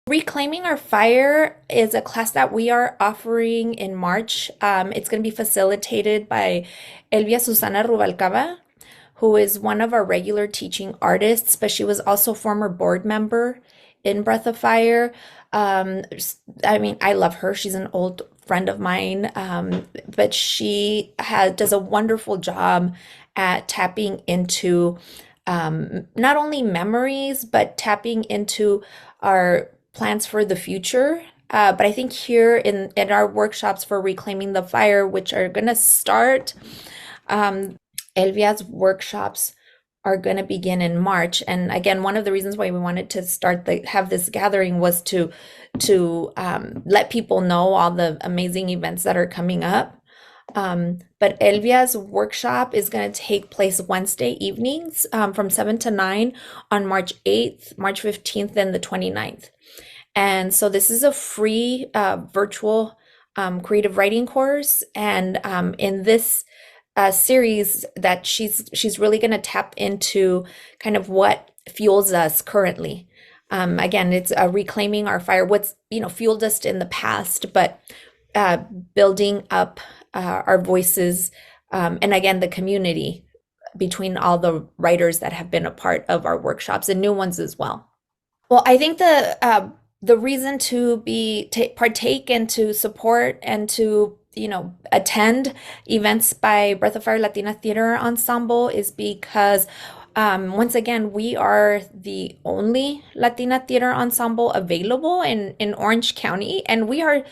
Reclaiming Our Fire is a class that we are offering in March. It's going to be facilitated by Elvia Susana Rubalcava, who is one of our regular teaching artists, but she was also former board member in Breath of Fire. I mean, I love her. She's an old friend of mine, but does a wonderful job at tapping into not only memories, but tapping into our plans for the future. But I think here in our workshops for Reclaiming the Fire, which are going to start, um, Elvia's workshops are going to begin in March. And again, one of the reasons why we wanted to have this gathering was to let people know all the amazing events that are coming up. But Elvia's workshop is going to take place Wednesday evenings from 7 to 9 on March 8th, March 15th, and the 29th. And so this is a free virtual creative writing course. And in this series that she's really going to tap into kind of what fuels us currently. Again, it's reclaiming our fire, what's fueled us in the past, but uh, building up our voices, and again, the community between all the writers that have been a part of our workshops and new ones as well. Well, I think the reason to partake and to support and to attend events by Breath of Fire Latina Theater Ensemble is because once again, we are the only Latina theater ensemble available in Orange County, and we are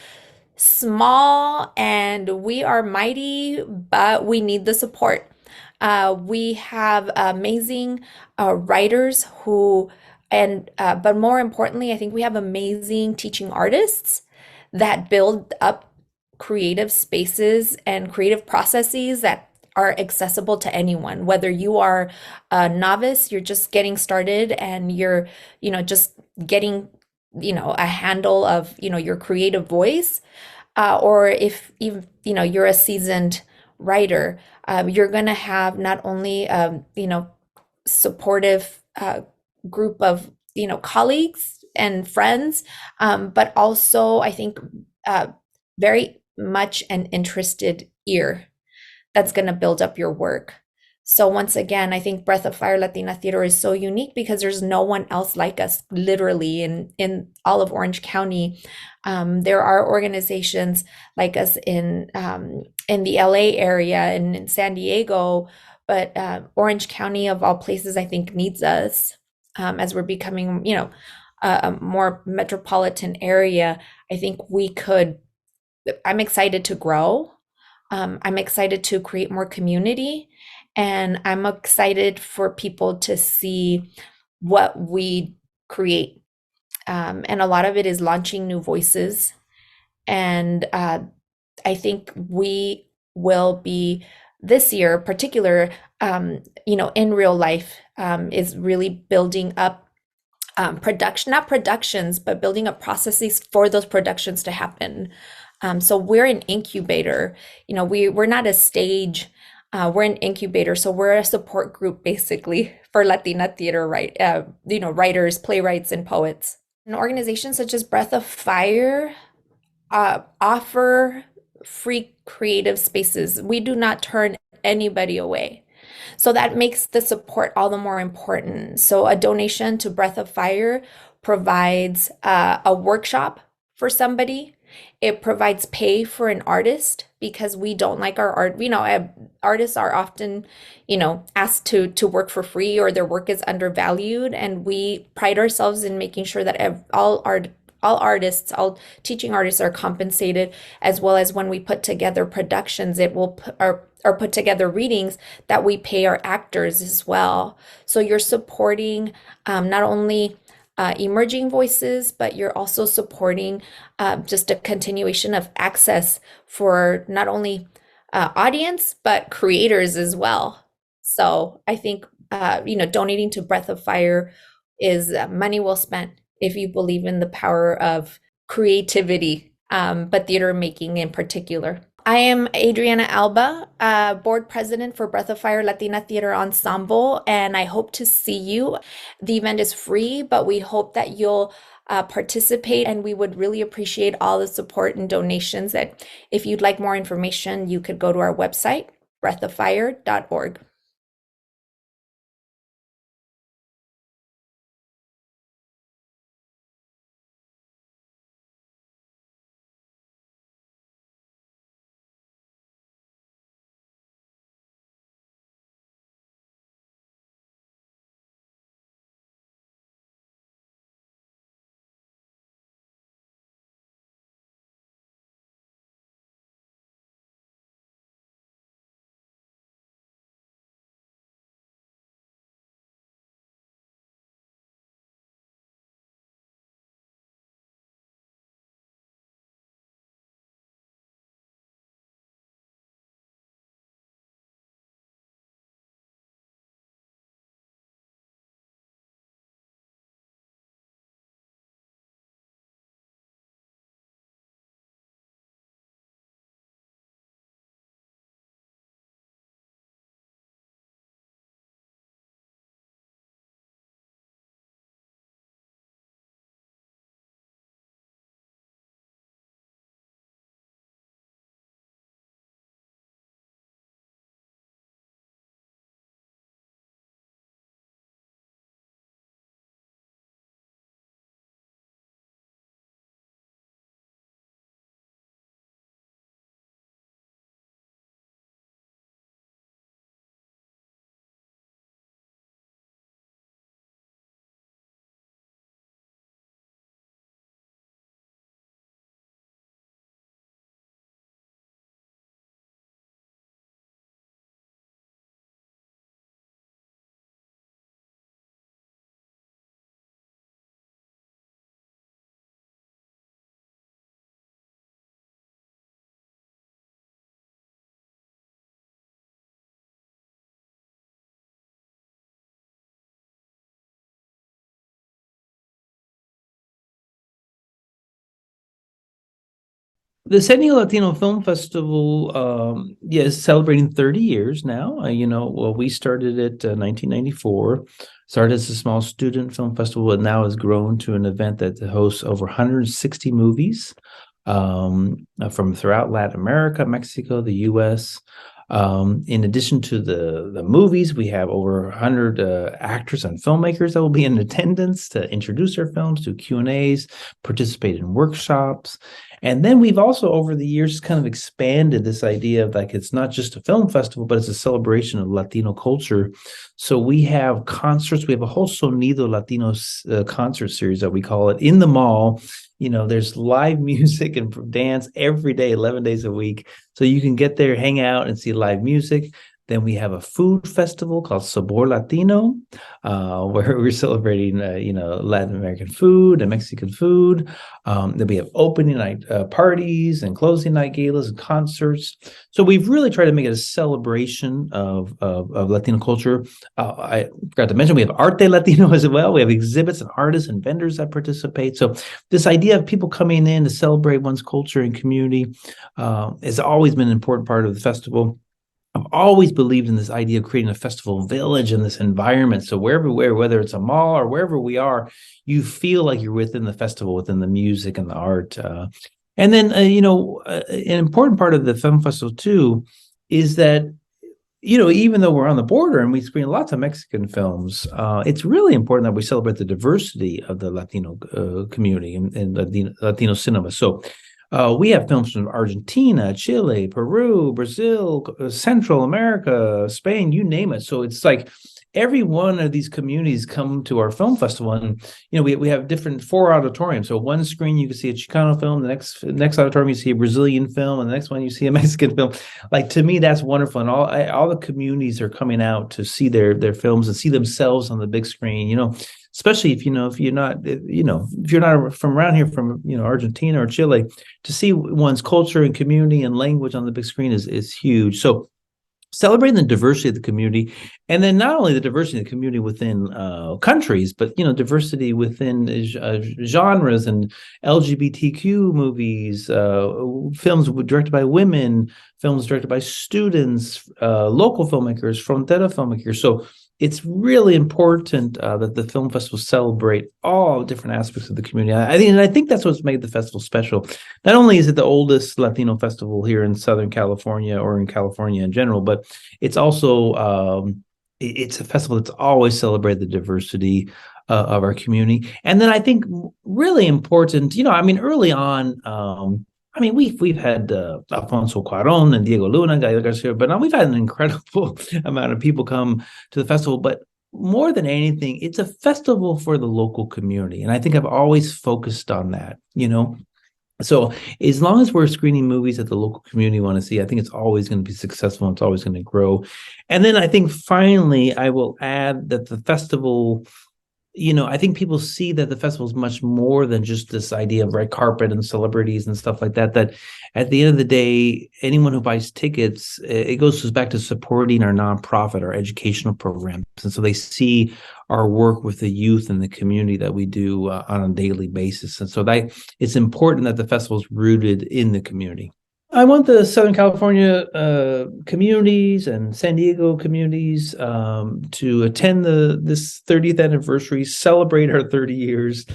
small and we are mighty, but we need the support. We have amazing writers but more importantly, I think we have amazing teaching artists that build up creative spaces and creative processes that are accessible to anyone, whether you are a novice, you're just getting started and you're, just getting, a handle of, your creative voice, or if you're a seasoned writer, you're going to have not only, supportive group of colleagues and friends, but also I think very much an interested ear that's going to build up your work. So once again, I think Breath of Fire Latina Theater is so unique because there's no one else like us literally in all of Orange County. There are organizations like us in the LA area and in San Diego, but Orange County of all places, I think needs us as we're becoming, a more metropolitan area. I think I'm excited to grow. I'm excited to create more community, and I'm excited for people to see what we create. And a lot of it is launching new voices. And I think we will be this year, particular, in real life, is really building up not productions, but building up processes for those productions to happen. So we're an incubator. We're not a stage. We're an incubator. So we're a support group basically for Latina theater, right? Writers, playwrights, and poets. And organizations such as Breath of Fire offer free creative spaces. We do not turn anybody away. So that makes the support all the more important. So a donation to Breath of Fire provides a workshop for somebody. It provides pay for an artist because we don't like our art. Artists are often, asked to work for free or their work is undervalued. And we pride ourselves in making sure that all teaching artists are compensated, as well as when we put together productions, or put together readings, that we pay our actors as well. So you're supporting not only emerging voices, but you're also supporting just a continuation of access for not only audience, but creators as well. So I think, donating to Breath of Fire is money well spent if you believe in the power of creativity, but theater making in particular. I am Adriana Alba, board president for Breath of Fire Latina Theater Ensemble, and I hope to see you. The event is free, but we hope that you'll participate, and we would really appreciate all the support and donations. That if you'd like more information, you could go to our website, breathoffire.org. The San Diego Latino Film Festival, yeah, is celebrating 30 years now. Well, we started it 1994, started as a small student film festival, and now has grown to an event that hosts over 160 movies from throughout Latin America, Mexico, the U.S. In addition to the movies, we have over 100 actors and filmmakers that will be in attendance to introduce their films, do Q&As, participate in workshops. And then we've also, over the years, kind of expanded this idea of like it's not just a film festival, but it's a celebration of Latino culture. So we have concerts. We have a whole Sonido Latino concert series that we call it in the mall. There's live music and dance every day, 11 days a week. So you can get there, hang out, and see live music. Then we have a food festival called Sabor Latino, where we're celebrating, Latin American food and Mexican food. Then we have opening night parties and closing night galas and concerts. So we've really tried to make it a celebration of Latino culture. I forgot to mention we have Arte Latino as well. We have exhibits and artists and vendors that participate. So this idea of people coming in to celebrate one's culture and community has always been an important part of the festival. I've always believed in this idea of creating a festival village in this environment. So whether it's a mall or wherever we are, you feel like you're within the festival, within the music and the art. And then, an important part of the film festival too is that, even though we're on the border and we screen lots of Mexican films, it's really important that we celebrate the diversity of the Latino community and Latino cinema. So we have films from Argentina, Chile, Peru, Brazil, Central America, Spain, you name it. So it's like every one of these communities come to our film festival, and we have different 4 auditoriums. So one screen you can see a Chicano film, the next auditorium you see a Brazilian film, and the next one you see a Mexican film. Like, to me, that's wonderful, and all the communities are coming out to see their films and see themselves on the big screen. Especially if you're not from around here, from Argentina or Chile, to see one's culture and community and language on the big screen is huge. So celebrating the diversity of the community, and then not only the diversity of the community within countries, but diversity within genres and LGBTQ movies, films directed by women, films directed by students, local filmmakers, frontera filmmakers. So it's really important that the film festival celebrate all different aspects of the community. I think that's what's made the festival special. Not only is it the oldest Latino festival here in Southern California or in California in general, but it's also it's a festival that's always celebrated the diversity of our community. And then I think really important, early on. We've had Alfonso Cuarón and Diego Luna, Gael Garcia, but now we've had an incredible amount of people come to the festival. But more than anything, it's a festival for the local community, and I think I've always focused on that. So as long as we're screening movies that the local community want to see, I think it's always going to be successful. And it's always going to grow. And then I think finally, I will add that the festival. I think people see that the festival is much more than just this idea of red carpet and celebrities and stuff like that. That at the end of the day, anyone who buys tickets, it goes back to supporting our nonprofit, our educational programs. And so they see our work with the youth and the community that we do on a daily basis. And so it's important that the festival is rooted in the community. I want the Southern California communities and San Diego communities to attend this 30th anniversary, celebrate our 30 years,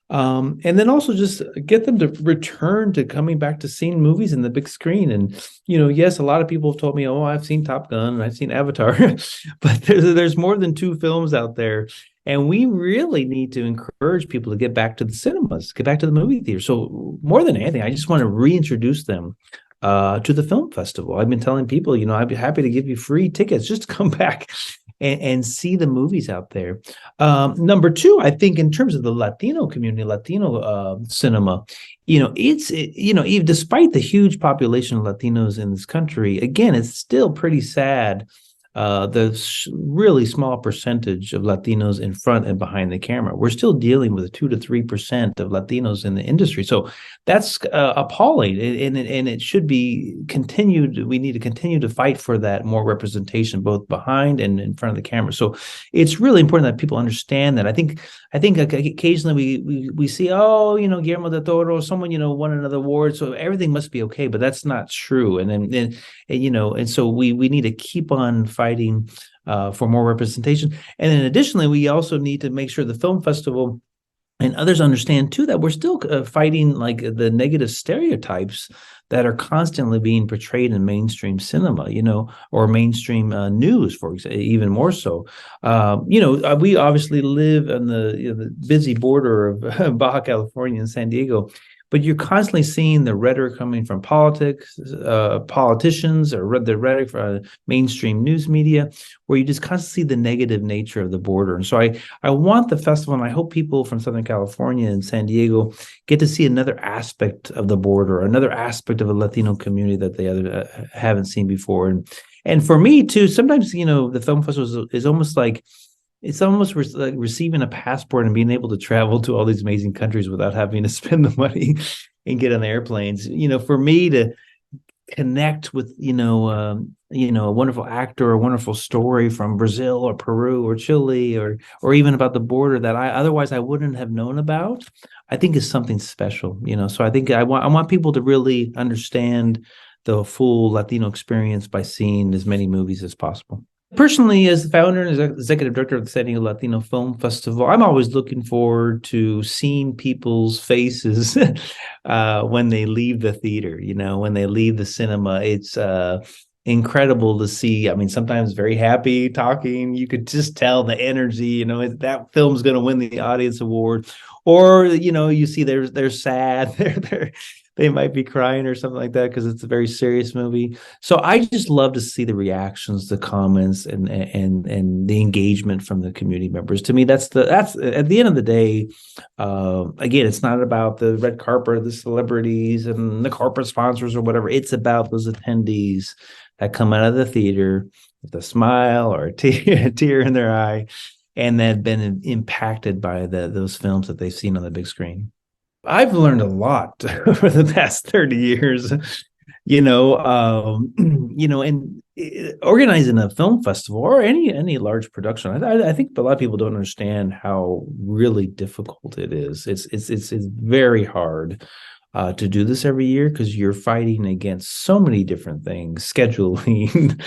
and then also just get them to return to coming back to seeing movies in the big screen. And, yes, a lot of people have told me, oh, I've seen Top Gun and I've seen Avatar, but there's more than 2 films out there. And we really need to encourage people to get back to the cinemas, get back to the movie theater. So more than anything, I just want to reintroduce them to the film festival. I've been telling people, I'd be happy to give you free tickets just to come back and see the movies out there. Number 2, I think in terms of the Latino community, Latino cinema, even despite the huge population of Latinos in this country, again, it's still pretty sad. The really small percentage of Latinos in front and behind the camera. We're still dealing with 2 to 3% of Latinos in the industry. So that's appalling, and it should be continued. We need to continue to fight for that more representation, both behind and in front of the camera. So it's really important that people understand that. I think occasionally we see, Guillermo del Toro, someone won another award, so everything must be okay, but that's not true. And so we need to keep on fighting for more representation. And then additionally, we also need to make sure the film festival and others understand too that we're still fighting like the negative stereotypes that are constantly being portrayed in mainstream cinema, or mainstream news, for example, even more so. We obviously live on the busy border of Baja California and San Diego. But you're constantly seeing the rhetoric coming from politicians, or the rhetoric from mainstream news media, where you just constantly see the negative nature of the border. And so I want the festival, and I hope people from Southern California and San Diego get to see another aspect of the border, another aspect of a Latino community that they haven't seen before. And for me too, sometimes, the film festival is almost like, it's almost like receiving a passport and being able to travel to all these amazing countries without having to spend the money and get on the airplanes. For me to connect with, a wonderful actor or a wonderful story from Brazil or Peru or Chile or even about the border that I wouldn't have known about, I think is something special. So I think I want people to really understand the full Latino experience by seeing as many movies as possible. Personally, as the founder and executive director of the San Diego Latino Film Festival, I'm always looking forward to seeing people's faces when they leave the theater, when they leave the cinema. It's incredible to see. Sometimes very happy talking. You could just tell the energy, that film's going to win the audience award. Or, you see they're sad. They might be crying or something like that because it's a very serious movie. So I just love to see the reactions, the comments, and the engagement from the community members. To me, that's at the end of the day. Again, it's not about the red carpet, the celebrities, and the corporate sponsors or whatever. It's about those attendees that come out of the theater with a smile or a tear in their eye, and that have been impacted by those films that they've seen on the big screen. I've learned a lot over the past 30 years. And organizing a film festival or any large production, I think a lot of people don't understand how really difficult it is. It's very hard to do this every year because you're fighting against so many different things, scheduling,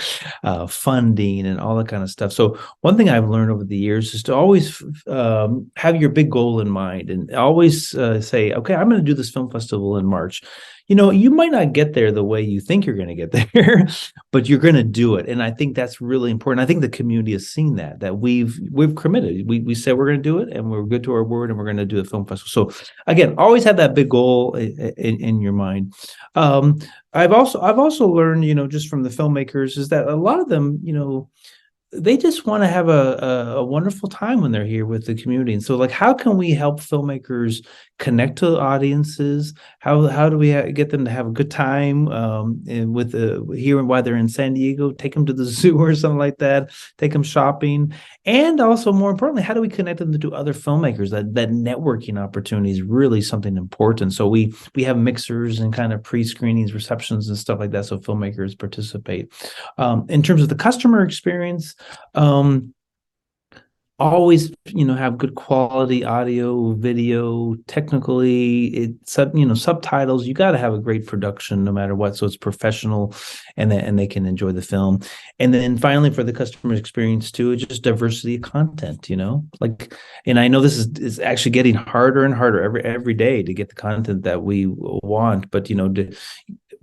funding, and all that kind of stuff. So one thing I've learned over the years is to always have your big goal in mind and always say, okay, I'm going to do this film festival in March. You might not get there the way you think you're going to get there, but you're going to do it. And I think that's really important. I think the community has seen that we've committed. We said we're going to do it, and we're good to our word, and we're going to do a film festival. So again, always have that big goal in your mind. I've also learned, just from the filmmakers, is that a lot of them, they just want to have a wonderful time when they're here with the community. And so, like, how can we help filmmakers connect to audiences? How do we get them to have a good time and with here and while they're in San Diego? Take them to the zoo or something like that. Take them shopping, and also more importantly, how do we connect them to other filmmakers? That networking opportunity is really something important. So we have mixers and kind of pre-screenings, receptions, and stuff like that, so filmmakers participate. In terms of the customer experience, always have good quality audio, video. Technically, it's subtitles. You got to have a great production no matter what, so it's professional and they can enjoy the film. And then finally, for the customer experience too, it's just diversity of content. And I know this is actually getting harder and harder every day to get the content that we want, but to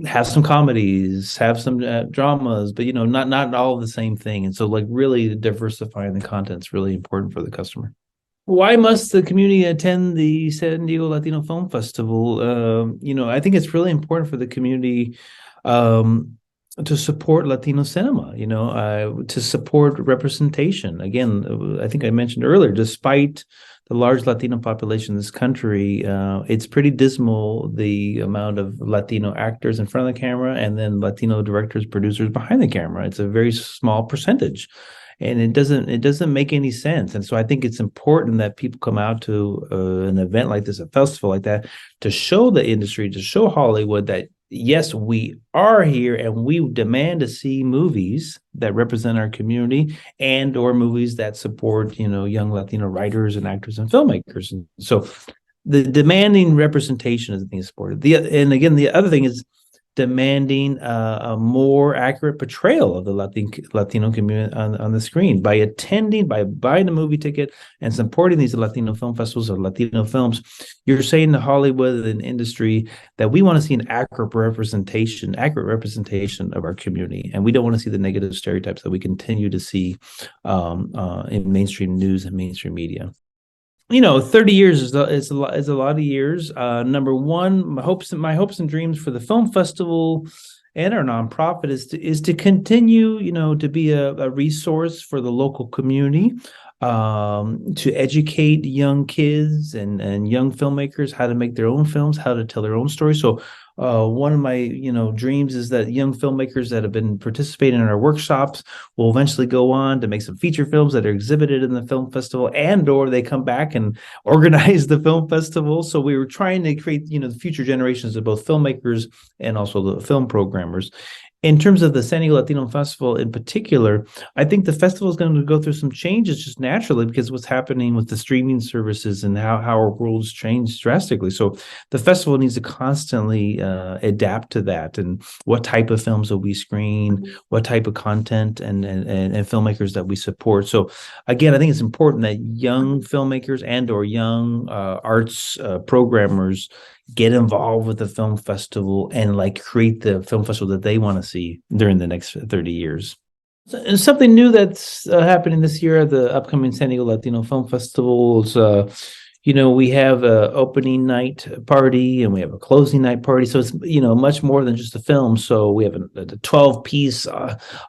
have some comedies, have some dramas, but not all the same thing. And so, like, really diversifying the content is really important for the customer. Why must the community attend the San Diego Latino Film Festival? I think it's really important for the community to support Latino cinema, to support representation. Again, I think I mentioned earlier, despite the large Latino population in this country, it's pretty dismal, the amount of Latino actors in front of the camera and then Latino directors, producers behind the camera. It's a very small percentage. And it doesn't make any sense. And so I think it's important that people come out to an event like this, a festival like that, to show the industry, to show Hollywood that, yes, we are here and we demand to see movies that represent our community and or movies that support, young Latino writers and actors and filmmakers. And so the demanding representation is being supported. And again, the other thing is demanding a more accurate portrayal of the Latino community on the screen by buying a movie ticket and supporting these Latino film festivals or Latino films. You're saying to Hollywood and industry that we want to see an accurate representation of our community, and we don't want to see the negative stereotypes that we continue to see in mainstream news and mainstream media. 30 years is a lot of years. Number one, my hopes and dreams for the film festival and our nonprofit is to continue, to be a resource for the local community, to educate young kids and young filmmakers how to make their own films, how to tell their own stories. So one of my dreams is that young filmmakers that have been participating in our workshops will eventually go on to make some feature films that are exhibited in the film festival, and or they come back and organize the film festival. So we were trying to create the future generations of both filmmakers and also the film programmers. In terms of the San Diego Latino Festival in particular, I think the festival is going to go through some changes just naturally because what's happening with the streaming services and how our world's changed drastically. So the festival needs to constantly adapt to that, and what type of films will we screen, what type of content and filmmakers that we support. So again, I think it's important that young filmmakers and or young arts programmers get involved with the film festival and create the film festival that they want to see during the next 30 years. And something new that's happening this year at the upcoming San Diego Latino Film Festival is, we have a opening night party and we have a closing night party. So it's, much more than just a film. So we have a 12-piece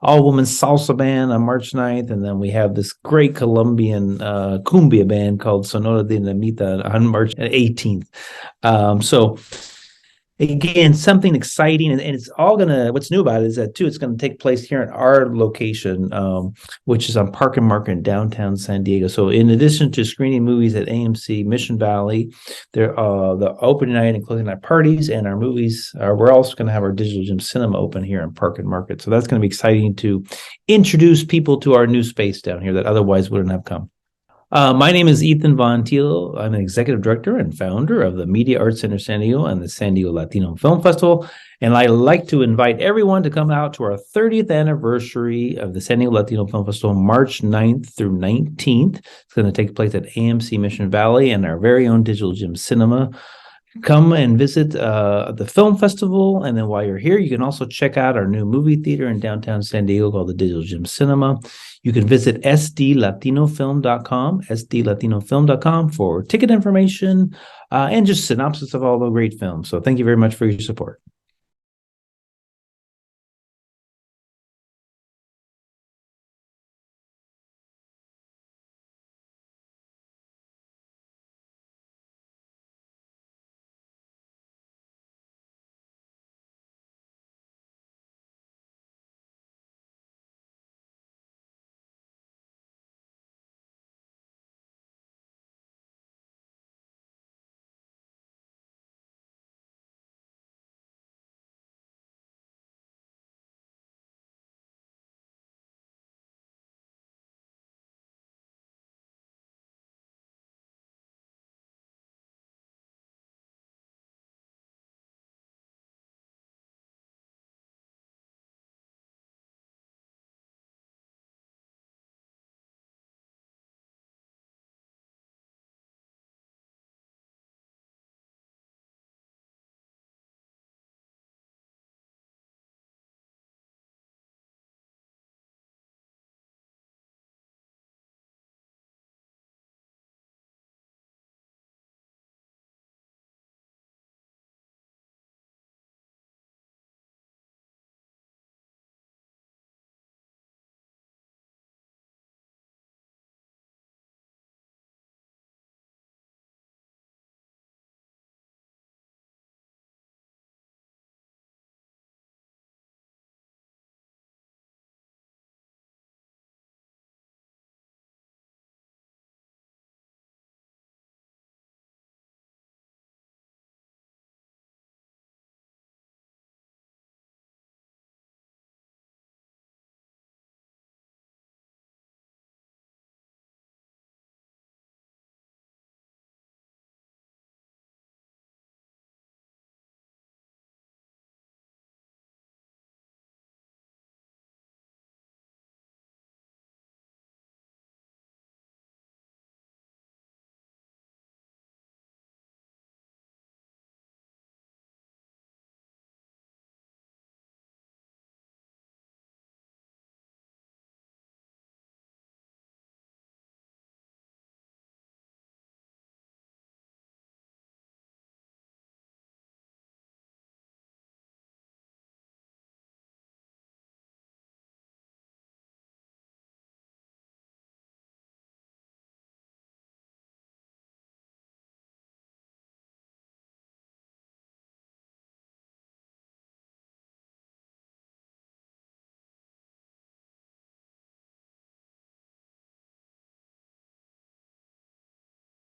all-woman salsa band on March 9th. And then we have this great Colombian cumbia band called Sonora Dinamita on March 18th. So again, something exciting, and it's all gonna, what's new about it is that too, it's gonna take place here at our location, which is on Park and Market in downtown San Diego. So in addition to screening movies at AMC Mission Valley, there the opening night and closing night parties and our movies, we're also gonna have our Digital Gym Cinema open here in Park and Market. So that's gonna be exciting to introduce people to our new space down here that otherwise wouldn't have come. My name is Ethan Von Thiel. I'm an executive director and founder of the Media Arts Center San Diego and the San Diego Latino Film Festival. And I like to invite everyone to come out to our 30th anniversary of the San Diego Latino Film Festival, March 9th through 19th. It's going to take place at AMC Mission Valley and our very own Digital Gym Cinema. Come and visit the film festival, and then while you're here, you can also check out our new movie theater in downtown San Diego called the Digital Gym Cinema. You can visit sdlatinofilm.com for ticket information and just synopsis of all the great films. So thank you very much for your support.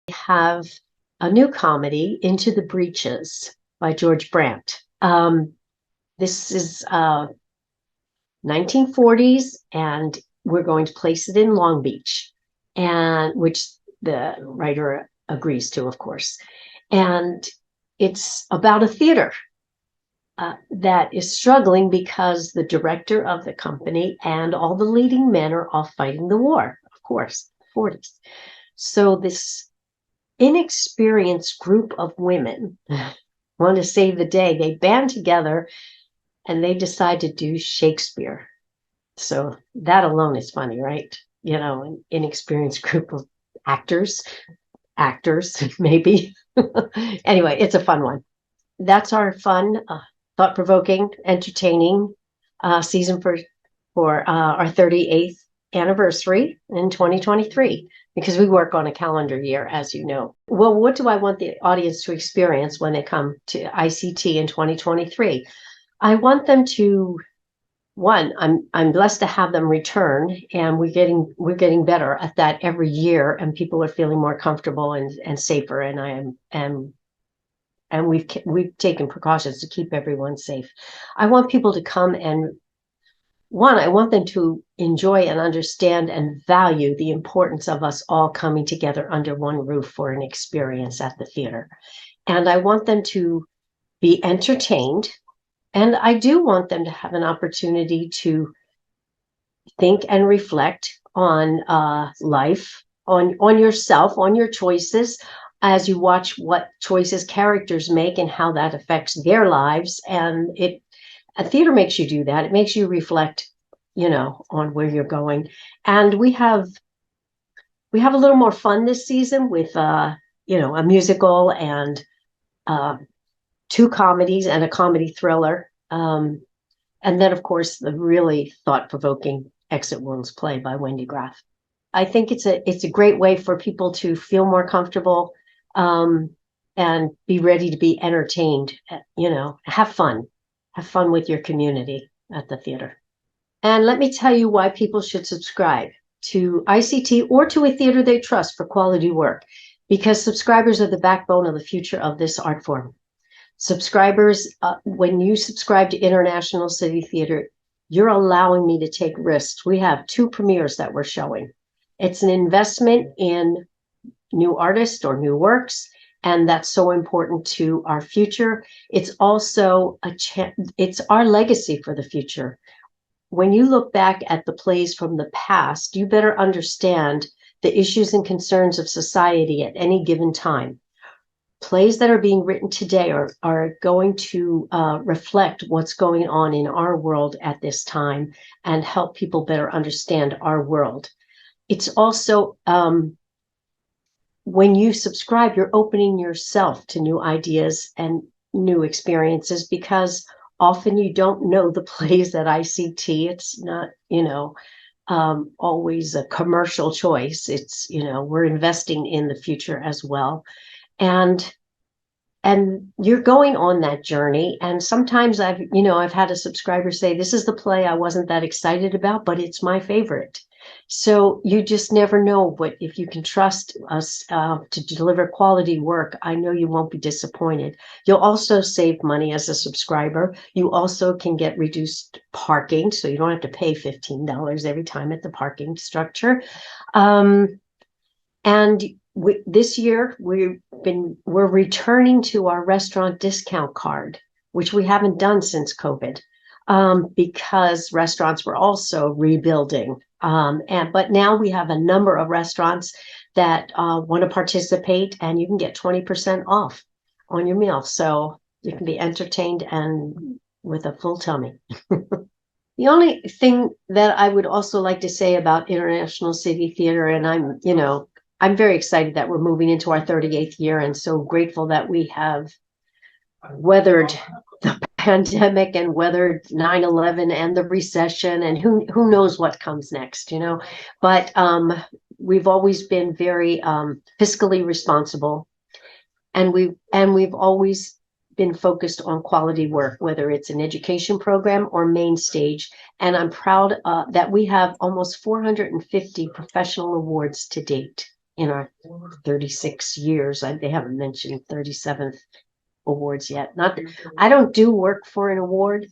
Have a new comedy, Into the Breaches by George Brandt. This is 1940s, and we're going to place it in Long Beach, and which the writer agrees to, of course. And it's about a theater that is struggling because the director of the company and all the leading men are off fighting the war, of course, 40s. So this inexperienced group of women want to save the day. They band together and they decide to do Shakespeare. So that alone is funny, right? You know, an inexperienced group of actors, maybe. Anyway, it's a fun one. That's our fun, thought-provoking, entertaining season for our 38th anniversary in 2023. because we work on a calendar year, as you know. Well, what do I want the audience to experience when they come to ICT in 2023? I want them to, one, I'm blessed to have them return, and we're getting better at that every year, and people are feeling more comfortable and safer, and we've taken precautions to keep everyone safe. I want people to come, and one, I want them to enjoy and understand and value the importance of us all coming together under one roof for an experience at the theater. And I want them to be entertained. And I do want them to have an opportunity to think and reflect on life, on yourself, on your choices, as you watch what choices characters make and how that affects their lives. And a theater makes you do that. It makes you reflect, on where you're going. And we have a little more fun this season with, a musical and 2 comedies and a comedy thriller. And then, of course, the really thought-provoking Exit Wounds play by Wendy Graff. I think it's a great way for people to feel more comfortable, and be ready to be entertained, have fun with your community at the theater. And let me tell you why people should subscribe to ICT or to a theater they trust for quality work, because subscribers are the backbone of the future of this art form. Subscribers, when you subscribe to International City Theater, you're allowing me to take risks. We have 2 premieres that we're showing. It's an investment in new artists or new works, and that's so important to our future. It's also it's our legacy for the future. When you look back at the plays from the past, you better understand the issues and concerns of society at any given time. Plays that are being written today are going to reflect what's going on in our world at this time and help people better understand our world. It's also, when you subscribe, you're opening yourself to new ideas and new experiences, because often you don't know the plays at ICT. It's not, always a commercial choice. It's, we're investing in the future as well. And you're going on that journey. And sometimes I've had a subscriber say, this is the play I wasn't that excited about, but it's my favorite. So you just never know. But if you can trust us to deliver quality work, I know you won't be disappointed. You'll also save money as a subscriber. You also can get reduced parking, so you don't have to pay $15 every time at the parking structure. And this year we're returning to our restaurant discount card, which we haven't done since COVID, because restaurants were also rebuilding. But now we have a number of restaurants that want to participate, and you can get 20% off on your meal. So you can be entertained and with a full tummy. The only thing that I would also like to say about International City Theater, and I'm very excited that we're moving into our 38th year, and so grateful that we have weathered the pandemic and weathered 9/11 and the recession, and who knows what comes next, But we've always been very fiscally responsible, and we've always been focused on quality work, whether it's an education program or main stage. And I'm proud that we have almost 450 professional awards to date in our 36 years. They haven't mentioned 37th awards yet. I don't do work for an award,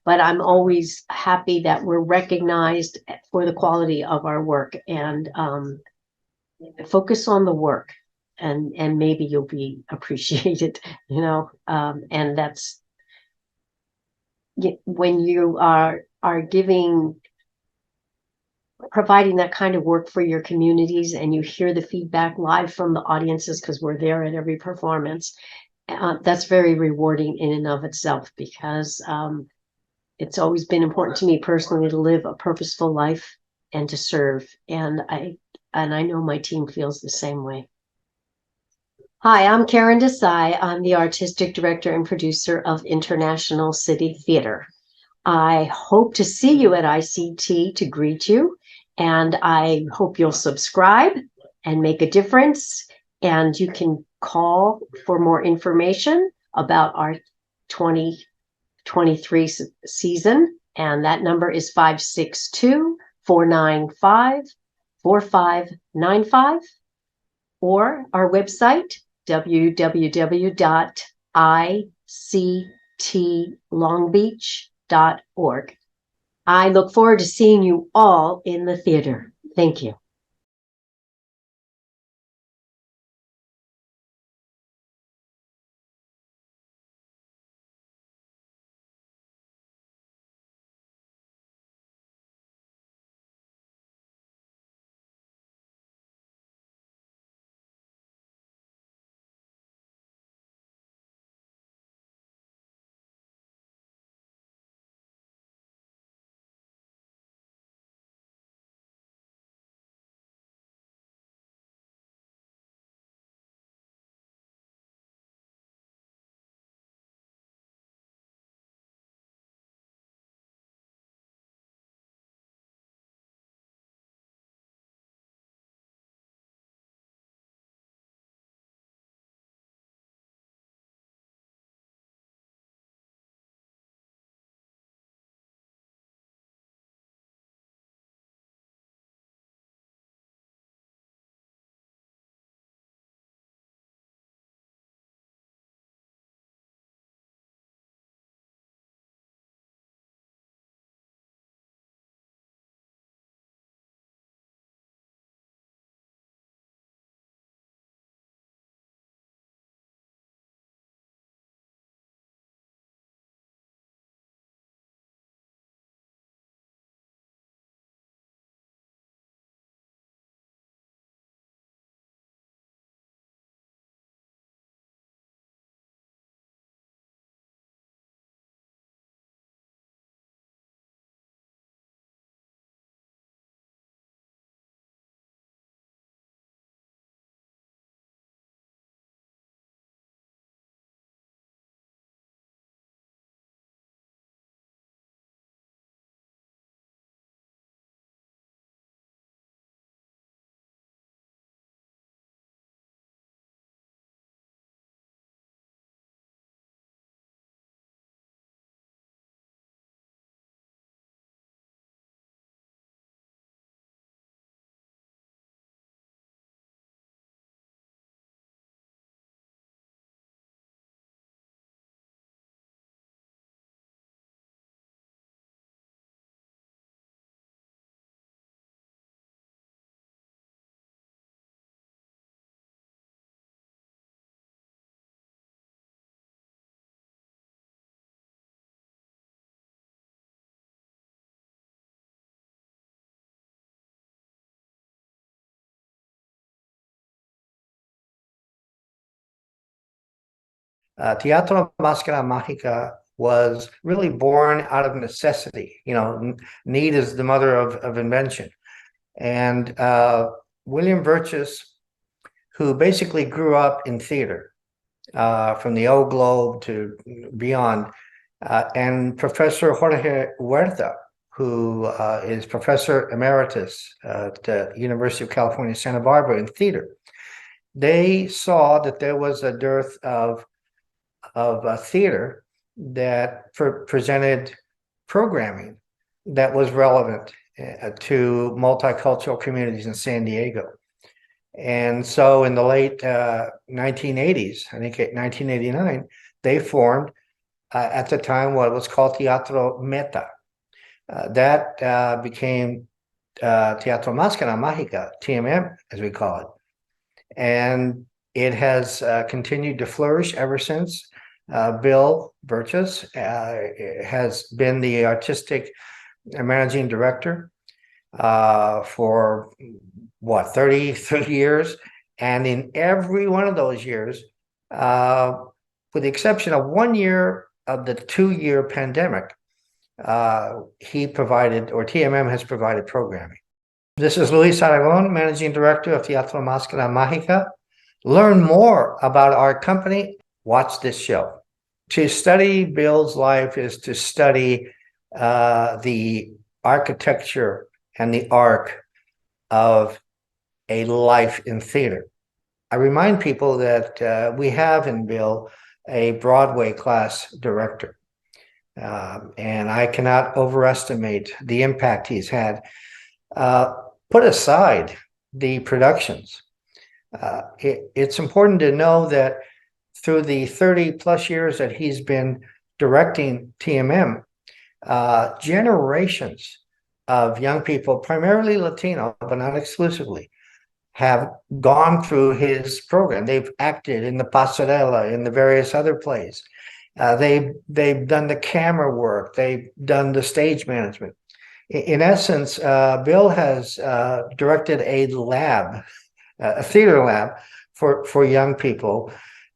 but I'm always happy that we're recognized for the quality of our work, and focus on the work, and maybe you'll be appreciated, and that's when you are providing that kind of work for your communities, and you hear the feedback live from the audiences, because we're there at every performance. That's very rewarding in and of itself, because it's always been important to me personally to live a purposeful life and to serve. And I know my team feels the same way. Hi, I'm Karen Desai. I'm the artistic director and producer of International City Theater. I hope to see you at ICT to greet you, and I hope you'll subscribe and make a difference. And you can call for more information about our 2023 season. And that number is 562-495-4595, or our website, www.ictlongbeach.org. I look forward to seeing you all in the theater. Thank you. Teatro, Máscara, Mágica was really born out of necessity. Need is the mother of invention. And William Burgess, who basically grew up in theater from the old Globe to beyond, and Professor Jorge Huerta, who is Professor Emeritus at the University of California, Santa Barbara in theater. They saw that there was a dearth of theater that presented programming that was relevant to multicultural communities in San Diego. And so in the late 1980s, I think 1989, they formed at the time what was called Teatro Meta. That became Teatro Máscara Mágica, TMM, as we call it. And it has continued to flourish ever since. Bill Burgess has been the artistic managing director for 30 years. And in every one of those years, with the exception of 1 year of the 2-year pandemic, he provided, or TMM has provided programming. This is Luis Aragón, Managing Director of Teatro Máscara Mágica. Learn more about our company, watch this show. To study Bill's life is to study the architecture and the arc of a life in theater. I remind people that we have in Bill a Broadway class director. And I cannot overestimate the impact he's had. Put aside the productions. It's important to know that through the 30 plus years that he's been directing TMM, generations of young people, primarily Latino, but not exclusively, have gone through his program. They've acted in the Passerella, in the various other plays. They've done the camera work. They've done the stage management. In essence, Bill has directed a lab, a theater lab for young people,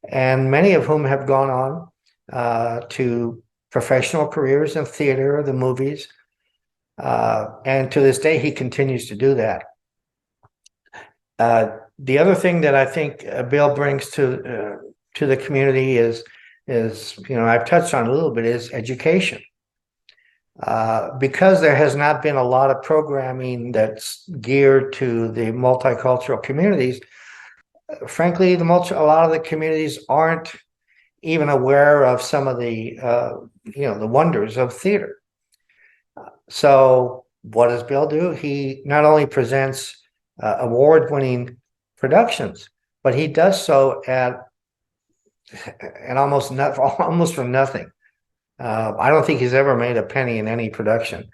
and many of whom have gone on to professional careers in theater, the movies, and to this day he continues to do that. The other thing that I think Bill brings to the community is I've touched on a little bit, is education. Because there has not been a lot of programming that's geared to the multicultural communities, frankly, a lot of the communities aren't even aware of some of the the wonders of theater. So what does Bill do? He not only presents award-winning productions, but he does so at almost for nothing. I don't think he's ever made a penny in any production.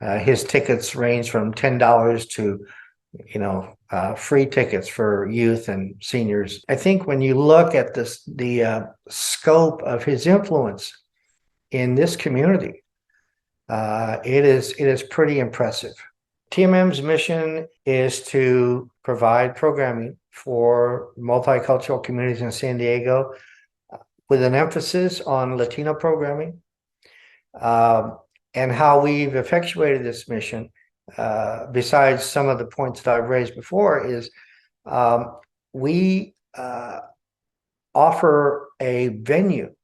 His tickets range from $10 to, free tickets for youth and seniors. I think when you look at the scope of his influence in this community, it is pretty impressive. TMM's mission is to provide programming for multicultural communities in San Diego with an emphasis on Latino programming. And how we've effectuated this mission, besides some of the points that I've raised before, is we offer a venue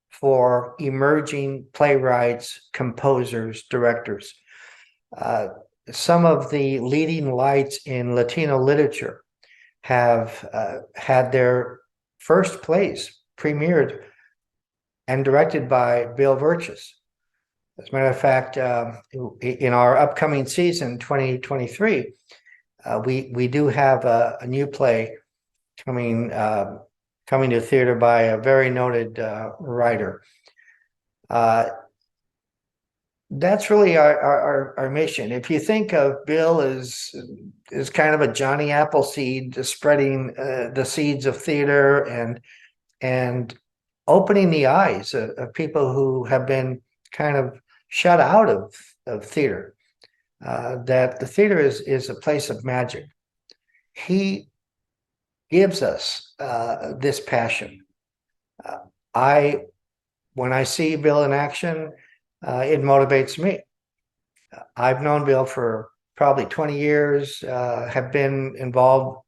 for emerging playwrights, composers, directors. Some of the leading lights in Latino literature have had their first plays premiered and directed by Bill Virchus. As a matter of fact, in our upcoming season, 2023, we do have a new play coming to theater by a very noted writer. That's really our mission. If you think of Bill as kind of a Johnny Appleseed, spreading the seeds of theater and opening the eyes of people who have been kind of shut out of theater, that the theater is a place of magic. He gives us this passion. When I see Bill in action, it motivates me. I've known Bill for probably 20 years, have been involved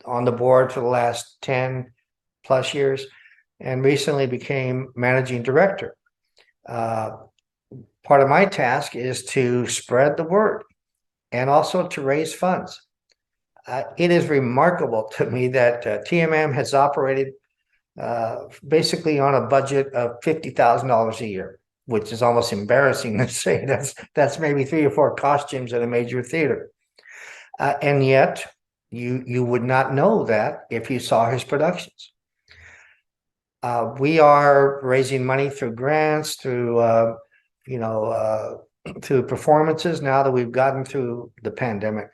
on the board for the last 10 plus years, and recently became managing director. Part of my task is to spread the word and also to raise funds. It is remarkable to me that TMM has operated basically on a budget of $50,000 a year, which is almost embarrassing to say. That's maybe 3 or 4 costumes at a major theater. And yet you would not know that if you saw his productions. We are raising money through grants, through performances now that we've gotten through the pandemic.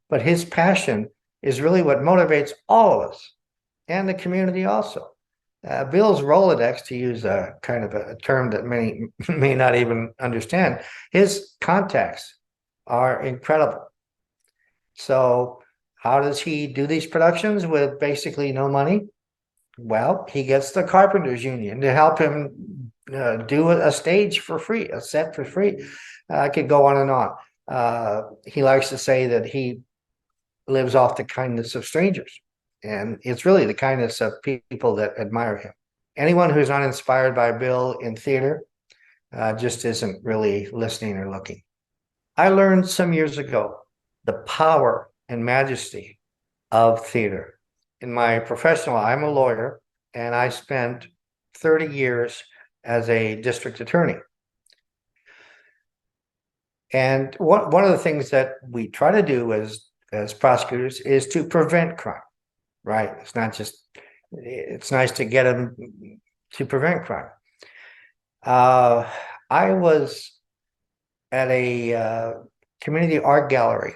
But his passion is really what motivates all of us and the community also. Bill's Rolodex, to use a kind of a term that many may not even understand, his contacts are incredible. So how does he do these productions with basically no money? Well, he gets the Carpenters Union to help him do a stage for free, a set for free. I could go on and on. He likes to say that he lives off the kindness of strangers, and it's really the kindness of people that admire him. Anyone who's not inspired by Bill in theater just isn't really listening or looking. I learned some years ago the power and majesty of theater. In my professional, I'm a lawyer, and I spent 30 years as a district attorney. And one of the things that we try to do as prosecutors is to prevent crime, right? It's not just, it's nice to get them to prevent crime. I was at a community art gallery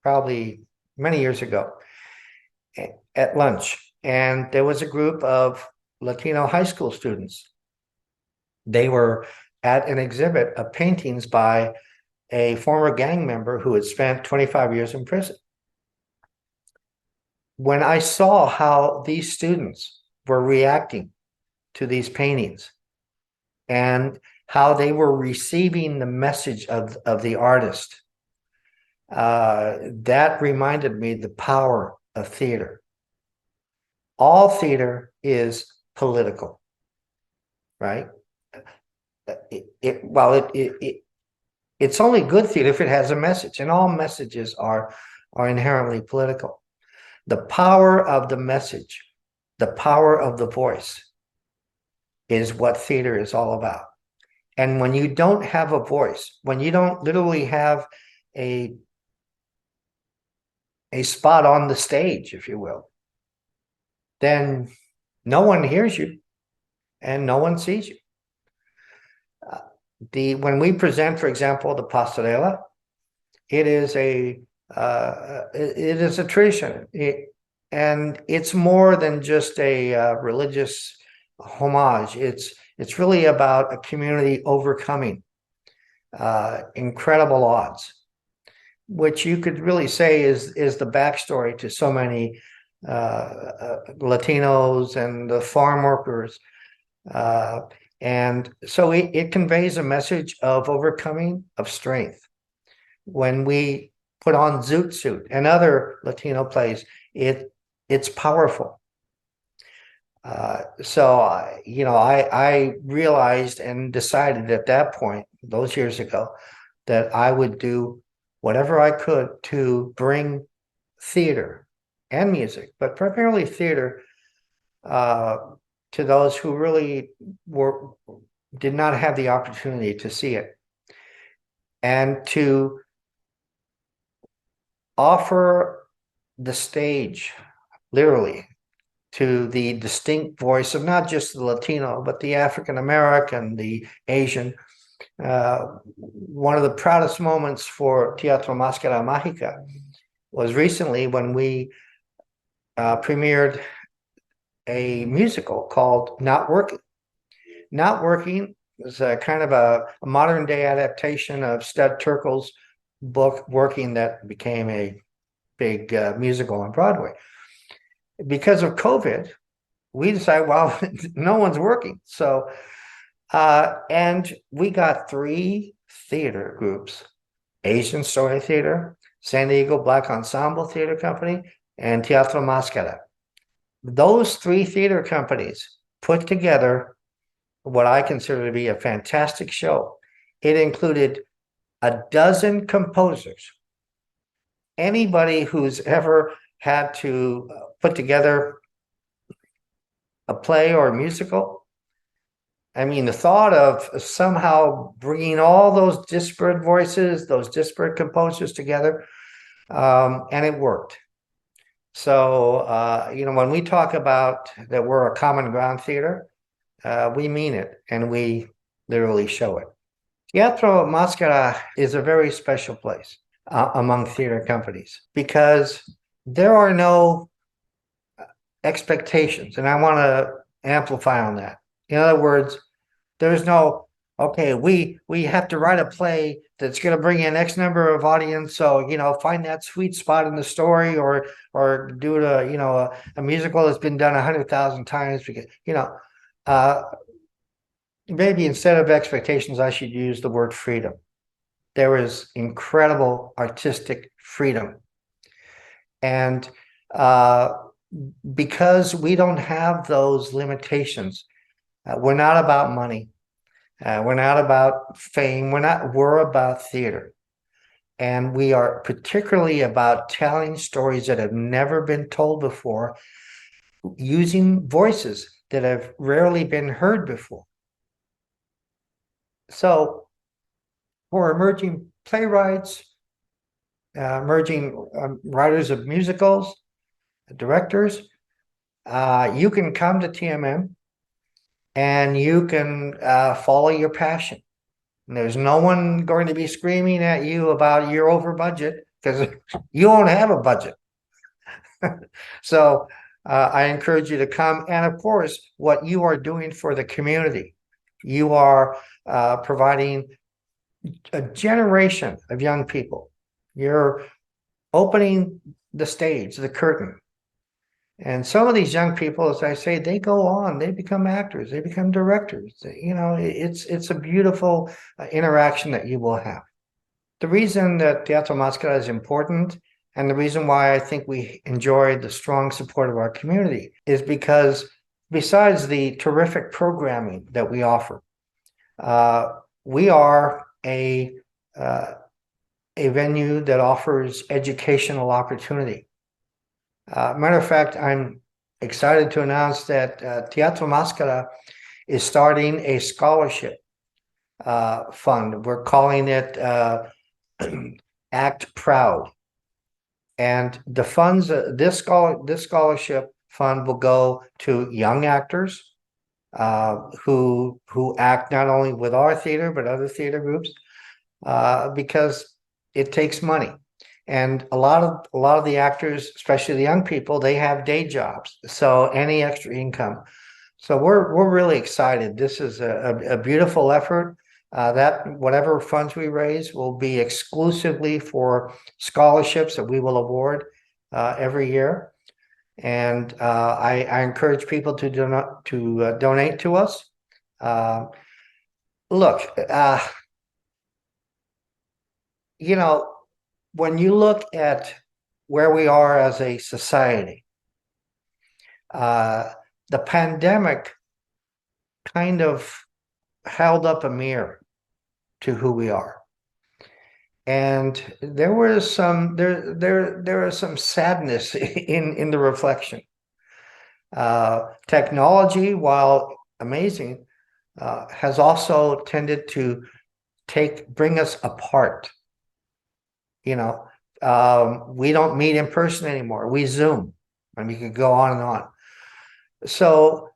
probably many years ago at lunch, and there was a group of Latino high school students. They were at an exhibit of paintings by a former gang member who had spent 25 years in prison. When I saw how these students were reacting to these paintings and how they were receiving the message of the artist, that reminded me the power of theater. All theater is political, right? It's only good theater if it has a message, and all messages are inherently political. The power of the message, the power of the voice is what theater is all about. And when you don't have a voice, when you don't literally have a spot on the stage, if you will, then no one hears you and no one sees you. When we present, for example, the pastorela, it is a tradition, and it's more than just a religious homage. It's really about a community overcoming incredible odds, which you could really say is the backstory to so many Latinos and the farm workers. And so it conveys a message of overcoming, of strength. When we put on Zoot Suit and other Latino plays, it's powerful. So I realized and decided at that point, those years ago, that I would do whatever I could to bring theater and music, but primarily theater, to those who really did not have the opportunity to see it, and to offer the stage, literally, to the distinct voice of not just the Latino, but the African American, the Asian. One of the proudest moments for Teatro Máscara Mágica was recently when we premiered a musical called Not Working. Not Working is a kind of a modern day adaptation of Stud Terkel's book Working, that became a big musical on Broadway. Because of COVID, we decided, well, no one's working. So, and we got 3 theater groups: Asian Story Theater, San Diego Black Ensemble Theater Company, and Teatro Máscara. Those 3 theater companies put together what I consider to be a fantastic show. It included a dozen composers. Anybody who's ever had to put together a play or a musical, I mean, the thought of somehow bringing all those disparate voices, those disparate composers together, and it worked. So, when we talk about that we're a common ground theater, we mean it, and we literally show it. Teatro Máscara is a very special place among theater companies, because there are no expectations, and I want to amplify on that. In other words, there's no, okay, we have to write a play that's going to bring in X number of audience, so find that sweet spot in the story, or do it a musical that's been done 100,000 times, because maybe instead of expectations, I should use the word freedom. There is incredible artistic freedom, and because we don't have those limitations, we're not about money. We're not about fame. We're about theater. And we are particularly about telling stories that have never been told before, using voices that have rarely been heard before. So for emerging playwrights, emerging writers of musicals, directors, you can come to TMM and you can follow your passion. And there's no one going to be screaming at you about you're over budget, because you won't have a budget. So I encourage you to come. And of course, what you are doing for the community, you are providing a generation of young people. You're opening the stage, the curtain. And some of these young people, as I say, they go on, they become actors, they become directors. You know, it's a beautiful interaction that you will have. The reason that Teatro Máscara is important, and the reason why I think we enjoy the strong support of our community, is because besides the terrific programming that we offer, we are a venue that offers educational opportunity. Matter of fact, I'm excited to announce that Teatro Mascara is starting a scholarship fund. We're calling it Act Proud. And the funds, this scholarship fund will go to young actors who act not only with our theater, but other theater groups, because it takes money. And a lot of the actors, especially the young people, they have day jobs. So any extra income. So we're really excited. This is a beautiful effort. That whatever funds we raise will be exclusively for scholarships that we will award every year. And I encourage people to donate to us. Look, you know, when you look at where we are as a society, the pandemic kind of held up a mirror to who we are. And there was some there is some sadness in the reflection. Technology, while amazing, has also tended to bring us apart. You know, we don't meet in person anymore. We Zoom, and we could go on and on. So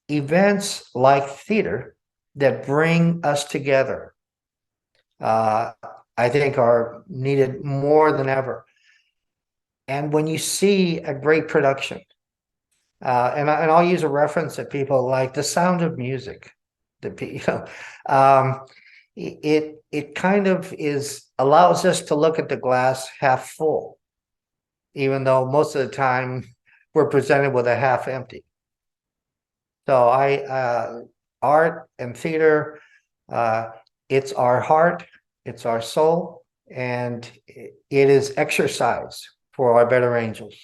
events like theater that bring us together, I think, are needed more than ever. And when you see a great production, and I'll use a reference that people like, The Sound of Music. It kind of allows us to look at the glass half full, even though most of the time we're presented with a half empty. So art and theater, it's our heart, it's our soul, and it is exercise for our better angels.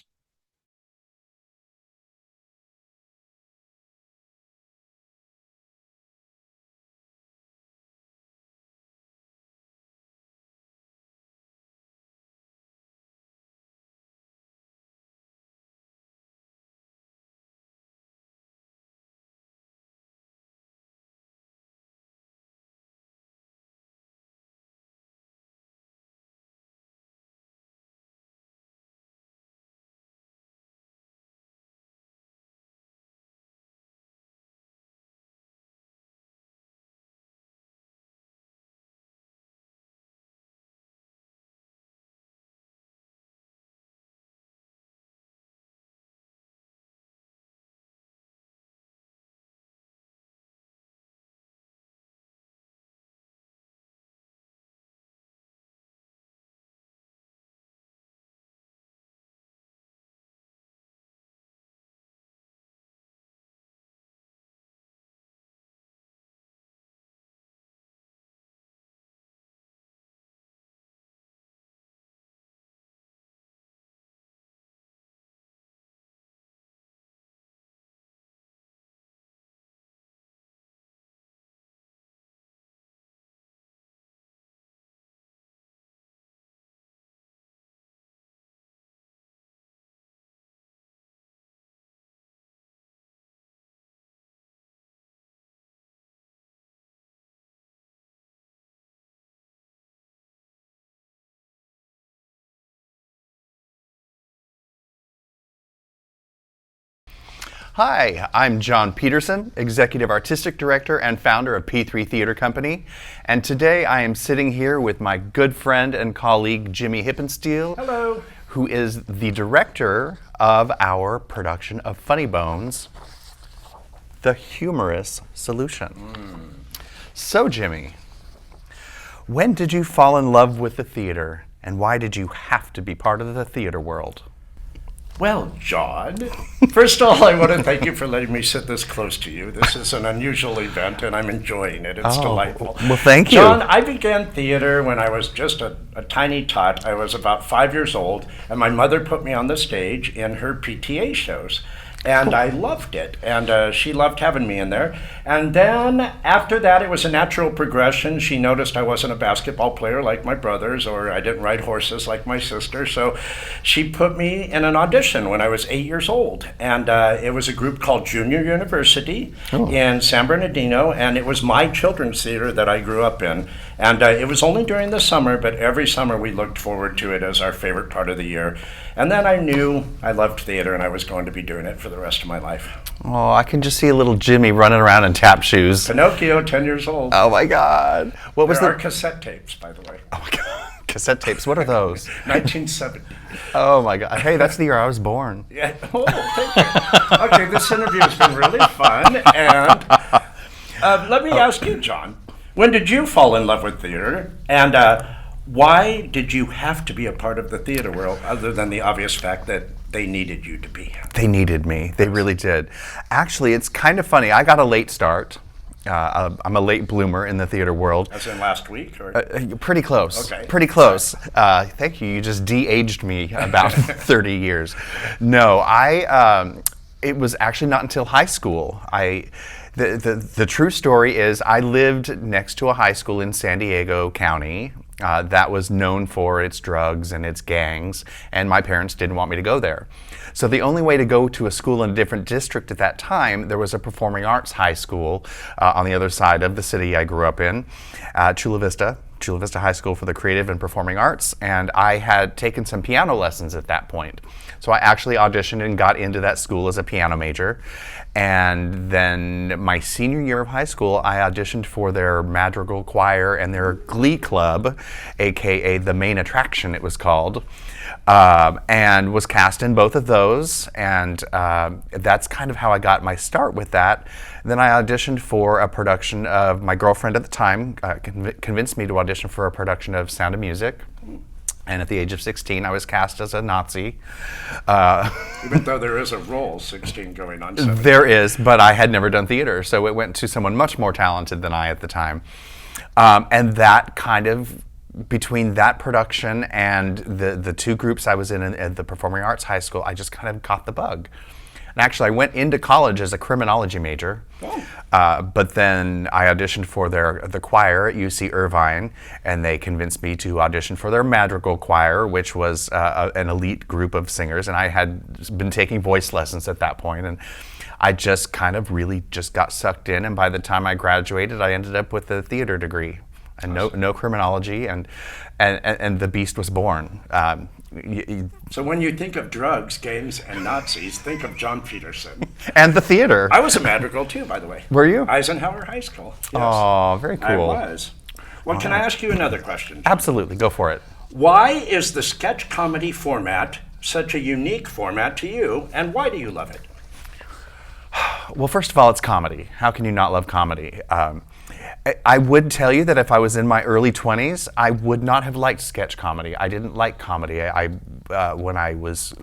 Hi, I'm John Peterson, Executive Artistic Director and founder of P3 Theater Company. And today I am sitting here with my good friend and colleague, Jimmy Hippenstiel. Hello. Who is the director of our production of Funny Bones, The Humerus Solution. So, Jimmy, when did you fall in love with the theater, and why did you have to be part of the theater world? Well, John, first of all, I want to thank you for letting me sit this close to you. This is an unusual event, and I'm enjoying it. It's delightful. Well, thank you. John, I began theater when I was just a tiny tot. I was about 5 years old, and my mother put me on the stage in her PTA shows. And I loved it, and she loved having me in there. And then after that, it was a natural progression. She noticed I wasn't a basketball player like my brothers, or I didn't ride horses like my sister. So she put me in an audition when I was 8 years old. And it was a group called Junior University in San Bernardino, and it was my children's theater that I grew up in. And it was only during the summer, but every summer we looked forward to it as our favorite part of the year. And then I knew I loved theater, and I was going to be doing it for the rest of my life. Oh, I can just see a little Jimmy running around in tap shoes. Pinocchio, 10 years old. Oh my God. What was There are cassette tapes, by the way. Oh my God. Cassette tapes, what are those? 1970. Oh my God. Hey, that's the year I was born. Yeah. Oh, thank you. Okay, this interview has been really fun. And let me ask you, John, when did you fall in love with theater? And why did you have to be a part of the theater world, other than the obvious fact that they needed you to be? They needed me. They really did. Actually, it's kind of funny. I got a late start. I'm a late bloomer in the theater world. As in last week? Or? Pretty close. Okay. Pretty close. Thank you. You just de-aged me about 30 years. No, it was actually not until high school. The true story is I lived next to a high school in San Diego County that was known for its drugs and its gangs, and my parents didn't want me to go there. So the only way to go to a school in a different district at that time, there was a performing arts high school on the other side of the city I grew up in, Chula Vista High School for the Creative and Performing Arts, and I had taken some piano lessons at that point. So I actually auditioned and got into that school as a piano major. And then my senior year of high school, I auditioned for their madrigal choir and their glee club, aka the main attraction it was called, and was cast in both of those. And that's kind of how I got my start with that. Then I auditioned for a production of, my girlfriend at the time convinced me to audition for a production of Sound of Music. And at the age of 16, I was cast as a Nazi. Even though there is a role, 16 going on 17. There is, but I had never done theater, so it went to someone much more talented than I at the time. And that kind of, between that production and the two groups I was in at the Performing Arts High School, I just kind of caught the bug. And actually, I went into college as a criminology major, but then I auditioned for the choir at UC Irvine, and they convinced me to audition for their madrigal choir, which was an elite group of singers, and I had been taking voice lessons at that point, and I just kind of really just got sucked in, and by the time I graduated, I ended up with a theater degree, and no criminology, and the beast was born. So when you think of drugs, gangs, and Nazis, think of John Peterson. And the theater. I was a madrigal too, by the way. Were you? Eisenhower High School. Yes. Oh, very cool. I was. Well, can I ask you another question, John? Absolutely, go for it. Why is the sketch comedy format such a unique format to you, and why do you love it? Well, first of all, it's comedy. How can you not love comedy? I would tell you that if I was in my early 20s, I would not have liked sketch comedy. I didn't like comedy. When I was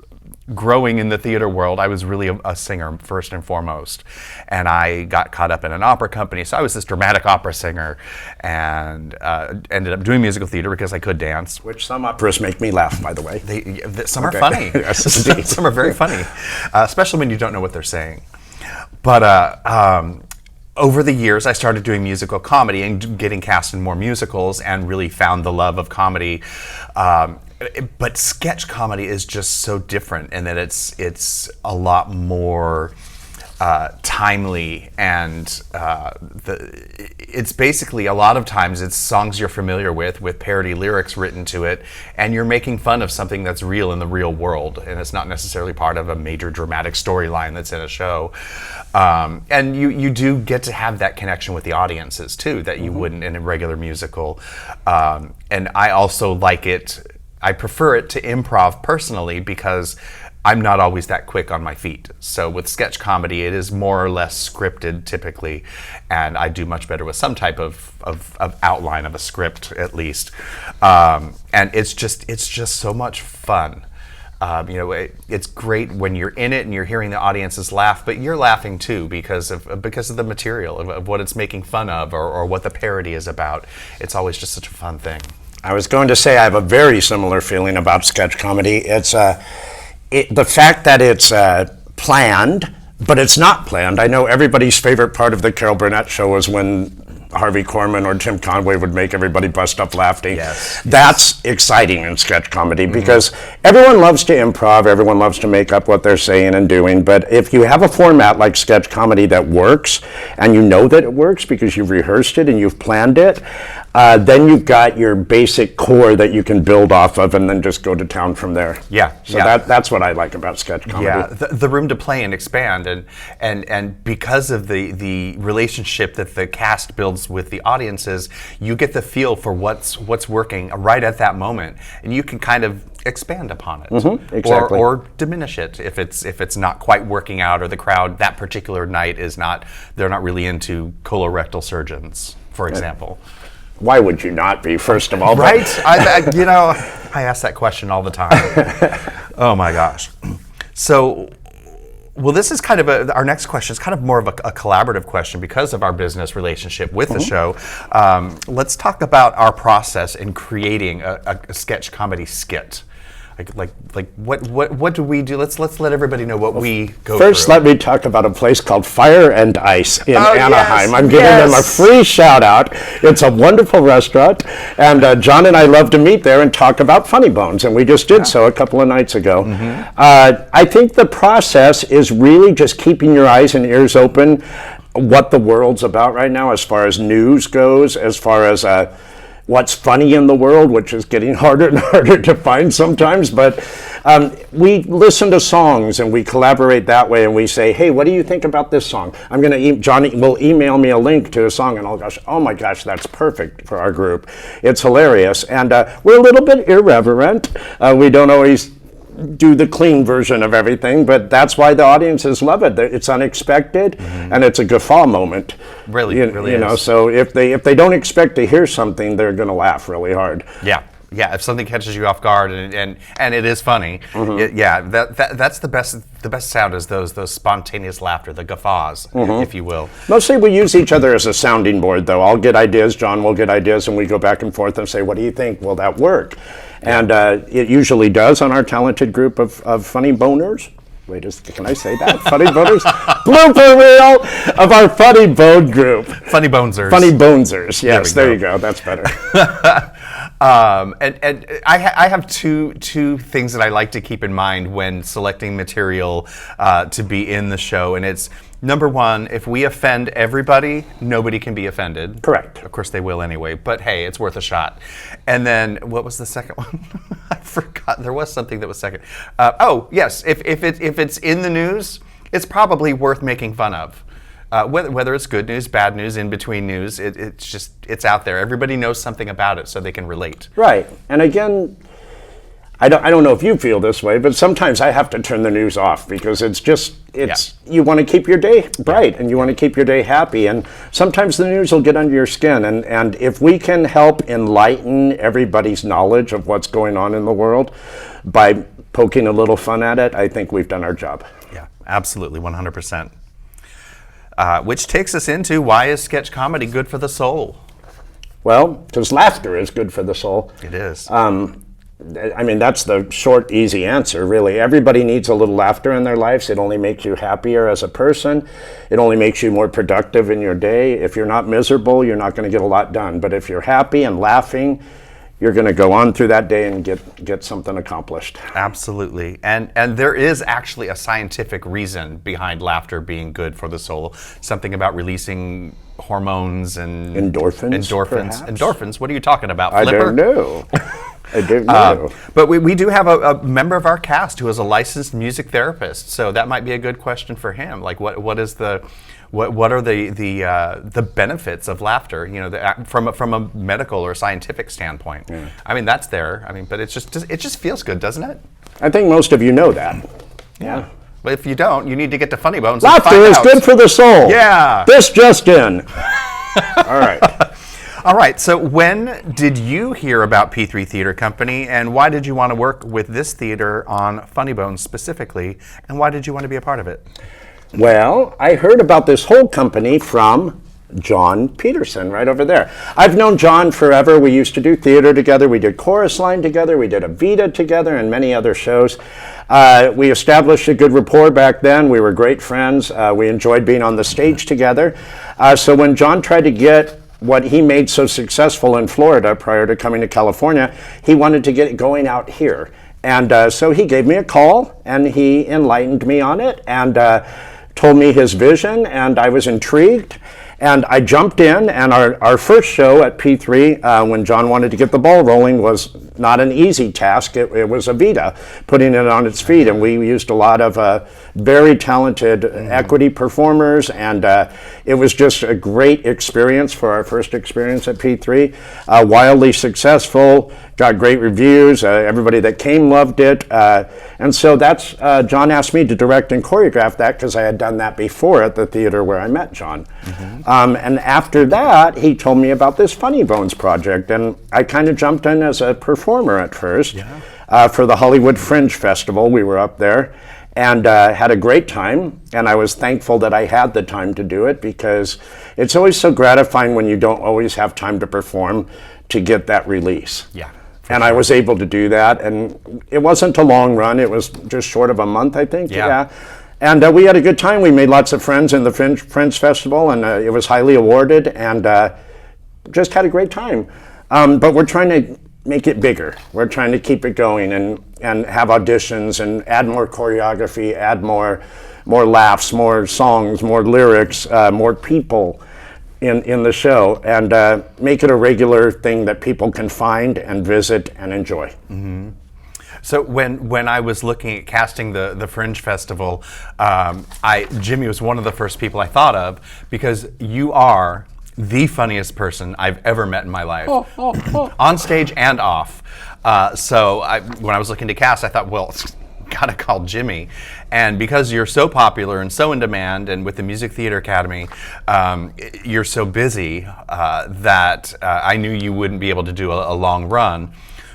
growing in the theater world, I was really a singer first and foremost. And I got caught up in an opera company, so I was this dramatic opera singer, and ended up doing musical theater because I could dance. Which some operas make me laugh, by the way. Some are funny. Yes, indeed. Some are very funny, especially when you don't know what they're saying. But over the years, I started doing musical comedy and getting cast in more musicals, and really found the love of comedy. But sketch comedy is just so different in that it's a lot more timely, and it's basically, a lot of times it's songs you're familiar with parody lyrics written to it, and you're making fun of something that's real in the real world, and it's not necessarily part of a major dramatic storyline that's in a show. And you do get to have that connection with the audiences too, that you wouldn't in a regular musical. And I also like it, I prefer it to improv personally, because I'm not always that quick on my feet. So with sketch comedy, it is more or less scripted typically, and I do much better with some type of outline of a script at least. And it's just so much fun. It's great when you're in it and you're hearing the audiences laugh, but you're laughing too because of the material, of what it's making fun of, or what the parody is about. It's always just such a fun thing. I was going to say I have a very similar feeling about sketch comedy. It's the fact that it's planned, but it's not planned. I know everybody's favorite part of the Carol Burnett show was when Harvey Korman or Tim Conway would make everybody bust up laughing. Yes. That's exciting in sketch comedy because everyone loves to improv, everyone loves to make up what they're saying and doing, but if you have a format like sketch comedy that works, and you know that it works because you've rehearsed it and you've planned it, then you've got your basic core that you can build off of and then just go to town from there. Yeah. So that's what I like about sketch comedy. Yeah, the room to play and expand, and because of the relationship that the cast builds with the audiences, you get the feel for what's working right at that moment, and you can kind of expand upon it, exactly. or diminish it if it's not quite working out, or the crowd that particular night they're not really into colorectal surgeons, for example. Why would you not be, first of all? Right? I ask that question all the time. Oh my gosh. So, well, this is kind of our next question is kind of more of a collaborative question because of our business relationship with the show. Let's talk about our process in creating a sketch comedy skit. Like what do we do? Let's let everybody know what we go First, through. let me talk about a place called Fire and Ice in Anaheim. Yes, I'm giving them a free shout out. It's a wonderful restaurant, and John and I love to meet there and talk about Funny Bones, and we just did so a couple of nights ago. I think the process is really just keeping your eyes and ears open what the world's about right now as far as news goes, as far as what's funny in the world, which is getting harder and harder to find sometimes, but we listen to songs and we collaborate that way, and we say, hey, what do you think about this song? Johnny will email me a link to a song, and I'll go, oh my gosh, that's perfect for our group. It's hilarious, and we're a little bit irreverent. We don't always do the clean version of everything, but that's why the audiences love it. It's unexpected, and it's a guffaw moment. Really, you know. So if they don't expect to hear something, they're going to laugh really hard. Yeah. If something catches you off guard and it is funny, that's the best sound is those spontaneous laughter, the guffaws, if you will. Mostly we use each other as a sounding board, though. I'll get ideas, John will get ideas, and we go back and forth and say, what do you think? Will that work? And it usually does on our talented group of funny boners. Wait, can I say that? Funny boners? Blooper reel of our funny bone group. Funny bonesers. Funny bonesers. Yes, there you go. That's better. And I have two things that I like to keep in mind when selecting material to be in the show, and it's number one, if we offend everybody, nobody can be offended. Correct. Of course they will anyway, but hey, it's worth a shot. And then what was the second one? I forgot. There was something that was second. Oh yes, if it's in the news, it's probably worth making fun of. Whether it's good news, bad news, in between news, it's out there. Everybody knows something about it, so they can relate. Right, and again, I don't know if you feel this way, but sometimes I have to turn the news off because you want to keep your day bright and you want to keep your day happy, and sometimes the news will get under your skin, and if we can help enlighten everybody's knowledge of what's going on in the world by poking a little fun at it, I think we've done our job. Yeah, absolutely, 100%. Which takes us into, why is sketch comedy good for the soul? Well, because laughter is good for the soul. It is. I mean, that's the short, easy answer, really. Everybody needs a little laughter in their lives. It only makes you happier as a person. It only makes you more productive in your day. If you're not miserable, you're not going to get a lot done. But if you're happy and laughing, you're going to go on through that day and get something accomplished. Absolutely. And there is actually a scientific reason behind laughter being good for the soul. Something about releasing hormones and Endorphins. Endorphins. What are you talking about, I Flipper? don't know. I don't know. But we do have a member of our cast who is a licensed music therapist, so that might be a good question for him. Like, what are the benefits of laughter? You know, from a medical or scientific standpoint. Yeah. I mean, that's there. I mean, but it just feels good, doesn't it? I think most of you know that. Yeah. But if you don't, you need to get to Funny Bones. Laughter is good for the soul. Yeah. This just in. All right. All right, so when did you hear about P3 Theater Company, and why did you want to work with this theater on Funny Bones specifically, and why did you want to be a part of it? Well, I heard about this whole company from John Peterson right over there. I've known John forever. We used to do theater together. We did Chorus Line together. We did a Vida together and many other shows. We established a good rapport back then. We were great friends. We enjoyed being on the stage together. So when John tried to get what he made so successful in Florida prior to coming to California, he wanted to get it going out here. And so he gave me a call and he enlightened me on it and told me his vision, and I was intrigued. And I jumped in, and our first show at P3, when John wanted to get the ball rolling, was not an easy task. It was a Vida, putting it on its feet. And we used a lot of very talented equity performers, and it was just a great experience for our first experience at P3. Wildly successful, got great reviews. Everybody that came loved it. And so that's, John asked me to direct and choreograph that because I had done that before at the theater where I met John. And after that, he told me about this Funny Bones project, and I kind of jumped in as a performer at first for the Hollywood Fringe Festival. We were up there and had a great time, and I was thankful that I had the time to do it because it's always so gratifying when you don't always have time to perform to get that release. Yeah. And I was able to do that, and it wasn't a long run. It was just short of a month, I think. Yeah. And we had a good time. We made lots of friends in the Fringe Festival, and it was highly awarded, and just had a great time. But we're trying to make it bigger. We're trying to keep it going and have auditions and add more choreography, add more laughs, more songs, more lyrics, more people in the show, and make it a regular thing that people can find and visit and enjoy. Mm-hmm. So when I was looking at casting the Fringe Festival, Jimmy was one of the first people I thought of because you are the funniest person I've ever met in my life, on stage and off. So when I was looking to cast, I thought, well, gotta call Jimmy. And because you're so popular and so in demand, and with the Music Theater Academy, you're so busy that I knew you wouldn't be able to do a long run.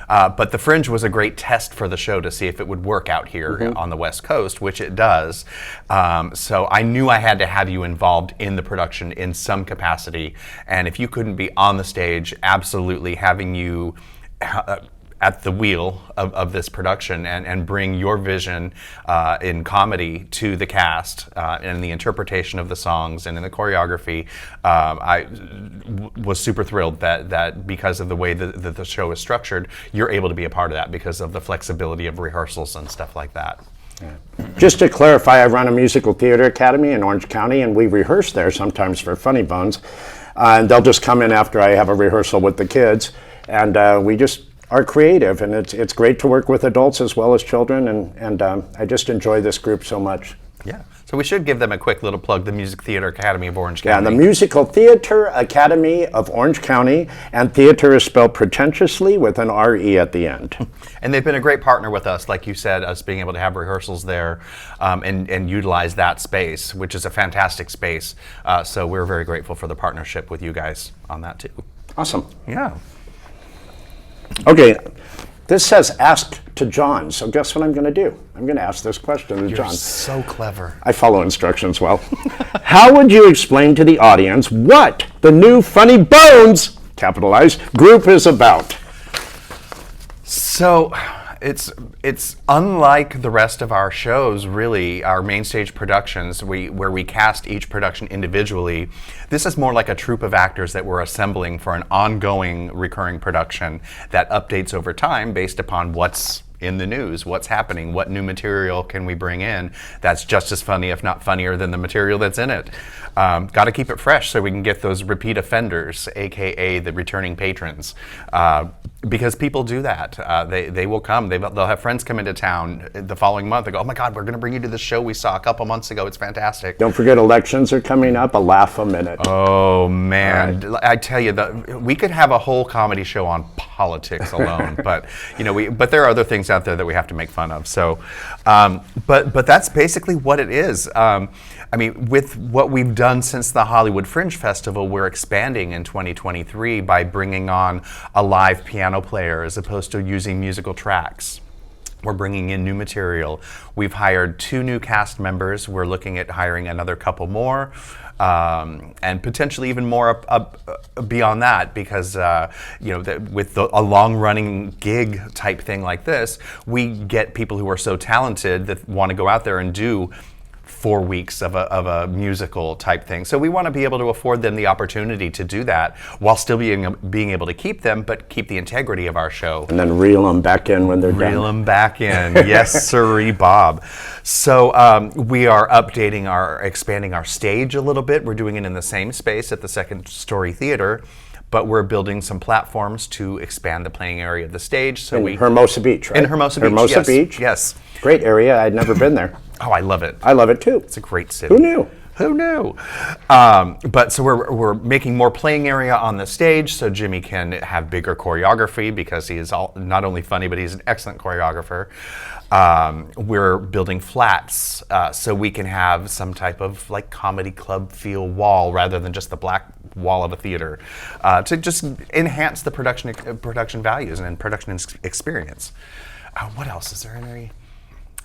But the Fringe was a great test for the show to see if it would work out here on the West Coast, which it does. So I knew I had to have you involved in the production in some capacity. And if you couldn't be on the stage, absolutely having you at the wheel of this production and bring your vision in comedy to the cast and the interpretation of the songs and in the choreography. I was super thrilled that because of the way that the show is structured, you're able to be a part of that because of the flexibility of rehearsals and stuff like that. Yeah. Just to clarify, I run a musical theater academy in Orange County, and we rehearse there sometimes for Funny Bones. And they'll just come in after I have a rehearsal with the kids, and we just are creative, and it's great to work with adults as well as children, and I just enjoy this group so much. Yeah, so we should give them a quick little plug, the Music Theater Academy of Orange Yeah, County. the Musical Theater Academy of Orange County, and theater is spelled pretentiously with an R-E at the end. And they've been a great partner with us, like you said, us being able to have rehearsals there and utilize that space, which is a fantastic space. So we're very grateful for the partnership with you guys on that too. Awesome. Yeah. Okay, this says ask to John, so guess what I'm going to do? I'm going to ask this question to John. You're so clever. I follow instructions well. How would you explain to the audience what the new Funny Bones, capitalized, group is about? So it's unlike the rest of our shows, really, our main stage productions, where we cast each production individually. This is more like a troupe of actors that we're assembling for an ongoing recurring production that updates over time based upon what's in the news, what's happening, what new material can we bring in that's just as funny, if not funnier, than the material that's in it. Got to keep it fresh so we can get those repeat offenders, aka the returning patrons, because people do that. They will come. They'll have friends come into town the following month. They go, "Oh my God, we're going to bring you to the show we saw a couple months ago. It's fantastic." Don't forget, elections are coming up. A laugh a minute. Oh man, I tell you, we could have a whole comedy show on politics alone, but but there are other things out there that we have to make fun of. So, but that's basically what it is. I mean, with what we've done since the Hollywood Fringe Festival, we're expanding in 2023 by bringing on a live piano player as opposed to using musical tracks. We're bringing in new material. We've hired 2 new cast members. We're looking at hiring another couple more, and potentially even more beyond that, because with a long-running gig type thing like this, we get people who are so talented that want to go out there and do 4 weeks of a musical type thing. So we want to be able to afford them the opportunity to do that while still being able to keep them, but keep the integrity of our show. And then reel them back in when they're done. Reel them back in. Yes, sirree, Bob. So we are expanding our stage a little bit. We're doing it in the same space at the Second Story Theater, but we're building some platforms to expand the playing area of the stage. So in Hermosa Beach, right? In Hermosa Beach, Hermosa Beach. Yes. Great area. I'd never been there. Oh, I love it. I love it too. It's a great city. Who knew? Who knew? But so we're making more playing area on the stage so Jimmy can have bigger choreography, because he is not only funny, but he's an excellent choreographer. We're building flats so we can have some type of like comedy club feel wall rather than just the black wall of a theater, to just enhance the production values and production experience. What else is there in there?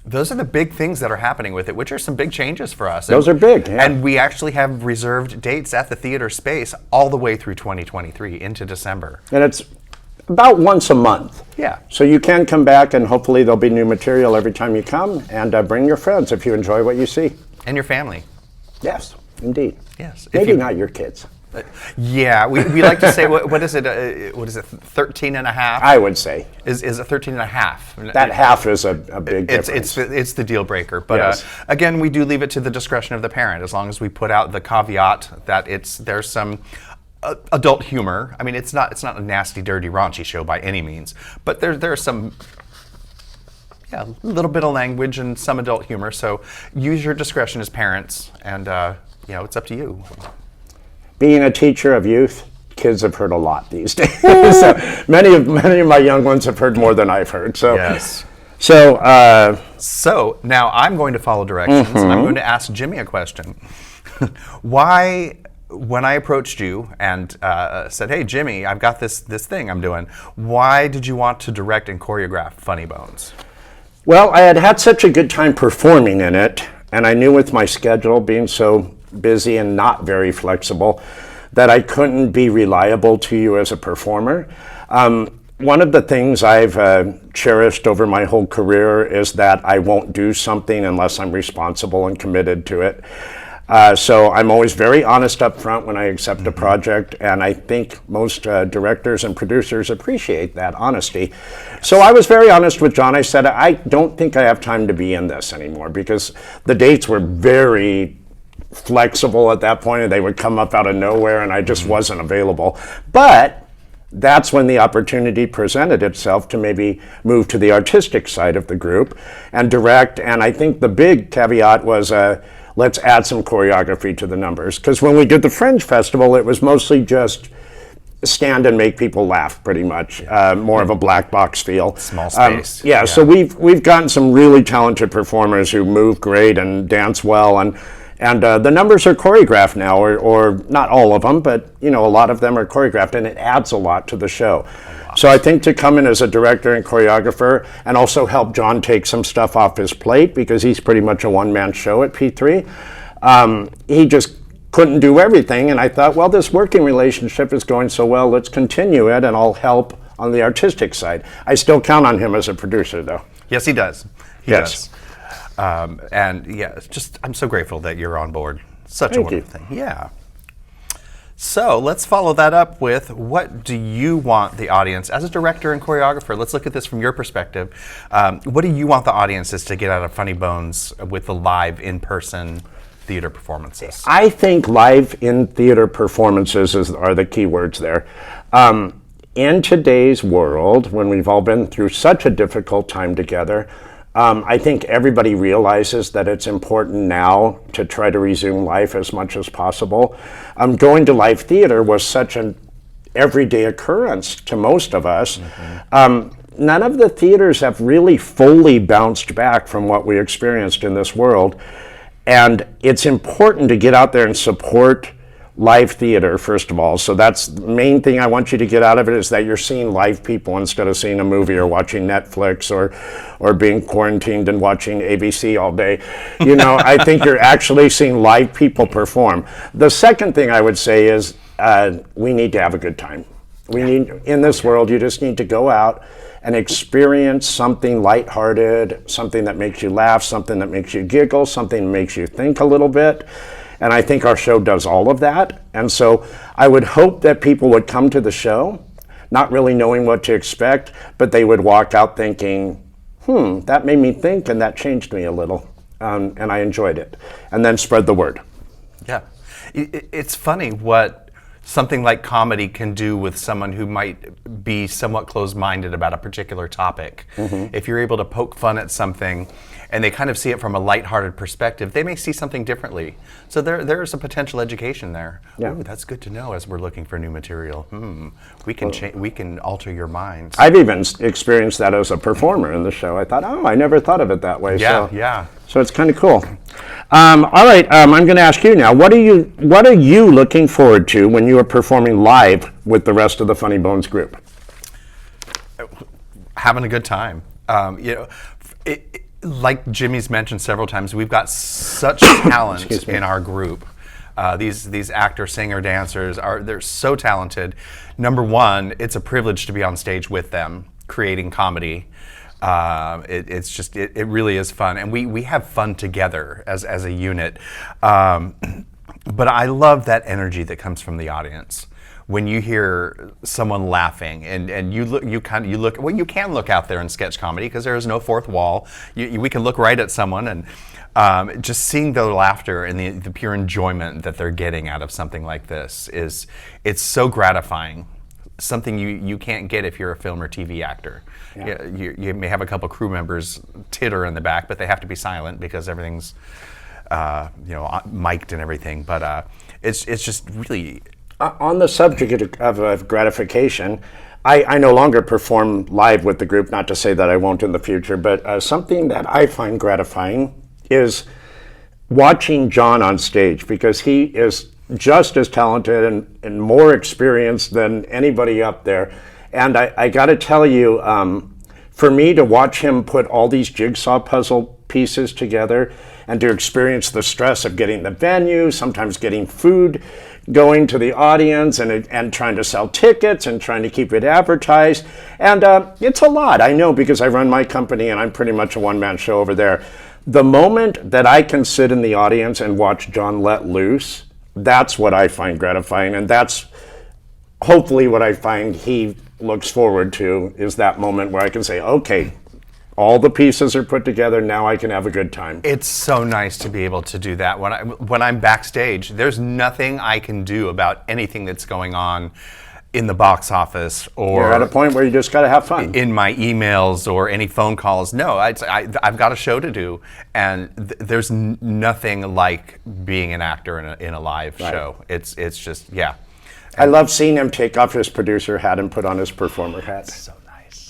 Those are the big things that are happening with it, which are some big changes for us. Those are big, yeah. And we actually have reserved dates at the theater space all the way through 2023 into December. And it's about once a month. Yeah. So you can come back, and hopefully there'll be new material every time you come, and bring your friends if you enjoy what you see. And your family. Yes, indeed. Yes. Maybe not your kids. Yeah, we like to say, what is it? What is it, 13 and a half? I would say. Is it 13 and a half? That half is a big difference. It's the deal breaker. But Yes. Again, we do leave it to the discretion of the parent, as long as we put out the caveat that there's some adult humor. I mean, it's not a nasty, dirty, raunchy show by any means, but there's some, a little bit of language and some adult humor. So use your discretion as parents, and it's up to you. Being a teacher of youth, kids have heard a lot these days. So many of my young ones have heard more than I've heard. So yes. So now I'm going to follow directions, and I'm going to ask Jimmy a question. Why, when I approached you and said, "Hey Jimmy, I've got this thing I'm doing," why did you want to direct and choreograph Funny Bones? Well, I had such a good time performing in it, and I knew with my schedule being so busy and not very flexible that I couldn't be reliable to you as a performer. One of the things I've cherished over my whole career is that I won't do something unless I'm responsible and committed to it. So I'm always very honest up front when I accept a project, and I think most directors and producers appreciate that honesty. So I was very honest with John. I said, I don't think I have time to be in this anymore, because the dates were very flexible at that point, and they would come up out of nowhere, and I just wasn't available. But that's when the opportunity presented itself to maybe move to the artistic side of the group and direct. And I think the big caveat was, let's add some choreography to the numbers. Because when we did the Fringe Festival, it was mostly just stand and make people laugh, pretty much. More of a black box feel. Small space. So we've gotten some really talented performers who move great and dance well, and the numbers are choreographed now, or not all of them, but a lot of them are choreographed, and it adds a lot to the show. So I think to come in as a director and choreographer, and also help John take some stuff off his plate, because he's pretty much a one-man show at P3, he just couldn't do everything, and I thought, well, this working relationship is going so well, let's continue it, and I'll help on the artistic side. I still count on him as a producer, though. Yes, he does. He Yes. does. And yeah, it's just I'm so grateful that you're on board. Such a Thank you. wonderful thing. Yeah. So let's follow that up with what do you want the audience, as a director and choreographer, let's look at this from your perspective. What do you want the audiences to get out of Funny Bones with the live in-person theater performances? I think live in theater performances are the key words there. In today's world, when we've all been through such a difficult time together, I think everybody realizes that it's important now to try to resume life as much as possible. Going to live theater was such an everyday occurrence to most of us. None of the theaters have really fully bounced back from what we experienced in this world. And it's important to get out there and support live theater, first of all. So that's the main thing I want you to get out of it, is that you're seeing live people instead of seeing a movie or watching Netflix or being quarantined and watching ABC all day. You know, I think you're actually seeing live people perform. The second thing I would say is we need to have a good time. We need, in this world, you just need to go out and experience something lighthearted, something that makes you laugh, something that makes you giggle, something that makes you think a little bit. And I think our show does all of that. And so I would hope that people would come to the show, not really knowing what to expect, but they would walk out thinking, that made me think and that changed me a little. And I enjoyed it. And then spread the word. Yeah. It's funny what something like comedy can do with someone who might be somewhat closed-minded about a particular topic. If you're able to poke fun at something and they kind of see it from a lighthearted perspective, they may see something differently. So there's a potential education there. Yeah. Ooh, that's good to know as we're looking for new material. We can alter your minds. I've even experienced that as a performer in the show. I thought, I never thought of it that way. Yeah. So it's kind of cool. All right, I'm going to ask you now. What are you looking forward to when you are performing live with the rest of the Funny Bones group? Having a good time. Like Jimmy's mentioned several times, we've got such talent in our group. These actors, singer, dancers they're so talented. Number one, it's a privilege to be on stage with them, creating comedy. It really is fun, and we have fun together as a unit. But I love that energy that comes from the audience when you hear someone laughing, and you look. Well, you can look out there in sketch comedy because there is no fourth wall. We can look right at someone, and just seeing their laughter and the pure enjoyment that they're getting out of something like this it's so gratifying. Something you can't get if you're a film or TV actor. Yeah. You may have a couple crew members titter in the back, but they have to be silent because everything's mic'd and everything. But it's just really on the subject of gratification. I no longer perform live with the group. Not to say that I won't in the future, but something that I find gratifying is watching John on stage, because he is just as talented and more experienced than anybody up there. And I got to tell you, for me to watch him put all these jigsaw puzzle pieces together and to experience the stress of getting the venue, sometimes getting food going to the audience and trying to sell tickets and trying to keep it advertised. And it's a lot, I know, because I run my company and I'm pretty much a one-man show over there. The moment that I can sit in the audience and watch John let loose, that's what I find gratifying, and that's hopefully what I find he looks forward to, is that moment where I can say, okay, all the pieces are put together, now I can have a good time. It's so nice to be able to do that. When I'm backstage, there's nothing I can do about anything that's going on in the box office, or you're at a point where you just got to have fun. In my emails or any phone calls. No, I've got a show to do, and there's nothing like being an actor in a live show. It's just, yeah. I love seeing him take off his producer hat and put on his performer hat. So nice.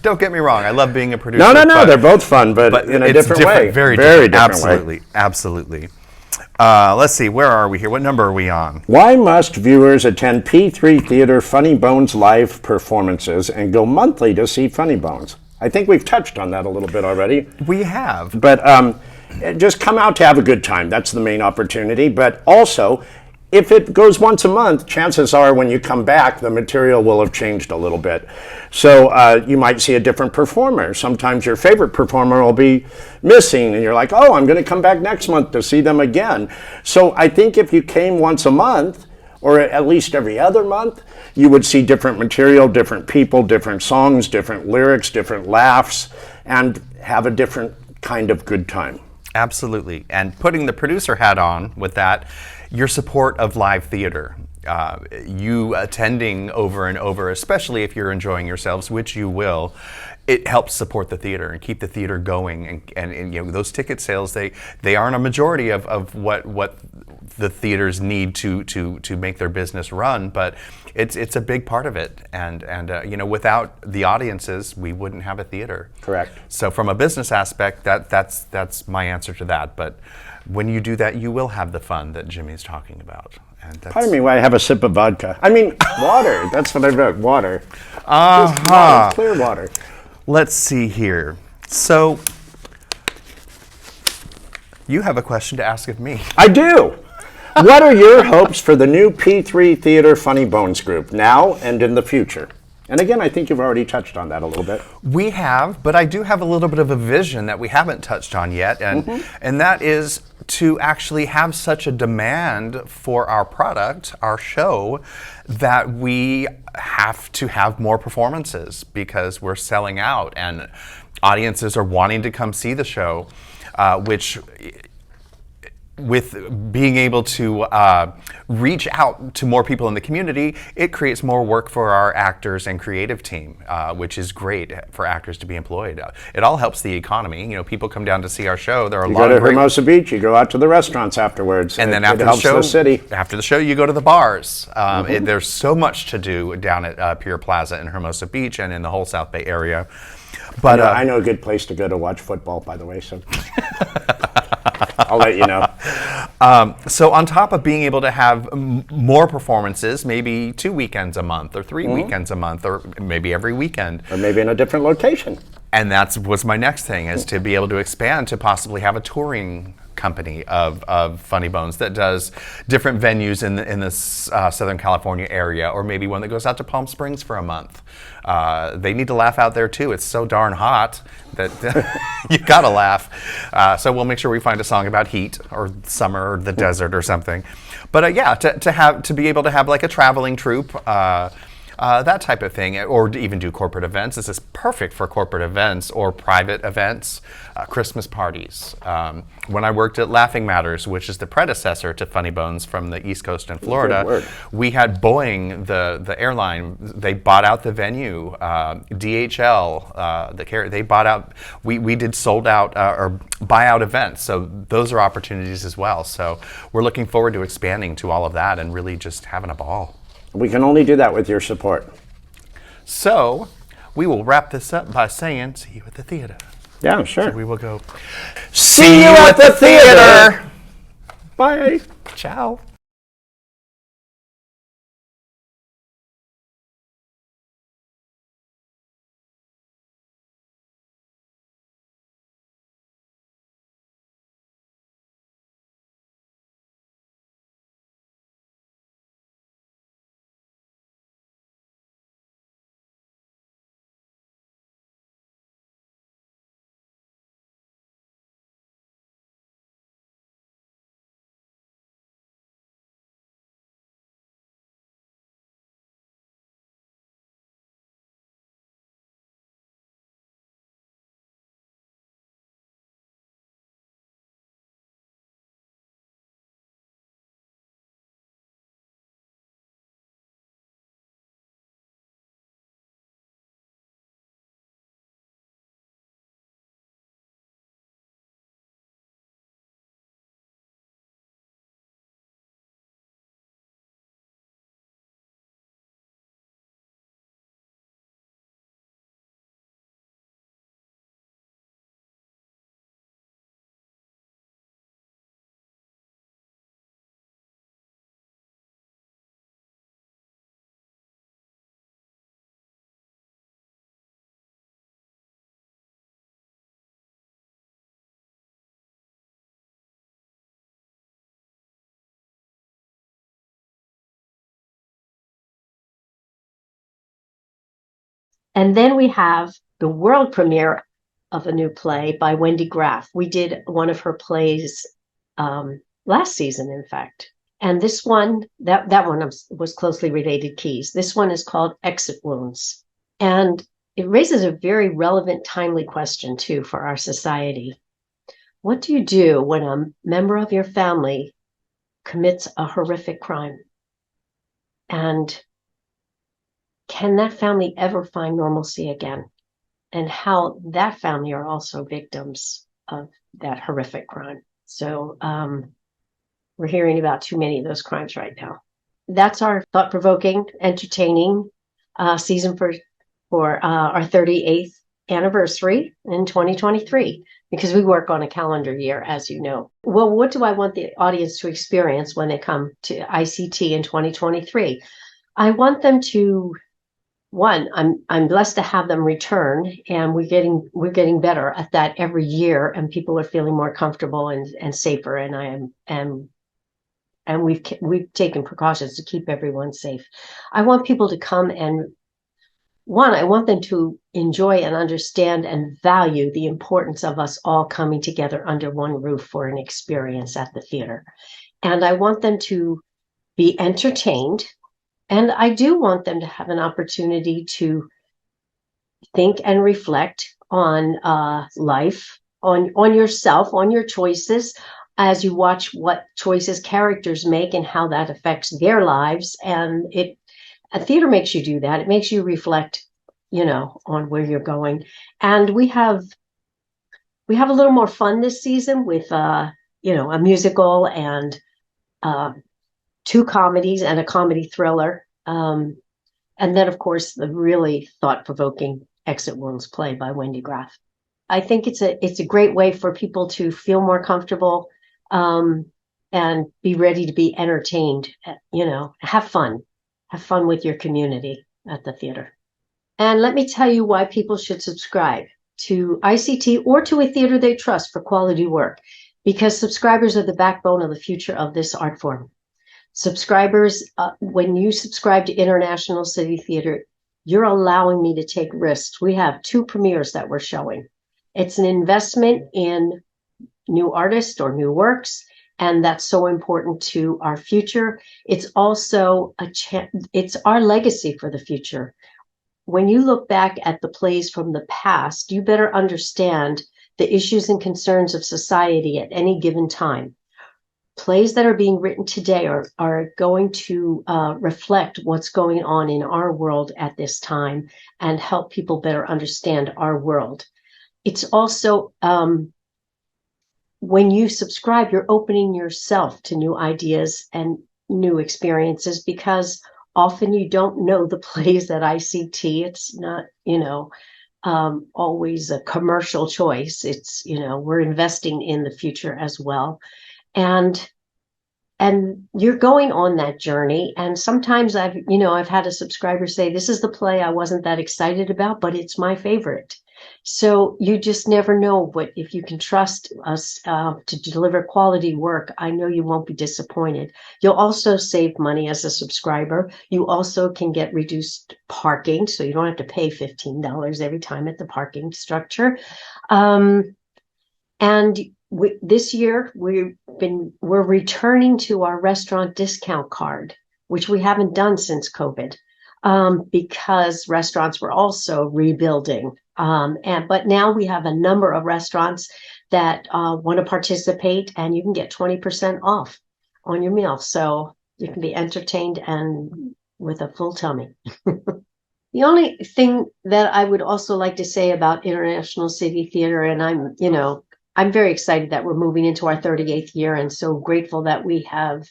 Don't get me wrong, I love being a producer. No, they're both fun, but in a different way. Very different way. Absolutely. Let's see, where are we here? What number are we on? Why must viewers attend P3 Theater Funny Bones live performances and go monthly to see Funny Bones? I think we've touched on that a little bit already. We have. But just come out to have a good time. That's the main opportunity. But also, if it goes once a month, chances are when you come back, the material will have changed a little bit. So you might see a different performer. Sometimes your favorite performer will be missing and you're like, oh, I'm going to come back next month to see them again. So I think if you came once a month, or at least every other month, you would see different material, different people, different songs, different lyrics, different laughs, and have a different kind of good time. Absolutely. And putting the producer hat on with that, your support of live theater, you attending over and over, especially if you're enjoying yourselves, which you will, it helps support the theater and keep the theater going. And you know, those ticket sales, they aren't a majority of what the theaters need to make their business run, but it's a big part of it. And you know, without the audiences, we wouldn't have a theater. Correct. So from a business aspect, that's my answer to that. But when you do that, you will have the fun that Jimmy's talking about. And that's, Pardon me while I have a sip of vodka. I mean, water. That's what I wrote, water. Uh-huh. Clear water. Let's see here. So you have a question to ask of me. I do. What are your hopes for the new P3 Theater Funny Bones group now and in the future? And again, I think you've already touched on that a little bit. We have, but I do have a little bit of a vision that we haven't touched on yet, and that is to actually have such a demand for our product, our show, that we have to have more performances because we're selling out and audiences are wanting to come see the show, which with being able to reach out to more people in the community, it creates more work for our actors and creative team, which is great for actors to be employed. It all helps the economy. You know, people come down to see our show. There are a lot of great... Hermosa Beach, you go out to the restaurants afterwards. And then after the city. After the show, you go to the bars. There's so much to do down at Pier Plaza in Hermosa Beach and in the whole South Bay area. But I know a good place to go to watch football, by the way, so I'll let you know. So on top of being able to have more performances, maybe 2 weekends a month or 3 weekends a month or maybe every weekend. Or maybe in a different location. And that was my next thing, is to be able to expand to possibly have a touring company of Funny Bones that does different venues in the Southern California area, or maybe one that goes out to Palm Springs for a month. They need to laugh out there too. It's so darn hot that you gotta laugh. So we'll make sure we find a song about heat or summer or the desert or something. But yeah, to be able to have like a traveling troupe. That type of thing, or to even do corporate events. This is perfect for corporate events or private events, Christmas parties. When I worked at Laughing Matters, which is the predecessor to Funny Bones from the East Coast in Florida, we had Boeing, the airline, they bought out the venue. DHL, they bought out, we did sold out or buyout events. So those are opportunities as well. So we're looking forward to expanding to all of that and really just having a ball. We can only do that with your support. So, we will wrap this up by saying, see you at the theater. Yeah, sure. So we will go, see you at the theater! Bye! Ciao! And then we have the world premiere of a new play by Wendy Graff. We did one of her plays last season, in fact. And this one, that one was closely related keys. This one is called Exit Wounds. And it raises a very relevant, timely question, too, for our society. What do you do when a member of your family commits a horrific crime? And can that family ever find normalcy again? And how that family are also victims of that horrific crime. So we're hearing about too many of those crimes right now. That's our thought-provoking, entertaining season for our 38th anniversary in 2023, because we work on a calendar year, as you know. Well, what do I want the audience to experience when they come to ICT in 2023? I want them to, one, I'm blessed to have them return, and we're getting better at that every year, and people are feeling more comfortable and safer, and we've taken precautions to keep everyone safe. I want people to come and, one, I want them to enjoy and understand and value the importance of us all coming together under one roof for an experience at the theater. And I want them to be entertained. And I do want them to have an opportunity to think and reflect on life, on yourself, on your choices, as you watch what choices characters make and how that affects their lives. And a theater makes you do that. It makes you reflect, on where you're going. And we have a little more fun this season with, a musical and 2 comedies and a comedy thriller. And then, of course, the really thought-provoking Exit Wounds play by Wendy Graff. I think it's a great way for people to feel more comfortable and be ready to be entertained. Have fun with your community at the theater. And let me tell you why people should subscribe to ICT or to a theater they trust for quality work, because subscribers are the backbone of the future of this art form. Subscribers, when you subscribe to International City Theater, you're allowing me to take risks. We have 2 premieres that we're showing. It's an investment in new artists or new works, and that's so important to our future. It's also it's our legacy for the future. When you look back at the plays from the past, you better understand the issues and concerns of society at any given time. Plays that are being written today are going to reflect what's going on in our world at this time and help people better understand our world. It's also, when you subscribe, you're opening yourself to new ideas and new experiences, because often you don't know the plays at ICT. It's not, always a commercial choice. It's, we're investing in the future as well. And you're going on that journey. And sometimes I've had a subscriber say, this is the play I wasn't that excited about, but it's my favorite. So you just never know if you can trust us to deliver quality work. I know you won't be disappointed. You'll also save money as a subscriber. You also can get reduced parking, so you don't have to pay $15 every time at the parking structure. This year we're returning to our restaurant discount card, which we haven't done since COVID, because restaurants were also rebuilding. But now we have a number of restaurants that want to participate, and you can get 20% off on your meal. So you can be entertained and with a full tummy. The only thing that I would also like to say about International City Theater, and I'm very excited that we're moving into our 38th year, and so grateful that we have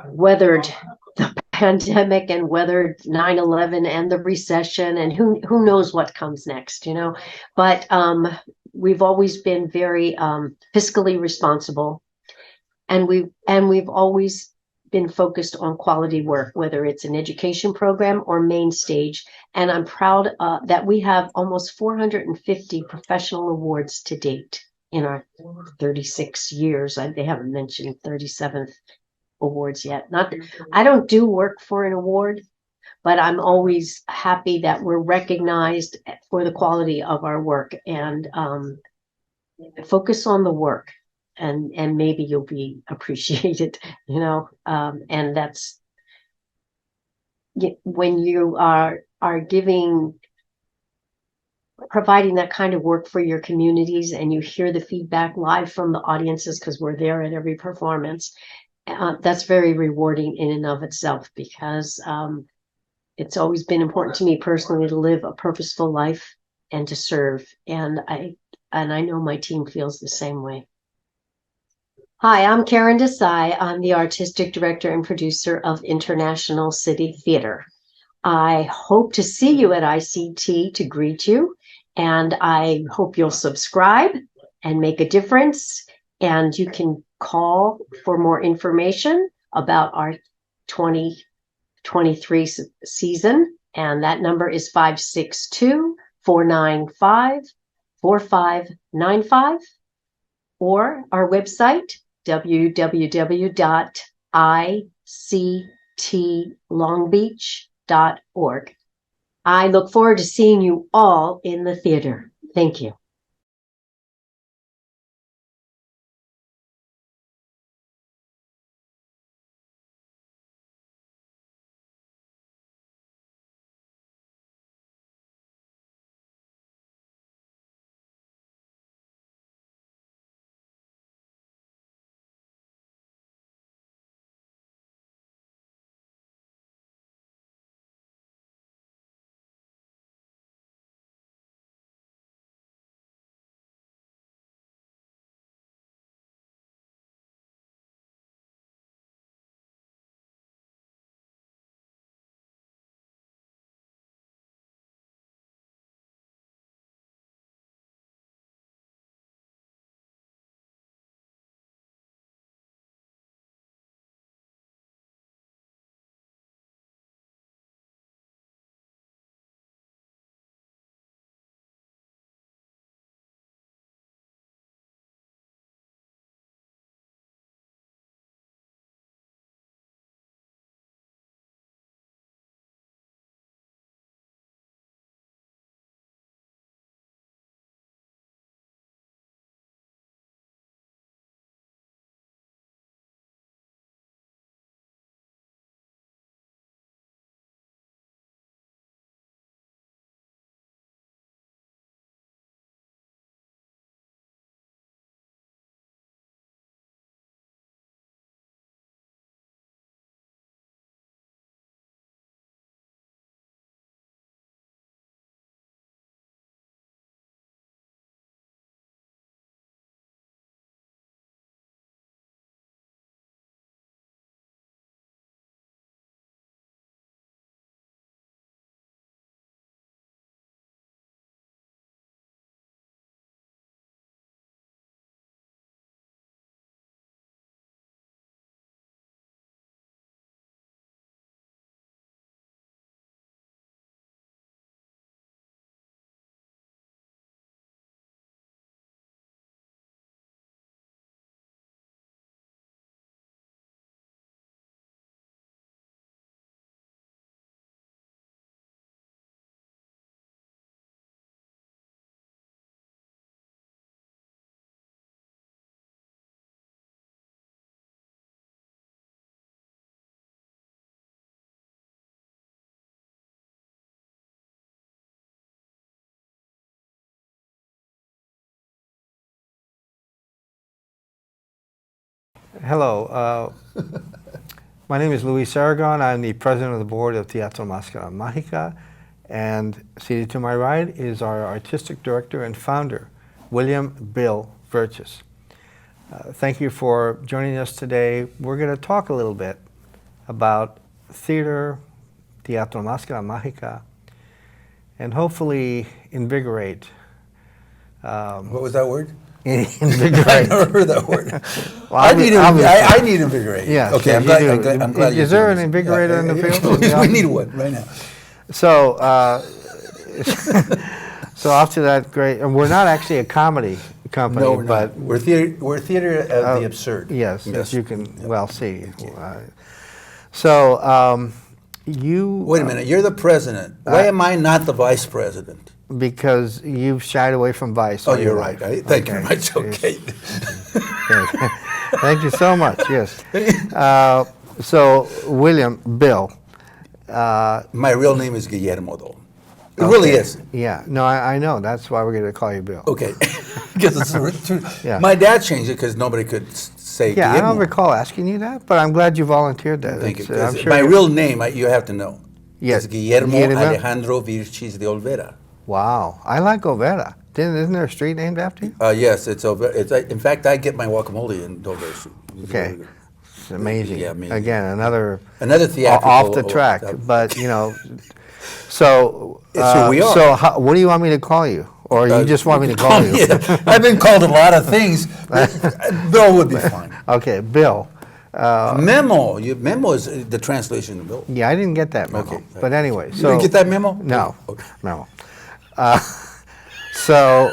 weathered the pandemic and weathered 9/11 and the recession, and who knows what comes next, But we've always been very fiscally responsible, and we've always been focused on quality work, whether it's an education program or main stage. And I'm proud that we have almost 450 professional awards to date in our 36 years. They haven't mentioned 37th awards yet. I don't do work for an award, but I'm always happy that we're recognized for the quality of our work, and focus on the work, and maybe you'll be appreciated, and that's when you are providing that kind of work for your communities, and you hear the feedback live from the audiences, because we're there at every performance. That's very rewarding in and of itself, because it's always been important to me personally to live a purposeful life and to serve. And I know my team feels the same way. Hi, I'm Karen Desai. I'm the artistic director and producer of International City Theater. I hope to see you at ICT to greet you, and I hope you'll subscribe and make a difference. And you can call for more information about our 2023 season, and that number is 562-495-4595, or our website, www.ictlongbeach.org. I look forward to seeing you all in the theater. Thank you. Hello, my name is Luis Aragon. I'm the president of the board of Teatro, Mascara, Mágica, and seated to my right is our artistic director and founder, William Bill Virtus. Thank you for joining us today. We're going to talk a little bit about theater, Teatro, Mascara, Mágica, and hopefully invigorate. What was that word? Invigorate. I never heard that word. Well, I need invigorate. Yes, Okay, yes, I'm glad. Is there an invigorator in the field? We need one right now. So, so after that, great. And we're not actually a comedy company, No, we're but not. We're theater of the absurd. yes, as you can well see. So, Wait a minute, you're the president. Why am I not the vice president? Because you've shied away from vice. Oh, all your you're life. right. Thank you Okay. very much. Okay. Okay. Thank you so much. Yes. So, William, Bill. My real name is Guillermo, though. It really is. Yeah. No, I know. That's why we're going to call you Bill. Okay. Because it's true. Yeah. My dad changed it because nobody could say Yeah, I Guillermo. don't recall asking you that, but I'm glad you volunteered that. Thank you. I'm sure My you- real name, you have to know. Yes. It's Guillermo Guillermo? Alejandro Virchis de Olvera. Wow. I like Overa. Isn't there a street named after you? Yes, it's over. In fact, I get my guacamole in Dover Street. It's very Okay. good. It's amazing. Yeah, amazing. Again, another theatrical. off the track, but you know. So, It's who we are. So, what do you want me to call you, or you just want me to call you? Yeah, I've been called a lot of things. Bill would be fine. Okay, Bill. Memo. Memo is the translation of Bill. Yeah, I didn't get that memo. Okay. But anyway, You so didn't get that memo? No, Okay. no. So,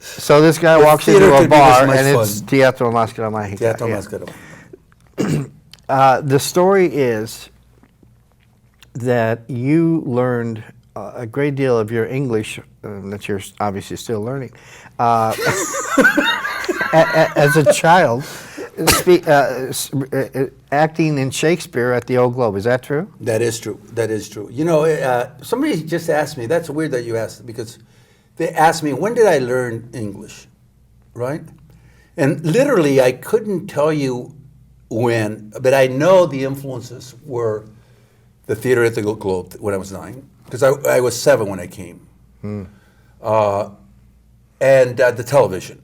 so this guy walks into theater a could be this bar, much and it's fun. Teatro, Máscara, Mágica. Teatro yeah. Mascara. The story is that you learned a great deal of your English that you're obviously still learning as a child, acting in Shakespeare at the Old Globe. Is that true? That is true. That is true. You know, somebody just asked me, that's weird that you asked, because they asked me, when did I learn English, right? And literally, I couldn't tell you when, but I know the influences were the theater at the Globe when I was 9, because I was 7 when I came, and the television.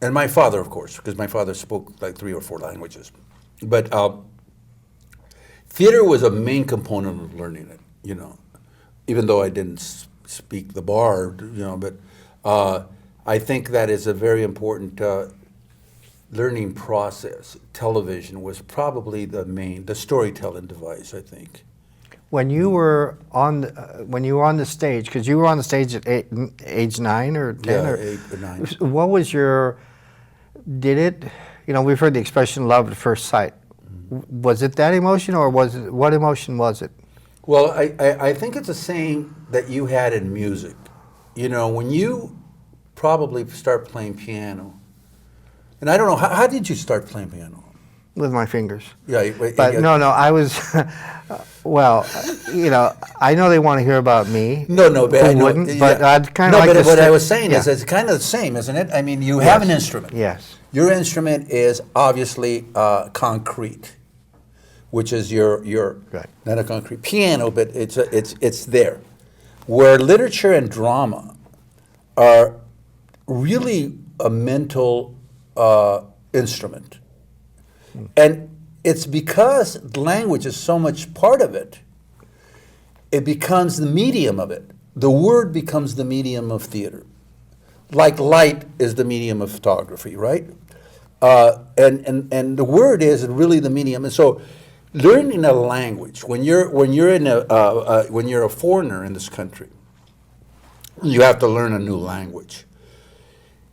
And my father, of course, because my father spoke like 3 or 4 languages. But theater was a main component of learning it, you know, even though I didn't speak the bar, you know, but I think that is a very important learning process. Television was probably the storytelling device, I think. When you were on the stage, because you were on the stage at age 9 or 10, Yeah, or 8 or 9. what was your? Did it? You know, we've heard the expression "love at first sight." Was it that emotion, or what emotion was it? Well, I think it's the same that you had in music. You know, when you probably start playing piano, and I don't know, how did you start playing piano? With my fingers. Yeah, But no, I was. Well, you know, I know they want to hear about me. No, but who I know, wouldn't, but I'd kind of no, like but to what I stick- was saying is yeah. it's kind of the same, isn't it? I mean, you have an instrument. Yes. Your instrument is obviously concrete, which is your Right. not a concrete piano, but it's there. Where literature and drama are really a mental instrument, and it's because language is so much part of it. It becomes the medium of it. The word becomes the medium of theater. Like light is the medium of photography, right? And the word is really the medium. And so, learning a language when you're a foreigner in this country, you have to learn a new language.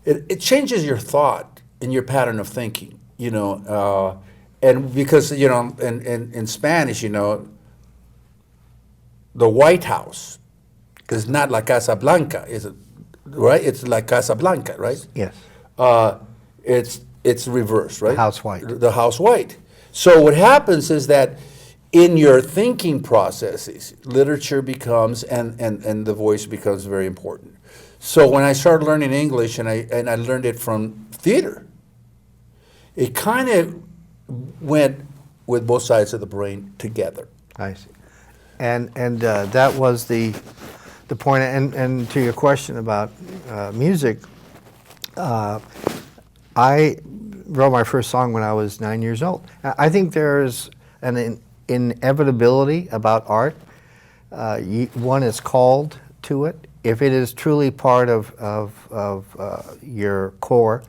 It changes your thought and your pattern of thinking, you know. And because you know, in Spanish, you know, the White House is not La Casa Blanca, is it? Right? It's La Casa Blanca, right? Yes. It's reversed, right? House White. The House White. So what happens is that in your thinking processes, literature becomes and the voice becomes very important. So when I started learning English and I learned it from theater, it kind of went with both sides of the brain together. I see. And that was the point. And to your question about music, I wrote my first song when I was 9 years old. I think there's an inevitability about art. One is called to it. If it is truly part of your core,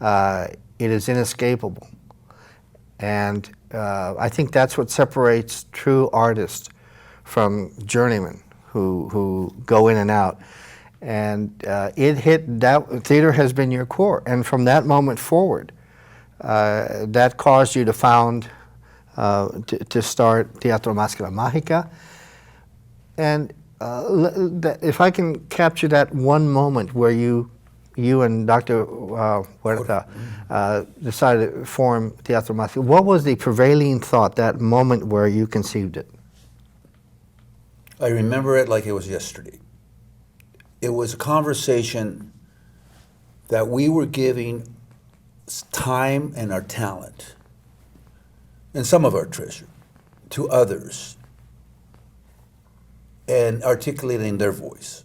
it is inescapable. And I think that's what separates true artists from journeymen who go in and out. And it hit that theater has been your core, and from that moment forward, that caused you to found to start Teatro Máscara Mágica. And if I can capture that one moment where you and Dr. Huerta decided to form Teatro Máscara, what was the prevailing thought, that moment where you conceived it? I remember it like it was yesterday. It was a conversation that we were giving time and our talent and some of our treasure to others and articulating their voice.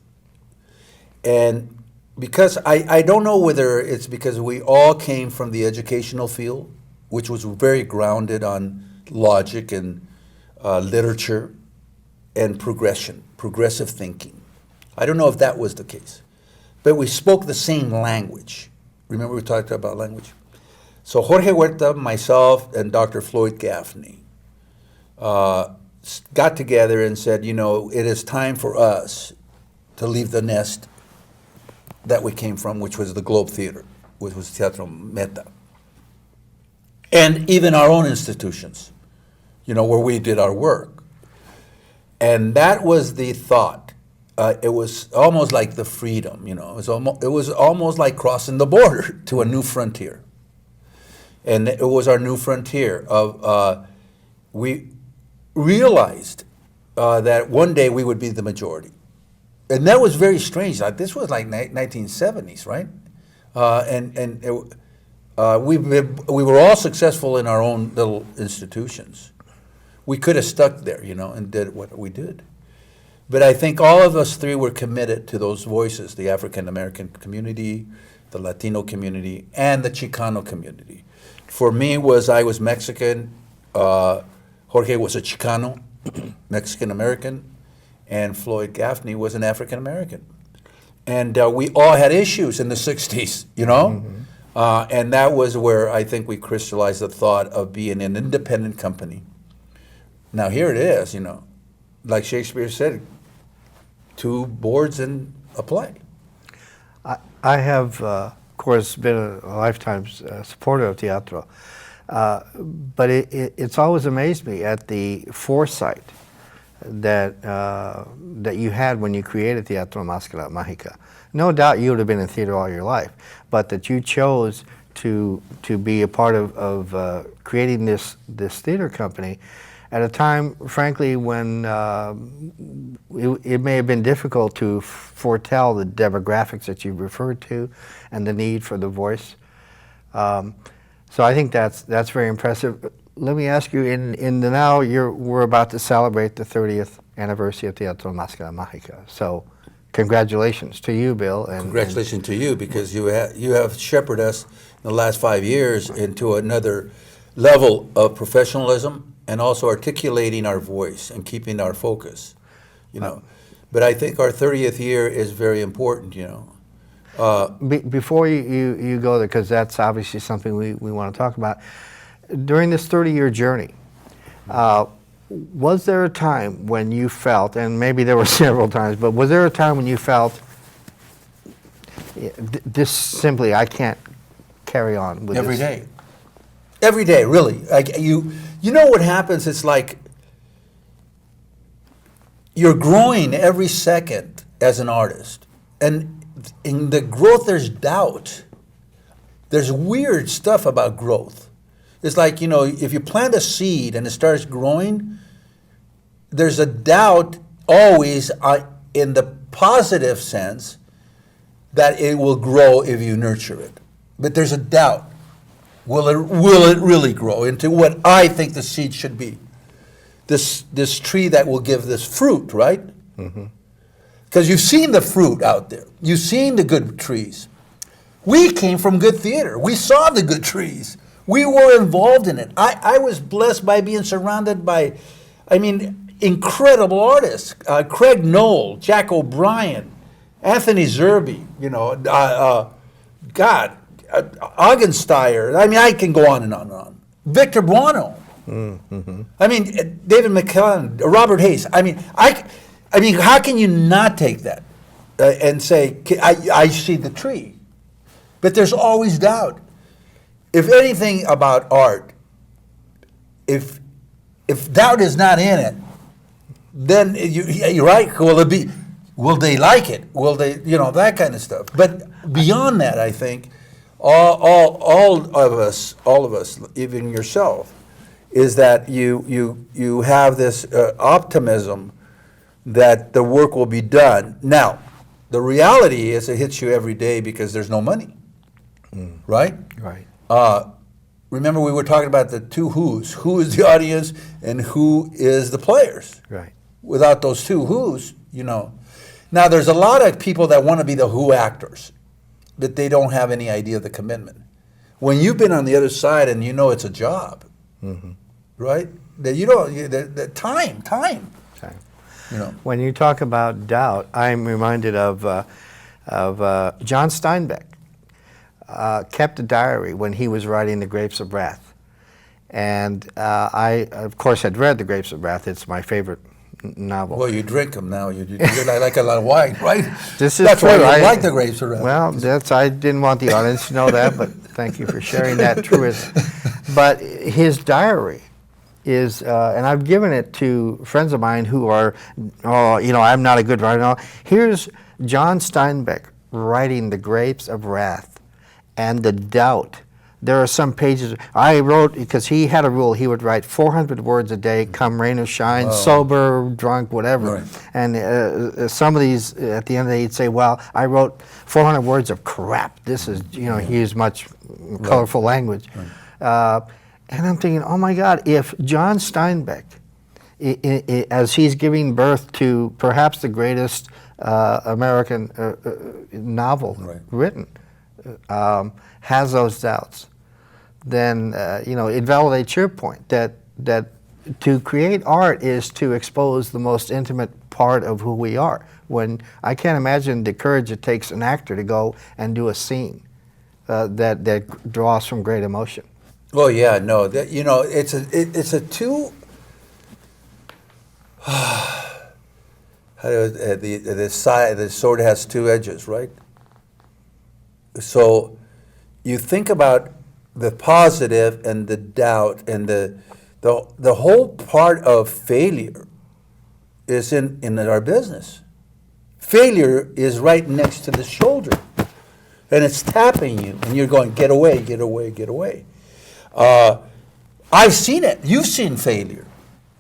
And because I don't know whether it's because we all came from the educational field, which was very grounded on logic and literature and progressive thinking. I don't know if that was the case, but we spoke the same language. Remember we talked about language? So Jorge Huerta, myself, and Dr. Floyd Gaffney got together and said, you know, it is time for us to leave the nest that we came from, which was the Globe Theater, which was Teatro Meta. And even our own institutions, you know, where we did our work. And that was the thought. It was almost like the freedom, you know. It was almost like crossing the border to a new frontier. And it was our new frontier of, we realized that one day we would be the majority. And that was very strange. Like, this was like 1970s, right? We were all successful in our own little institutions. We could have stuck there, you know, and did what we did. But I think all of us three were committed to those voices, the African American community, the Latino community, and the Chicano community. For me, I was Mexican, Jorge was a Chicano, Mexican American, and Floyd Gaffney was an African American. And we all had issues in the 60s, you know? Mm-hmm. And that was where I think we crystallized the thought of being an independent company. Now here it is, you know, like Shakespeare said, 2 boards and a play. I have, of course, been a lifetime supporter of Teatro, but it's always amazed me at the foresight that you had when you created Teatro Máscara Mágica. No doubt you would have been in theater all your life, but that you chose to be a part of creating this theater company at a time, frankly, when it may have been difficult to foretell the demographics that you referred to and the need for the voice. So I think that's very impressive. Let me ask you, in the now, we're about to celebrate the 30th anniversary of Teatro Máscara Mágica. So congratulations to you, Bill. Congratulations to you, because you have shepherded us in the last 5 years into another level of professionalism, and also articulating our voice and keeping our focus, you know. But I think our 30th year is very important, you know. Before you go there, because that's obviously something we want to talk about, during this 30-year journey, was there a time when you felt, and maybe there were several times, but was there a time when you felt, this simply, I can't carry on with every this? day? Every day, really. Like you know what happens? It's like you're growing every second as an artist. And in the growth, there's doubt. There's weird stuff about growth. It's like, you know, if you plant a seed and it starts growing, there's a doubt always in the positive sense that it will grow if you nurture it. But there's a doubt. Will it really grow into what I think the seed should be? This tree that will give this fruit, right? Because you've seen the fruit out there. You've seen the good trees. We came from good theater. We saw the good trees. We were involved in it. I was blessed by being surrounded by, I mean, incredible artists. Craig Knoll, Jack O'Brien, Anthony Zerbe, you know, God, Augensteyer. I mean, I can go on and on and on. Victor Buono. I mean, David McClellan, Robert Hayes. I mean, how can you not take that and say, I see the tree? But there's always doubt. If anything about art, if if doubt is not in it, then you're right. Will they like it? Will they, that kind of stuff. But beyond that, I think all of us, even yourself, is that you have this optimism that the work will be done. Now, the reality is it hits you every day because there's no money, right? Right. Remember we were talking about the two who's. Who is the audience and who is the players? Right. Without those two who's, Now, there's a lot of people that want to be the who actors, but they don't have any idea of the commitment. When you've been on the other side and you know it's a job, right? That you don't, the time. Okay. When you talk about doubt, I'm reminded of John Steinbeck. Kept a diary when he was writing The Grapes of Wrath. And I, of course, had read The Grapes of Wrath. It's my favorite novel. Well, you drink them now. You like a lot of wine, right? This is That's true. why you like The Grapes of Wrath. Well, I didn't want the audience to know that, but thank you for sharing that truth. But his diary is, and I've given it to friends of mine who are, I'm not a good writer. Here's John Steinbeck writing The Grapes of Wrath. And the doubt. There are some pages I wrote, because he had a rule, he would write 400 words a day, come rain or shine, sober, drunk, whatever. Right. And some of these, at the end of the day, he'd say, well, I wrote 400 words of crap. This is, he used much colorful language. Right. And I'm thinking, oh my God, if John Steinbeck, as he's giving birth to perhaps the greatest American novel written, has those doubts, then it validates your point that to create art is to expose the most intimate part of who we are. When I can't imagine the courage it takes an actor to go and do a scene that draws from great emotion. Oh yeah, no, it's a two. The sword has two edges, right? So you think about the positive and the doubt and the whole part of failure is in our business. Failure is right next to the shoulder, and it's tapping you, and you're going, get away, get away, get away. I've seen it. You've seen failure,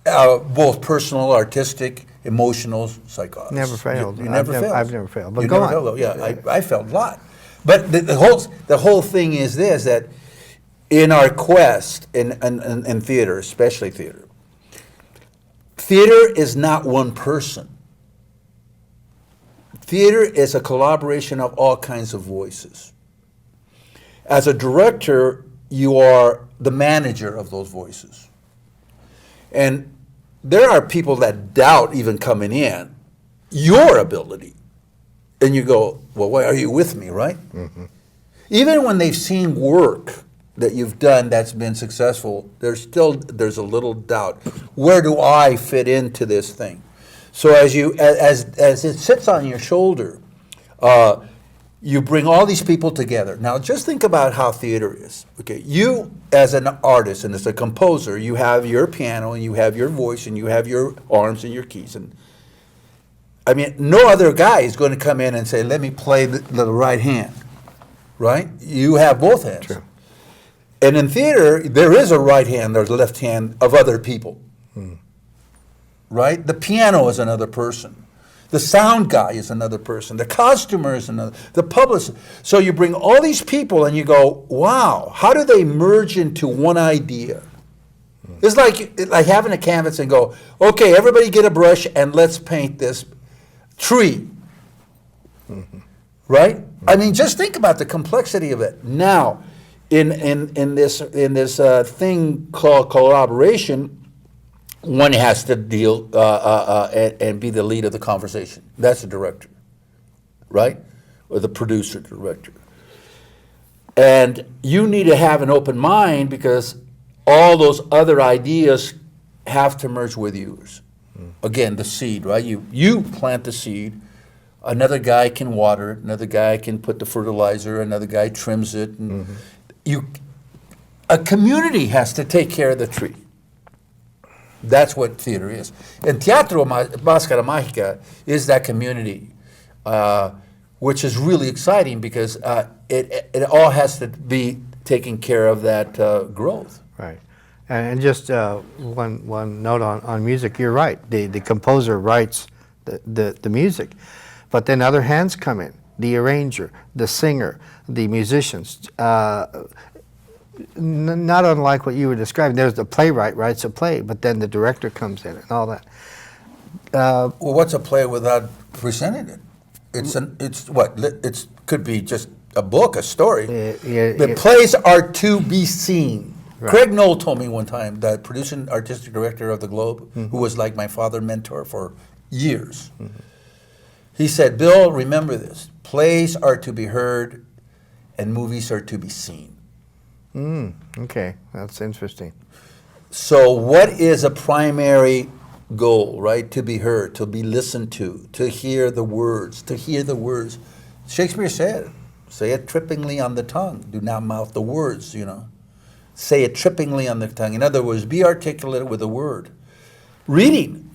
both personal, artistic, emotional, psychological. Never failed. You never failed. I've never failed. But You go never on. failed, though. Yeah, I failed a lot. But the whole thing is this, that in our quest in theater, especially theater is not one person. Theater is a collaboration of all kinds of voices. As a director, you are the manager of those voices. And there are people that doubt even coming in your ability. And you go, well, why are you with me, right? Mm-hmm. Even when they've seen work that you've done that's been successful, there's a little doubt. Where do I fit into this thing? So as it sits on your shoulder, you bring all these people together. Now just think about how theater is. Okay, you as an artist and as a composer, you have your piano and you have your voice and you have your arms and your keys. And I mean, no other guy is going to come in and say, let me play the right hand, right? You have both hands. True. And in theater, there is a right hand or left hand of other people, right? The piano is another person. The sound guy is another person. The costumer is another. The publicist. So you bring all these people and you go, wow, how do they merge into one idea? It's like having a canvas and go, okay, everybody get a brush and let's paint this tree, right? I mean, just think about the complexity of it. Now, in this thing called collaboration, one has to deal and be the lead of the conversation. That's the director, right? Or the producer, director. And you need to have an open mind because all those other ideas have to merge with yours. Again, the seed, right? You plant the seed. Another guy can water it. Another guy can put the fertilizer. Another guy trims it. And a community has to take care of the tree. That's what theater is. And Teatro Máscara Mágica is that community, which is really exciting because it all has to be taking care of that growth. Right. And just one note on music. You're right. The composer writes the music, but then other hands come in. The arranger, the singer, the musicians. Not unlike what you were describing. There's the playwright writes a play, but then the director comes in and all that. Well, what's a play without presenting it? It could be just a book, a story. The plays are to be seen. Right. Craig Knoll told me one time, the producing artistic director of the Globe, who was like my father mentor for years. He said, Bill, remember this. Plays are to be heard and movies are to be seen. Okay, that's interesting. So what is a primary goal, right? To be heard, to be listened to hear the words, Shakespeare said, say it trippingly on the tongue. Do not mouth the words, Say it trippingly on the tongue. In other words, be articulate with a word. Reading.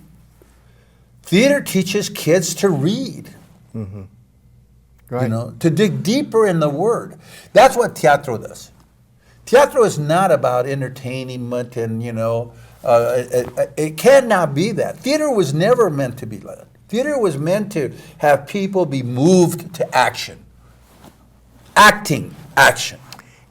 Theater teaches kids to read. Right. To dig deeper in the word. That's what teatro does. Teatro is not about entertainment and, it cannot be that. Theater was never meant to be that. Theater was meant to have people be moved to action. Acting, action.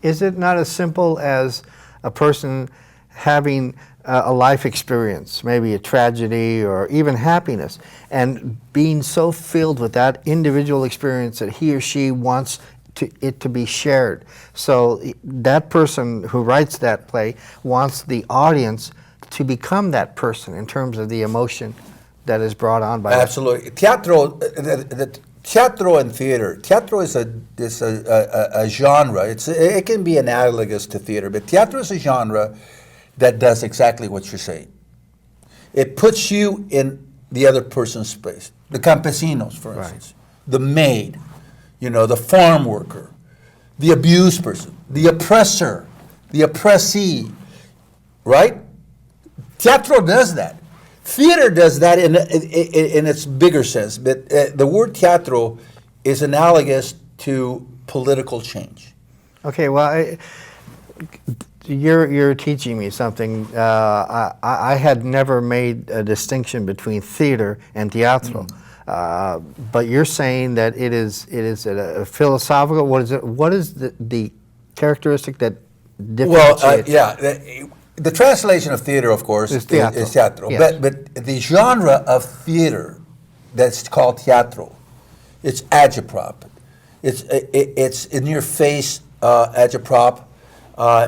Is it not as simple as a person having a life experience, maybe a tragedy or even happiness, and being so filled with that individual experience that he or she wants it to be shared? So that person who writes that play wants the audience to become that person in terms of the emotion that is brought on by Absolutely. Teatro and theater. Teatro is a genre. It can be analogous to theater, but teatro is a genre that does exactly what you're saying. It puts you in the other person's space. The campesinos, for instance, the maid, the farm worker, the abused person, the oppressor, the oppressee, right? Teatro does that. Theater does that in its bigger sense, but the word teatro is analogous to political change. Okay, well, you're teaching me something. I had never made a distinction between theater and teatro, but you're saying that it is a philosophical. What is the characteristic that differentiates? Well, the translation of theater, of course, is teatro. Yes. But the genre of theater that's called teatro, it's agitprop. It's in your face agitprop.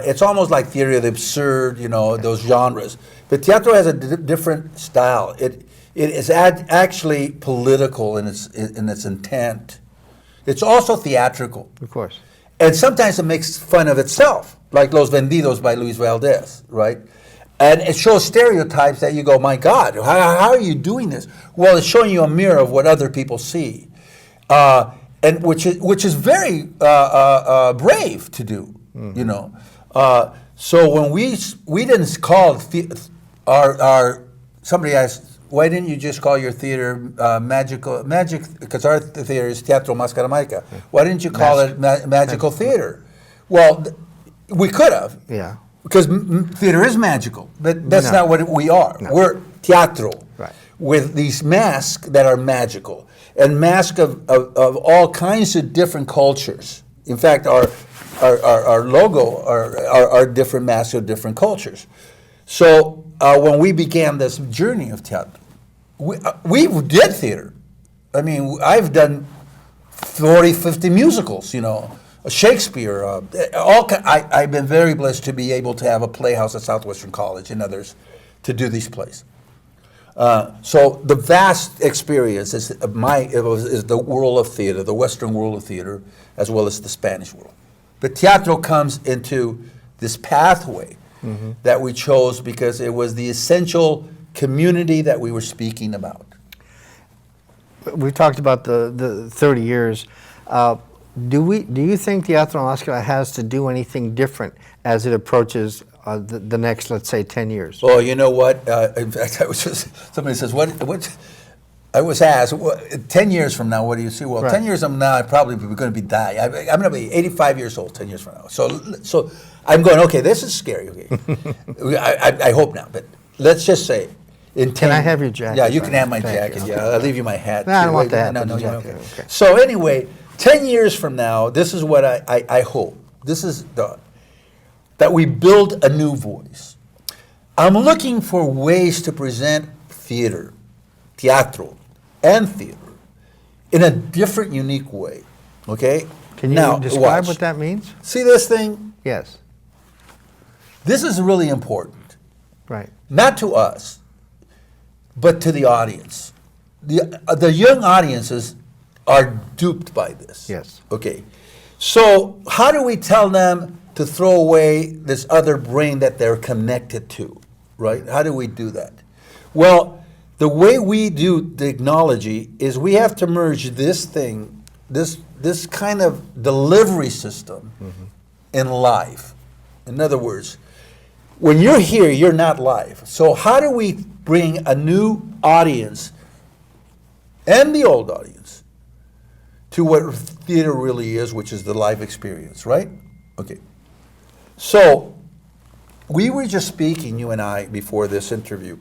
It's almost like theater of the absurd, those genres. But teatro has a different style. It is actually political in its intent. It's also theatrical. Of course. And sometimes it makes fun of itself, like Los Vendidos by Luis Valdez, right? And it shows stereotypes that you go, my God, how are you doing this? Well, it's showing you a mirror of what other people see, and which is very brave to do, So when we didn't call somebody asked, why didn't you just call your theater magic? Because our theater is Teatro Máscara Mágica. Why didn't you call it magical theater? Well, we could have. Yeah. Because theater is magical, but that's not what we are. No. We're teatro, right, with these masks that are magical, and masks of all kinds of different cultures. In fact, our logo are different masks of different cultures. So when we began this journey of teatro, we did theater. I mean, I've done 40, 50 musicals, Shakespeare. I've been very blessed to be able to have a playhouse at Southwestern College and others to do these plays. So the vast experience is the world of theater, the Western world of theater, as well as the Spanish world. But teatro comes into this pathway that we chose because it was the essential community that we were speaking about. We talked about the 30 years. Do you think Teatro Máscara has to do anything different as it approaches the next, let's say, 10 years? Oh, you know what? In fact, I was just, somebody says, what, I was asked, 10 years from now, what do you see? Well, Right. 10 years from now, I'm probably going to be dying. I'm going to be 85 years old 10 years from now. So I'm going, okay, this is scary. Okay. I hope not, but let's just say, in 10, Can I have your jacket? Yeah, you can have my Thank you. jacket. Yeah, I'll leave you my hat. No, I don't too. want the hat, No, but no, the you're jacket, okay. okay. So anyway, 10 years from now, this is what I hope. This is that we build a new voice. I'm looking for ways to present theater, teatro, and theater in a different, unique way. Okay? Can you Now, describe watch. what that means? See this thing? Yes, This is really important. right. Not to us, but to the audience. The young audiences are duped by this. Yes. Okay. So how do we tell them to throw away this other brain that they're connected to, right? How do we do that? Well, the way we do technology is we have to merge this thing, this kind of delivery system in live. In other words, when you're here, you're not live. So how do we bring a new audience and the old audience to what theater really is, which is the live experience, right? Okay. So we were just speaking, you and I, before this interview,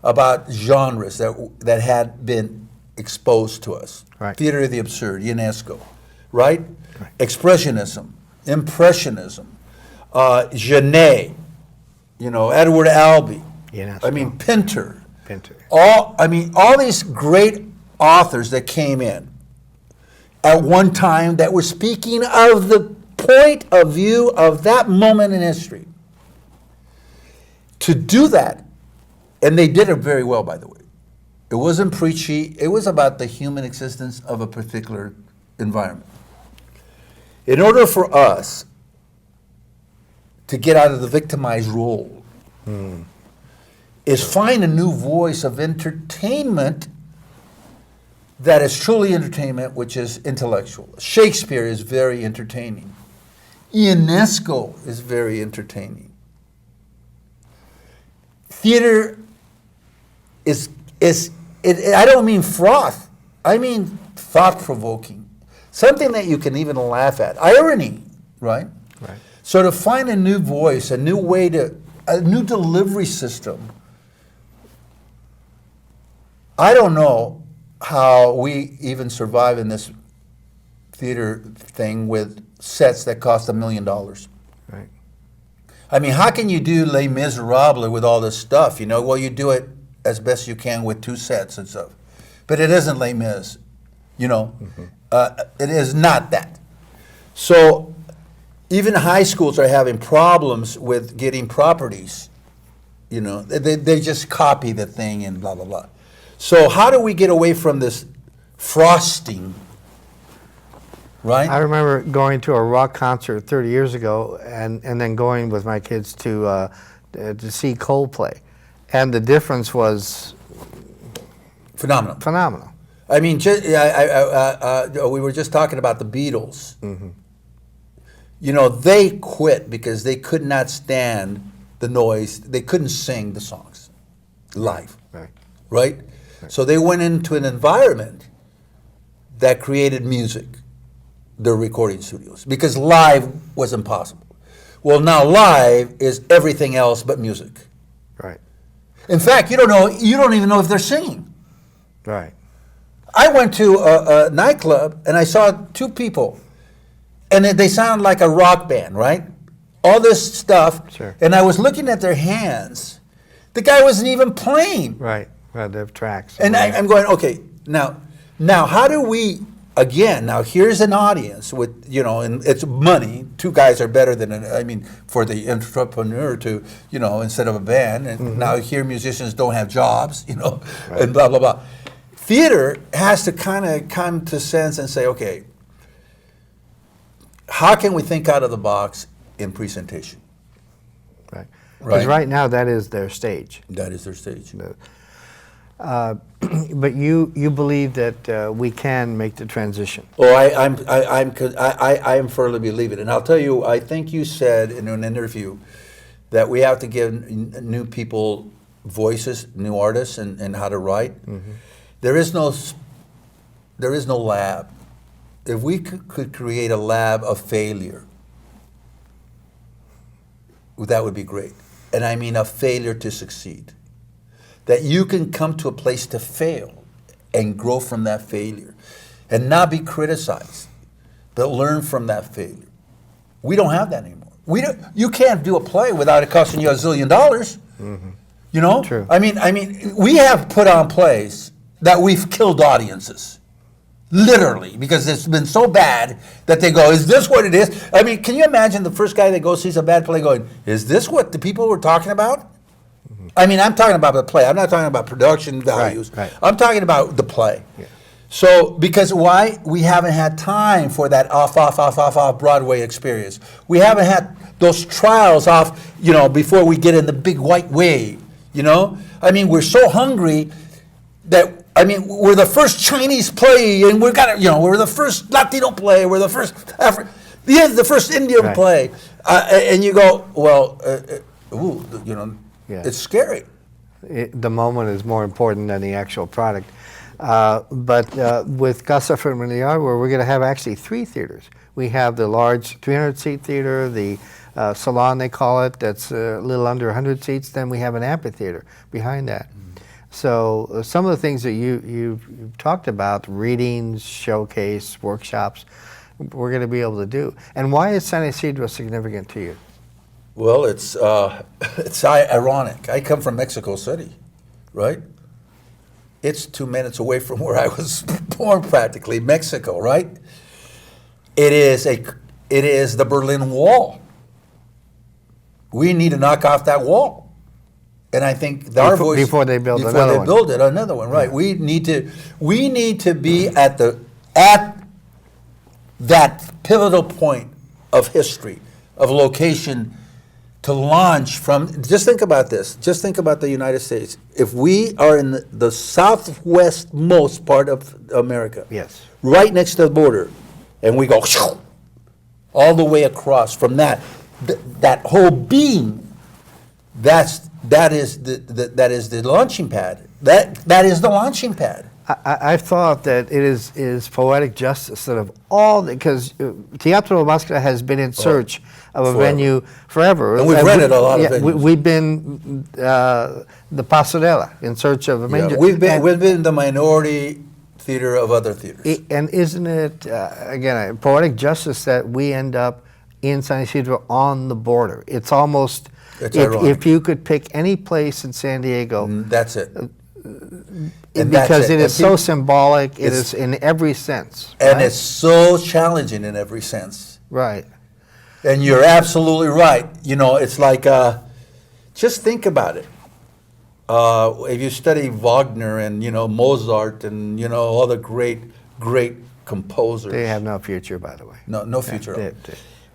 about genres that had been exposed to us. Right. Theater of the absurd, UNESCO, right? Right. Expressionism, Impressionism, Genet, Edward Albee. UNESCO. I mean, Pinter. Pinter. All these great authors that came in at one time that were speaking of the point of view of that moment in history. To do that, and they did it very well, by the way. It wasn't preachy. It was about the human existence of a particular environment. In order for us to get out of the victimized role, is find a new voice of entertainment that is truly entertainment, which is intellectual. Shakespeare is very entertaining. Ionesco is very entertaining. Theater I don't mean froth. I mean thought-provoking. Something that you can even laugh at. Irony, right? Right. So to find a new voice, a new delivery system, I don't know how we even survive in this theater thing with sets that cost $1 million. Right. I mean, how can you do Les Miserables with all this stuff? Well, you do it as best you can with 2 sets and stuff. But it isn't Les Mis, It is not that. So even high schools are having problems with getting properties. They just copy the thing and blah, blah, blah. So how do we get away from this frosting, right? I remember going to a rock concert 30 years ago and then going with my kids to see Coldplay. And the difference was Phenomenal. phenomenal. I mean, we were just talking about the Beatles. They quit because they could not stand the noise. They couldn't sing the songs live, right? So they went into an environment that created music, their recording studios, because live was impossible. Well, now live is everything else but music. Right. In fact, you don't even know if they're singing. Right. I went to a nightclub and I saw 2 people, and they sound like a rock band, right? All this stuff, Sure. and I was looking at their hands. The guy wasn't even playing. Right. Right. They have tracks. And I'm going, okay, now how do we, again, now here's an audience with, and it's money. 2 guys are better than, for the entrepreneur to, instead of a band. And now here musicians don't have jobs, and blah, blah, blah. Theater has to kind of come to sense and say, okay, how can we think out of the box in presentation? Right. Because Right. right now that is their stage. That is their stage. But you believe that we can make the transition. Oh, I am firmly believe it. And I'll tell you, I think you said in an interview that we have to give new people voices, new artists, and how to write. There is no lab. If we could create a lab of failure, that would be great. And I mean a failure to succeed. That you can come to a place to fail and grow from that failure and not be criticized, but learn from that failure. We don't have that anymore. You can't do a play without it costing you $1 zillion. You know? True. I mean, we have put on plays that we've killed audiences. Literally, because it's been so bad that they go, is this what it is? I mean, can you imagine the first guy that goes sees a bad play going, is this what the people were talking about? I mean, I'm talking about the play. I'm not talking about production values. Right. I'm talking about the play. Yeah. So, because why? We haven't had time for that off Broadway experience. We haven't had those trials off, before we get in the big white wave, I mean, we're so hungry that, we're the first Chinese play, and we're the first Latino play, we're the first the first Indian play. And you go, well, Yeah. it's scary. The moment is more important than the actual product. But with Casa Familiar, where we're going to have actually 3 theaters. We have the large 300-seat theater, the salon they call it, that's a little under 100 seats. Then we have an amphitheater behind that. So some of the things that you've talked about, readings, showcase, workshops, we're going to be able to do. And why is San Isidro significant to you? Well, it's ironic. I come from Mexico City, right? It's 2 minutes away from where I was born, practically, Mexico, right? It is the Berlin Wall. We need to knock off that wall. And I think our voice before they build another one. Before they build it, another one, right? Yeah. We need to be at that pivotal point of history, of location, to launch from. Just think about this. Just think about the United States. If we are in the southwestmost part of America, Yes. right next to the border, and we go all the way across from that whole beam, that is the launching pad. That is the launching pad. I've thought that it is poetic justice that of all, because Teatro Máscara has been in search of a venue forever. And we've rented a lot of venues. We've been the Pasarela in search of a venue. We've been the minority theater of other theaters. And isn't it, again, poetic justice that we end up in San Isidro on the border? It's almost, if you could pick any place in San Diego. That's it. Because it is so symbolic, it is in every sense. And right? it's so challenging in every sense. Right. And you're absolutely right. It's like, just think about it. If you study Wagner and, Mozart and, all the great composers. They have no future, by the way. No future.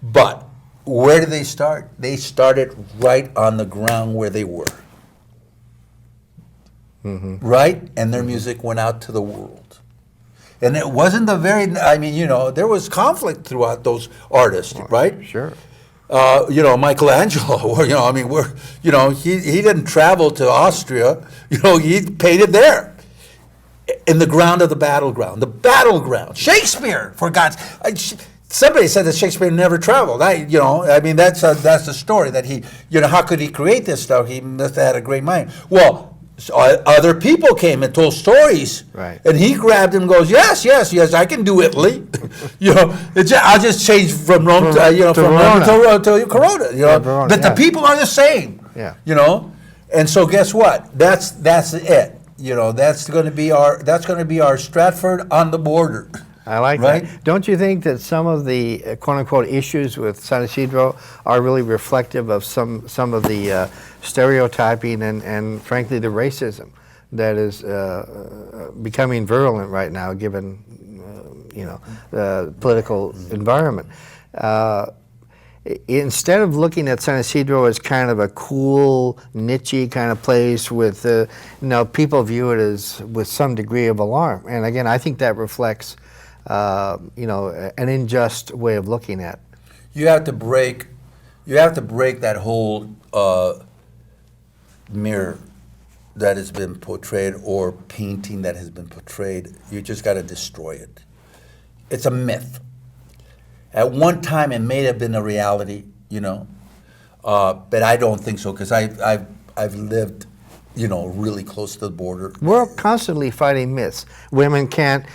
But where did they start? They started right on the ground where they were. Mm-hmm. Right? And their music went out to the world. And it wasn't there was conflict throughout those artists, right? Sure. Michelangelo, he didn't travel to Austria, he painted there. In the ground of the battleground. The battleground. Shakespeare, for God's somebody said that Shakespeare never traveled. That's the story that he, how could he create this stuff? He must have had a great mind. Well, so other people came and told stories, right? And he grabbed him and goes, yes, I can do Italy. I'll just change from Rome to Rome to Corona. But the people are the same. Yeah. And so guess what? That's it. That's going to be our Stratford on the border. I like that. Don't you think that some of the quote-unquote issues with San Isidro are really reflective of some of the stereotyping and frankly the racism that is becoming virulent right now given the political environment? Instead of looking at San Isidro as kind of a cool, niche-y kind of place with, people view it as with some degree of alarm. And again, I think that reflects an unjust way of looking at. You have to break you have to break that whole mirror that has been portrayed or painting that has been portrayed. You just got to destroy it. It's a myth. At one time, it may have been a reality, you know, but I don't think so because I've lived, you know, really close to the border. We're constantly fighting myths. Women can't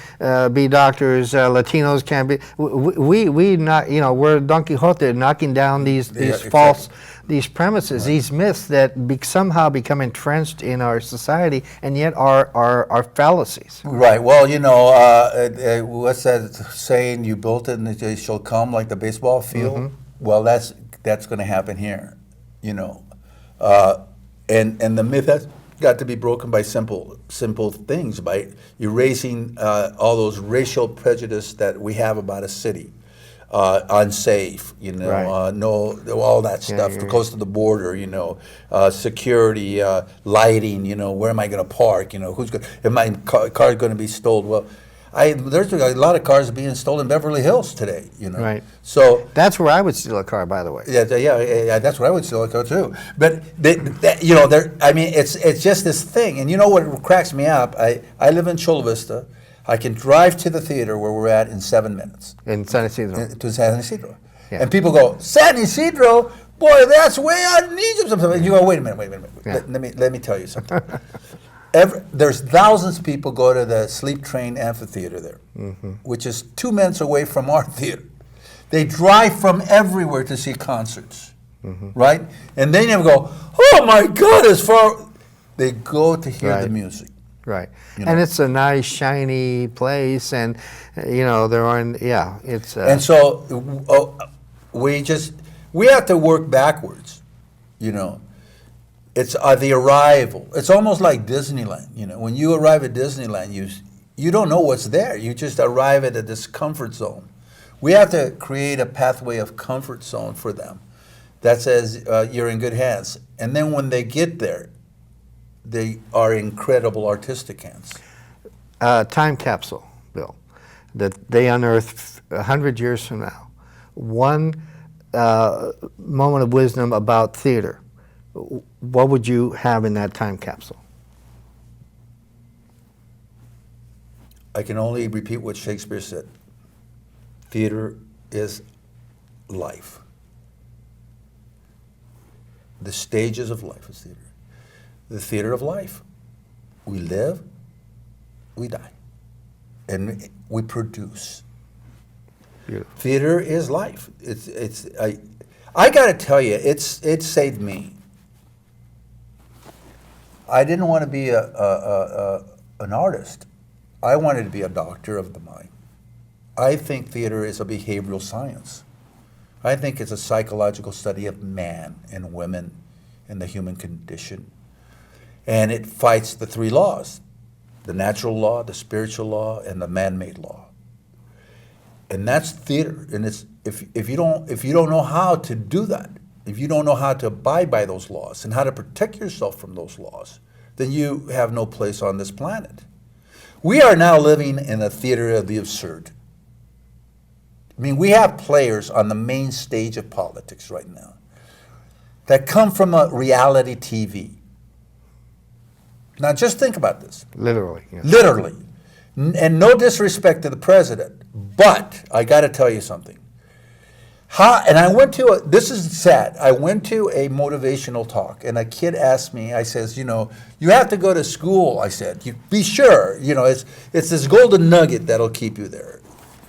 be doctors. Latinos can't be. We not, you know, we're Don Quixote knocking down these false, these premises, these myths that somehow become entrenched in our society, and yet are fallacies. Right. Well, you know, what's that saying? You built it, and it shall come, like the baseball field. Well, that's going to happen here, you know. And the myth has got to be broken by simple things, by erasing all those racial prejudice that we have about a city, unsafe, you know, Right. no, all that stuff, close to the border, you know, security, lighting, you know, where am I going to park, you know, am my car going to be stolen? Well, there's a lot of cars being stolen in Beverly Hills today, you know. Right. So That's where I would steal a car, by the way. yeah, that's what I would steal a car too. But you know, I mean, it's just this thing, and you know what cracks me up? I live in Chula Vista. I can drive to the theater where we're at in 7 minutes. In San Isidro. To San Isidro, Yeah. and people go, San Isidro, boy, that's way out in Egypt. And you go, wait a minute. Yeah. Let me tell you something. There's thousands of people go to the Sleep Train Amphitheater there, which is 2 minutes away from our theater. They drive from everywhere to see concerts, right? And they never go, oh my God, as far. They go to hear the Right. music. Right. You And know. it's a nice, shiny place, and, you know, there aren't, it's... And so we have to work backwards, you know. It's the arrival. It's almost like Disneyland, you know. When you arrive at Disneyland, you don't know what's there. You just arrive at this comfort zone. We have to create a pathway of comfort zone for them that says you're in good hands. And then when they get there, they are incredible artistic hands. Time capsule, Bill, that they unearth 100 years from now. One moment of wisdom about theater. What would you have in that time capsule? I can only repeat what Shakespeare said. Theater is life. The stages of life is theater. The theater of life. We live, we die, and we produce. Beautiful. Theater is life. I got to tell you, it saved me. I didn't want to be an artist. I wanted to be a doctor of the mind. I think theater is a behavioral science. I think it's a psychological study of man and women and the human condition. And it fights the 3 laws, the natural law, the spiritual law, and the man-made law. And that's theater. And it's if you don't know how to do that, if you don't know how to abide by those laws and how to protect yourself from those laws, then you have no place on this planet. We are now living in a theater of the absurd. I mean, we have players on the main stage of politics right now that come from a reality TV. Now, just think about this. Literally. Yes. Literally. And no disrespect to the president, but I got to tell you something. And I went to this is sad. I went to a motivational talk, and a kid asked me, I says, you know, you have to go to school. I said, you be sure, you know, it's this golden nugget that'll keep you there.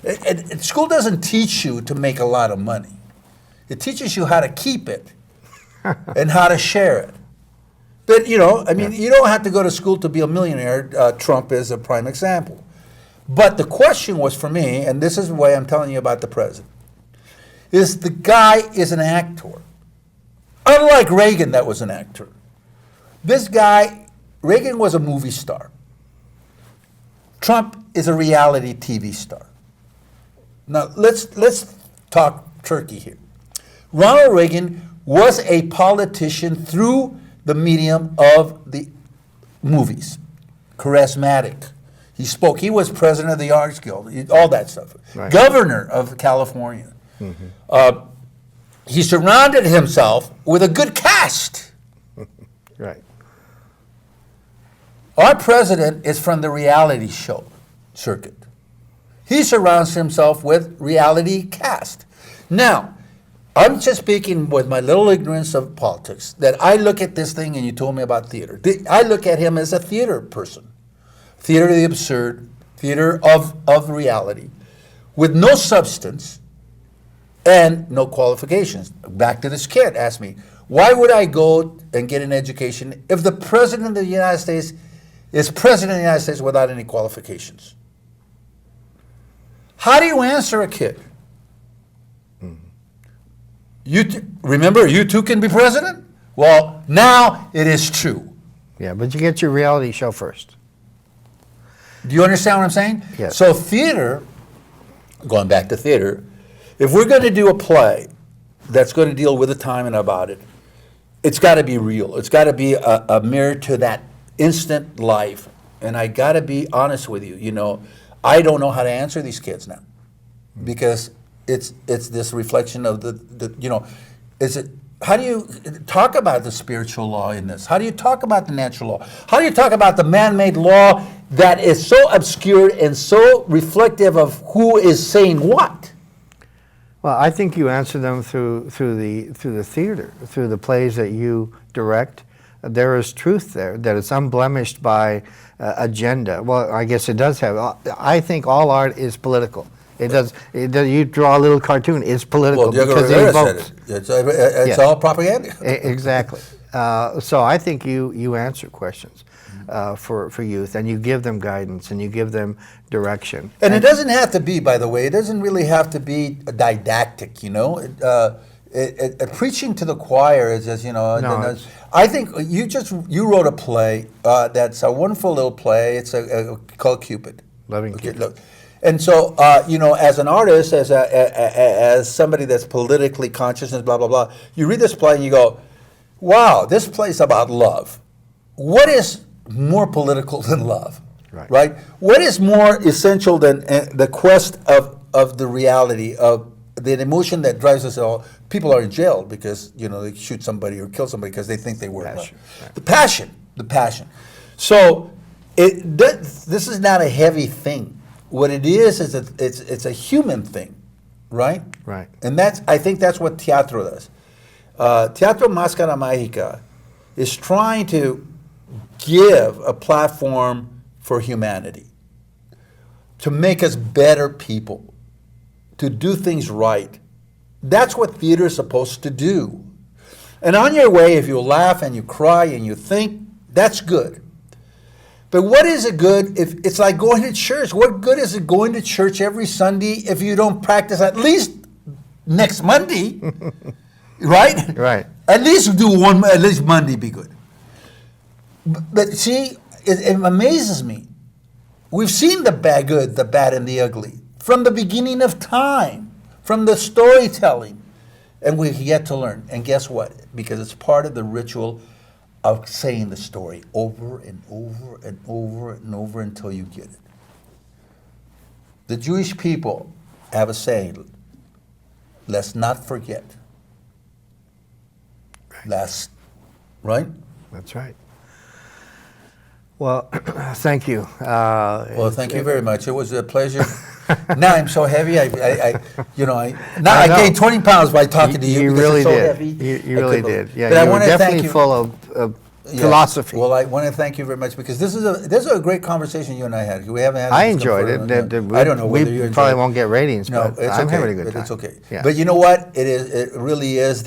And school doesn't teach you to make a lot of money. It teaches you how to keep it and how to share it. But, you know, I mean, you don't have to go to school to be a millionaire. Trump is a prime example. But the question was for me, and this is the way I'm telling you about the president, is the guy is an actor. Unlike Reagan, that was an actor. This guy, Reagan was a movie star. Trump is a reality TV star. Now, let's talk turkey here. Ronald Reagan was a politician through the medium of the movies. Charismatic. He spoke. He was president of the Arts Guild, all that stuff. Right. Governor of California. he surrounded himself with a good cast. Right. Our president is from the reality show circuit. He surrounds himself with reality cast. Now, I'm just speaking with my little ignorance of politics, that I look at this thing, and you told me about theater. I look at him as a theater person. Theater of the absurd, theater of reality, with no substance and no qualifications. Back to this kid asked me, why would I go and get an education if the president of the United States is president of the United States without any qualifications? How do you answer a kid? Remember, you too can be president? Well, now it is true. Yeah, but you get your reality show first. Do you understand what I'm saying? Yes. So theater, going back to theater, if we're going to do a play that's going to deal with the time and about it, it's got to be real. It's got to be a mirror to that instant life. And I got to be honest with you. You know, I don't know how to answer these kids now, because it's this reflection of the you know, is it, how do you talk about the spiritual law in this? How do you talk about the natural law? How do you talk about the man-made law that is so obscure and so reflective of who is saying what? Well, I think you answer them through the theater, through the plays that you direct. There is truth there, that it's unblemished by agenda. Well, I guess it does have. I think all art is political. It does. You draw a little cartoon, it's political. Well, Diego because Rivera it said evokes. it. It's Yeah. all propaganda. Exactly. So I think you answer questions for youth, and you give them guidance, and you give them direction. And it doesn't have to be, by the way, it doesn't really have to be didactic, you know. Preaching to the choir is just, you know. No, I think you wrote a play that's a wonderful little play. It's called Cupid. Loving Okay, Cupid. look. And so, you know, as an artist, as somebody that's politically conscious and blah, blah, blah, you read this play and you go, wow, this play's about love. What is more political than love? Right? What is more essential than the quest of the reality, of the emotion that drives us all? People are in jail because, you know, they shoot somebody or kill somebody because they think they were. Passion, right. The passion. So this is not a heavy thing. What it is it's a human thing, right? Right. And I think that's what Teatro does. Teatro Máscara Mágica is trying to give a platform for humanity, to make us better people, to do things right. That's what theater is supposed to do. And on your way, if you laugh and you cry and you think, that's good. But what is it good if it's like going to church? What good is it going to church every Sunday if you don't practice at least next Monday? Right? Right. At least at least Monday be good. But see, it amazes me. We've seen the bad, good, the bad, and the ugly from the beginning of time, from the storytelling, and we've yet to learn. And guess what? Because it's part of the ritual of saying the story over and over and over and over until you get it. The Jewish people have a saying, let's not forget. Right? That's right. Well, thank you. Well, thank you very much. It was a pleasure. Now I'm so heavy. I I know. gained 20 pounds by talking to you. You because really it's so did. heavy. You I really couldn't- did. Yeah, But I you were want to thank definitely you. full of Yeah. philosophy. Well, I want to thank you very much because this is a great conversation you and I had. We haven't had. I this enjoyed before. it. I don't know whether you We enjoyed probably it. won't get ratings, No, but it's I'm okay. having a good but time. It's okay. Yeah. But you know what? It really is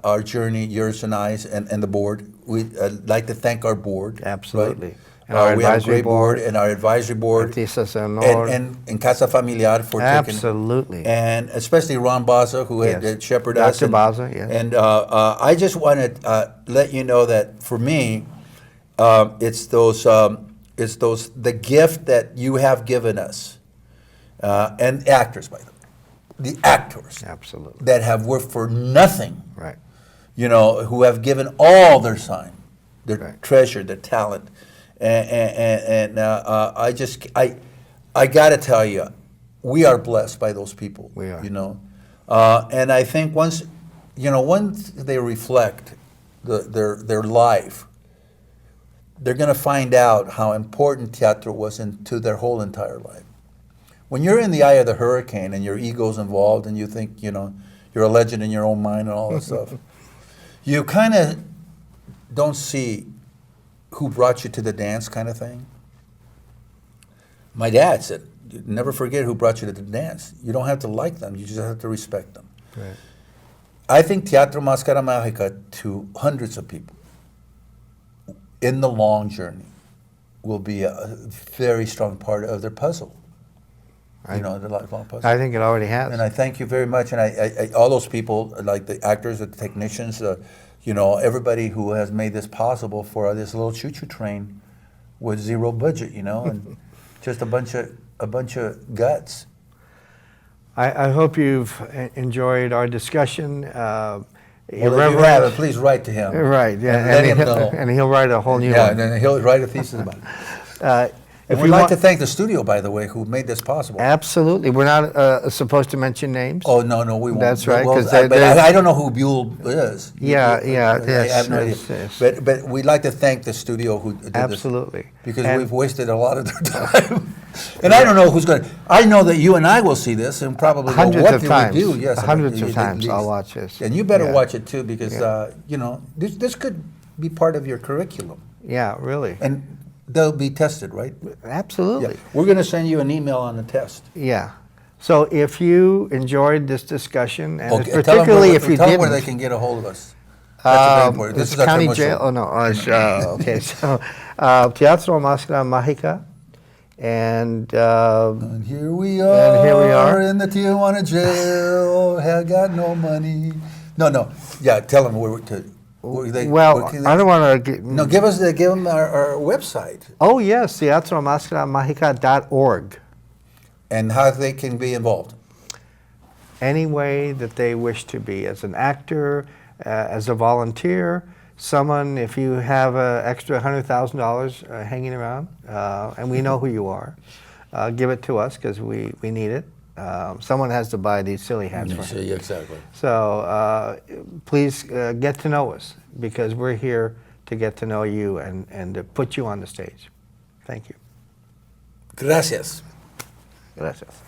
our journey, yours and I's, and the board. I'd like to thank our board. Absolutely. Right? And our we have a advisory great board board. and our advisory board. Artistas de Honor. And Casa Familiar for taking. Absolutely. And especially Ron Baza, who had Yes. shepherded us. Dr. Baza, yes. And I just want to let you know that for me, it's the gift that you have given us, and actors, by the way, the actors Absolutely. that have worked for nothing, Right. you know, who have given all their time, their Right. treasure, their talent, and I got to tell you, we are blessed by those people. We are. You know, And I think once they reflect their life, they're going to find out how important teatro was to their whole entire life. When you're in the eye of the hurricane and your ego's involved and you think, you're a legend in your own mind and all that stuff, you kind of don't see who brought you to the dance kind of thing. My dad said, never forget who brought you to the dance. You don't have to like them, you just have to respect them. Right. I think Teatro Máscara Mágica, to hundreds of people in the long journey, will be a very strong part of their puzzle. The lifelong puzzle. I think it already has. And I thank you very much. And I all those people, like the actors, the technicians, everybody who has made this possible for this little choo-choo train with zero budget, and just a bunch of guts. I hope you've enjoyed our discussion. Well, if you have it, please write to him. Right, yeah. And let him know. And he'll write a whole new Yeah, one. and then he'll write a thesis about it. And we'd like to thank the studio, by the way, who made this possible. Absolutely. We're not supposed to mention names. Oh, no, we won't. That's right. Well, I don't know who Buell is. Yeah, I have no idea. yes. But we'd like to thank the studio who did Absolutely. this. Because we've wasted a lot of their time. And I don't know who's going to. I know that you and I will see this and probably go, Hundreds what of did times. we do? Yes, Hundreds of times I'll watch this. And you better Yeah. watch it too, because this could be part of your curriculum. Yeah, really. And they'll be tested, right? Absolutely. Yeah. We're going to send you an email on the test. Yeah. So if you enjoyed this discussion, and Okay, particularly if you tell them didn't, where they can get a hold of us. That's very important. This it's is our county commercial. jail. Oh no. Okay. So Teatro Máscara Mágica, and And here we are in the Tijuana jail. Have got no money. No. Yeah, tell them where to. I don't want to. No, give them our website Oh yes, teatromascaramagica.org. and how they can be involved. Any way that they wish to be, as an actor, as a volunteer, someone. If you have an extra $100,000 hanging around, and we know who you are, give it to us because we need it. Someone has to buy these silly hats for him. Yeah, exactly. So please get to know us, because we're here to get to know you and to put you on the stage. Thank you. Gracias. Gracias.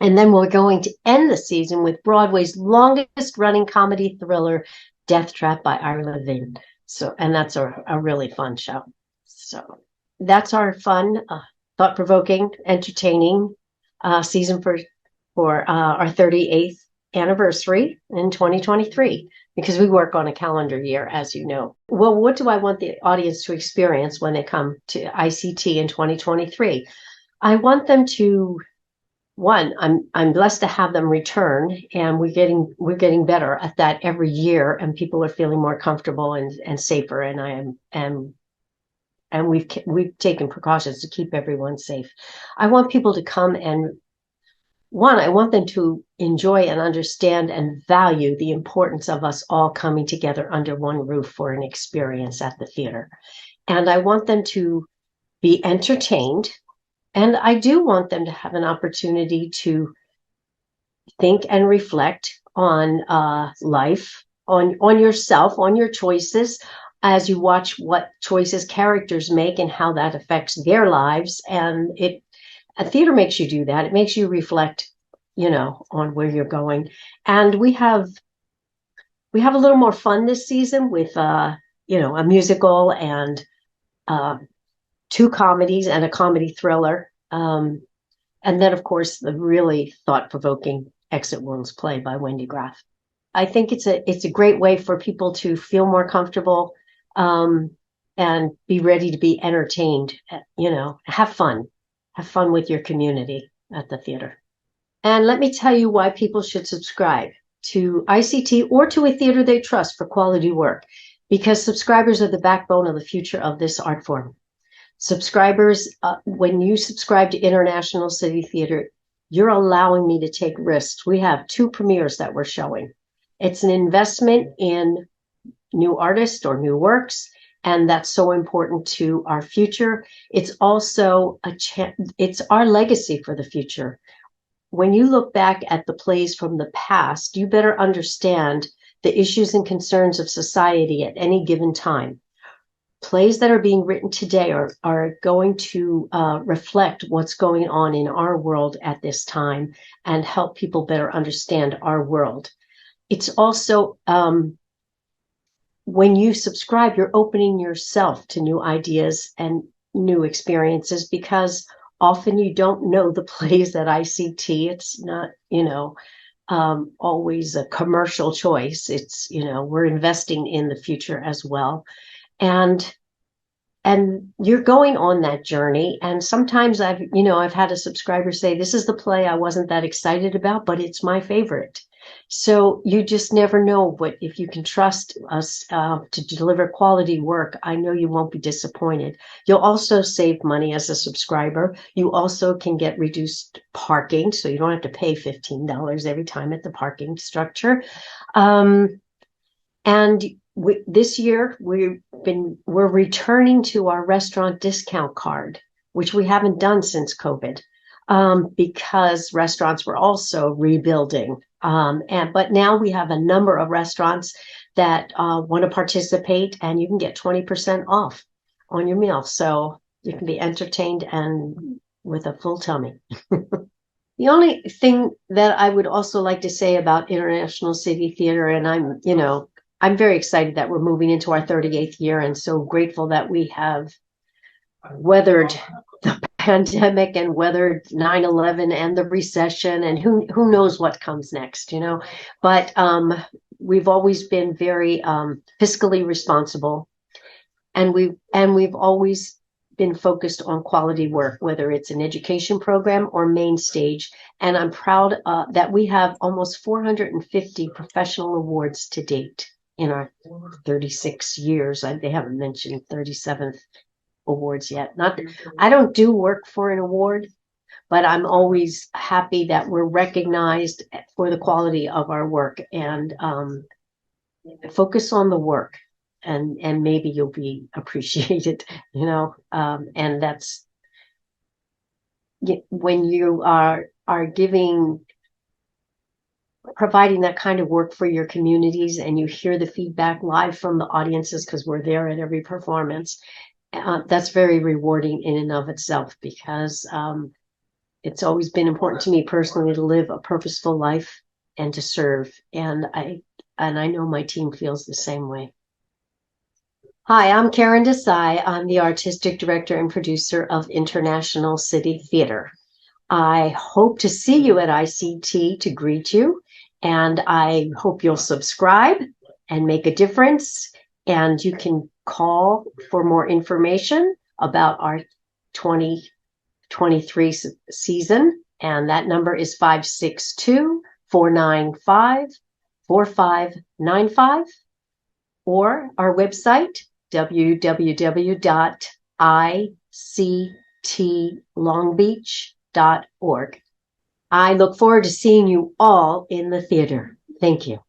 And then we're going to end the season with Broadway's longest running comedy thriller, Death Trap by Ira Levin. So, and that's a really fun show. So that's our fun, thought-provoking, entertaining season for our 38th anniversary in 2023, because we work on a calendar year, as you know. Well, what do I want the audience to experience when they come to ICT in 2023? I want them to, one, I'm blessed to have them return, and we're getting better at that every year, and people are feeling more comfortable and safer, and I am and we've taken precautions to keep everyone safe. I want people to come and I want them to enjoy and understand and value the importance of us all coming together under one roof for an experience at the theater. And I want them to be entertained. And I do want them to have an opportunity to think and reflect on life, on yourself, on your choices, as you watch what choices characters make and how that affects their lives. And a theater makes you do that. It makes you reflect, on where you're going. And we have a little more fun this season with, a musical and 2 comedies and a comedy thriller. And then, of course, the really thought-provoking Exit Wounds play by Wendy Graff. I think it's a great way for people to feel more comfortable and be ready to be entertained. Have fun with your community at the theater. And let me tell you why people should subscribe to ICT or to a theater they trust for quality work, because subscribers are the backbone of the future of this art form. Subscribers, when you subscribe to International City Theater, you're allowing me to take risks. We have 2 premieres that we're showing. It's an investment in new artists or new works, and that's so important to our future. It's also it's our legacy for the future. When you look back at the plays from the past, you better understand the issues and concerns of society at any given time. Plays that are being written today are going to reflect what's going on in our world at this time and help people better understand our world. It's also, when you subscribe, you're opening yourself to new ideas and new experiences, because often you don't know the plays at ICT. It's not, always a commercial choice. It's, we're investing in the future as well. And you're going on that journey. And sometimes I've had a subscriber say, this is the play I wasn't that excited about, but it's my favorite. So you just never know if you can trust us to deliver quality work. I know you won't be disappointed. You'll also save money as a subscriber. You also can get reduced parking, so you don't have to pay $15 every time at the parking structure. This year we're returning to our restaurant discount card, which we haven't done since COVID, because restaurants were also rebuilding. But now we have a number of restaurants that want to participate, and you can get 20% off on your meal. So you can be entertained and with a full tummy. The only thing that I would also like to say about International City Theater, and I'm very excited that we're moving into our 38th year, and so grateful that we have weathered the pandemic and weathered 9/11 and the recession, and who knows what comes next, But we've always been very fiscally responsible, and we've always been focused on quality work, whether it's an education program or main stage. And I'm proud that we have almost 450 professional awards to date in our 36 years. They haven't mentioned 37th awards yet. I don't do work for an award, but I'm always happy that we're recognized for the quality of our work, and focus on the work, and maybe you'll be appreciated, and that's when you are providing that kind of work for your communities, and you hear the feedback live from the audiences, because we're there at every performance. That's very rewarding in and of itself, because it's always been important to me personally to live a purposeful life and to serve. And I know my team feels the same way. Hi, I'm Karen Desai. I'm the artistic director and producer of International City Theater. I hope to see you at ICT to greet you, and I hope you'll subscribe and make a difference. And you can call for more information about our 2023 season. And that number is 562-495-4595, or our website, www.icth.org. ictlongbeach.org. I look forward to seeing you all in the theater. Thank you.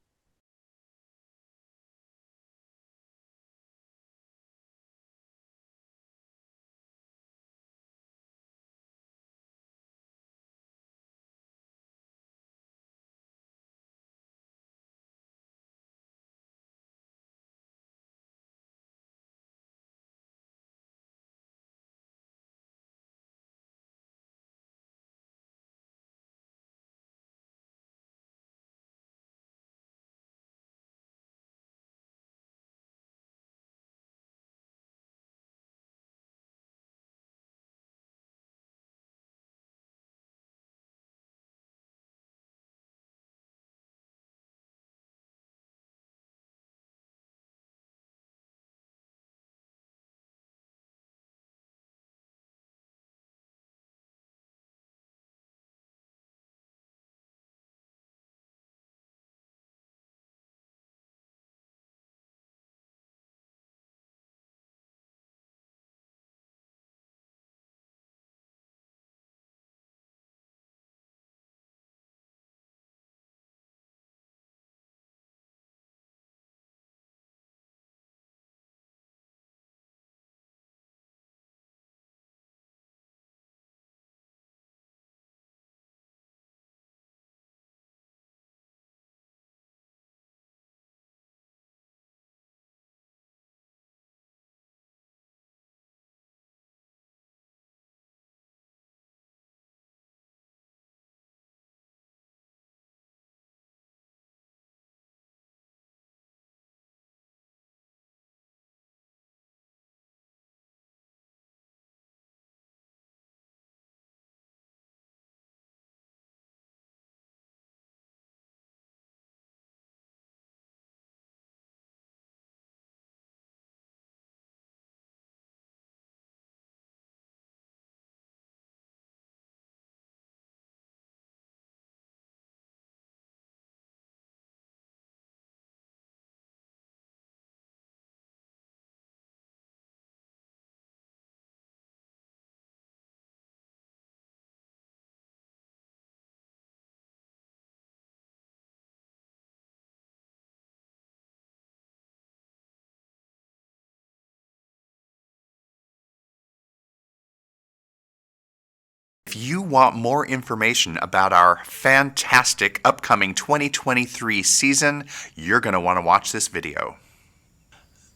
If you want more information about our fantastic upcoming 2023 season, you're going to want to watch this video.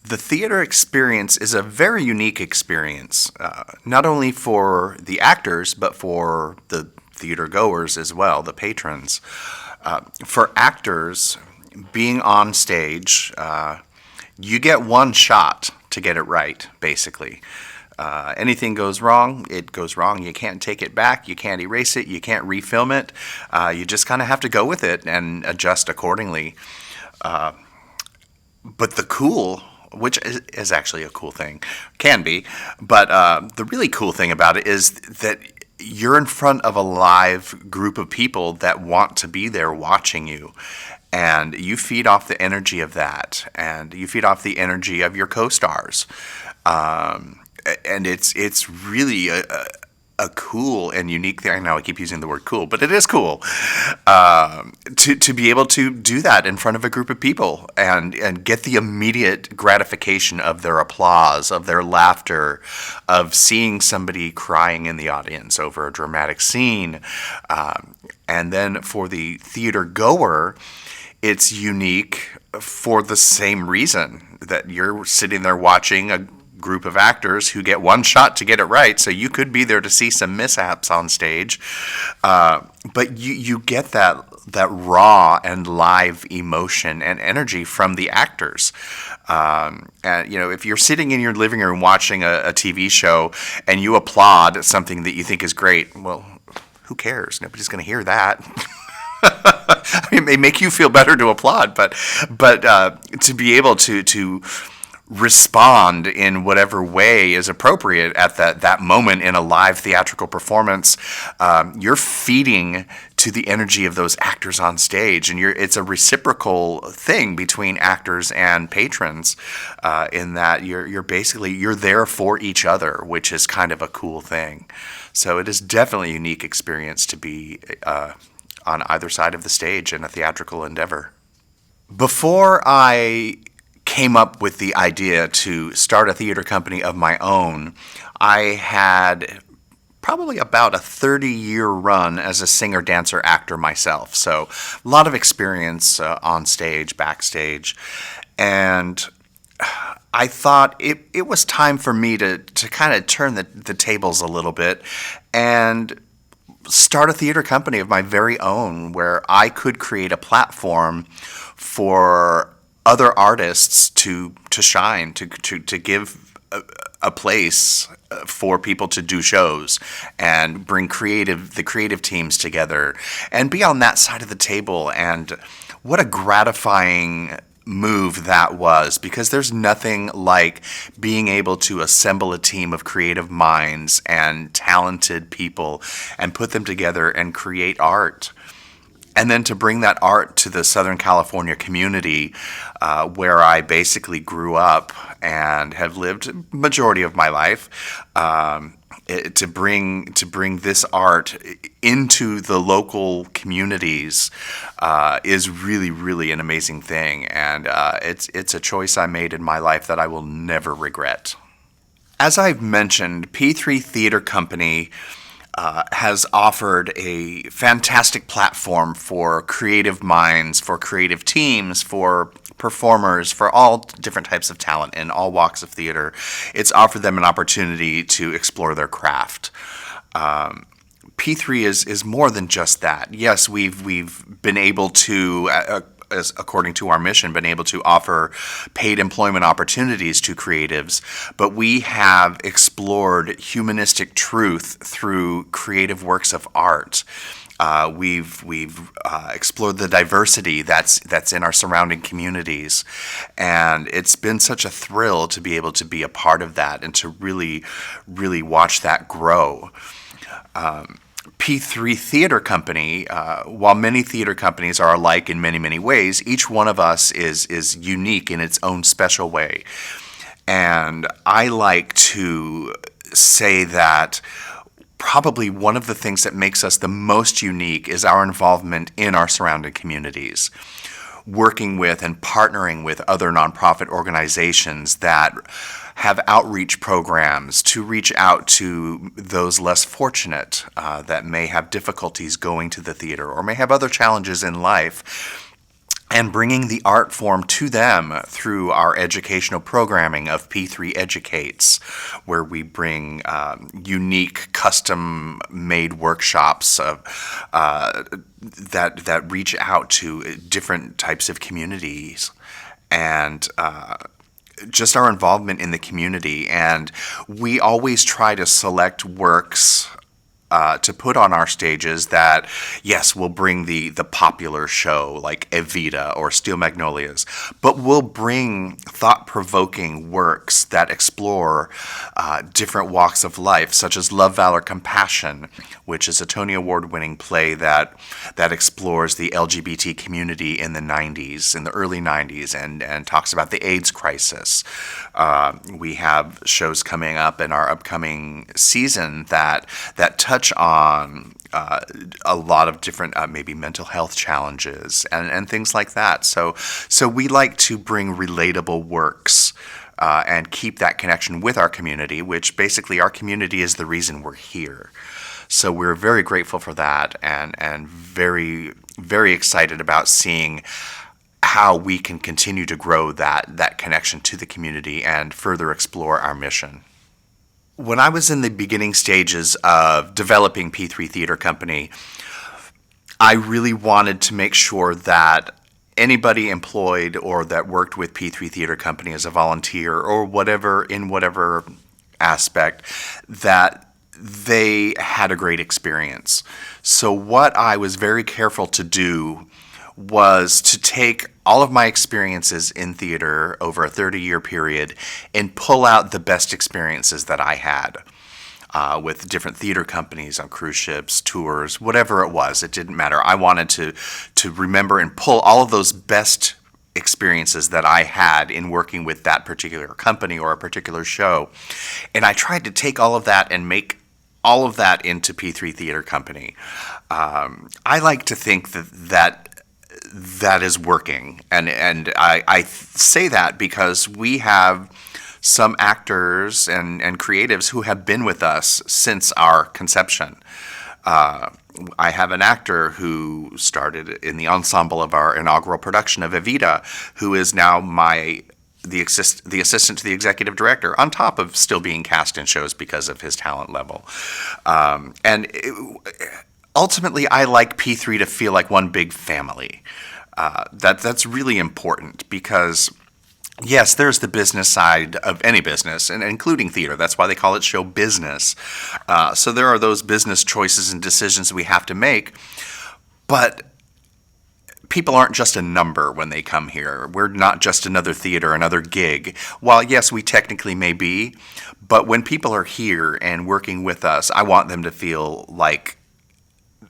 The theater experience is a very unique experience, not only for the actors, but for the theater goers as well, the patrons. For actors, being on stage, you get one shot to get it right, basically. Anything goes wrong, it goes wrong. You can't take it back, you can't erase it, you can't refilm it. You just kind of have to go with it and adjust accordingly. But the cool, which is actually a cool thing, can be, but the really cool thing about it is that you're in front of a live group of people that want to be there watching you. And you feed off the energy of that, and you feed off the energy of your co-stars. And it's really a cool and unique thing. I know I keep using the word cool, but it is cool to be able to do that in front of a group of people and get the immediate gratification of their applause, of their laughter, of seeing somebody crying in the audience over a dramatic scene. And then for the theater goer, it's unique for the same reason that you're sitting there watching a group of actors who get one shot to get it right, so you could be there to see some mishaps on stage, but you get that raw and live emotion and energy from the actors. And if you're sitting in your living room watching a TV show and you applaud something that you think is great, well, who cares? Nobody's going to hear that. I mean, it may make you feel better to applaud, but to be able to respond in whatever way is appropriate at that moment in a live theatrical performance, you're feeding to the energy of those actors on stage, and it's a reciprocal thing between actors and patrons, in that you're there for each other, which is kind of a cool thing. So it is definitely a unique experience to be on either side of the stage in a theatrical endeavor. Before I came up with the idea to start a theater company of my own, I had probably about a 30-year run as a singer, dancer, actor myself. So a lot of experience on stage, backstage. And I thought it was time for me to kind of turn the tables a little bit and start a theater company of my very own, where I could create a platform for other artists to shine, to give a place for people to do shows and bring the creative teams together and be on that side of the table. And what a gratifying move that was, because there's nothing like being able to assemble a team of creative minds and talented people and put them together and create art. And then to bring that art to the Southern California community, where I basically grew up and have lived majority of my life, to bring this art into the local communities is really, really an amazing thing. And it's a choice I made in my life that I will never regret. As I've mentioned, P3 Theater Company has offered a fantastic platform for creative minds, for creative teams, for performers, for all different types of talent in all walks of theater. It's offered them an opportunity to explore their craft. P3 is more than just that. Yes, we've been able to, as according to our mission, been able to offer paid employment opportunities to creatives, but we have explored humanistic truth through creative works of art. We've explored the diversity that's in our surrounding communities, and it's been such a thrill to be able to be a part of that and to really, really watch that grow. P3 Theater Company, while many theater companies are alike in many, many ways, each one of us is unique in its own special way. And I like to say that probably one of the things that makes us the most unique is our involvement in our surrounding communities, working with and partnering with other nonprofit organizations that have outreach programs to reach out to those less fortunate that may have difficulties going to the theater or may have other challenges in life, and bringing the art form to them through our educational programming of P3 Educates, where we bring unique custom-made workshops that reach out to different types of communities, and just our involvement in the community. And we always try to select works to put on our stages that, yes, will bring the popular show like Vida or Steel Magnolias, but we'll bring thought-provoking works that explore different walks of life, such as Love, Valor, Compassion, which is a Tony Award-winning play that explores the LGBT community in the early 90s, and talks about the AIDS crisis. We have shows coming up in our upcoming season that touch on a lot of different maybe mental health challenges and things like that. So we like to bring relatable works and keep that connection with our community, which basically our community is the reason we're here. So we're very grateful for that, and very, very excited about seeing how we can continue to grow that connection to the community and further explore our mission. When I was in the beginning stages of developing P3 Theater Company, I really wanted to make sure that anybody employed or that worked with P3 Theater Company as a volunteer or whatever aspect, that they had a great experience. So what I was very careful to do was to take all of my experiences in theater over a 30-year period and pull out the best experiences that I had with different theater companies on cruise ships, tours, whatever it was. It didn't matter. I wanted to remember and pull all of those best experiences that I had in working with that particular company or a particular show. And I tried to take all of that and make all of that into P3 Theater Company. I like to think that is working. And I say that because we have some actors and creatives who have been with us since our conception. I have an actor who started in the ensemble of our inaugural production of Vida, who is now the assistant to the executive director, on top of still being cast in shows because of his talent level. Ultimately, I like P3 to feel like one big family. That's really important because, yes, there's the business side of any business, and including theater. That's why they call it show business. So there are those business choices and decisions we have to make, but people aren't just a number when they come here. We're not just another theater, another gig. While, yes, we technically may be, but when people are here and working with us, I want them to feel like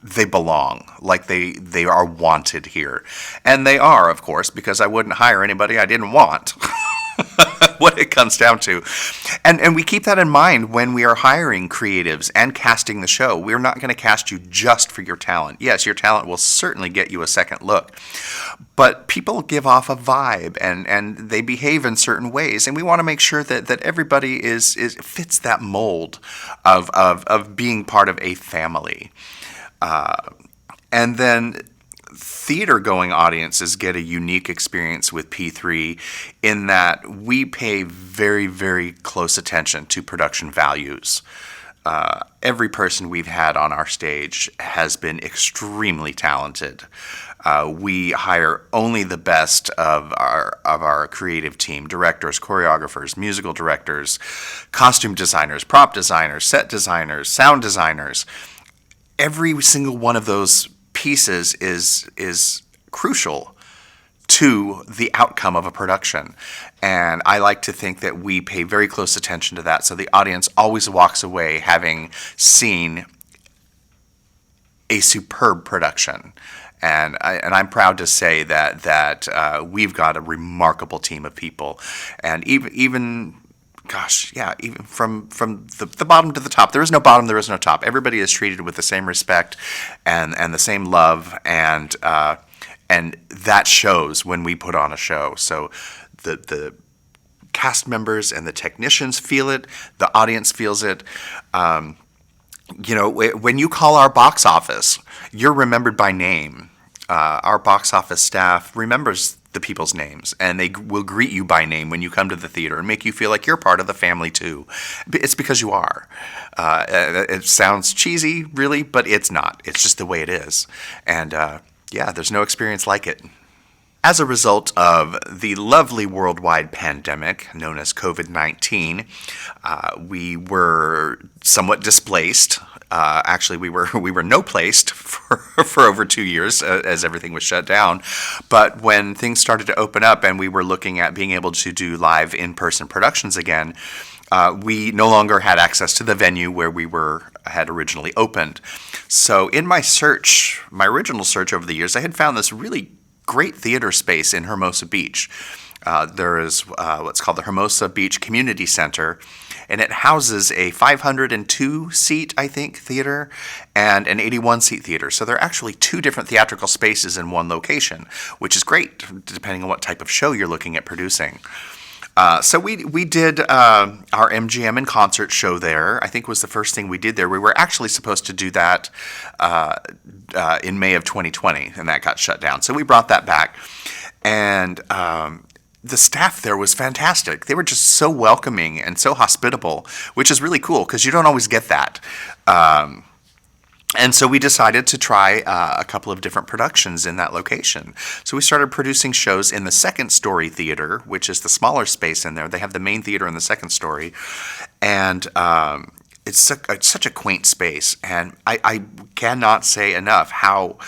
they belong, like they are wanted here. And they are, of course, because I wouldn't hire anybody I didn't want. What it comes down to. And we keep that in mind when we are hiring creatives and casting the show. We're not going to cast you just for your talent. Yes, your talent will certainly get you a second look. But people give off a vibe and they behave in certain ways. And we want to make sure that everybody fits that mold of being part of a family. And then theater-going audiences get a unique experience with P3 in that we pay very, very close attention to production values. Every person we've had on our stage has been extremely talented. We hire only the best of our creative team: directors, choreographers, musical directors, costume designers, prop designers, set designers, sound designers. Every single one of those pieces is crucial to the outcome of a production. And I like to think that we pay very close attention to that, so the audience always walks away having seen a superb production. And I'm proud to say that we've got a remarkable team of people. And even from the bottom to the top. There is no bottom, there is no top. Everybody is treated with the same respect and the same love, and that shows when we put on a show. So the cast members and the technicians feel it, the audience feels it. When you call our box office, you're remembered by name. Our box office staff remembers the people's names, and they will greet you by name when you come to the theater and make you feel like you're part of the family too. It's because you are. It sounds cheesy, really, but it's not. It's just the way it is. And there's no experience like it. As a result of the lovely worldwide pandemic known as COVID-19, we were somewhat displaced. Actually, we were no-placed for over 2 years as everything was shut down. But when things started to open up and we were looking at being able to do live in-person productions again, we no longer had access to the venue where we had originally opened. So in my original search over the years, I had found this really great theater space in Hermosa Beach. There is what's called the Hermosa Beach Community Center, and it houses a 502-seat, I think, theater and an 81-seat theater. So there are actually two different theatrical spaces in one location, which is great, depending on what type of show you're looking at producing. So we did our MGM in concert show there. I think was the first thing we did there. We were actually supposed to do that in May of 2020, and that got shut down. So we brought that back, and the staff there was fantastic. They were just so welcoming and so hospitable, which is really cool because you don't always get that. And so we decided to try a couple of different productions in that location. So we started producing shows in the second story theater, which is the smaller space in there. They have the main theater in the second story. And it's such a quaint space. And I cannot say enough how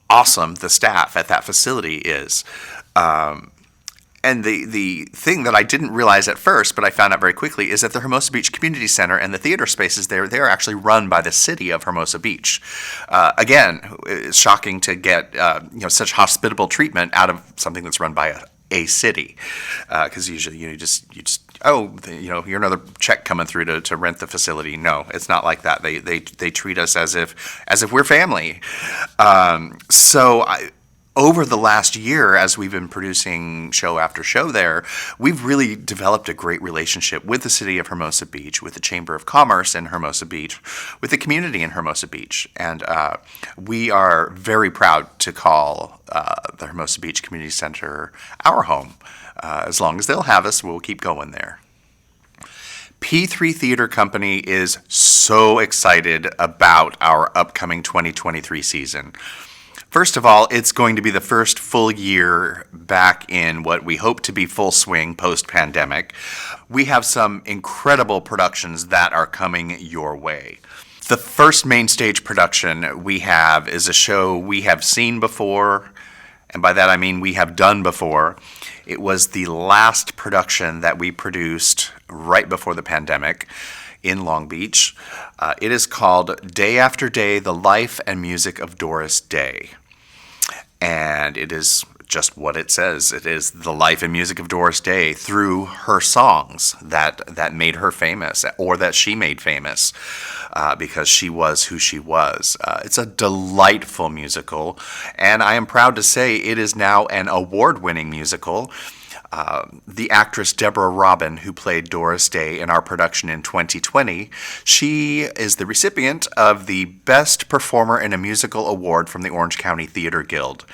awesome the staff at that facility is. And the thing that I didn't realize at first, but I found out very quickly, is that the Hermosa Beach Community Center and the theater spaces there, they are actually run by the city of Hermosa Beach. Again, it's shocking to get such hospitable treatment out of something that's run by a city, because usually you just you're another check coming through to rent the facility. No, it's not like that. They treat us as if we're family. Over the last year, as we've been producing show after show there, we've really developed a great relationship with the city of Hermosa Beach, with the Chamber of Commerce in Hermosa Beach, with the community in Hermosa Beach. And we are very proud to call the Hermosa Beach Community Center our home. As long as they'll have us, we'll keep going there. P3 Theater Company is so excited about our upcoming 2023 season. First of all, it's going to be the first full year back in what we hope to be full swing post-pandemic. We have some incredible productions that are coming your way. The first main stage production we have is a show we have seen before, and by that I mean we have done before. It was the last production that we produced right before the pandemic in Long Beach. It is called Day After Day, The Life and Music of Doris Day. And it is just what it says. It is the life and music of Doris Day through her songs that made her famous, or that she made famous, because she was who she was. It's a delightful musical, and I am proud to say it is now an award-winning musical. The actress Deborah Robin, who played Doris Day in our production in 2020, she is the recipient of the Best Performer in a Musical Award from the Orange County Theater Guild.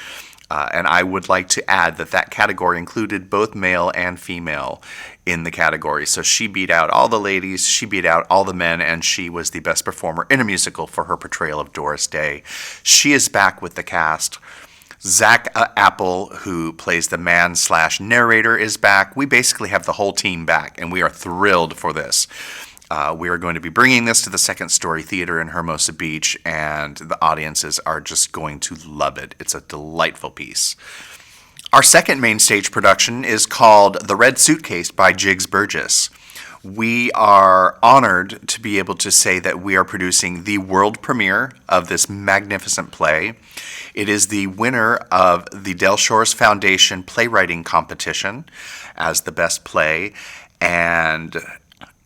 And I would like to add that category included both male and female in the category. So she beat out all the ladies, she beat out all the men, and she was the best performer in a musical for her portrayal of Doris Day. She is back with the cast. Zach Apple, who plays the man/narrator, is back. We basically have the whole team back, and we are thrilled for this. We are going to be bringing this to the Second Story Theater in Hermosa Beach, and the audiences are just going to love it. It's a delightful piece. Our second main stage production is called The Red Suitcase by Jiggs Burgess. We are honored to be able to say that we are producing the world premiere of this magnificent play. It is the winner of the Del Shores Foundation playwriting competition as the best play, and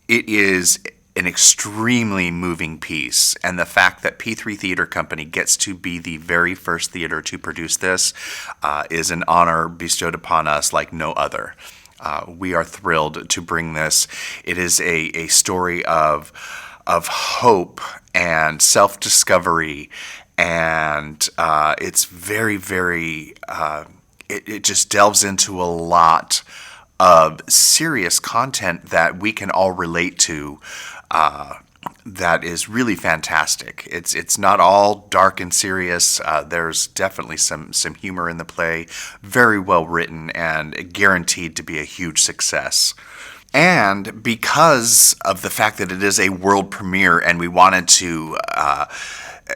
it is an extremely moving piece. And the fact that P3 Theater Company gets to be the very first theater to produce this is an honor bestowed upon us like no other. We are thrilled to bring this. It is a story of hope and self-discovery, and it's very, very, it just delves into a lot of serious content that we can all relate to. That is really fantastic. It's not all dark and serious. There's definitely some humor in the play. Very well written and guaranteed to be a huge success. And because of the fact that it is a world premiere and we wanted to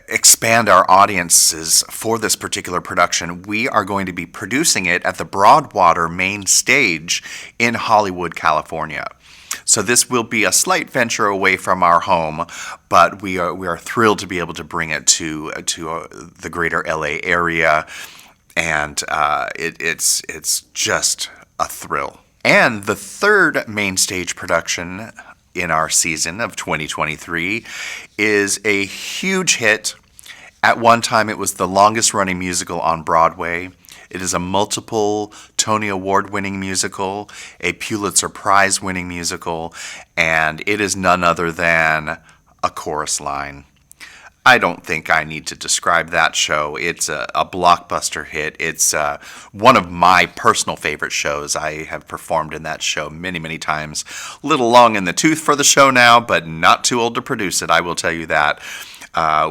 expand our audiences for this particular production, we are going to be producing it at the Broadwater main stage in Hollywood, California. So this will be a slight venture away from our home, but we are thrilled to be able to bring it to the greater LA area, and it's just a thrill. And the third main stage production in our season of 2023 is a huge hit. At one time, it was the longest running musical on Broadway. It is a multiple Tony Award-winning musical, a Pulitzer Prize-winning musical, and it is none other than A Chorus Line. I don't think I need to describe that show. It's a blockbuster hit. It's one of my personal favorite shows. I have performed in that show many, many times. A little long in the tooth for the show now, but not too old to produce it, I will tell you that.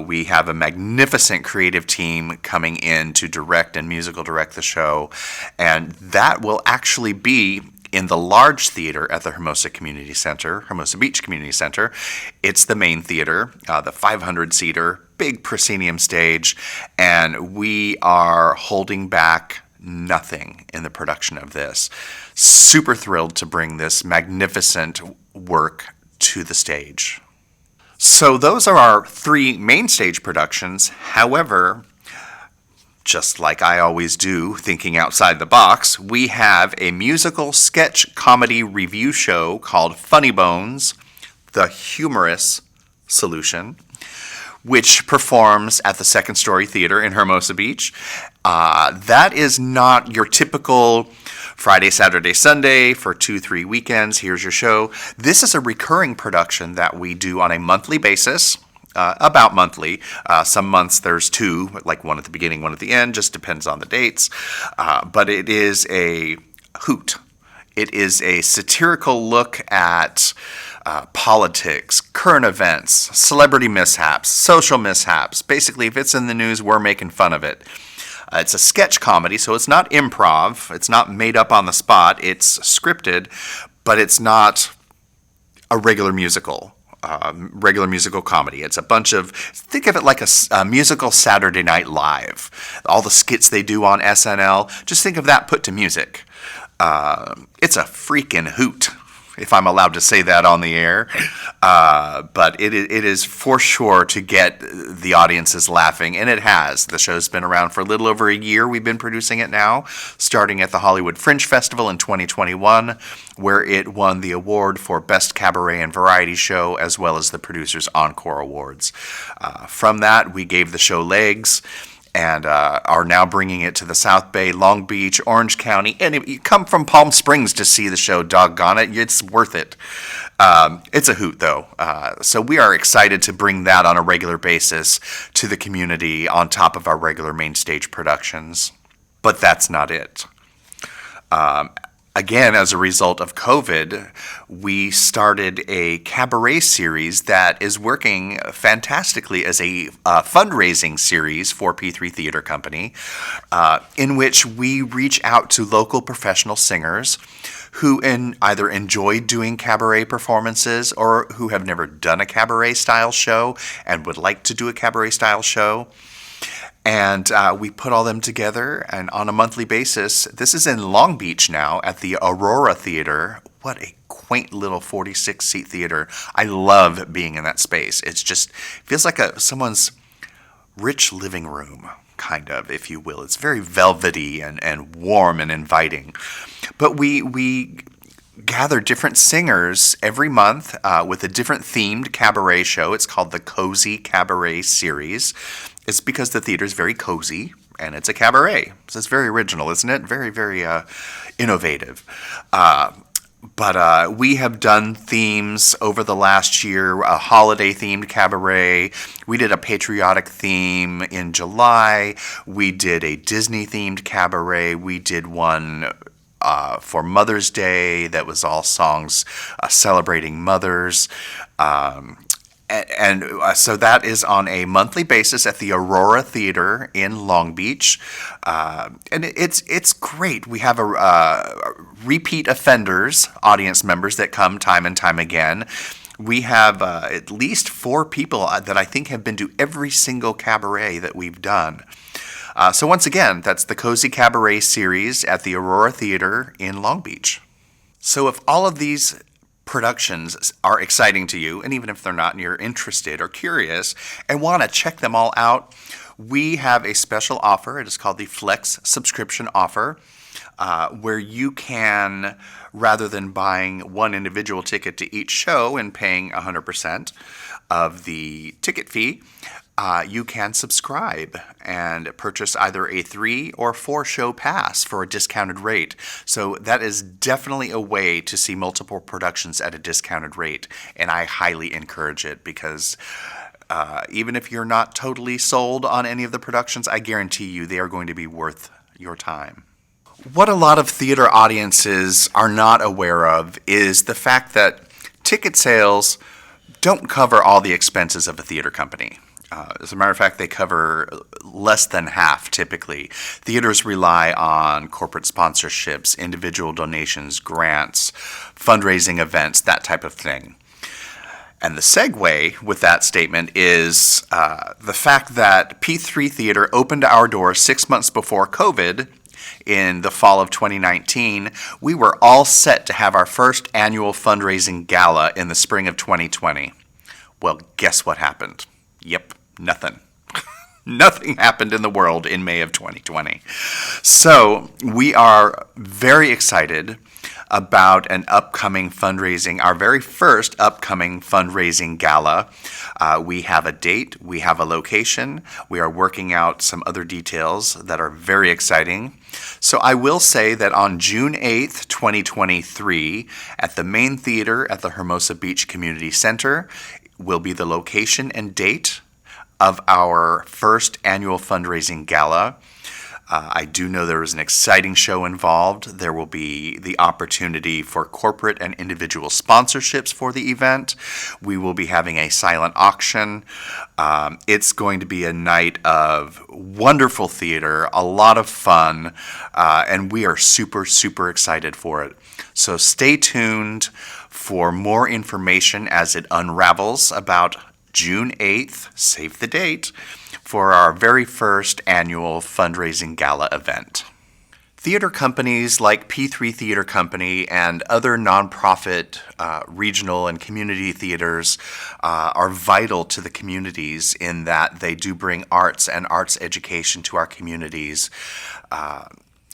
We have a magnificent creative team coming in to direct and musical direct the show, and that will actually be in the large theater at the Hermosa Community Center, Hermosa Beach Community Center. It's the main theater, the 500-seater, big proscenium stage, and we are holding back nothing in the production of this. Super thrilled to bring this magnificent work to the stage. So those are our 3 main stage productions. However, just like I always do, thinking outside the box, we have a musical sketch comedy review show called Funny Bones, the Humerus Solution, which performs at the Second Story Theater in Hermosa Beach. That is not your typical Friday, Saturday, Sunday for 2-3 weekends. Here's your show. This is a recurring production that we do on a monthly basis. About monthly. Some months there's 2, like one at the beginning, one at the end, just depends on the dates. But it is a hoot. It is a satirical look at politics, current events, celebrity mishaps, social mishaps. Basically, if it's in the news, we're making fun of it. It's a sketch comedy, so it's not improv. It's not made up on the spot. It's scripted, but it's not a regular musical comedy. It's a bunch of, think of it like a musical Saturday Night Live. All the skits they do on SNL, just think of that put to music. It's a freaking hoot, if I'm allowed to say that on the air. But it is for sure to get the audiences laughing, and it has. The show's been around for a little over a year. We've been producing it now, starting at the Hollywood Fringe Festival in 2021, where it won the award for Best Cabaret and Variety Show, as well as the Producers Encore Awards. From that, we gave the show legs, and are now bringing it to the South Bay, Long Beach, Orange County. And you come from Palm Springs to see the show, doggone it, it's worth it. It's a hoot, though. So we are excited to bring that on a regular basis to the community on top of our regular main stage productions. But that's not it. Again, as a result of COVID, we started a cabaret series that is working fantastically as a fundraising series for P3 Theater Company, in which we reach out to local professional singers who either enjoy doing cabaret performances or who have never done a cabaret-style show and would like to do a cabaret-style show. And we put all them together, and on a monthly basis, this is in Long Beach now at the Aurora Theater. What a quaint little 46-seat theater. I love being in that space. It's just, feels like someone's rich living room, kind of, if you will. It's very velvety and warm and inviting. But we gather different singers every month with a different themed cabaret show. It's called the Cozy Cabaret Series. It's because the theater is very cozy, and it's a cabaret. So it's very original, isn't it? Very, very innovative. But we have done themes over the last year, a holiday-themed cabaret. We did a patriotic theme in July. We did a Disney-themed cabaret. We did one for Mother's Day that was all songs celebrating mothers. And so that is on a monthly basis at the Aurora Theater in Long Beach. And it's great. We have a repeat offenders, audience members that come time and time again. We have at least 4 people that I think have been to every single cabaret that we've done. So once again, that's the Cozy Cabaret Series at the Aurora Theater in Long Beach. So if all of these productions are exciting to you, and even if they're not and you're interested or curious and want to check them all out, we have a special offer. It is called the Flex Subscription Offer, where you can, rather than buying one individual ticket to each show and paying 100% of the ticket fee, you can subscribe and purchase either a 3 or 4 show pass for a discounted rate. So that is definitely a way to see multiple productions at a discounted rate, and I highly encourage it because even if you're not totally sold on any of the productions, I guarantee you they are going to be worth your time. What a lot of theater audiences are not aware of is the fact that ticket sales don't cover all the expenses of a theater company. As a matter of fact, they cover less than half typically. Theaters rely on corporate sponsorships, individual donations, grants, fundraising events, that type of thing. And the segue with that statement is the fact that P3 Theater opened our doors 6 months before COVID in the fall of 2019, we were all set to have our first annual fundraising gala in the spring of 2020. Well, guess what happened? Yep, nothing. Nothing happened in the world in May of 2020. So we are very excited about an upcoming fundraising, our very first upcoming fundraising gala. We have a date, we have a location, we are working out some other details that are very exciting. So I will say that on June 8th, 2023, at the main theater at the Hermosa Beach Community Center, will be the location and date of our first annual fundraising gala. I do know there is an exciting show involved. There will be the opportunity for corporate and individual sponsorships for the event. We will be having a silent auction. It's going to be a night of wonderful theater, a lot of fun, and we are super, super excited for it. So stay tuned for more information as it unravels about June 8th, save the date, for our very first annual fundraising gala event. Theater companies like P3 Theater Company and other nonprofit regional and community theaters are vital to the communities in that they do bring arts and arts education to our communities.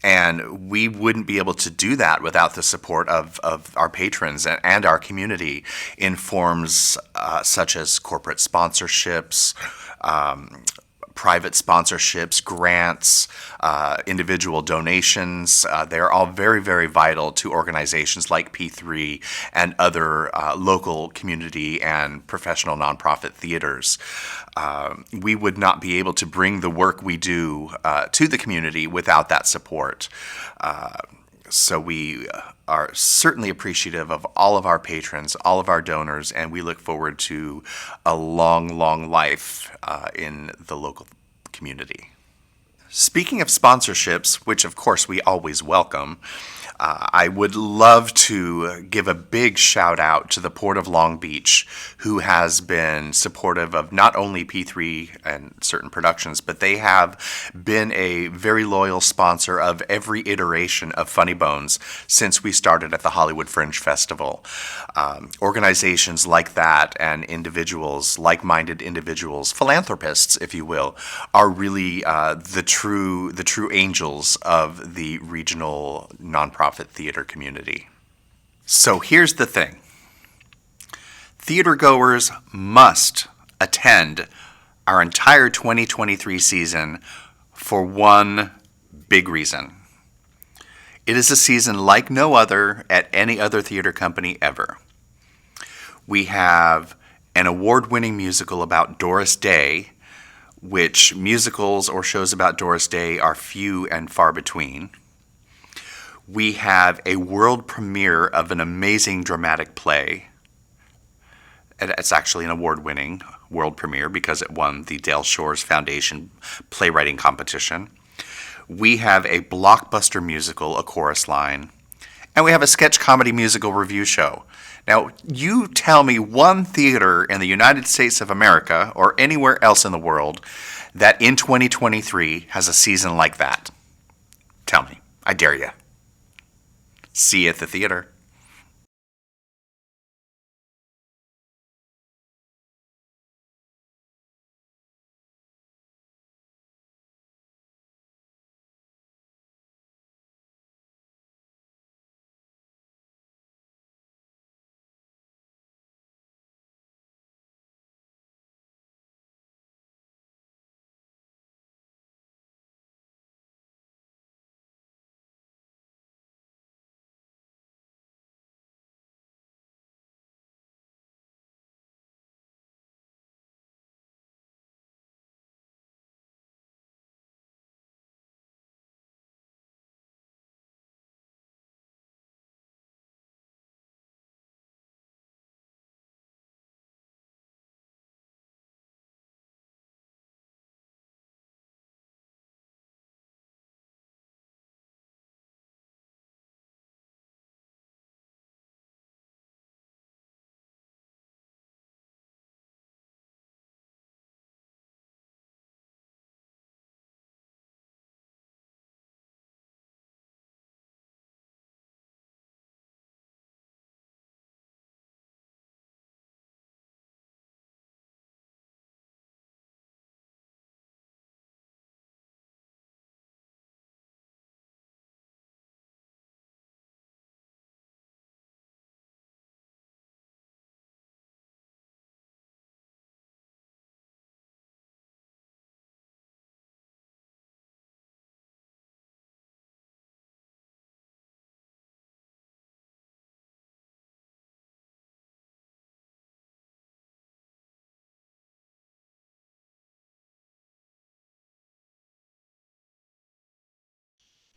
And we wouldn't be able to do that without the support of our patrons and our community in forms such as corporate sponsorships, private sponsorships, grants, individual donations. They're all very, very vital to organizations like P3 and other local community and professional nonprofit theaters. We would not be able to bring the work we do to the community without that support. So we are certainly appreciative of all of our patrons, all of our donors, and we look forward to a long, long life in the local community. Speaking of sponsorships, which of course we always welcome, I would love to give a big shout out to the Port of Long Beach, who has been supportive of not only P3 and certain productions, but they have been a very loyal sponsor of every iteration of Funny Bones since we started at the Hollywood Fringe Festival. Organizations like that and individuals, like-minded individuals, philanthropists, if you will, are really the true angels of the regional nonprofit theater community. So here's the thing. Theater goers must attend our entire 2023 season for one big reason. It is a season like no other at any other theater company ever. We have an award-winning musical about Doris Day, which musicals or shows about Doris Day are few and far between. We have a world premiere of an amazing dramatic play. It's actually an award-winning world premiere because it won the Dale Shores Foundation playwriting competition. We have a blockbuster musical, A Chorus Line, and we have a sketch comedy musical review show. Now, you tell me one theater in the United States of America or anywhere else in the world that in 2023 has a season like that. Tell me. I dare you. See you at the theater.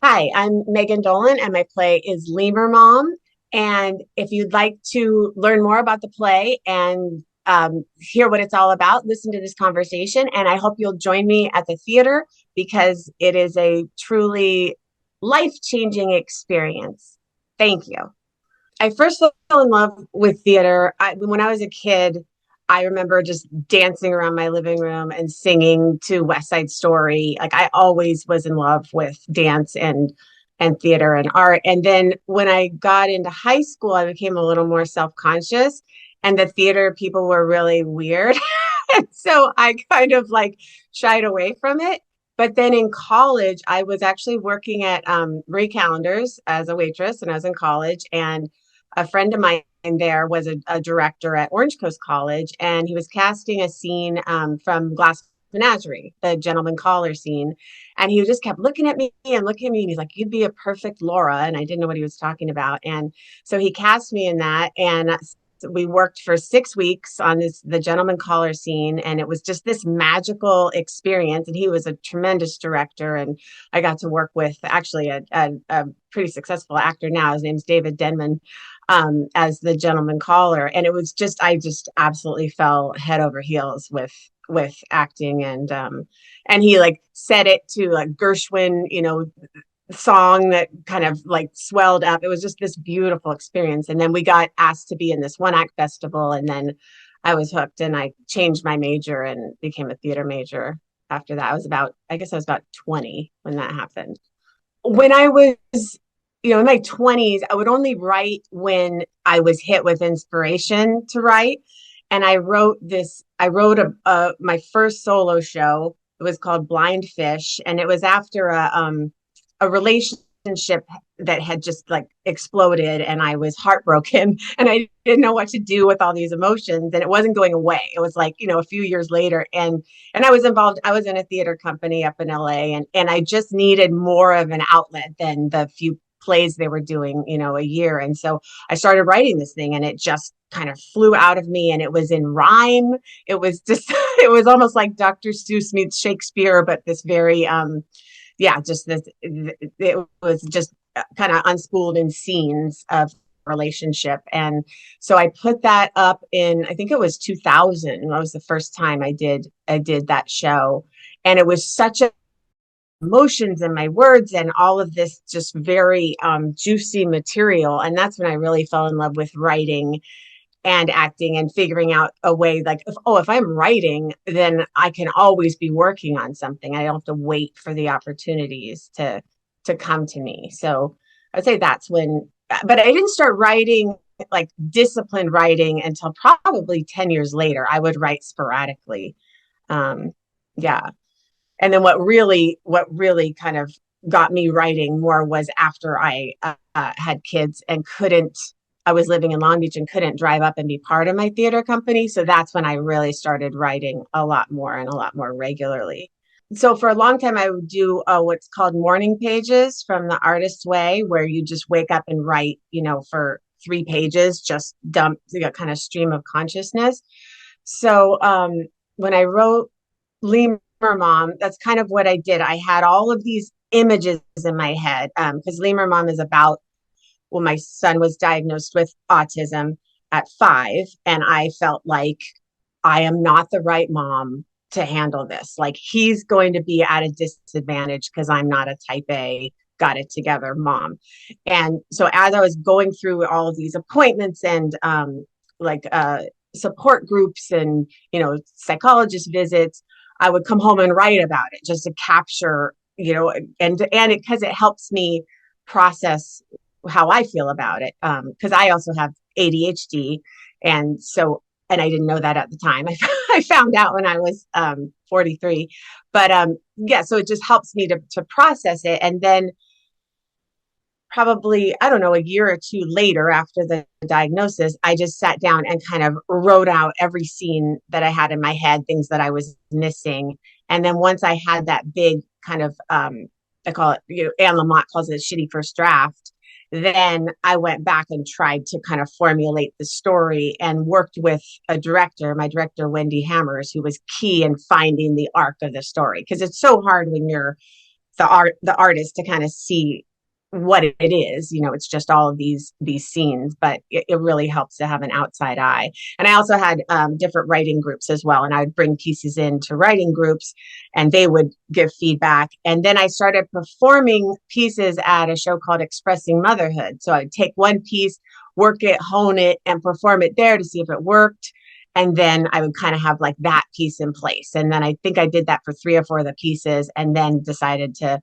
Hi, I'm Megan Dolan, and my play is Lemur Mom. And if you'd like to learn more about the play and hear what it's all about, listen to this conversation. And I hope you'll join me at the theater because it is a truly life-changing experience. Thank you. I first fell in love with theater when I was a kid. I remember just dancing around my living room and singing to West Side Story. Like I always was in love with dance and theater and art. And then when I got into high school, I became a little more self-conscious, and the theater people were really weird. So I kind of like shied away from it. But then in college, I was actually working at Marie Callender's as a waitress, and I was in college. And a friend of mine there was a director at Orange Coast College, and he was casting a scene from Glass Menagerie, the gentleman caller scene. And he just kept looking at me and looking at me, and he's like, "You'd be a perfect Laura." And I didn't know what he was talking about. And so he cast me in that. And we worked for 6 weeks on the gentleman caller scene, and it was just this magical experience. And he was a tremendous director, and I got to work with actually a pretty successful actor now. His name's David Denman, as the gentleman caller. And it was just, I just absolutely fell head over heels with acting. And he like set it to like Gershwin, song that kind of like swelled up. It was just this beautiful experience. And then we got asked to be in this one act festival, and then I was hooked, and I changed my major and became a theater major after that. I guess I was about 20 when that happened. When I was, in my 20s, I would only write when I was hit with inspiration to write. And I wrote my first solo show. It was called Blind Fish, and it was after a relationship that had just like exploded, and I was heartbroken, and I didn't know what to do with all these emotions, and it wasn't going away. It was like, a few years later, and I was involved. I was in a theater company up in LA, and I just needed more of an outlet than the few plays they were doing, a year. And so I started writing this thing, and it just kind of flew out of me, and it was in rhyme. It was just it was almost like Dr. Seuss meets Shakespeare, but this very it was just kind of unspooled in scenes of relationship. And so I put that up in, I think it was 2000. That was the first time I did that show. And it was such emotions in my words and all of this just very juicy material. And that's when I really fell in love with writing and acting and figuring out a way like, if I'm writing, then I can always be working on something. I don't have to wait for the opportunities to come to me. So I'd say that's when, but I didn't start writing like disciplined writing until probably 10 years later. I would write sporadically. Yeah. And then what really kind of got me writing more was after I had kids and I was living in Long Beach and couldn't drive up and be part of my theater company. So that's when I really started writing a lot more and a lot more regularly. So for a long time, I would do what's called morning pages from the Artist's Way, where you just wake up and write, for 3 pages, just dump, kind of stream of consciousness. So when I wrote Lemur Mom, that's kind of what I did. I had all of these images in my head because Lemur Mom is about, well, my son was diagnosed with autism at 5, and I felt like I am not the right mom to handle this. Like he's going to be at a disadvantage because I'm not a type A, got it together mom. And so as I was going through all of these appointments and support groups and, psychologist visits, I would come home and write about it just to capture, and because it helps me process how I feel about it. Because I also have ADHD. And I didn't know that at the time. I found out when I was 43. But so it just helps me to process it. And then probably, I don't know, a year or 2 later after the diagnosis, I just sat down and kind of wrote out every scene that I had in my head, things that I was missing. And then once I had that big kind of, I call it, Anne Lamott calls it a shitty first draft. Then I went back and tried to kind of formulate the story and worked with my director, Wendy Hammers, who was key in finding the arc of the story. Because it's so hard when you're the artist to kind of see what it is. It's just all of these scenes, but it really helps to have an outside eye. And I also had different writing groups as well, and I would bring pieces into writing groups and they would give feedback. And then I started performing pieces at a show called Expressing Motherhood. So I'd take one piece, work it, hone it, and perform it there to see if it worked. And then I would kind of have like that piece in place. And then I think I did that for 3 or 4 of the pieces, and then decided to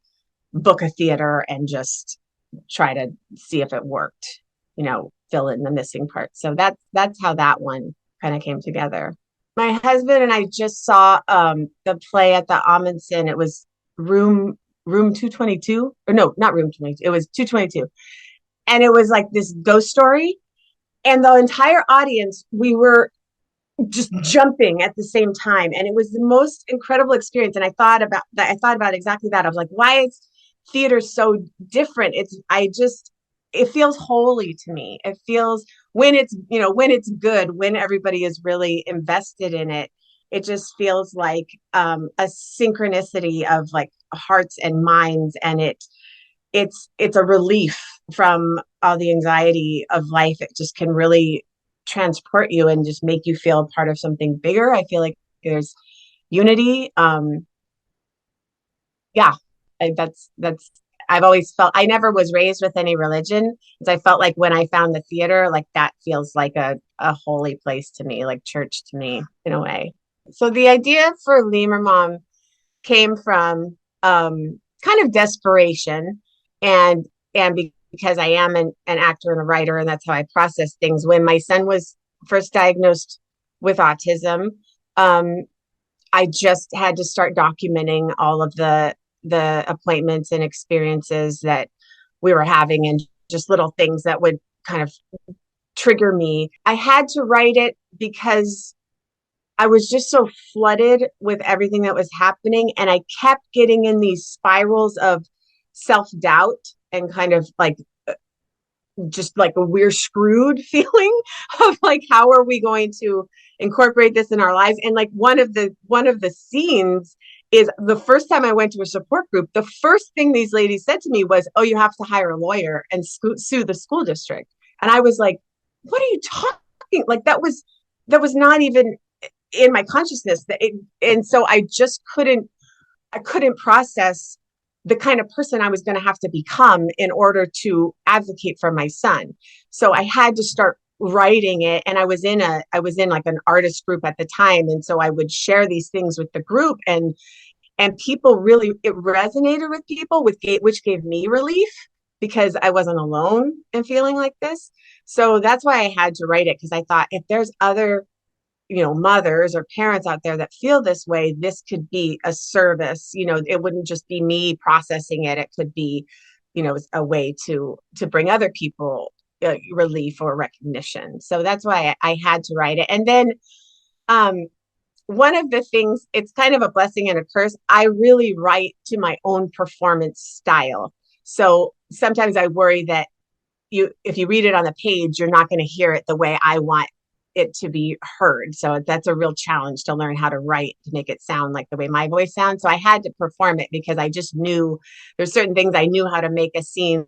book a theater and just try to see if it worked, fill in the missing parts. So that's how that one kind of came together. My husband and I just saw the play at the Amundsen. It was room 222, or no, not room 22. It was 222. And it was like this ghost story. And the entire audience, we were just jumping at the same time. And it was the most incredible experience. And I thought about exactly that. I was like, why is theater so different? It feels holy to me. It feels, when it's good, when everybody is really invested in it, it just feels like a synchronicity of like hearts and minds. And it's a relief from all the anxiety of life. It just can really transport you and just make you feel part of something bigger. I feel like there's unity. That's I've always felt. I never was raised with any religion, because I felt like when I found the theater, like that feels like a holy place to me, like church to me in a way. So the idea for Lemur Mom came from kind of desperation, and because I am an actor and a writer, and that's how I process things. When my son was first diagnosed with autism, I just had to start documenting all of the appointments and experiences that we were having, and just little things that would kind of trigger me. I had to write it because I was just so flooded with everything that was happening, and I kept getting in these spirals of self-doubt and kind of like just like a we're screwed feeling of like, how are we going to incorporate this in our lives? And like one of the scenes is the first time I went to a support group, the first thing these ladies said to me was, "Oh, you have to hire a lawyer and sue the school district." And I was like, "What are you talking?" Like that was not even in my consciousness. And so I couldn't process the kind of person I was going to have to become in order to advocate for my son. So I had to start writing it. And I was in like an artist group at the time. And so I would share these things with the group, and people really, it resonated with people, which gave me relief, because I wasn't alone in feeling like this. So that's why I had to write it, because I thought, if there's other mothers or parents out there that feel this way, this could be a service. It wouldn't just be me processing it. It could be, a way to bring other people relief or recognition. So that's why I had to write it. And then one of the things, it's kind of a blessing and a curse, I really write to my own performance style. So sometimes I worry that if you read it on the page, you're not going to hear it the way I want it to be heard. So that's a real challenge, to learn how to write to make it sound like the way my voice sounds. So I had to perform it, because I just knew there's certain things I knew how to make a scene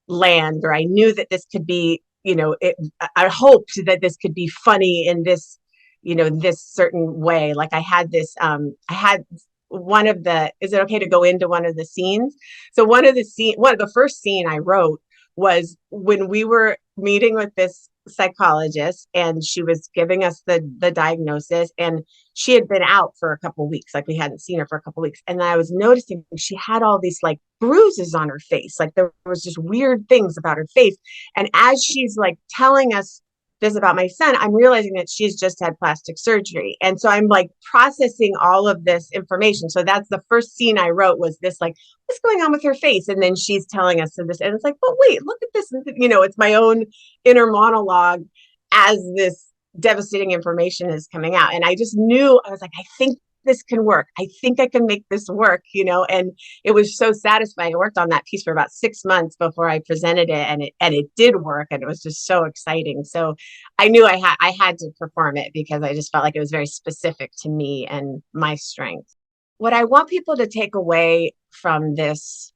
land, or I knew that this could be, I hoped that this could be funny in this, this certain way. Like I had this, is it okay to go into one of the scenes? So the first scene I wrote was when we were meeting with this psychologist, and she was giving us the diagnosis, and she had been out for a couple of weeks. Like we hadn't seen her for a couple of weeks. And I was noticing she had all these like bruises on her face. Like there was just weird things about her face. And as she's like telling us this about my son, I'm realizing that she's just had plastic surgery. And so I'm like processing all of this information. So that's the first scene I wrote, was this, like, what's going on with her face? And then she's telling us this, and it's like, but wait, look at this. It's my own inner monologue as this devastating information is coming out. And I just knew, I was like, I think this can work. I think I can make this work, and it was so satisfying. I worked on that piece for about 6 months before I presented it, and it did work, and it was just so exciting. So I knew I had to perform it, because I just felt like it was very specific to me and my strengths. what I want people to take away from this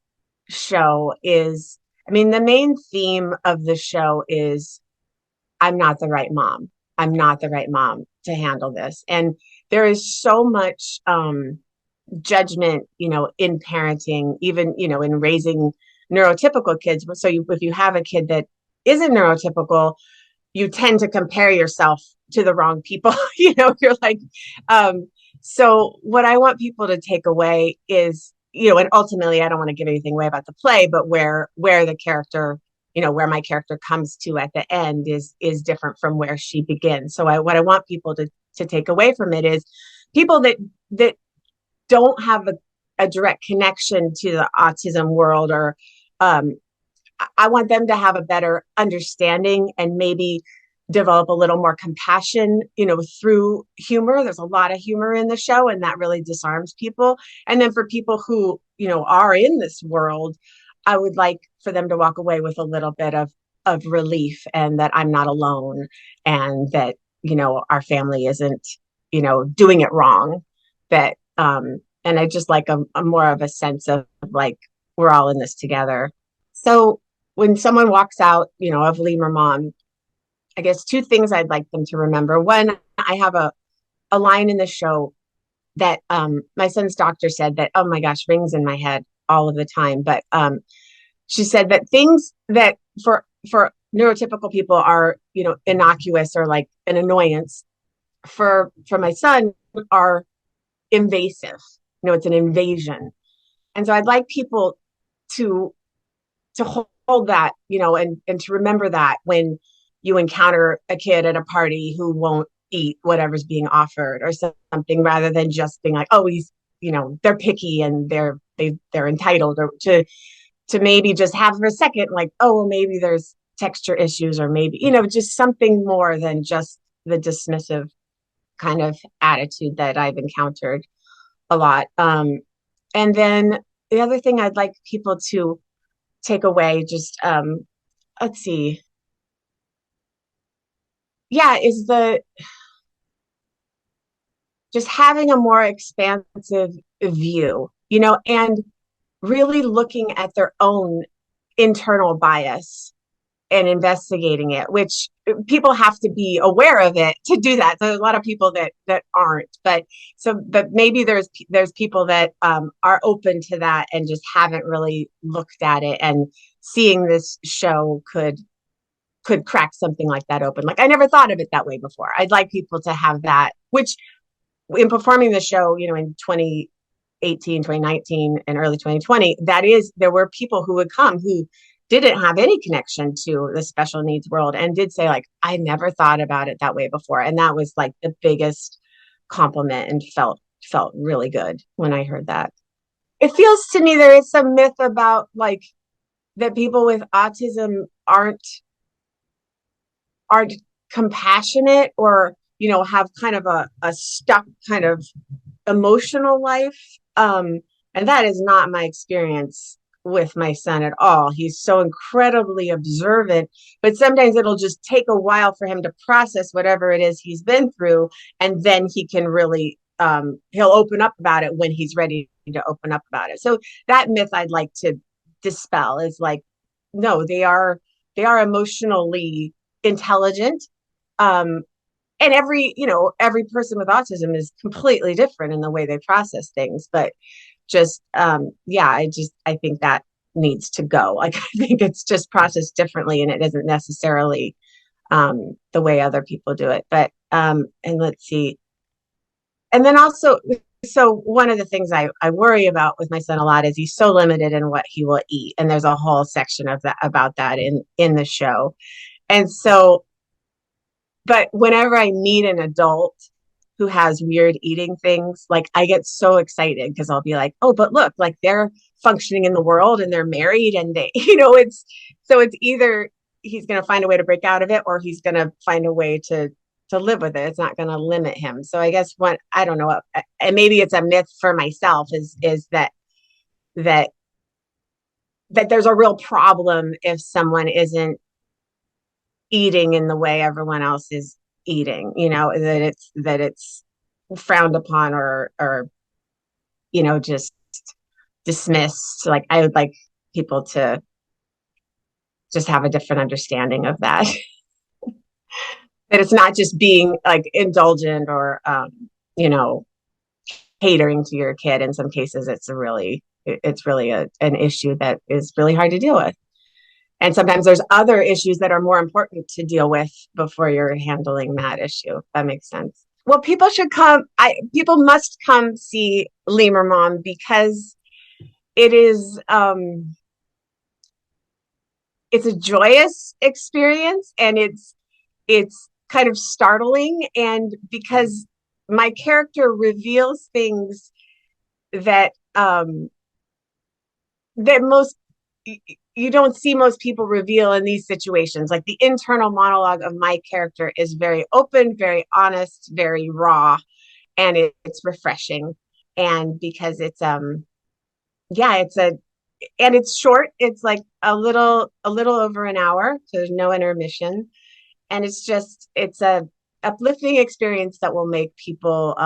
show is, I mean, the main theme of the show is I'm not the right mom. I'm not the right mom to handle this. And there is so much judgment, in parenting, even, in raising neurotypical kids. So if you have a kid that isn't neurotypical, you tend to compare yourself to the wrong people. You're like, so what I want people to take away is, and ultimately I don't want to give anything away about the play, but where the character, where my character comes to at the end is different from where she begins. So what I want people to take away from it is people that don't have a direct connection to the autism world, or I want them to have a better understanding and maybe develop a little more compassion, through humor. There's a lot of humor in the show, and that really disarms people. And then for people who, are in this world, I would like for them to walk away with a little bit of relief, and that I'm not alone, and that, our family isn't, doing it wrong. That, and I just like a more of a sense of like, we're all in this together. So when someone walks out, of Lemur Mom, I guess two things I'd like them to remember. One, I have a line in the show that my son's doctor said that, oh my gosh, rings in my head all of the time. But she said that things that for neurotypical people are, innocuous or like an annoyance, for my son are invasive. It's an invasion. And so I'd like people to hold that, and to remember that when you encounter a kid at a party who won't eat whatever's being offered or something, rather than just being like, oh, he's, they're picky and they're entitled, or to maybe just have for a second, like, oh, well, maybe there's texture issues, or maybe, just something more than just the dismissive kind of attitude that I've encountered a lot. And then the other thing I'd like people to take away, just, let's see. Yeah, is just having a more expansive view, and really looking at their own internal bias and investigating it, which people have to be aware of it to do that. So there's a lot of people that aren't, but maybe there's people that are open to that and just haven't really looked at it, and seeing this show could crack something like that open. Like, I never thought of it that way before. I'd like people to have that, which in performing the show, in 2018, 2019, and early 2020, there were people who would come who didn't have any connection to the special needs world, and did say, like, I never thought about it that way before. And that was like the biggest compliment, and felt really good when I heard that. It feels to me there is some myth about like that people with autism aren't compassionate, or have kind of a stuck kind of emotional life, and that is not my experience with my son at all. He's so incredibly observant, but sometimes it'll just take a while for him to process whatever it is he's been through, and then he can really he'll open up about it when he's ready to open up about it. So that myth I'd like to dispel is like, no, they are emotionally intelligent, and every person with autism is completely different in the way they process things. But just I think that needs to go. Like, I think it's just processed differently, and it isn't necessarily the way other people do it. But and let's see, and then also, so one of the things I worry about with my son a lot is he's so limited in what he will eat, and there's a whole section of that about that in the show. And so, but whenever I meet an adult who has weird eating things, like, I get so excited, because I'll be like, oh, but look, like, they're functioning in the world, and they're married, and they, it's either he's going to find a way to break out of it, or he's going to find a way to live with it. It's not going to limit him. So I guess I don't know, and maybe it's a myth for myself, is that there's a real problem if someone isn't eating in the way everyone else is eating, that it's frowned upon, or just dismissed. Like, I would like people to just have a different understanding of that. That it's not just being like indulgent or, catering to your kid. In some cases, it's really an issue that is really hard to deal with. And sometimes there's other issues that are more important to deal with before you're handling that issue. If that makes sense. Well, people must come see Lemur Mom, because it is, it's a joyous experience, and it's kind of startling, and because my character reveals things that that you don't see most people reveal in these situations. Like, the internal monologue of my character is very open, very honest, very raw, and it's refreshing. And because it's it's short. It's like a little over an hour, so there's no intermission, and it's a uplifting experience that will make people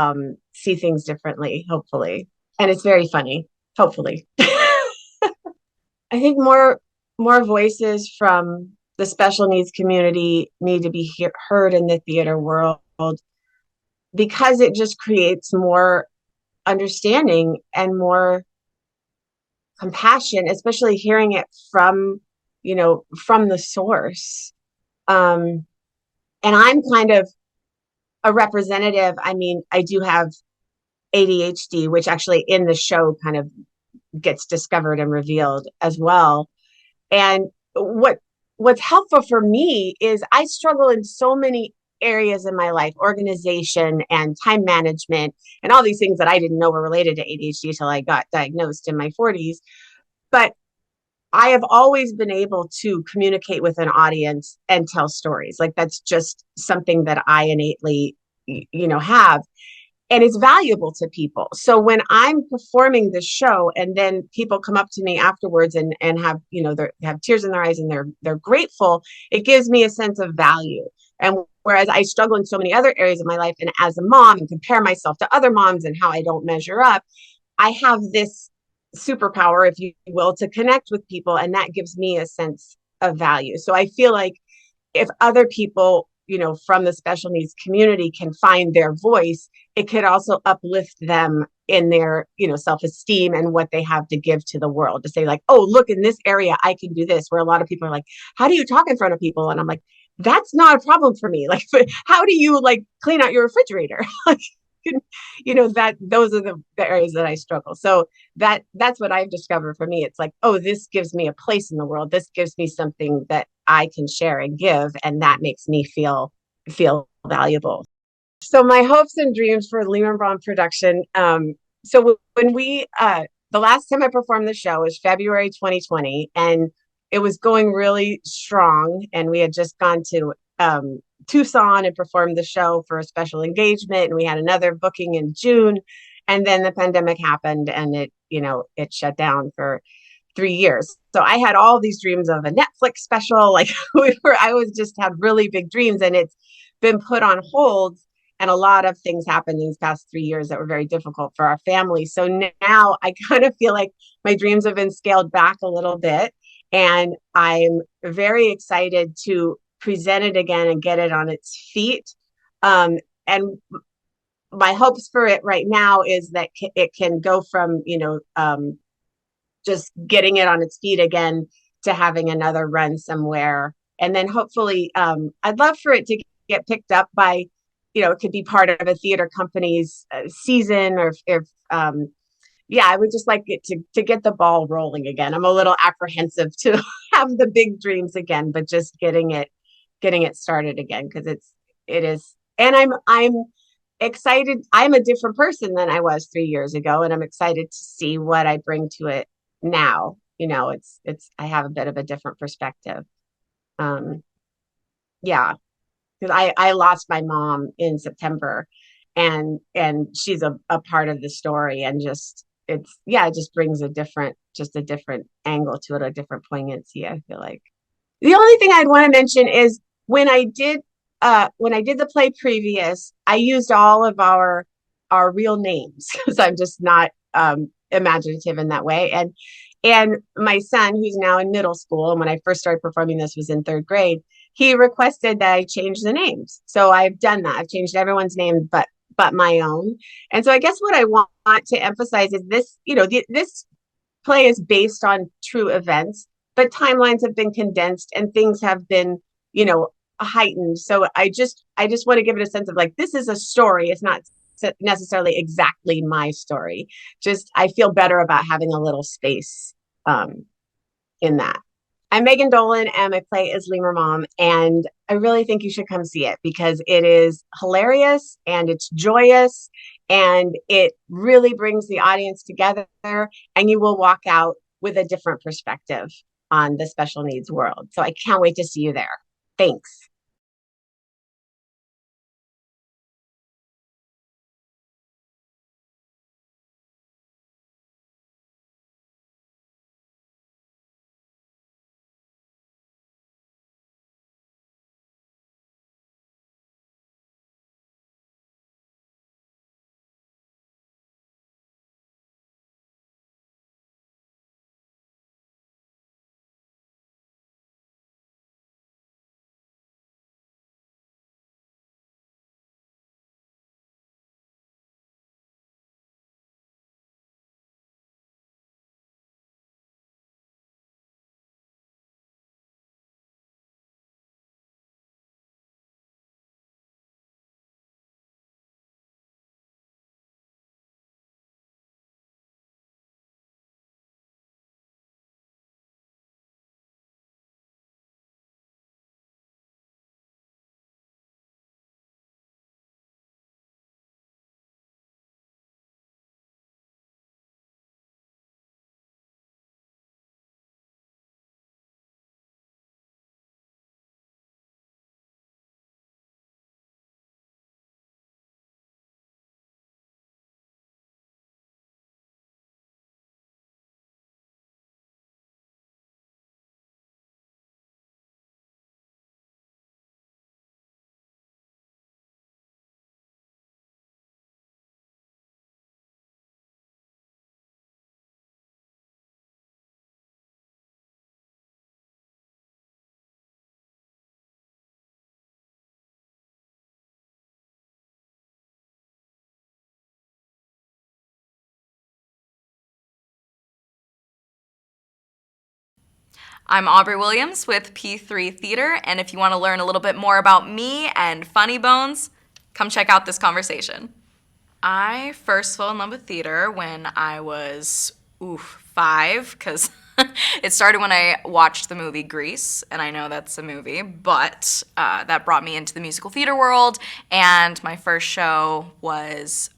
see things differently, hopefully. And it's very funny, hopefully. I think more voices from the special needs community need to be heard in the theater world, because it just creates more understanding and more compassion, especially hearing it from the source. And I'm kind of a representative. I mean, I do have ADHD, which actually in the show kind of gets discovered and revealed as well. And what's helpful for me is I struggle in so many areas in my life, organization and time management and all these things that I didn't know were related to ADHD until I got diagnosed in my 40s. But I have always been able to communicate with an audience and tell stories. Like, that's just something that I innately, have. And it's valuable to people. So when I'm performing the show and then people come up to me afterwards and have, they have tears in their eyes and they're grateful, it gives me a sense of value. And whereas I struggle in so many other areas of my life, and as a mom, and compare myself to other moms and how I don't measure up, I have this superpower, if you will, to connect with people. And that gives me a sense of value. So I feel like if other people, from the special needs community can find their voice, it could also uplift them in their, self-esteem and what they have to give to the world, to say like, oh, look, in this area, I can do this. Where a lot of people are like, how do you talk in front of people? And I'm like, that's not a problem for me. Like, how do you clean out your refrigerator? Those are the areas that I struggle. So that's what I've discovered for me. It's like, oh, this gives me a place in the world. This gives me something that I can share and give. And that makes me feel valuable. So my hopes and dreams for Lemur Mom production. So when the last time I performed the show was February 2020, and it was going really strong. And we had just gone to Tucson and performed the show for a special engagement, and we had another booking in June, and then the pandemic happened, and it shut down for 3 years. So I had all these dreams of a Netflix special, I was just had really big dreams, and it's been put on hold, and a lot of things happened in these past 3 years that were very difficult for our family. So now I kind of feel like my dreams have been scaled back a little bit, and I'm very excited to present it again and get it on its feet. And my hopes for it right now is that it can go from, just getting it on its feet again to having another run somewhere. And then hopefully, I'd love for it to get picked up by, it could be part of a theater company's season, or if I would just like it to get the ball rolling again. I'm a little apprehensive to have the big dreams again, but just getting it started again, because it is, and I'm excited. I'm a different person than I was 3 years ago, and I'm excited to see what I bring to it now. I have a bit of a different perspective. Because I lost my mom in September, and she's a part of the story, and it just brings a different angle to it, a different poignancy, I feel like. The only thing I'd want to mention is when I did the play previous, I used all of our real names, because I'm just not imaginative in that way. And my son, who's now in middle school, and when I first started performing this was in third grade, he requested that I change the names. So I've done that. I've changed everyone's name but my own. And so I guess what I want to emphasize is this, this play is based on true events, but timelines have been condensed and things have been, heightened. So I just want to give it a sense of like, this is a story. It's not necessarily exactly my story. Just, I feel better about having a little space in that. I'm Megan Dolan and my play is Lemur Mom, and I really think you should come see it because it is hilarious and it's joyous and it really brings the audience together, and you will walk out with a different perspective on the special needs world. So I can't wait to see you there. Thanks. I'm Aubrey Williams with P3 Theater, and if you want to learn a little bit more about me and Funny Bones, come check out this conversation. I first fell in love with theater when I was 5, because it started when I watched the movie Grease, and I know that's a movie, but that brought me into the musical theater world, and my first show was,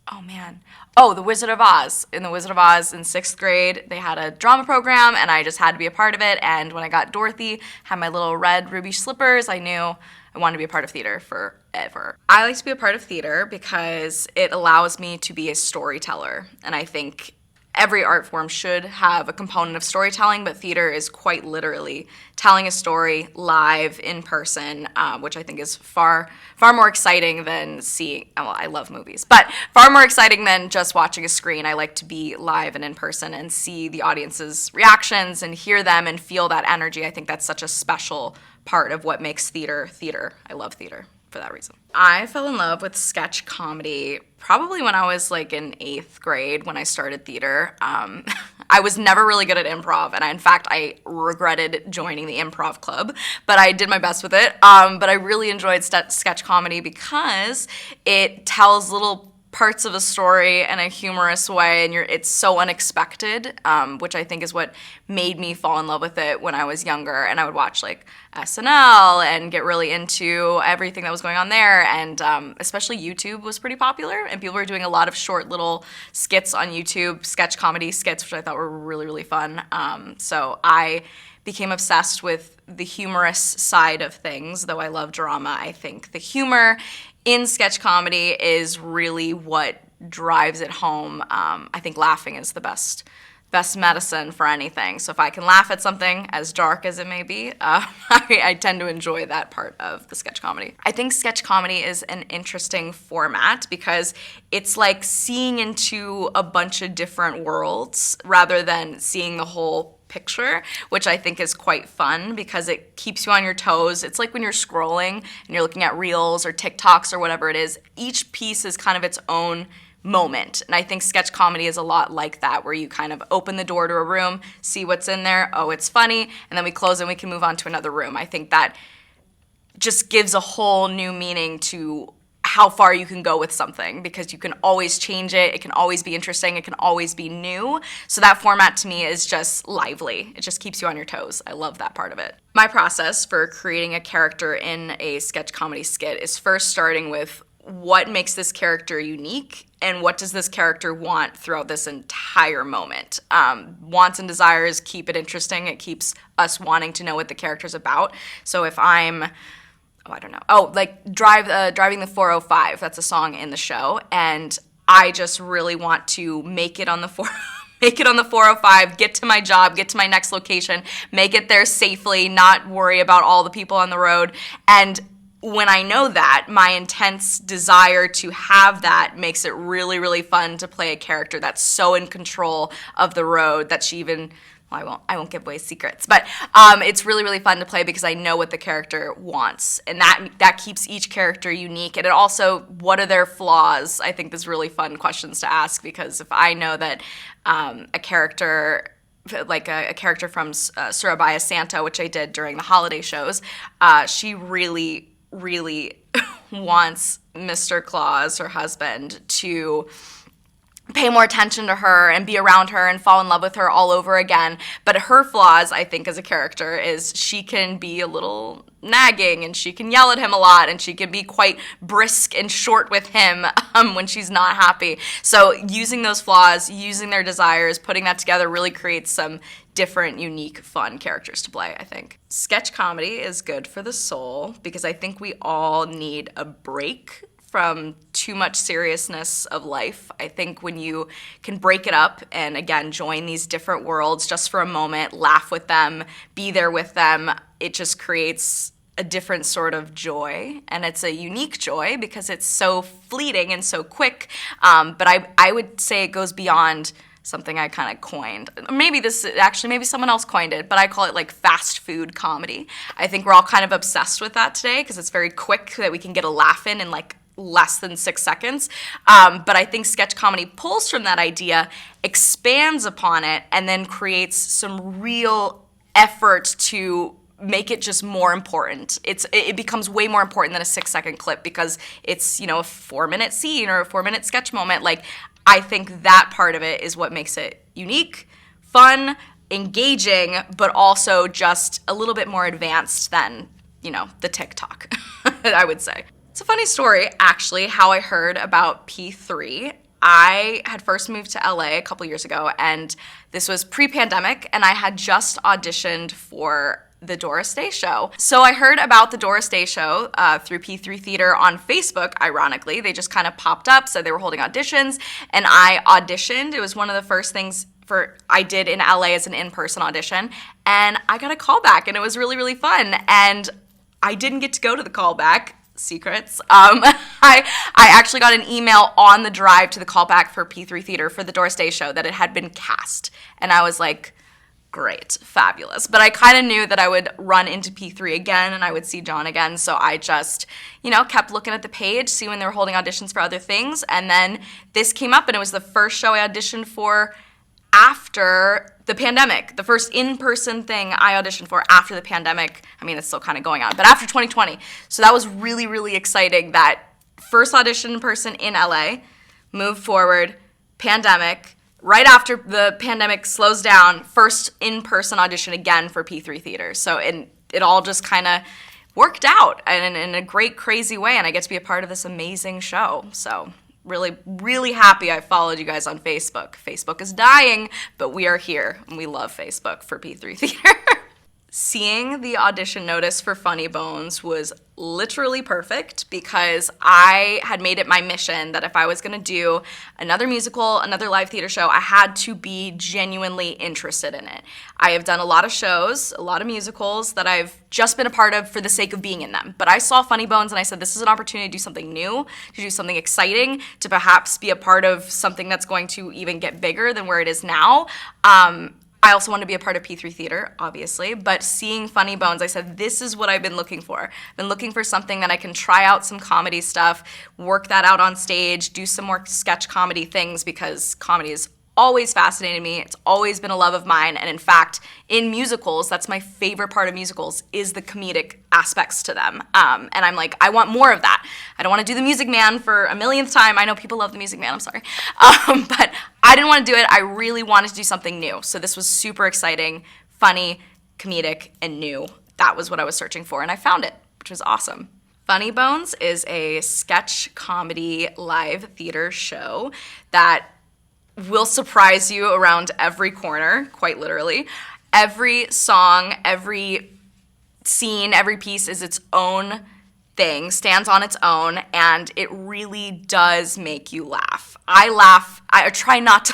The Wizard of Oz. In The Wizard of Oz in 6th grade, they had a drama program, and I just had to be a part of it, and when I got Dorothy, had my little red ruby slippers, I knew I wanted to be a part of theater forever. I like to be a part of theater because it allows me to be a storyteller, and I think every art form should have a component of storytelling, but theater is quite literally telling a story live in person, which I think is far more exciting than seeing, well, I love movies, but far more exciting than just watching a screen. I like to be live and in person and see the audience's reactions and hear them and feel that energy. I think that's such a special part of what makes theater theater. I love theater for that reason. I fell in love with sketch comedy probably when I was like in 8th grade when I started theater. I was never really good at improv, and in fact, I regretted joining the improv club, but I did my best with it. But I really enjoyed sketch comedy because it tells little parts of a story in a humorous way, and it's so unexpected, which I think is what made me fall in love with it when I was younger. And I would watch like SNL and get really into everything that was going on there, and especially YouTube was pretty popular, and people were doing a lot of short little skits on YouTube, sketch comedy skits, which I thought were really, really fun. So I became obsessed with the humorous side of things. Though I love drama, I think the humor in sketch comedy is really what drives it home. I think laughing is the best best medicine for anything. So if I can laugh at something, as dark as it may be, I tend to enjoy that part of the sketch comedy. I think sketch comedy is an interesting format because it's like seeing into a bunch of different worlds rather than seeing the whole picture, which I think is quite fun because it keeps you on your toes. It's like when you're scrolling and you're looking at Reels or TikToks or whatever it is, each piece is kind of its own moment. And I think sketch comedy is a lot like that, where you kind of open the door to a room, see what's in there, oh, it's funny, and then we close and we can move on to another room. I think that just gives a whole new meaning to how far you can go with something, because you can always change it. It can always be interesting. It can always be new. So that format to me is just lively. It just keeps you on your toes. I love that part of it. My process for creating a character in a sketch comedy skit is first starting with what makes this character unique and what does this character want throughout this entire moment. Wants and desires keep it interesting. It keeps us wanting to know what the character's about. So if I'm, driving the 405, that's a song in the show, and I just really want to make it on the 405, get to my job, get to my next location, make it there safely, not worry about all the people on the road. And when I know that, my intense desire to have that makes it really, really fun to play a character that's so in control of the road that she even, well, I won't give away secrets, but it's really, really fun to play because I know what the character wants, and that keeps each character unique. And it also, what are their flaws? I think is really fun questions to ask, because if I know that a character, like a character from Surabaya Santa, which I did during the holiday shows, she really wants Mr. Claus, her husband, to pay more attention to her and be around her and fall in love with her all over again. But her flaws, I think, as a character is she can be a little nagging and she can yell at him a lot and she can be quite brisk and short with him when she's not happy. So using those flaws, using their desires, putting that together really creates some different, unique, fun characters to play, I think. Sketch comedy is good for the soul because I think we all need a break from too much seriousness of life. I think when you can break it up and, again, join these different worlds just for a moment, laugh with them, be there with them, it just creates a different sort of joy. And it's a unique joy because it's so fleeting and so quick. But I would say it goes beyond something I kind of coined. Maybe someone else coined it, but I call it like fast food comedy. I think we're all kind of obsessed with that today because it's very quick that we can get a laugh in like less than 6 seconds. But I think sketch comedy pulls from that idea, expands upon it, and then creates some real effort to make it just more important. It becomes way more important than a 6-second clip because it's, a 4-minute scene or a 4-minute sketch moment. Like, I think that part of it is what makes it unique, fun, engaging, but also just a little bit more advanced than, the TikTok, I would say. It's a funny story, actually, how I heard about P3. I had first moved to LA a couple years ago, and this was pre-pandemic, and I had just auditioned for the Doris Day show. So I heard about the Doris Day show through P3 Theater on Facebook, ironically. They just kind of popped up, said they were holding auditions, and I auditioned. It was one of the first things I did in LA as an in-person audition, and I got a callback, and it was really, really fun. And I didn't get to go to the callback. Secrets. I actually got an email on the drive to the callback for P3 Theater for the Doris Day show that it had been cast. And I was like, great, fabulous. But I kind of knew that I would run into P3 again and I would see John again. So I just, kept looking at the page, see when they were holding auditions for other things. And then this came up and it was the first show I auditioned for after the pandemic, the first in-person thing I auditioned for after the pandemic. I mean, it's still kind of going on, but after 2020. So that was really, really exciting. That first audition in person in LA, moved forward, pandemic, right after the pandemic slows down, first in-person audition again for P3 Theater. So it all just kind of worked out in a great, crazy way, and I get to be a part of this amazing show. So really, really happy I followed you guys on Facebook. Facebook is dying, but we are here, and we love Facebook for P3 Theater. Seeing the audition notice for Funny Bones was literally perfect because I had made it my mission that if I was going to do another musical, another live theater show, I had to be genuinely interested in it. I have done a lot of shows, a lot of musicals that I've just been a part of for the sake of being in them. But I saw Funny Bones and I said, this is an opportunity to do something new, to do something exciting, to perhaps be a part of something that's going to even get bigger than where it is now. I also want to be a part of P3 Theater, obviously, but seeing Funny Bones, I said, this is what I've been looking for. I've been looking for something that I can try out some comedy stuff, work that out on stage, do some more sketch comedy things, because comedy has always fascinated me. It's always been a love of mine, and in fact, in musicals, that's my favorite part of musicals, is the comedic aspects to them. And I'm like, I want more of that. I don't want to do the Music Man for a millionth time. I know people love the Music Man, I'm sorry. But I didn't want to do it. I really wanted to do something new. So this was super exciting, funny, comedic, and new. That was what I was searching for, and I found it, which was awesome. Funny Bones is a sketch comedy live theater show that will surprise you around every corner, quite literally. Every song, every scene, every piece is its own thing, stands on its own, and it really does make you laugh. I try not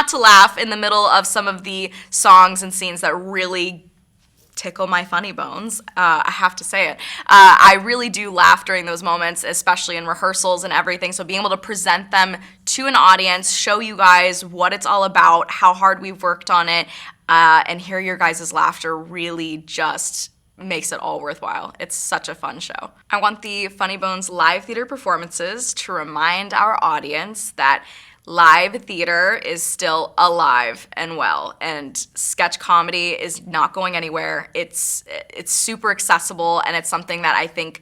to laugh in the middle of some of the songs and scenes that really tickle my funny bones. I have to say it. I really do laugh during those moments, especially in rehearsals and everything. So being able to present them to an audience, show you guys what it's all about, how hard we've worked on it, and hear your guys' laughter really just makes it all worthwhile. It's such a fun show. I want the Funny Bones live theater performances to remind our audience that live theater is still alive and well, and sketch comedy is not going anywhere. It's super accessible, and it's something that I think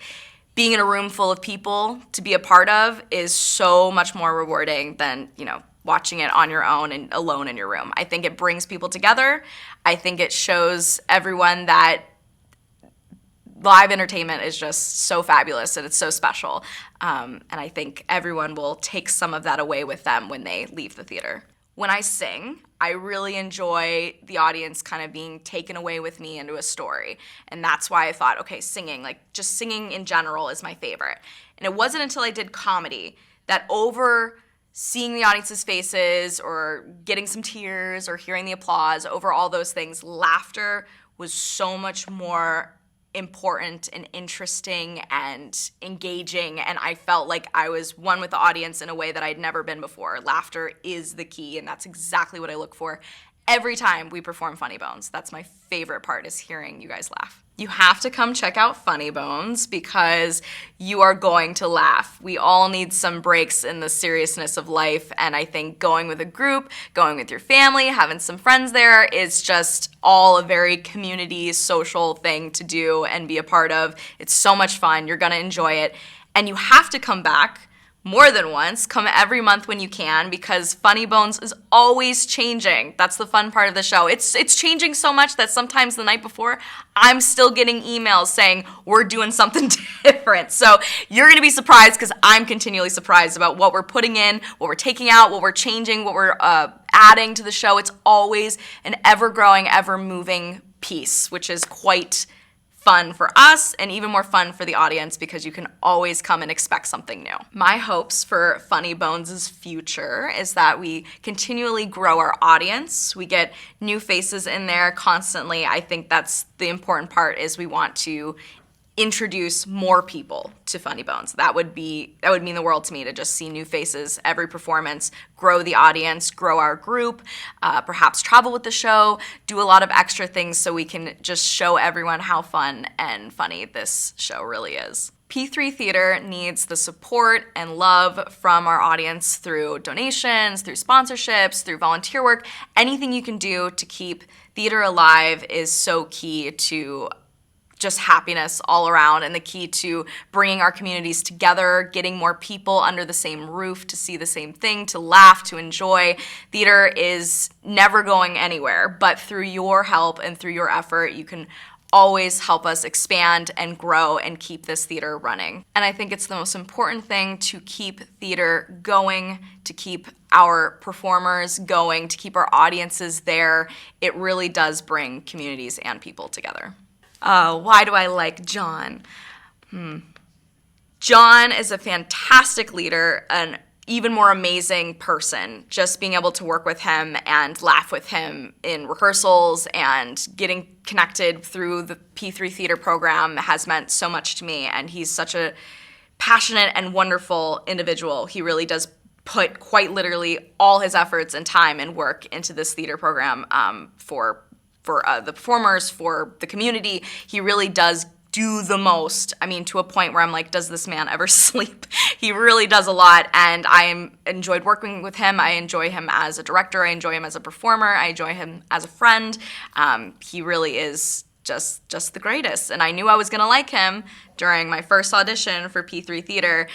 being in a room full of people to be a part of is so much more rewarding than, watching it on your own and alone in your room. I think it brings people together. I think it shows everyone that live entertainment is just so fabulous and it's so special. And I think everyone will take some of that away with them when they leave the theater. When I sing, I really enjoy the audience kind of being taken away with me into a story. And that's why I thought, okay, singing, just singing in general is my favorite. And it wasn't until I did comedy that over seeing the audience's faces or getting some tears or hearing the applause, over all those things, laughter was so much more important and interesting and engaging, and I felt like I was one with the audience in a way that I'd never been before. Laughter is the key, and that's exactly what I look for every time we perform Funny Bones. That's my favorite part, is hearing you guys laugh. You have to come check out Funny Bones because you are going to laugh. We all need some breaks in the seriousness of life, and I think going with a group, going with your family, having some friends there is just all a very community, social thing to do and be a part of. It's so much fun. You're going to enjoy it, and you have to come back more than once. Come every month when you can, because Funny Bones is always changing. That's the fun part of the show. It's changing so much that sometimes the night before, I'm still getting emails saying we're doing something different. So you're going to be surprised, because I'm continually surprised about what we're putting in, what we're taking out, what we're changing, what we're adding to the show. It's always an ever-growing, ever-moving piece, which is quite fun for us and even more fun for the audience, because you can always come and expect something new. My hopes for Funny Bones' future is that we continually grow our audience. We get new faces in there constantly. I think that's the important part, is we want to introduce more people to Funny Bones. That would mean the world to me, to just see new faces every performance, grow the audience, grow our group, perhaps travel with the show, do a lot of extra things so we can just show everyone how fun and funny this show really is. P3 Theater needs the support and love from our audience through donations, through sponsorships, through volunteer work. Anything you can do to keep theater alive is so key to just happiness all around, and the key to bringing our communities together, getting more people under the same roof to see the same thing, to laugh, to enjoy. Theater is never going anywhere, but through your help and through your effort, you can always help us expand and grow and keep this theater running. And I think it's the most important thing to keep theater going, to keep our performers going, to keep our audiences there. It really does bring communities and people together. Why do I like John? John is a fantastic leader, an even more amazing person. Just being able to work with him and laugh with him in rehearsals and getting connected through the P3 Theater program has meant so much to me. And he's such a passionate and wonderful individual. He really does put quite literally all his efforts and time and work into this theater program for the performers, for the community. He really does do the most. I mean, to a point where I'm like, does this man ever sleep? He really does a lot, and I enjoyed working with him. I enjoy him as a director. I enjoy him as a performer. I enjoy him as a friend. He really is just the greatest, and I knew I was gonna like him during my first audition for P3 Theater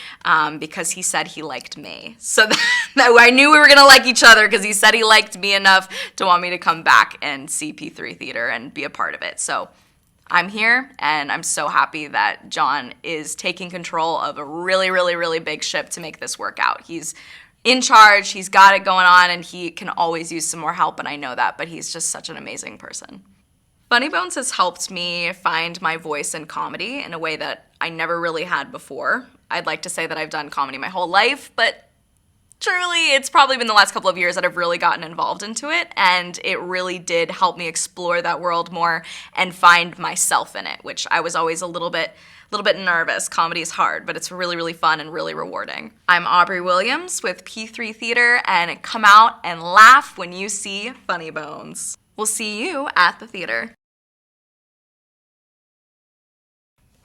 because he said he liked me. So that I knew we were gonna like each other because he said he liked me enough to want me to come back and see P3 Theater and be a part of it. So I'm here, and I'm so happy that John is taking control of a really, really, really big ship to make this work out. He's in charge, he's got it going on, and he can always use some more help, and I know that, but he's just such an amazing person. Funny Bones has helped me find my voice in comedy in a way that I never really had before. I'd like to say that I've done comedy my whole life, but truly, it's probably been the last couple of years that I've really gotten involved into it, and it really did help me explore that world more and find myself in it, which I was always a little bit nervous. Comedy is hard, but it's really, really fun and really rewarding. I'm Aubrey Williams with P3 Theater, and come out and laugh when you see Funny Bones. We'll see you at the theater.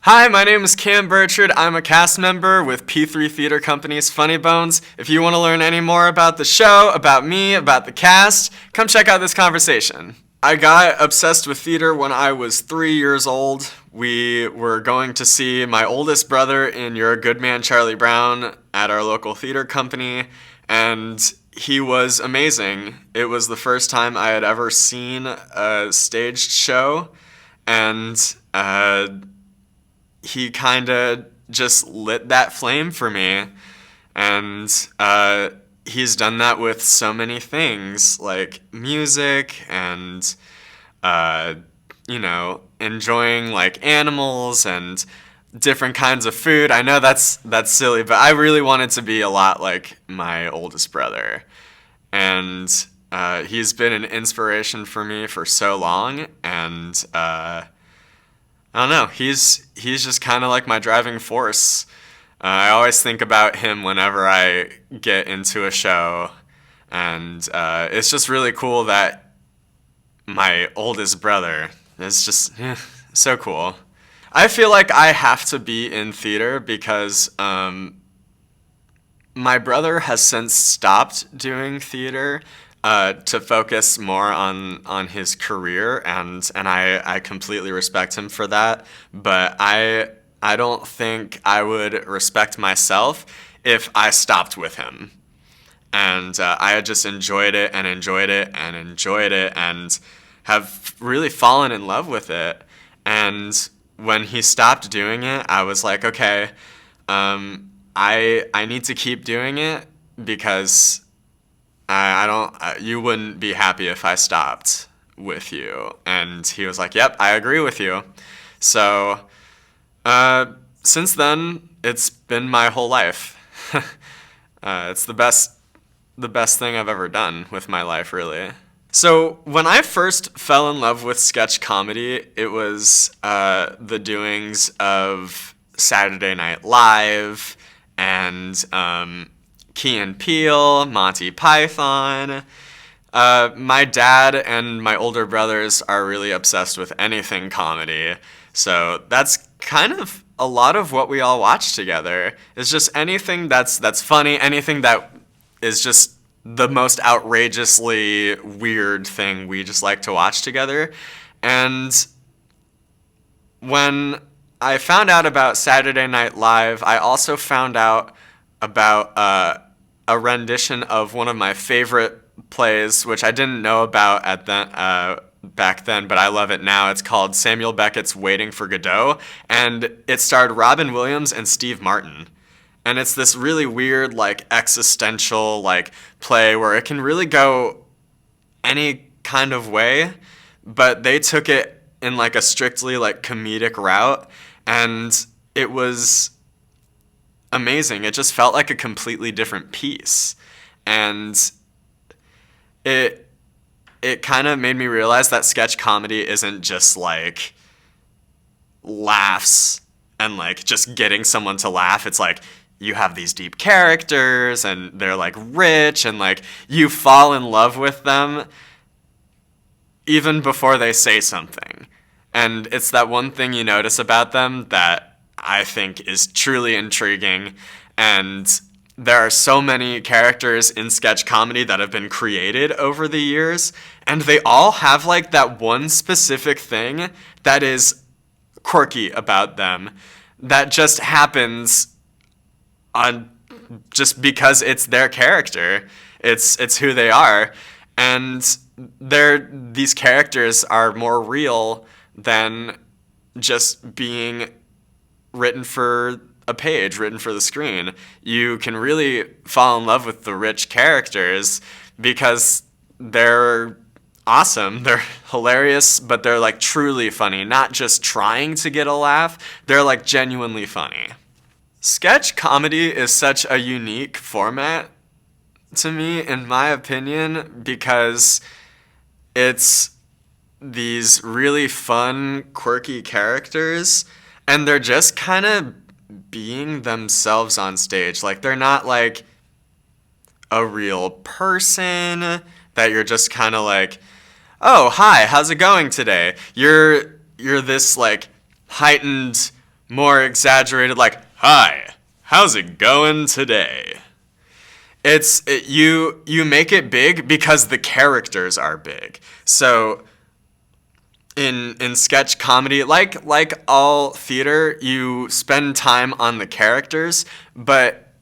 Hi, my name is Cam Burchard. I'm a cast member with P3 Theater Company's Funny Bones. If you want to learn any more about the show, about me, about the cast, come check out this conversation. I got obsessed with theater when I was 3 years old. We were going to see my oldest brother in You're a Good Man, Charlie Brown at our local theater company, and he was amazing. It was the first time I had ever seen a staged show, and he kind of just lit that flame for me. And he's done that with so many things, like music and, enjoying like animals and different kinds of food. I know that's silly, but I really wanted to be a lot like my oldest brother. And he's been an inspiration for me for so long, and I don't know, he's just kind of like my driving force. I always think about him whenever I get into a show, and it's just really cool that my oldest brother is just so cool. I feel like I have to be in theater because my brother has since stopped doing theater to focus more on his career, and I completely respect him for that. But I don't think I would respect myself if I stopped with him. And I had just enjoyed it and enjoyed it and enjoyed it and have really fallen in love with it. And when he stopped doing it, I was like, okay, I need to keep doing it because you wouldn't be happy if I stopped with you. And he was like, yep, I agree with you. So since then, it's been my whole life. It's the best thing I've ever done with my life, really. So when I first fell in love with sketch comedy, it was the doings of Saturday Night Live and Key and Peele, Monty Python. My dad and my older brothers are really obsessed with anything comedy, so that's kind of a lot of what we all watch together. It's just anything that's funny, anything that is just the most outrageously weird thing we just like to watch together. And when I found out about Saturday Night Live, I also found out about a rendition of one of my favorite plays, which I didn't know about at back then, but I love it now. It's called Samuel Beckett's Waiting for Godot, and it starred Robin Williams and Steve Martin. And it's this really weird, like, existential, like, play where it can really go any kind of way, but they took it in, like, a strictly, like, comedic route, and it was amazing. It just felt like a completely different piece. And it kind of made me realize that sketch comedy isn't just, like, laughs and, like, just getting someone to laugh. It's like, you have these deep characters and they're, like, rich, and, like, you fall in love with them even before they say something. And it's that one thing you notice about them that I think is truly intriguing. And there are so many characters in sketch comedy that have been created over the years, and they all have, like, that one specific thing that is quirky about them that just happens on just because it's their character. It's who they are. And these characters are more real than just being written for a page, written for the screen. You can really fall in love with the rich characters because they're awesome, they're hilarious, but they're, like, truly funny, not just trying to get a laugh. They're, like, genuinely funny. Sketch comedy is such a unique format to me, in my opinion, because it's these really fun, quirky characters, and they're just kind of being themselves on stage. Like, they're not, like, a real person that you're just kind of like, oh, hi, how's it going today? You're this, like, heightened, more exaggerated, like, hi, how's it going today? You make it big because the characters are big. So in sketch comedy, like all theater, you spend time on the characters, but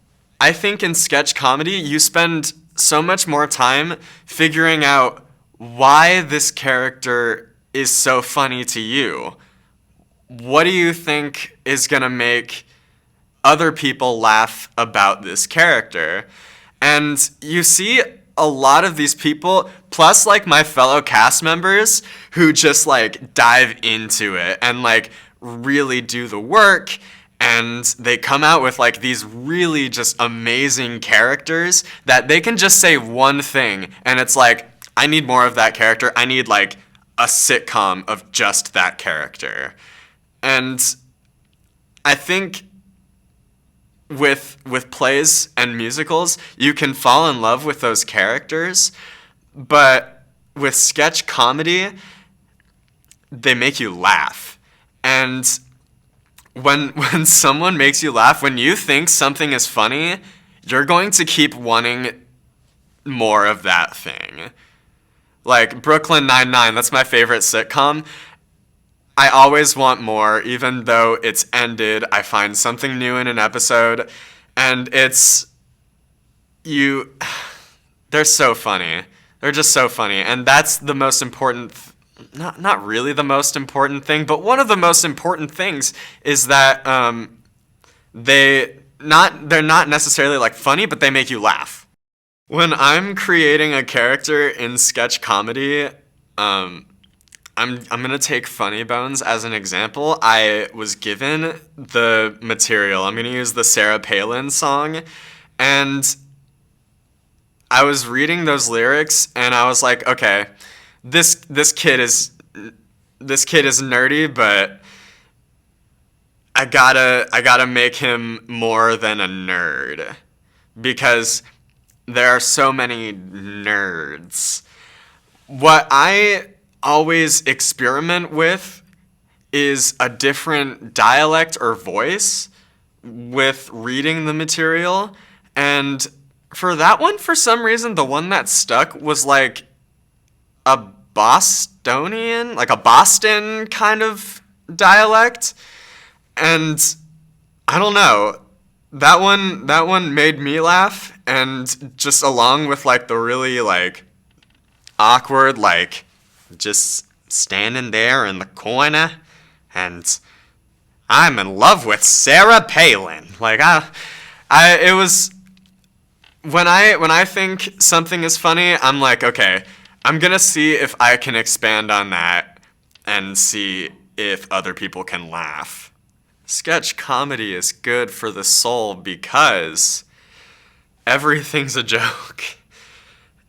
I think in sketch comedy, you spend so much more time figuring out why this character is so funny to you. What do you think is going to make other people laugh about this character? And you see a lot of these people, plus, like, my fellow cast members, who just, like, dive into it and, like, really do the work, and they come out with, like, these really just amazing characters that they can just say one thing, and it's like, I need more of that character. I need, like, a sitcom of just that character. And I think with plays and musicals, you can fall in love with those characters, but with sketch comedy, they make you laugh. And when someone makes you laugh, when you think something is funny, you're going to keep wanting more of that thing. Like Brooklyn Nine-Nine, that's my favorite sitcom. I always want more, even though it's ended. I find something new in an episode, and they're so funny. They're just so funny, and that's the most important, not really the most important thing, but one of the most important things is that they're not necessarily, like, funny, but they make you laugh. When I'm creating a character in sketch comedy, I'm gonna take Funny Bones as an example. I was given the material. I'm gonna use the Sarah Palin song, and I was reading those lyrics, and I was like, okay, this kid is nerdy, but I gotta make him more than a nerd, because there are so many nerds. What I always experiment with is a different dialect or voice with reading the material. And for that one, for some reason, the one that stuck was like a Bostonian, like a Boston kind of dialect. And I don't know, that one made me laugh, and just along with, like, the really, like, awkward, like, just standing there in the corner, and I'm in love with Sarah Palin. Like, it was, when I think something is funny, I'm like, okay, I'm gonna see if I can expand on that and see if other people can laugh. Sketch comedy is good for the soul because everything's a joke.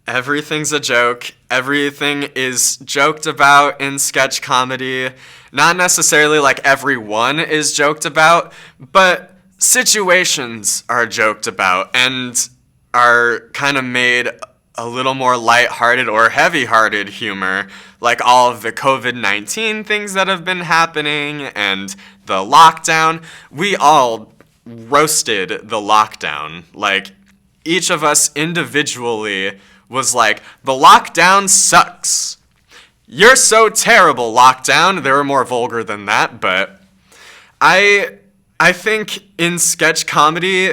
Everything's a joke. Everything is joked about in sketch comedy. Not necessarily like everyone is joked about, but situations are joked about and are kind of made a little more lighthearted or heavy-hearted humor, like all of the COVID-19 things that have been happening and the lockdown. We all roasted the lockdown. Like, each of us individually was like, the lockdown sucks. You're so terrible, lockdown. They were more vulgar than that, but I think in sketch comedy,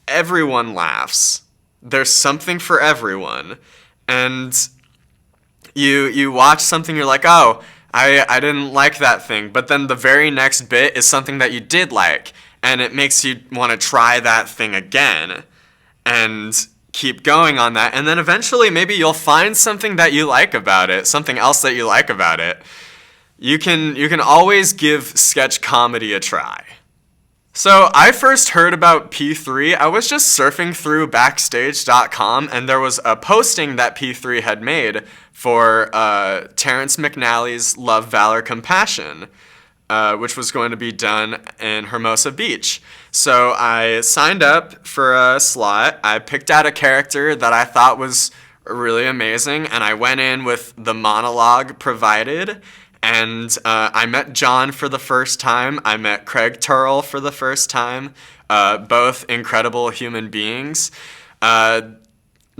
everyone laughs. There's something for everyone. And you watch something, you're like, oh, I didn't like that thing. But then the very next bit is something that you did like, and it makes you want to try that thing again and keep going on that. And then eventually maybe you'll find something that you like about it, something else that you like about it. You can always give sketch comedy a try. So I first heard about P3, I was just surfing through Backstage.com, and there was a posting that P3 had made for Terrence McNally's Love, Valor, Compassion, which was going to be done in Hermosa Beach. So I signed up for a slot. I picked out a character that I thought was really amazing, and I went in with the monologue provided. And I met John for the first time. I met Craig Turrell for the first time. Both incredible human beings. That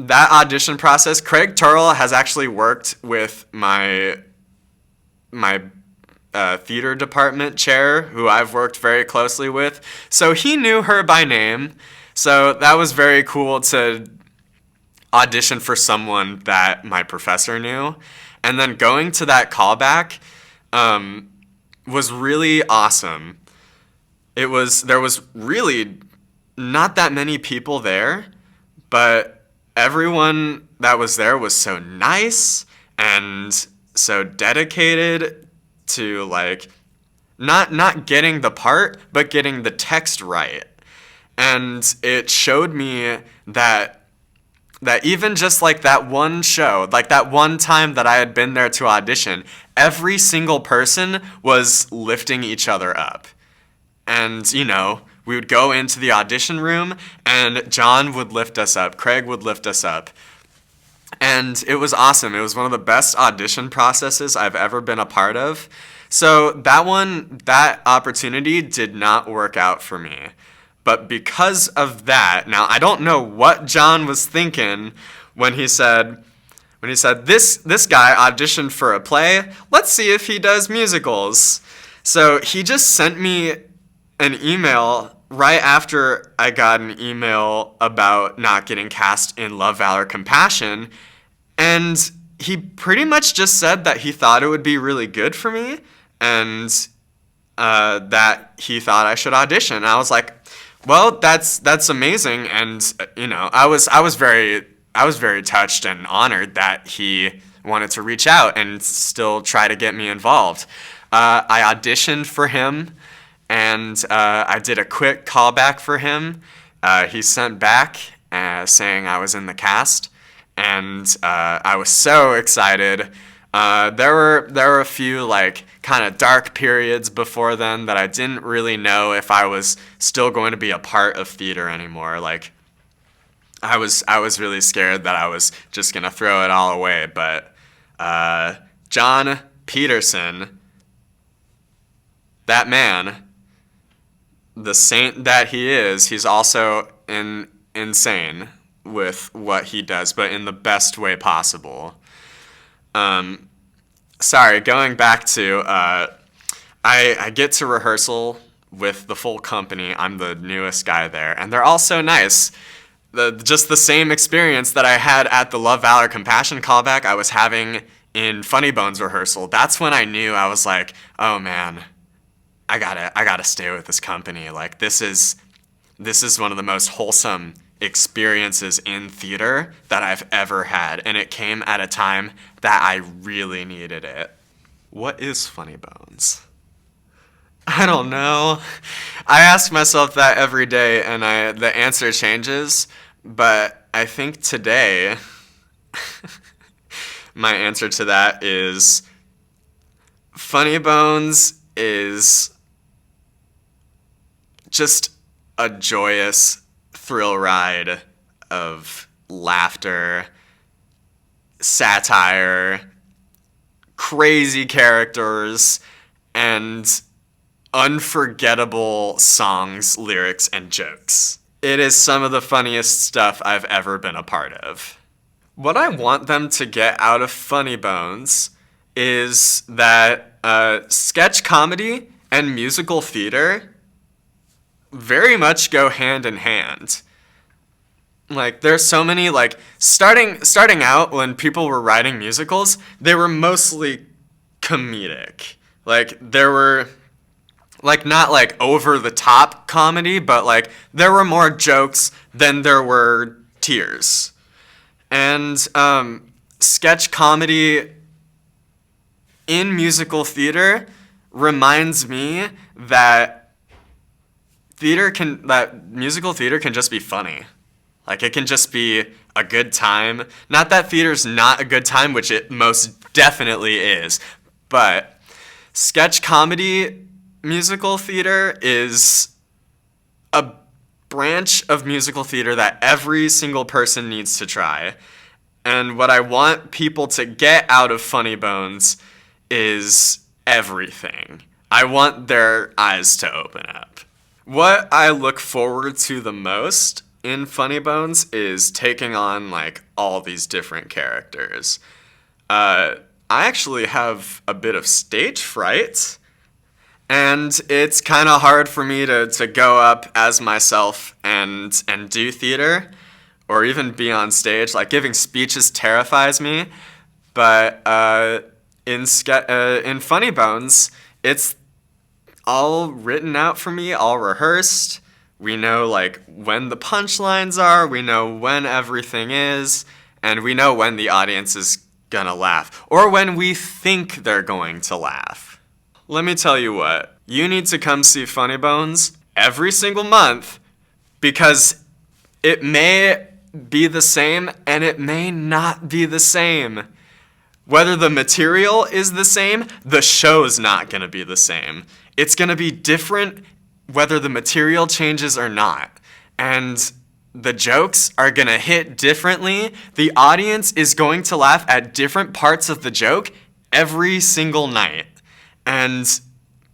audition process, Craig Turrell has actually worked with my theater department chair, who I've worked very closely with. So he knew her by name. So that was very cool to audition for someone that my professor knew. And then going to that callback was really awesome. There was really not that many people there, but everyone that was there was so nice and so dedicated to, like, not getting the part, but getting the text right. And it showed me that even just like that one show, like that one time that I had been there to audition, every single person was lifting each other up. And, you know, we would go into the audition room and John would lift us up, Craig would lift us up. And it was awesome. It was one of the best audition processes I've ever been a part of. So that opportunity did not work out for me. But because of that, now I don't know what John was thinking when he said this guy auditioned for a play, let's see if he does musicals. So he just sent me an email right after I got an email about not getting cast in Love, Valor, Compassion, and he pretty much just said that he thought it would be really good for me and that he thought I should audition. And I was like, well, that's amazing, and you know, I was very touched and honored that he wanted to reach out and still try to get me involved. I auditioned for him, and I did a quick callback for him. He sent back saying I was in the cast, and I was so excited. There were a few like kind of dark periods before then that I didn't really know if I was still going to be a part of theater anymore. Like I was really scared that I was just gonna throw it all away. But John Peterson, that man, the saint that he is, he's also insane with what he does, but in the best way possible. Sorry, going back to, I get to rehearsal with the full company. I'm the newest guy there, and they're all so nice. just the same experience that I had at the Love, Valor, Compassion callback I was having in Funny Bones rehearsal. That's when I knew. I was like, oh man, I gotta stay with this company. Like, this is one of the most wholesome experiences in theater that I've ever had, and it came at a time that I really needed it. What is Funny Bones? I don't know. I ask myself that every day, and the answer changes, but I think today my answer to that is Funny Bones is just a joyous thrill ride of laughter, satire, crazy characters, and unforgettable songs, lyrics, and jokes. It is some of the funniest stuff I've ever been a part of. What I want them to get out of Funny Bones is that sketch comedy and musical theater very much go hand in hand. Like, there's so many, like, starting out when people were writing musicals, they were mostly comedic. Like, there were, like, not like over the top comedy, but like there were more jokes than there were tears. And sketch comedy in musical theater reminds me that musical theater can just be funny. Like, it can just be a good time. Not that theater's not a good time, which it most definitely is, but sketch comedy musical theater is a branch of musical theater that every single person needs to try. And what I want people to get out of Funny Bones is everything. I want their eyes to open up. What I look forward to the most in Funny Bones is taking on, like, all these different characters. I actually have a bit of stage fright, and it's kind of hard for me to go up as myself and do theater, or even be on stage. Like, giving speeches terrifies me, but in Funny Bones, it's all written out for me, all rehearsed. We know, like, when the punchlines are, we know when everything is, and we know when the audience is gonna laugh, or when we think they're going to laugh. Let me tell you what, you need to come see Funny Bones every single month, because it may be the same and it may not be the same. Whether the material is the same, the show's not gonna be the same. It's gonna be different whether the material changes or not. And the jokes are gonna hit differently. The audience is going to laugh at different parts of the joke every single night. And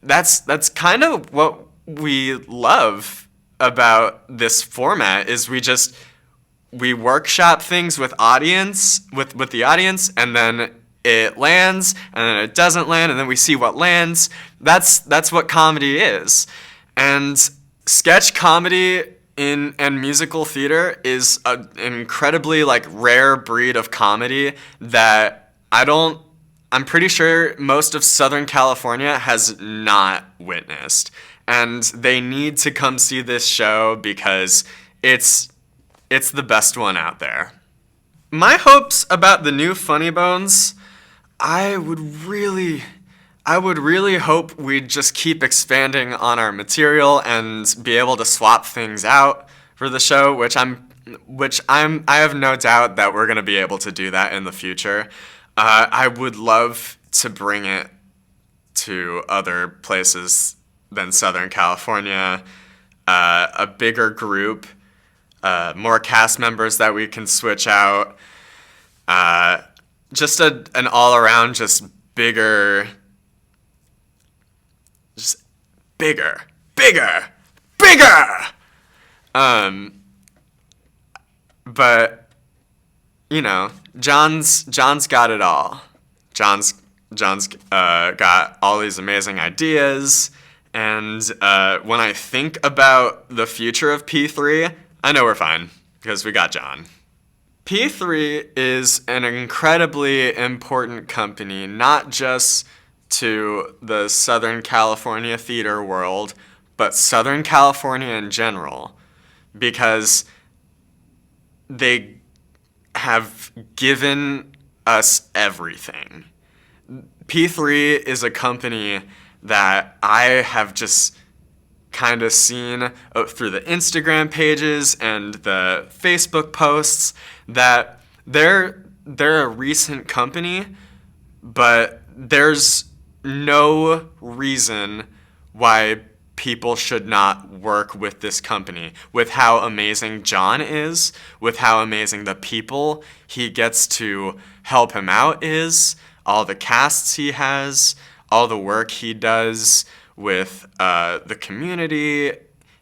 that's kind of what we love about this format, is we workshop things with the audience, and then it lands, and then it doesn't land, and then we see what lands. That's what comedy is. And sketch comedy and musical theater is an incredibly, like, rare breed of comedy that I'm pretty sure most of Southern California has not witnessed. And they need to come see this show because it's the best one out there. My hopes about the new Funny Bones, I would really hope we'd just keep expanding on our material and be able to swap things out for the show, I have no doubt that we're going to be able to do that in the future. I would love to bring it to other places than Southern California, a bigger group, more cast members that we can switch out, just an all-around just bigger, but you know, John's got it all. John's got all these amazing ideas, and when I think about the future of P3, I know we're fine. because we got John. P3 is an incredibly important company, not just to the Southern California theater world, but Southern California in general, because they have given us everything. P3 is a company that I have just kind of seen through the Instagram pages and the Facebook posts that they're a recent company, but there's no reason why people should not work with this company, with how amazing John is, with how amazing the people he gets to help him out is, all the casts he has, all the work he does with the community.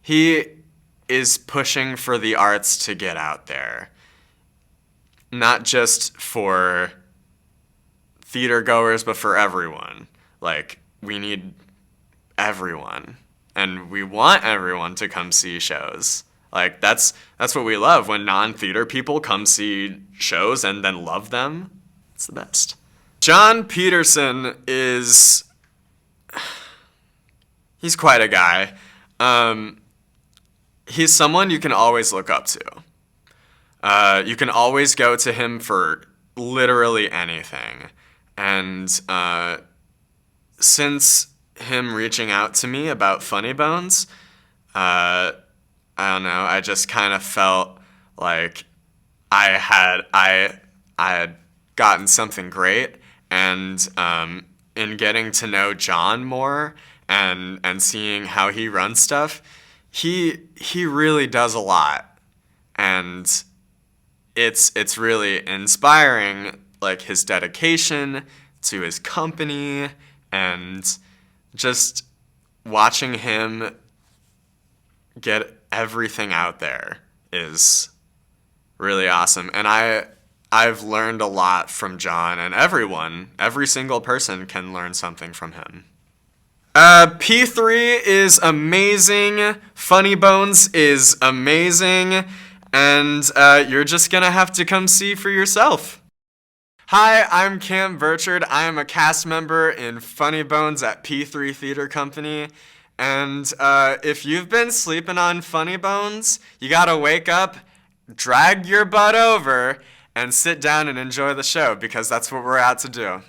He is pushing for the arts to get out there, not just for theater goers, but for everyone. Like, we need everyone, and we want everyone to come see shows. Like, that's what we love, when non-theater people come see shows and then love them. It's the best. John Peterson is... he's quite a guy. He's someone you can always look up to. You can always go to him for literally anything. And since him reaching out to me about Funny Bones, I don't know, I just kind of felt like I had gotten something great, and in getting to know John more and seeing how he runs stuff, he really does a lot, and it's really inspiring, like his dedication to his company, and just watching him get everything out there is really awesome. And I've learned a lot from John, and every single person can learn something from him. P3 is amazing, Funny Bones is amazing, and you're just gonna have to come see for yourself. Hi, I'm Cam Burchard. I am a cast member in Funny Bones at P3 Theater Company. And if you've been sleeping on Funny Bones, you gotta wake up, drag your butt over, and sit down and enjoy the show, because that's what we're out to do.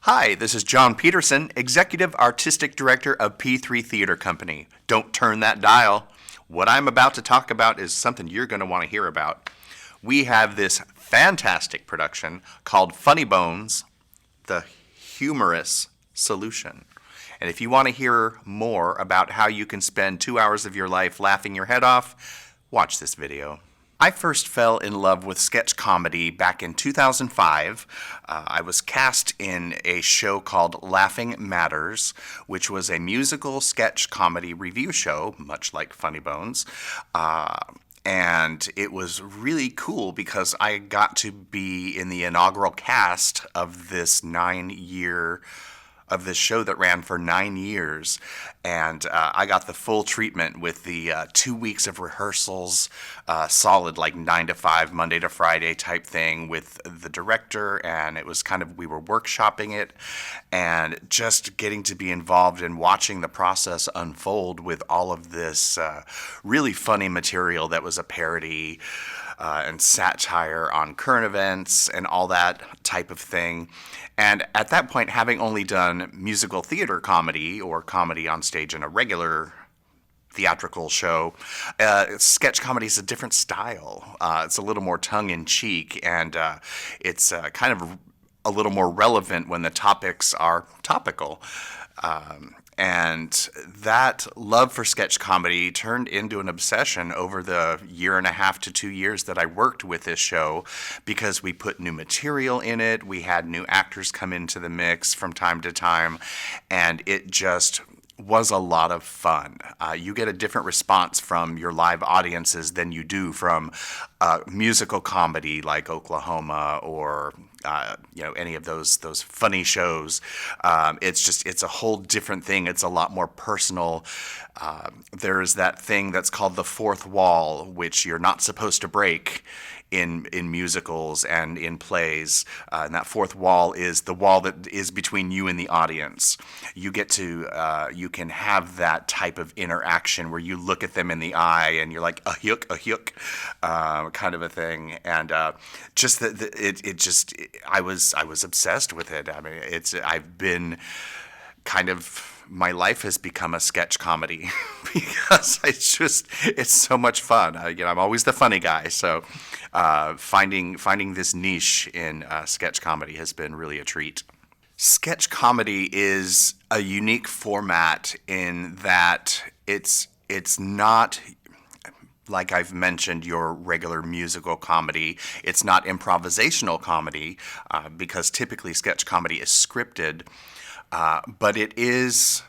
Hi, this is John Peterson, Executive Artistic Director of P3 Theater Company. Don't turn that dial. What I'm about to talk about is something you're going to want to hear about. We have this fantastic production called Funny Bones, the Humerus Solution. And if you want to hear more about how you can spend 2 hours of your life laughing your head off, watch this video. I first fell in love with sketch comedy back in 2005. I was cast in a show called Laughing Matters, which was a musical sketch comedy review show, much like Funny Bones. And it was really cool because I got to be in the inaugural cast of this show that ran for 9 years, and I got the full treatment with the 2 weeks of rehearsals, solid like 9 to 5, Monday to Friday type thing with the director, and it was kind of, we were workshopping it, and just getting to be involved in watching the process unfold with all of this really funny material that was a parody and satire on current events and all that type of thing. And at that point, having only done musical theater comedy or comedy on stage in a regular theatrical show, sketch comedy is a different style. It's a little more tongue-in-cheek, and it's kind of a little more relevant when the topics are topical. And that love for sketch comedy turned into an obsession over the 1.5 to 2 years that I worked with this show, because we put new material in it, we had new actors come into the mix from time to time, and it just was a lot of fun. You get a different response from your live audiences than you do from musical comedy like Oklahoma or any of those funny shows. It's a whole different thing. It's a lot more personal. There's that thing that's called the fourth wall, which you're not supposed to break in musicals and in plays. And that fourth wall is the wall that is between you and the audience. You get to, you can have that type of interaction where you look at them in the eye and you're like, a hyuk, kind of a thing. And just I was obsessed with it. I mean, I've been kind of, my life has become a sketch comedy because it's so much fun. I'm always the funny guy. So finding this niche in sketch comedy has been really a treat. Sketch comedy is a unique format in that it's not, like I've mentioned, your regular musical comedy. It's not improvisational comedy because typically sketch comedy is scripted. But it is,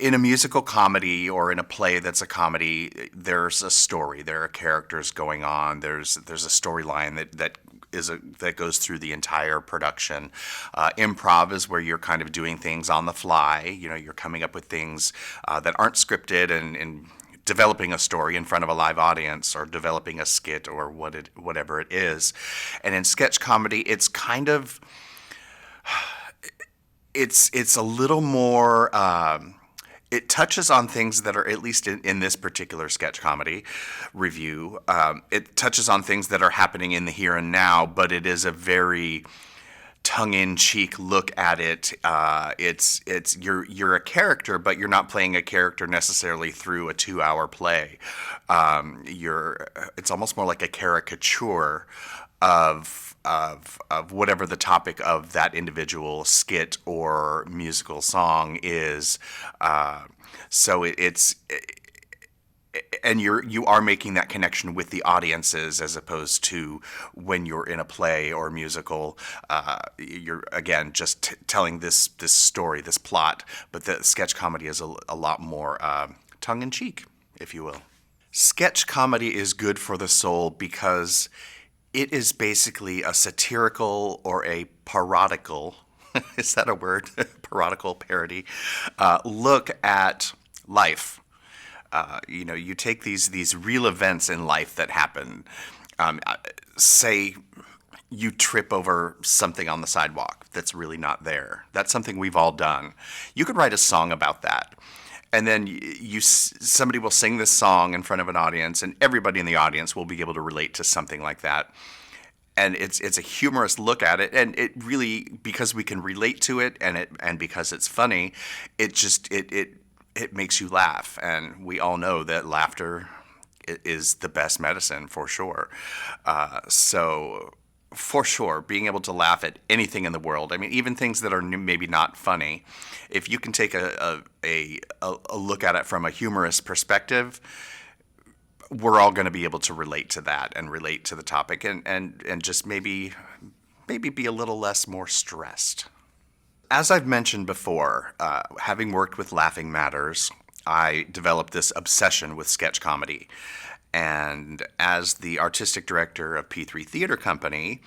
in a musical comedy or in a play that's a comedy, there's a story. There are characters going on. There's a storyline that goes through the entire production. Improv is where you're kind of doing things on the fly. You're coming up with things that aren't scripted and developing a story in front of a live audience or developing a skit or whatever it is. And in sketch comedy, it's kind of... It's a little more, it touches on things that are, at least in this particular sketch comedy review, it touches on things that are happening in the here and now, but it is a very tongue-in-cheek look at it. You're a character, but you're not playing a character necessarily through a 2-hour play. It's almost more like a caricature of whatever the topic of that individual skit or musical song is. And you are making that connection with the audiences as opposed to when you're in a play or musical. You're again just telling this story, this plot. But the sketch comedy is a lot more tongue-in-cheek, if you will. Sketch comedy is good for the soul because it is basically a satirical or a parodical, is that a word? Parodical parody, look at life. You take these real events in life that happen. Say you trip over something on the sidewalk that's really not there. That's something we've all done. You could write a song about that. And then somebody will sing this song in front of an audience, and everybody in the audience will be able to relate to something like that. And it's a humorous look at it, and it really, because we can relate to it, and because it's funny, it makes you laugh. And we all know that laughter is the best medicine for sure. So for sure, being able to laugh at anything in the world, I mean, even things that are maybe not funny, if you can take a look at it from a humorous perspective, we're all going to be able to relate to that and relate to the topic and just maybe be a little less more stressed. As I've mentioned before, having worked with Laughing Matters, I developed this obsession with sketch comedy. And as the artistic director of P3 Theater Company,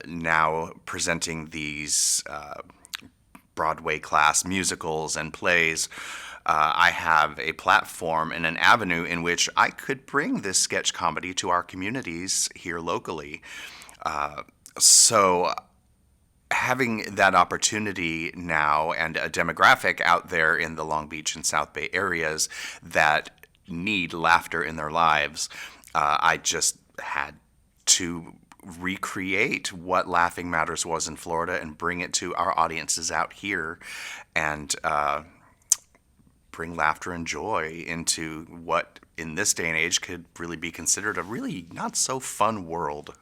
now presenting these Broadway class musicals and plays, I have a platform and an avenue in which I could bring this sketch comedy to our communities here locally. So having that opportunity now and a demographic out there in the Long Beach and South Bay areas that need laughter in their lives, I just had to recreate what Laughing Matters was in Florida and bring it to our audiences out here and bring laughter and joy into what in this day and age could really be considered a really not so fun world.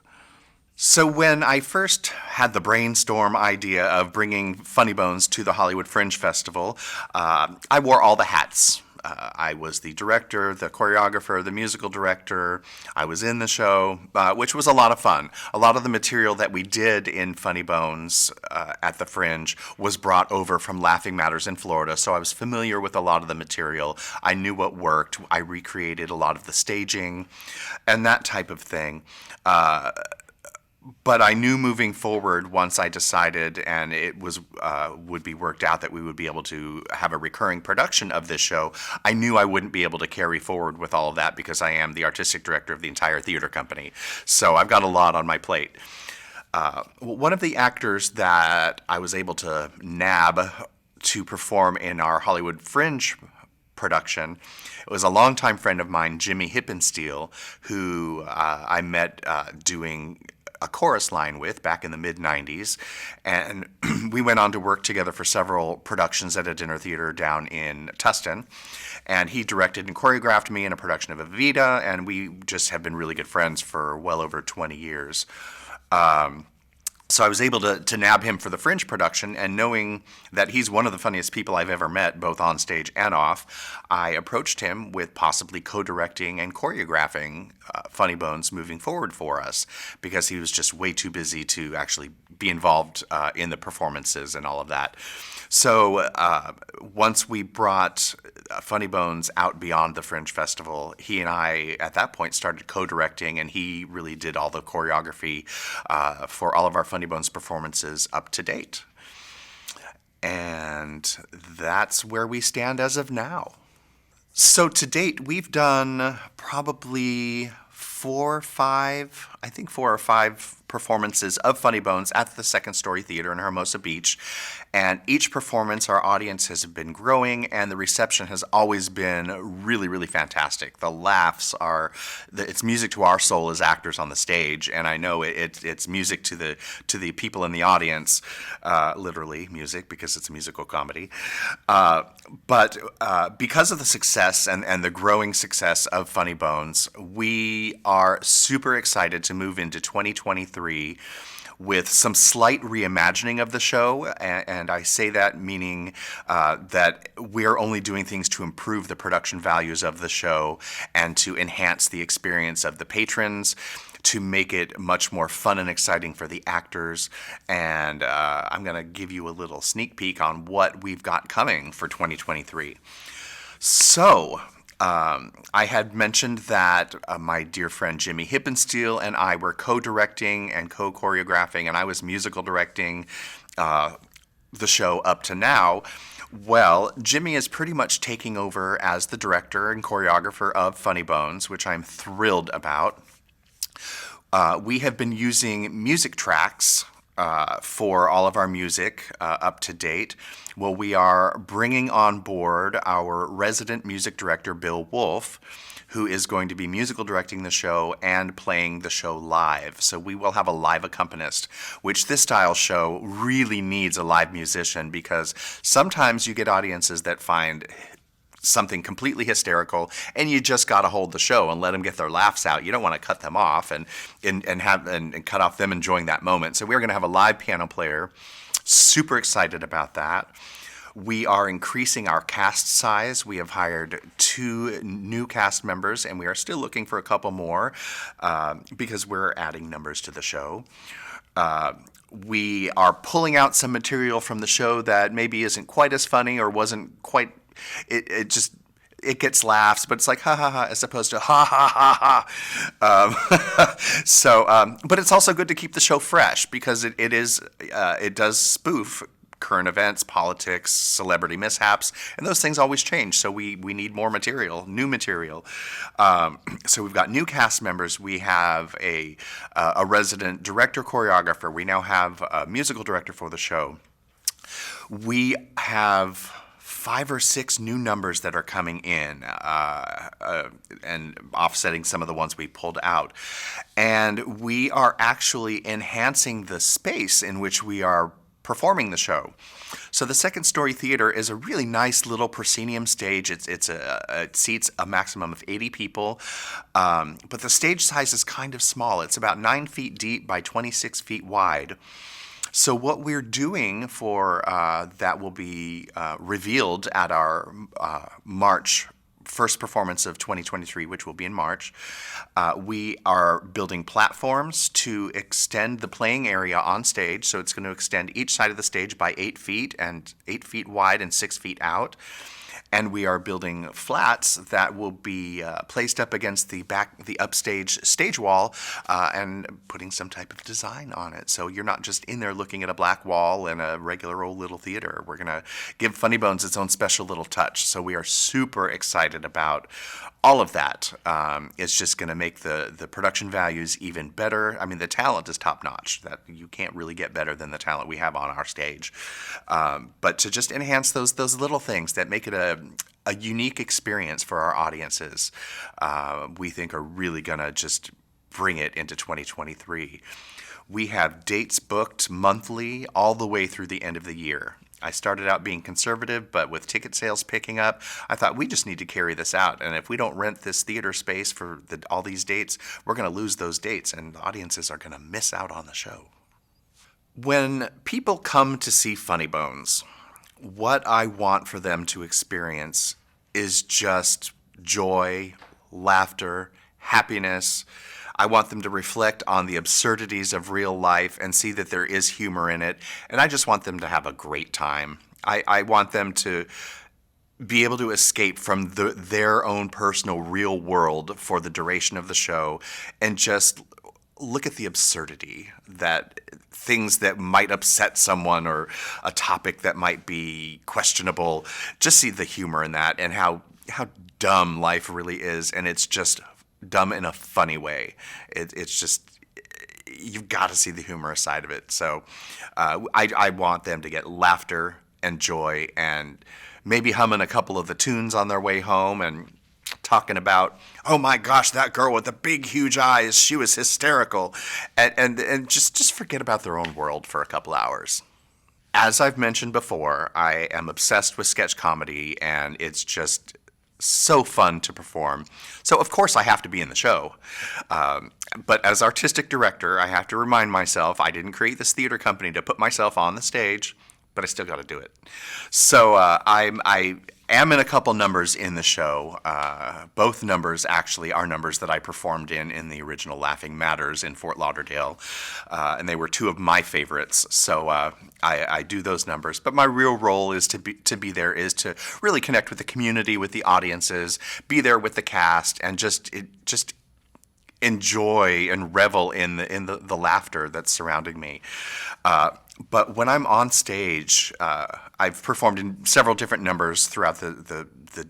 So when I first had the brainstorm idea of bringing Funny Bones to the Hollywood Fringe Festival, I wore all the hats. I was the director, the choreographer, the musical director. I was in the show, which was a lot of fun. A lot of the material that we did in Funny Bones at the Fringe was brought over from Laughing Matters in Florida, so I was familiar with a lot of the material. I knew what worked. I recreated a lot of the staging and that type of thing. But I knew moving forward, once I decided and it was would be worked out that we would be able to have a recurring production of this show, I knew I wouldn't be able to carry forward with all of that because I am the artistic director of the entire theater company. So I've got a lot on my plate. One of the actors that I was able to nab to perform in our Hollywood Fringe production, it was a longtime friend of mine, Jimmy Hippenstiel, who I met doing a chorus line with back in the mid-90s. And we went on to work together for several productions at a dinner theater down in Tustin. And he directed and choreographed me in a production of Vida, and we just have been really good friends for well over 20 years. So I was able to nab him for the Fringe production, and knowing that he's one of the funniest people I've ever met, both on stage and off, I approached him with possibly co-directing and choreographing Funny Bones moving forward for us, because he was just way too busy to actually be involved in the performances and all of that. So once we brought Funny Bones out beyond the Fringe Festival, he and I, at that point, started co-directing, and he really did all the choreography for all of our Funny Bones performances up to date. And that's where we stand as of now. So to date, we've done probably 4 or 5 performances of Funny Bones at the Second Story Theater in Hermosa Beach. And each performance, our audience has been growing, and the reception has always been really, really fantastic. The laughs are, it's music to our soul as actors on the stage, and I know it's music to the people in the audience, literally music, because it's a musical comedy. But because of the success and the growing success of Funny Bones, we are super excited to move into 2023 with some slight reimagining of the show, and I say that meaning that we're only doing things to improve the production values of the show and to enhance the experience of the patrons, to make it much more fun and exciting for the actors. And I'm going to give you a little sneak peek on what we've got coming for 2023. So, I had mentioned that my dear friend Jimmy Hippenstiel and I were co-directing and co-choreographing, and I was musical directing the show up to now. Well, Jimmy is pretty much taking over as the director and choreographer of Funny Bones, which I'm thrilled about. We have been using music tracks for all of our music up to date. Well, we are bringing on board our resident music director, Bill Wolf, who is going to be musical directing the show and playing the show live. So we will have a live accompanist, which this style show really needs a live musician, because sometimes you get audiences that find something completely hysterical, and you just got to hold the show and let them get their laughs out. You don't want to cut them off and cut off them enjoying that moment. So we're going to have a live piano player. Super excited about that. We are increasing our cast size. We have hired 2 new cast members, and we are still looking for a couple more because we're adding numbers to the show. We are pulling out some material from the show that maybe isn't quite as funny or wasn't quite. It gets laughs, but it's like ha ha ha as opposed to ha ha ha ha. But it's also good to keep the show fresh, because it does spoof current events, politics, celebrity mishaps, and those things always change. So we need more material, new material. So we've got new cast members. We have a resident director choreographer. We now have a musical director for the show. We have 5 or 6 new numbers that are coming in and offsetting some of the ones we pulled out. And we are actually enhancing the space in which we are performing the show. So the Second Story Theater is a really nice little proscenium stage. It seats a maximum of 80 people, but the stage size is kind of small. It's about 9 feet deep by 26 feet wide. So what we're doing for that will be revealed at our March first performance of 2023, which will be in March. We are building platforms to extend the playing area on stage. So it's going to extend each side of the stage by 8 feet, and 8 feet wide and 6 feet out. And we are building flats that will be placed up against the upstage stage wall and putting some type of design on it. So you're not just in there looking at a black wall in a regular old little theater. We're going to give Funny Bones its own special little touch. So we are super excited about all of that. It's just going to make the production values even better. I mean, the talent is top notch. That you can't really get better than the talent we have on our stage. But to just enhance those little things that make it a unique experience for our audiences, we think are really going to just bring it into 2023. We have dates booked monthly all the way through the end of the year. I started out being conservative, but with ticket sales picking up, I thought we just need to carry this out. And if we don't rent this theater space for all these dates, we're going to lose those dates, and the audiences are going to miss out on the show. When people come to see Funny Bones, what I want for them to experience is just joy, laughter, happiness. I want them to reflect on the absurdities of real life and see that there is humor in it. And I just want them to have a great time. I want them to be able to escape from their own personal real world for the duration of the show and just look at the absurdity, that things that might upset someone or a topic that might be questionable. Just see the humor in that and how dumb life really is. And it's just dumb in a funny way. It's just, you've got to see the humorous side of it. So I want them to get laughter and joy and maybe humming a couple of the tunes on their way home and talking about, oh my gosh, that girl with the big huge eyes, she was hysterical, and just forget about their own world for a couple hours. As I've mentioned before, I am obsessed with sketch comedy, and it's just so fun to perform. So of course I have to be in the show. But as artistic director, I have to remind myself I didn't create this theater company to put myself on the stage, but I still got to do it. So I am in a couple numbers in the show. Both numbers actually are numbers that I performed in the original Laughing Matters in Fort Lauderdale, and they were two of my favorites. So I do those numbers. But my real role is to be there, is to really connect with the community, with the audiences, be there with the cast, and just enjoy and revel in the laughter that's surrounding me. But when I'm on stage, I've performed in several different numbers throughout the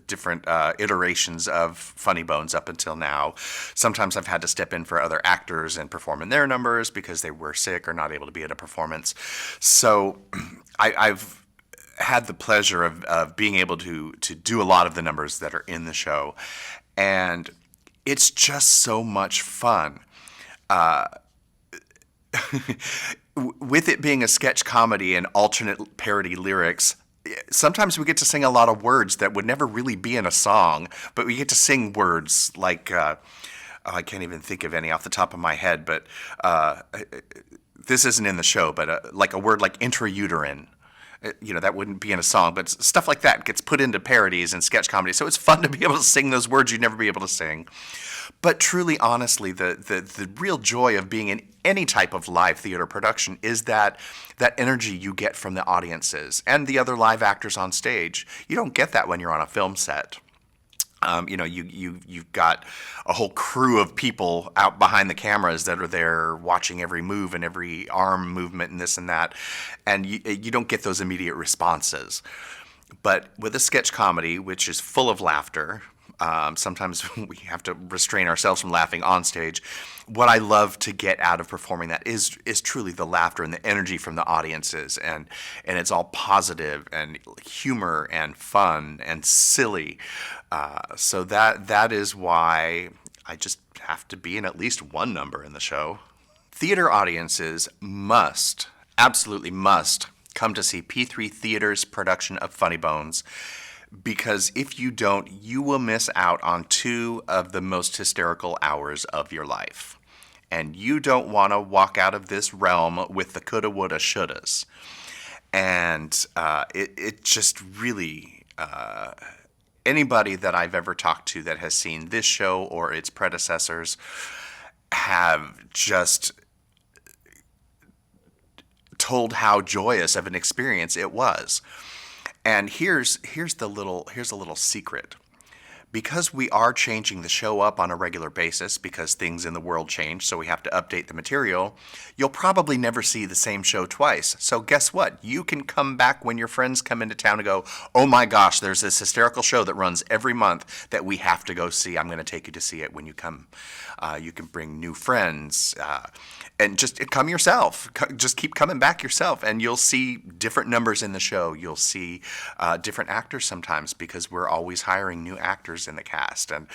different iterations of Funny Bones up until now. Sometimes I've had to step in for other actors and perform in their numbers because they were sick or not able to be at a performance. So I've had the pleasure of being able to do a lot of the numbers that are in the show. And it's just so much fun. With it being a sketch comedy and alternate parody lyrics, sometimes we get to sing a lot of words that would never really be in a song, but we get to sing words like, I can't even think of any off the top of my head, but this isn't in the show, but like a word like intrauterine. That wouldn't be in a song, but stuff like that gets put into parodies and sketch comedy. So it's fun to be able to sing those words you'd never be able to sing. But truly, honestly, the real joy of being in any type of live theater production is that energy you get from the audiences and the other live actors on stage. You don't get that when you're on a film set. You've got a whole crew of people out behind the cameras that are there watching every move and every arm movement and this and that, and you don't get those immediate responses. But with a sketch comedy, which is full of laughter, sometimes we have to restrain ourselves from laughing on stage. What I love to get out of performing that is truly the laughter and the energy from the audiences, and it's all positive and humor and fun and silly. So that is why I just have to be in at least one number in the show. Theater audiences absolutely must come to see P3 Theater's production of Funny Bones, because if you don't, you will miss out on two of the most hysterical hours of your life. And you don't want to walk out of this realm with the coulda, woulda, shouldas. And it just really, anybody that I've ever talked to that has seen this show or its predecessors have just told how joyous of an experience it was. And here's a little secret. Because we are changing the show up on a regular basis because things in the world change, so we have to update the material, you'll probably never see the same show twice. So guess what? You can come back when your friends come into town and go, oh my gosh, there's this hysterical show that runs every month that we have to go see. I'm going to take you to see it when you come. You can bring new friends and just come yourself. Just keep coming back yourself, and you'll see different numbers in the show. You'll see different actors sometimes because we're always hiring new actors in the cast. And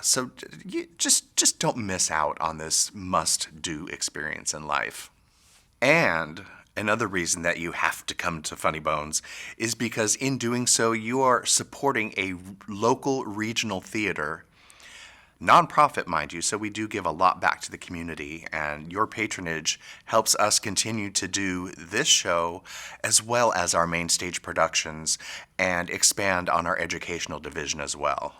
so you just don't miss out on this must-do experience in life. And another reason that you have to come to Funny Bones is because in doing so, you are supporting a local regional theater. Nonprofit, mind you, so we do give a lot back to the community, and your patronage helps us continue to do this show as well as our main stage productions and expand on our educational division as well.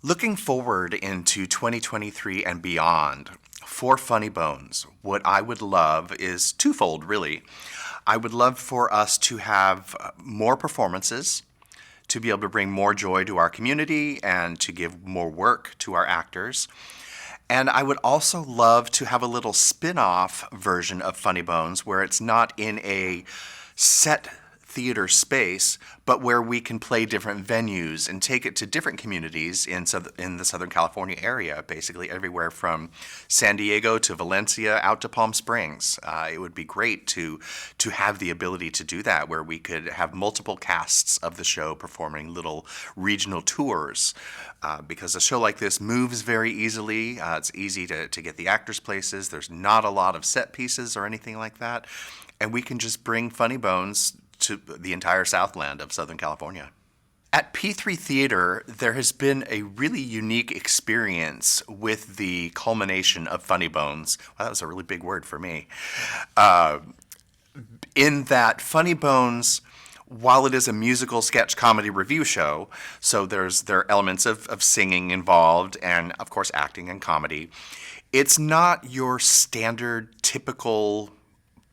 Looking forward into 2023 and beyond, for Funny Bones, what I would love is twofold, really. I would love for us to have more performances, to be able to bring more joy to our community and to give more work to our actors. And I would also love to have a little spin-off version of Funny Bones where it's not in a set theater space, but where we can play different venues and take it to different communities in the Southern California area, basically everywhere from San Diego to Valencia out to Palm Springs. It would be great to have the ability to do that, where we could have multiple casts of the show performing little regional tours, because a show like this moves very easily. It's easy to get the actors places. There's not a lot of set pieces or anything like that, and we can just bring Funny Bones to the entire Southland of Southern California. At P3 Theater, there has been a really unique experience with the culmination of Funny Bones. Well, that was a really big word for me. In that Funny Bones, while it is a musical sketch comedy review show, so there are elements of singing involved and, of course, acting and comedy, it's not your standard typical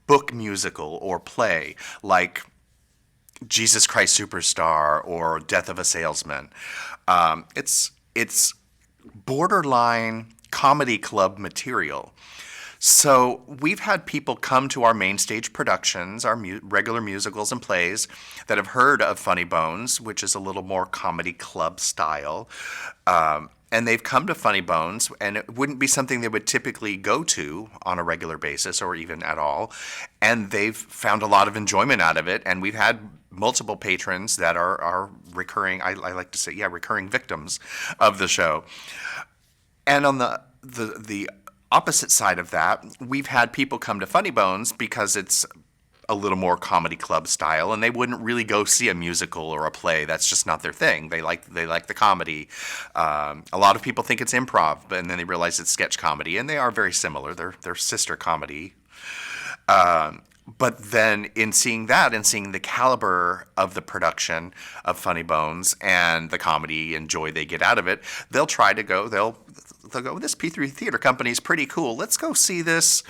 book musical or play like Jesus Christ Superstar or Death of a Salesman. It's borderline comedy club material. So we've had people come to our main stage productions, our regular musicals and plays, that have heard of Funny Bones, which is a little more comedy club style. And they've come to Funny Bones, and it wouldn't be something they would typically go to on a regular basis or even at all. And they've found a lot of enjoyment out of it. And we've had multiple patrons that are recurring, I like to say, recurring victims of the show. And on the opposite side of that, we've had people come to Funny Bones because it's a little more comedy club style, and they wouldn't really go see a musical or a play. That's just not their thing. They like the comedy. A lot of people think it's improv, and then they realize it's sketch comedy, and they are very similar. They're sister comedy. But then in seeing that and seeing the caliber of the production of Funny Bones and the comedy and joy they get out of it, they'll try to go. They'll go, this P3 Theater company is pretty cool. Let's go see this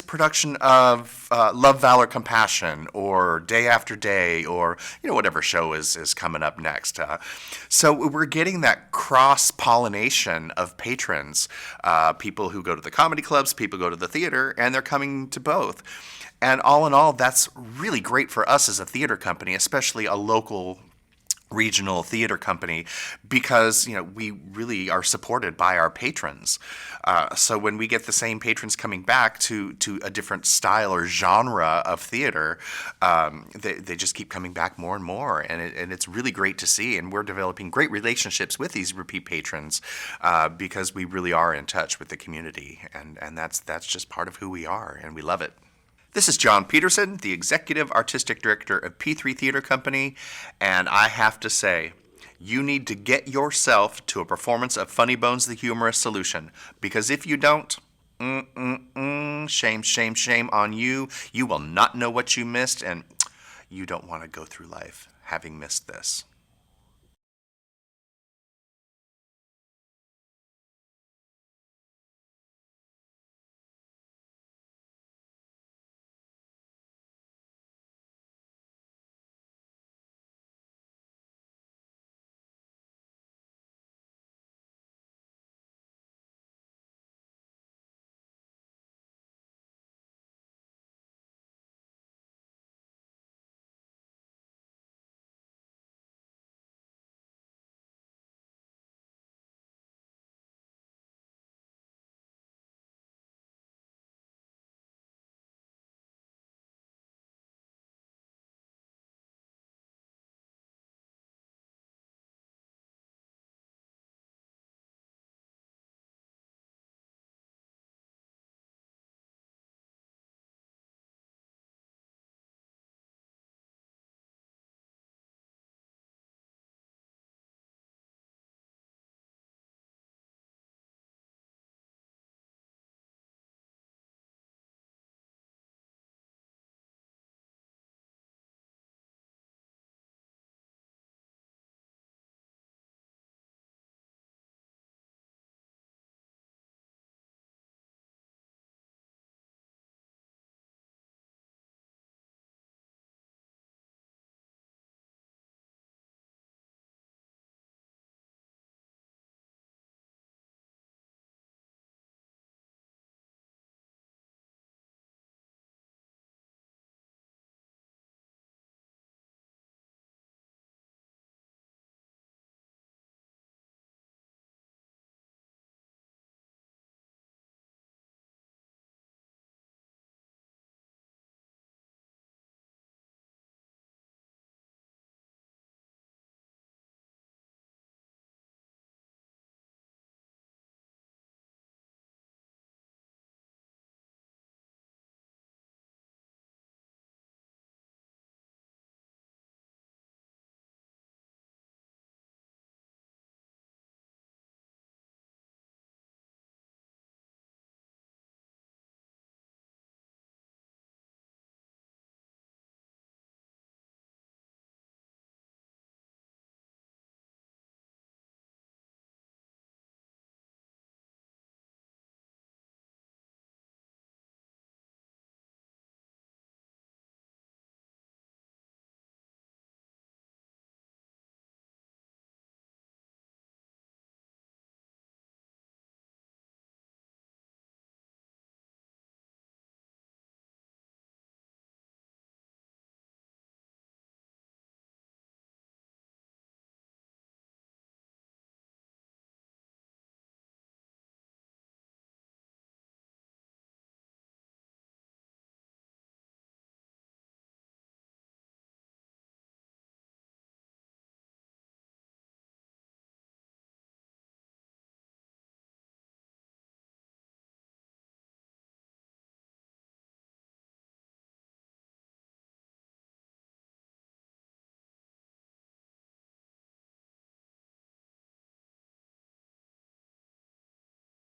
production of Love, Valor, Compassion, or Day After Day, or whatever show is coming up next. So we're getting that cross-pollination of patrons, people who go to the comedy clubs, people go to the theater, and they're coming to both. And all in all, that's really great for us as a theater company, especially a local regional theater company, because we really are supported by our patrons. So when we get the same patrons coming back to a different style or genre of theater, they just keep coming back more and more, and it's really great to see. And we're developing great relationships with these repeat patrons because we really are in touch with the community, and that's just part of who we are, and we love it. This is John Peterson, the Executive Artistic Director of P3 Theater Company, and I have to say, you need to get yourself to a performance of Funny Bones, the Humorous Solution, because if you don't, shame, shame, shame on you. You will not know what you missed, and you don't want to go through life having missed this.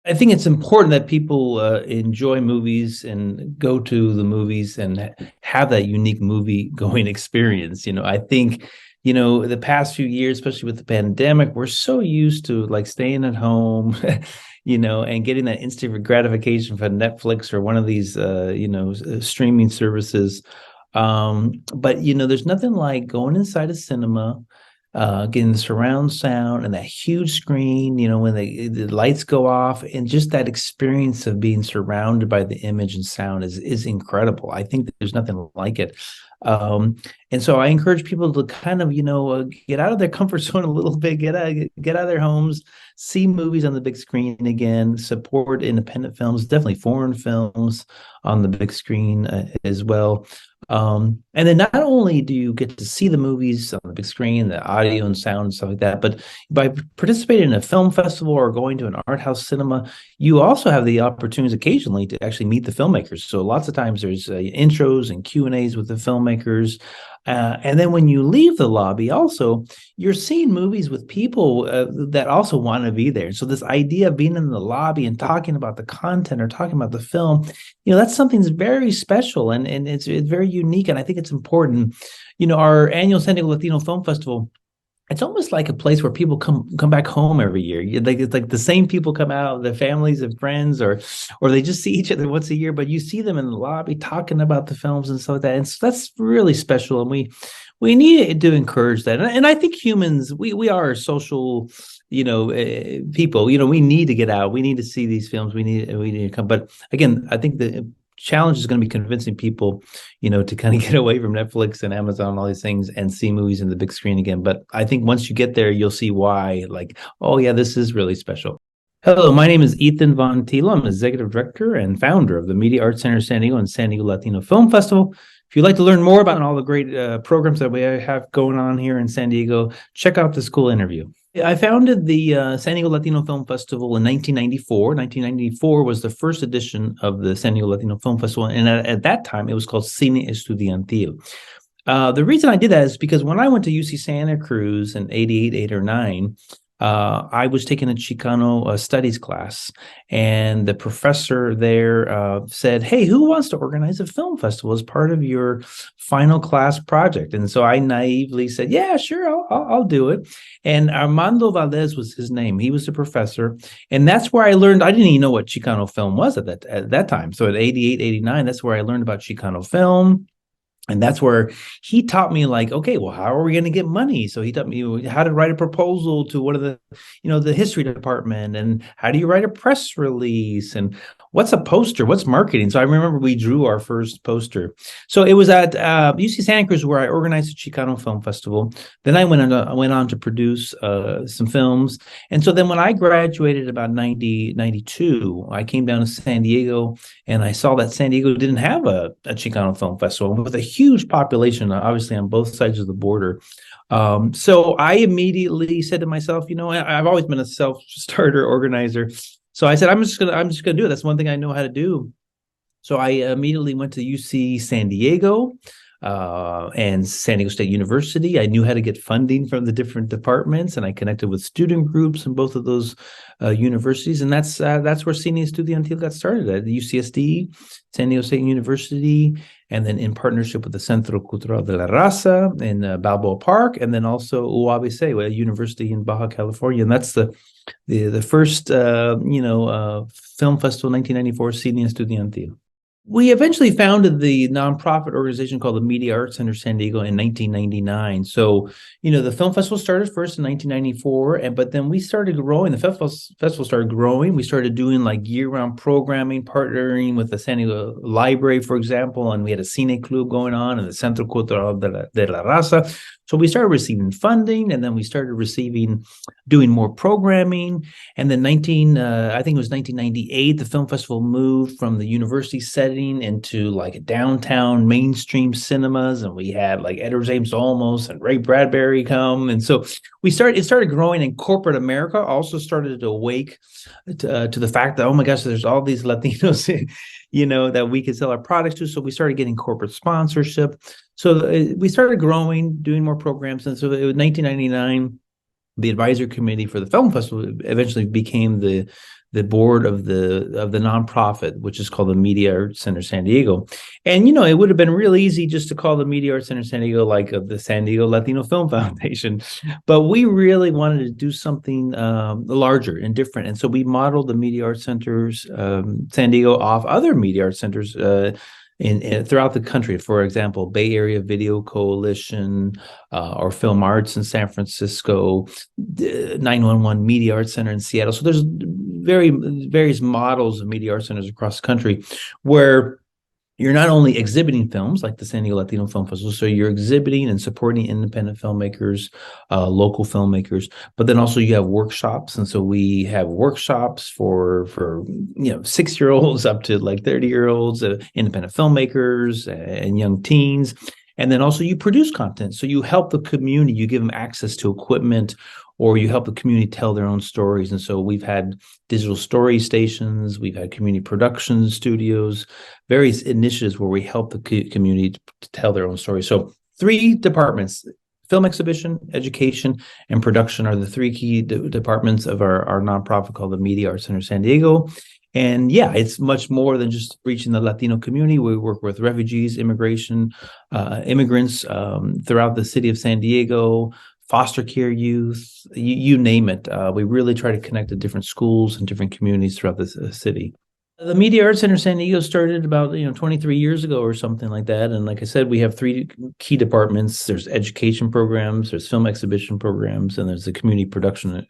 I think it's important that people enjoy movies and go to the movies and have that unique movie going experience. I think, the past few years, especially with the pandemic, we're so used to like staying at home, and getting that instant gratification from Netflix or one of these, streaming services. But, there's nothing like going inside a cinema, getting the surround sound and that huge screen, when the lights go off, and just that experience of being surrounded by the image and sound is incredible. I think that there's nothing like it. And so I encourage people to kind of, get out of their comfort zone a little bit, get out of their homes, see movies on the big screen again, support independent films, definitely foreign films on the big screen as well. And then not only do you get to see the movies on the big screen, the audio and sound and stuff like that, but by participating in a film festival or going to an art house cinema, you also have the opportunities occasionally to actually meet the filmmakers. So lots of times there's intros and Q&As with the filmmakers. And then when you leave the lobby, also, you're seeing movies with people that also want to be there. So this idea of being in the lobby and talking about the content or talking about the film, that's something that's very special and it's very unique. And I think it's important. Our annual San Diego Latino Film Festival, it's almost like a place where people come back home every year. It's like the same people come out, their families and friends, or they just see each other once a year, but you see them in the lobby talking about the films and stuff like that. And so that's really special. And we need to encourage that. And I think humans, we are social, people. We need to get out. We need to see these films. We need to come. But again, I think the challenge is going to be convincing people, to kind of get away from Netflix and Amazon and all these things and see movies in the big screen again. But I think once you get there, you'll see why, like, oh yeah, this is really special. Hello, my name is Ethan Von Tilo. I'm executive director and founder of the Media Arts Center San Diego and San Diego Latino Film Festival. If you'd like to learn more about all the great programs that we have going on here in San Diego, check out this cool interview. I founded the San Diego Latino Film Festival in 1994. 1994 was the first edition of the San Diego Latino Film Festival, and at that time, it was called Cine Estudiantil. The reason I did that is because when I went to UC Santa Cruz in 88, 8 or 9, I was taking a Chicano studies class, and the professor there said, "Hey, who wants to organize a film festival as part of your final class project?" And so I naively said, "Yeah, sure, I'll do it." And Armando Valdez was his name. He was the professor, and that's where I learned. I didn't even know what Chicano film was at that time. So at 88, 89, that's where I learned about Chicano film. And that's where he taught me, like, okay, well, how are we going to get money? So he taught me how to write a proposal to one of the, the history department, and how do you write a press release, and what's a poster, what's marketing. So I remember we drew our first poster. So it was at UC Santa Cruz where I organized the Chicano Film Festival. Then I went on to produce some films. And so then when I graduated about 92, I came down to San Diego, and I saw that San Diego didn't have a Chicano Film Festival with a huge population, obviously on both sides of the border. So I immediately said to myself, I've always been a self-starter organizer. So I said, I'm just gonna do it. That's one thing I know how to do. So I immediately went to UC San Diego and San Diego State University. I knew how to get funding from the different departments, and I connected with student groups in both of those universities. And that's where Cine Estudiantil got started, at the UCSD, San Diego State University, and then in partnership with the Centro Cultural de la Raza in Balboa Park, and then also UABC, a university in Baja California. And that's the first film festival, 1994, Cine Estudiantil. We eventually founded the nonprofit organization called the Media Arts Center San Diego in 1999. So, the film festival started first in 1994, but then we started growing. The festival started growing. We started doing like year-round programming, partnering with the San Diego Library, for example, and we had a Cine Club going on in the Centro Cultural de la Raza. So we started receiving funding, and then we started doing more programming. And then I think it was 1998, the film festival moved from the university setting into like a downtown mainstream cinemas, and we had like Edward James Olmos and Ray Bradbury come. And so it started growing, and corporate America also started to awake to the fact that, oh my gosh, there's all these Latinos, that we could sell our products to. So we started getting corporate sponsorship. So we started growing, doing more programs. And so it was 1999. the advisory committee for the film festival eventually became the board of the nonprofit, which is called the Media Arts Center San Diego. And it would have been real easy just to call the Media Arts Center San Diego like the San Diego Latino Film Foundation, but we really wanted to do something larger and different. And so we modeled the Media Arts Centers San Diego off other media arts centers in throughout the country. For example, Bay Area Video Coalition, or Film Arts in San Francisco, 911 Media Arts Center in Seattle. So there's various models of media arts centers across the country where you're not only exhibiting films like the San Diego Latino Film Festival, so you're exhibiting and supporting independent filmmakers, local filmmakers, but then also you have workshops. And so we have workshops for 6-year-olds up to like 30-year-olds, independent filmmakers and young teens. And then also you produce content. So you help the community, you give them access to equipment, or you help the community tell their own stories. And so we've had digital story stations, we've had community production studios, various initiatives where we help the community to tell their own stories. So 3 departments: film exhibition, education, and production are the 3 key departments of our nonprofit called the Media Arts Center San Diego. And yeah, it's much more than just reaching the Latino community. We work with refugees, immigrants throughout the city of San Diego, foster care youth, you name it. We really try to connect to different schools and different communities throughout the city. The Media Arts Center San Diego started about 23 years ago or something like that. And like I said, we have 3 key departments. There's education programs, there's film exhibition programs, and there's the community production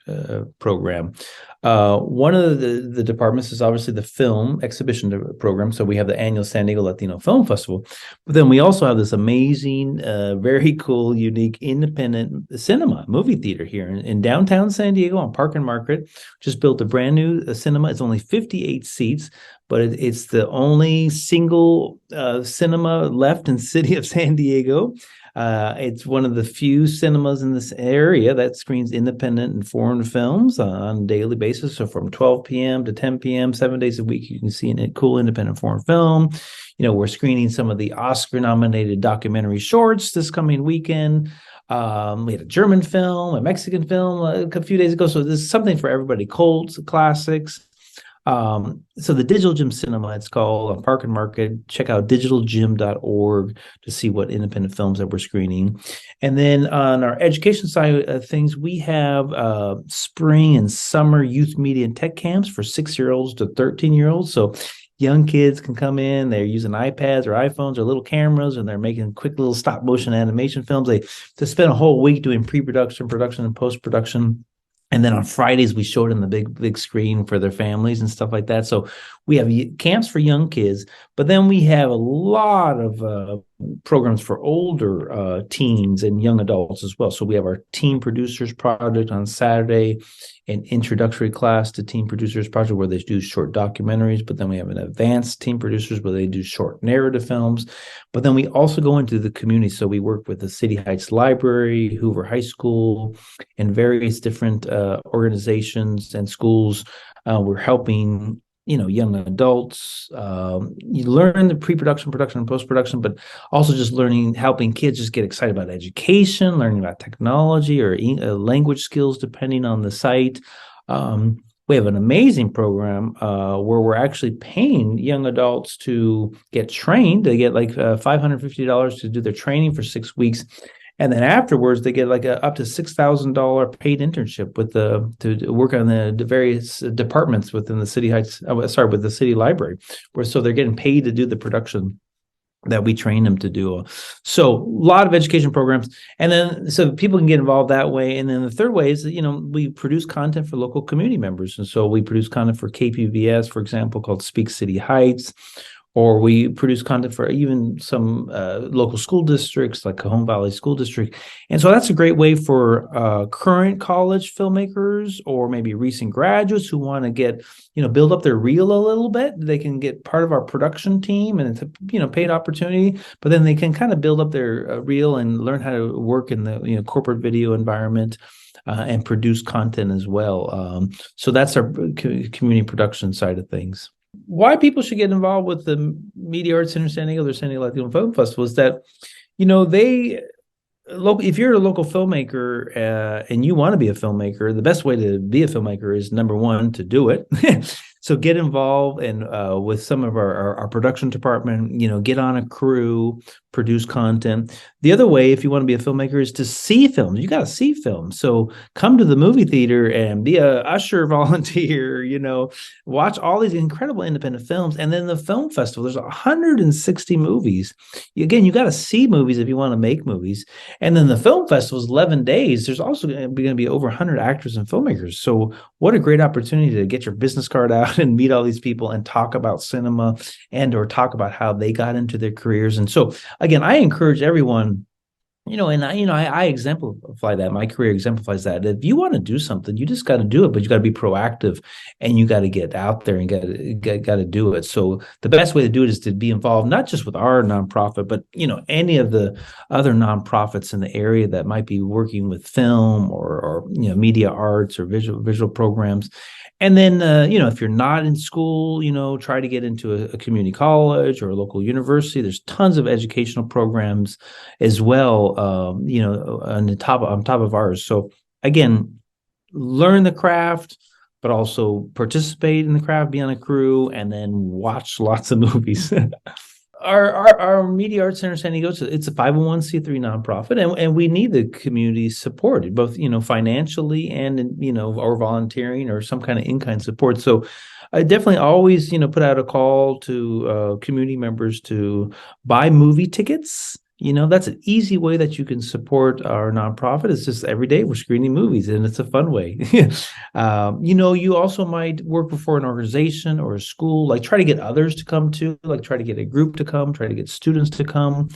program. One of the departments is obviously the film exhibition program. So we have the annual San Diego Latino Film Festival. But then we also have this amazing, very cool, unique independent cinema movie theater here in downtown San Diego on Park and Market. Just built a brand new cinema. It's only 58 seats, but it's the only single cinema left in the city of San Diego. It's one of the few cinemas in this area that screens independent and foreign films on a daily basis. So from 12 p.m. to 10 p.m., 7 days a week, you can see a cool independent foreign film. We're screening some of the Oscar-nominated documentary shorts this coming weekend. We had a German film, a Mexican film a few days ago. So there's something for everybody: cults, classics. So the Digital Gym Cinema, it's called, on Park and Market. Check out digitaljim.org to see what independent films that we're screening. And then on our education side of things, we have spring and summer youth media and tech camps for 6-year-olds to 13-year-olds. So young kids can come in, they're using iPads or iPhones or little cameras, and they're making quick little stop motion animation films. They spend a whole week doing pre-production, production, and post-production. And then on Fridays, we show it on the big screen for their families and stuff like that. So we have camps for young kids, but then we have a lot of programs for older teens and young adults as well. So we have our Teen Producers Project on Saturday, an introductory class to Teen Producers Project where they do short documentaries, but then we have an advanced Teen Producers where they do short narrative films. But then we also go into the community. So we work with the City Heights Library, Hoover High School, and various different organizations and schools. We're helping young adults, you learn the pre-production, production, and post-production, but also just helping kids just get excited about education, learning about technology or language skills, depending on the site. We have an amazing program where we're actually paying young adults to get trained. They get like $550 to do their training for 6 weeks. And then afterwards, they get like up to $6,000 paid internship to work on the various departments within the City Heights. With the city library, so they're getting paid to do the production that we train them to do. So a lot of education programs, and then so people can get involved that way. And then the third way is we produce content for local community members, and so we produce content for KPVS, for example, called Speak City Heights. Or we produce content for even some local school districts like Cajon Valley School District. And so that's a great way for current college filmmakers or maybe recent graduates who want to get, build up their reel a little bit. They can get part of our production team, and it's a, paid opportunity, but then they can kind of build up their reel and learn how to work in the, corporate video environment and produce content as well. So that's our community production side of things. Why people should get involved with the Media Arts Center San Diego, the San Diego Latino Film Festival, is that, they if you're a local filmmaker and you want to be a filmmaker, the best way to be a filmmaker is number one to do it. So get involved and with some of our production department, get on a crew, produce content. The other way, if you want to be a filmmaker, is to see films. You got to see films. So come to the movie theater and be a usher volunteer, watch all these incredible independent films. And then the film festival, there's 160 movies. Again, you got to see movies if you want to make movies. And then the film festival is 11 days. There's also going to be over 100 actors and filmmakers. So what a great opportunity to get your business card out and meet all these people and talk about cinema and or talk about how they got into their careers. And so again, I encourage everyone, I exemplify that. My career exemplifies that. If you want to do something, you just got to do it, but you got to be proactive and you got to get out there and got to do it. So the best way to do it is to be involved, not just with our nonprofit, but, any of the other nonprofits in the area that might be working with film or media arts or visual programs. And then, if you're not in school, try to get into a community college or a local university. There's tons of educational programs as well, on top of ours. So again, learn the craft, but also participate in the craft, be on a crew, and then watch lots of movies. Our Media Arts Center San Diego, it's a 501c3 nonprofit, and we need the community support, both financially and or volunteering or some kind of in-kind support. So I definitely always put out a call to community members to buy movie tickets. That's an easy way that you can support our nonprofit. It's just every day we're screening movies, and it's a fun way. You also might work for an organization or a school, like try to get others to come too, like try to get a group to come, try to get students to come.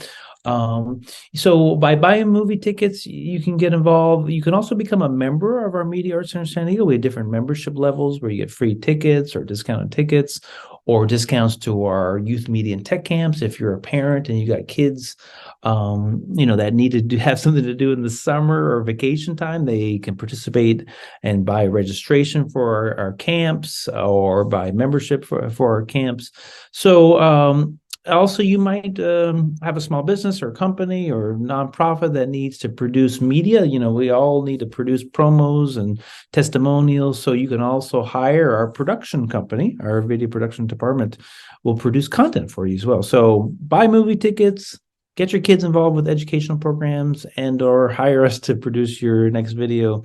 So by buying movie tickets, you can get involved. You can also become a member of our Media Arts Center San Diego. We have different membership levels where you get free tickets or discounted tickets or discounts to our youth media and tech camps. If you're a parent and you got kids, that need to have something to do in the summer or vacation time, they can participate and buy registration for our camps or buy membership for our camps. So, also, you might have a small business or a company or nonprofit that needs to produce media. We all need to produce promos and testimonials. So you can also hire our production company. Our video production department will produce content for you as well. So buy movie tickets, get your kids involved with educational programs, and or hire us to produce your next video.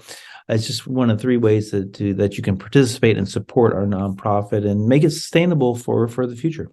It's just one of three ways that you can participate and support our nonprofit and make it sustainable for the future.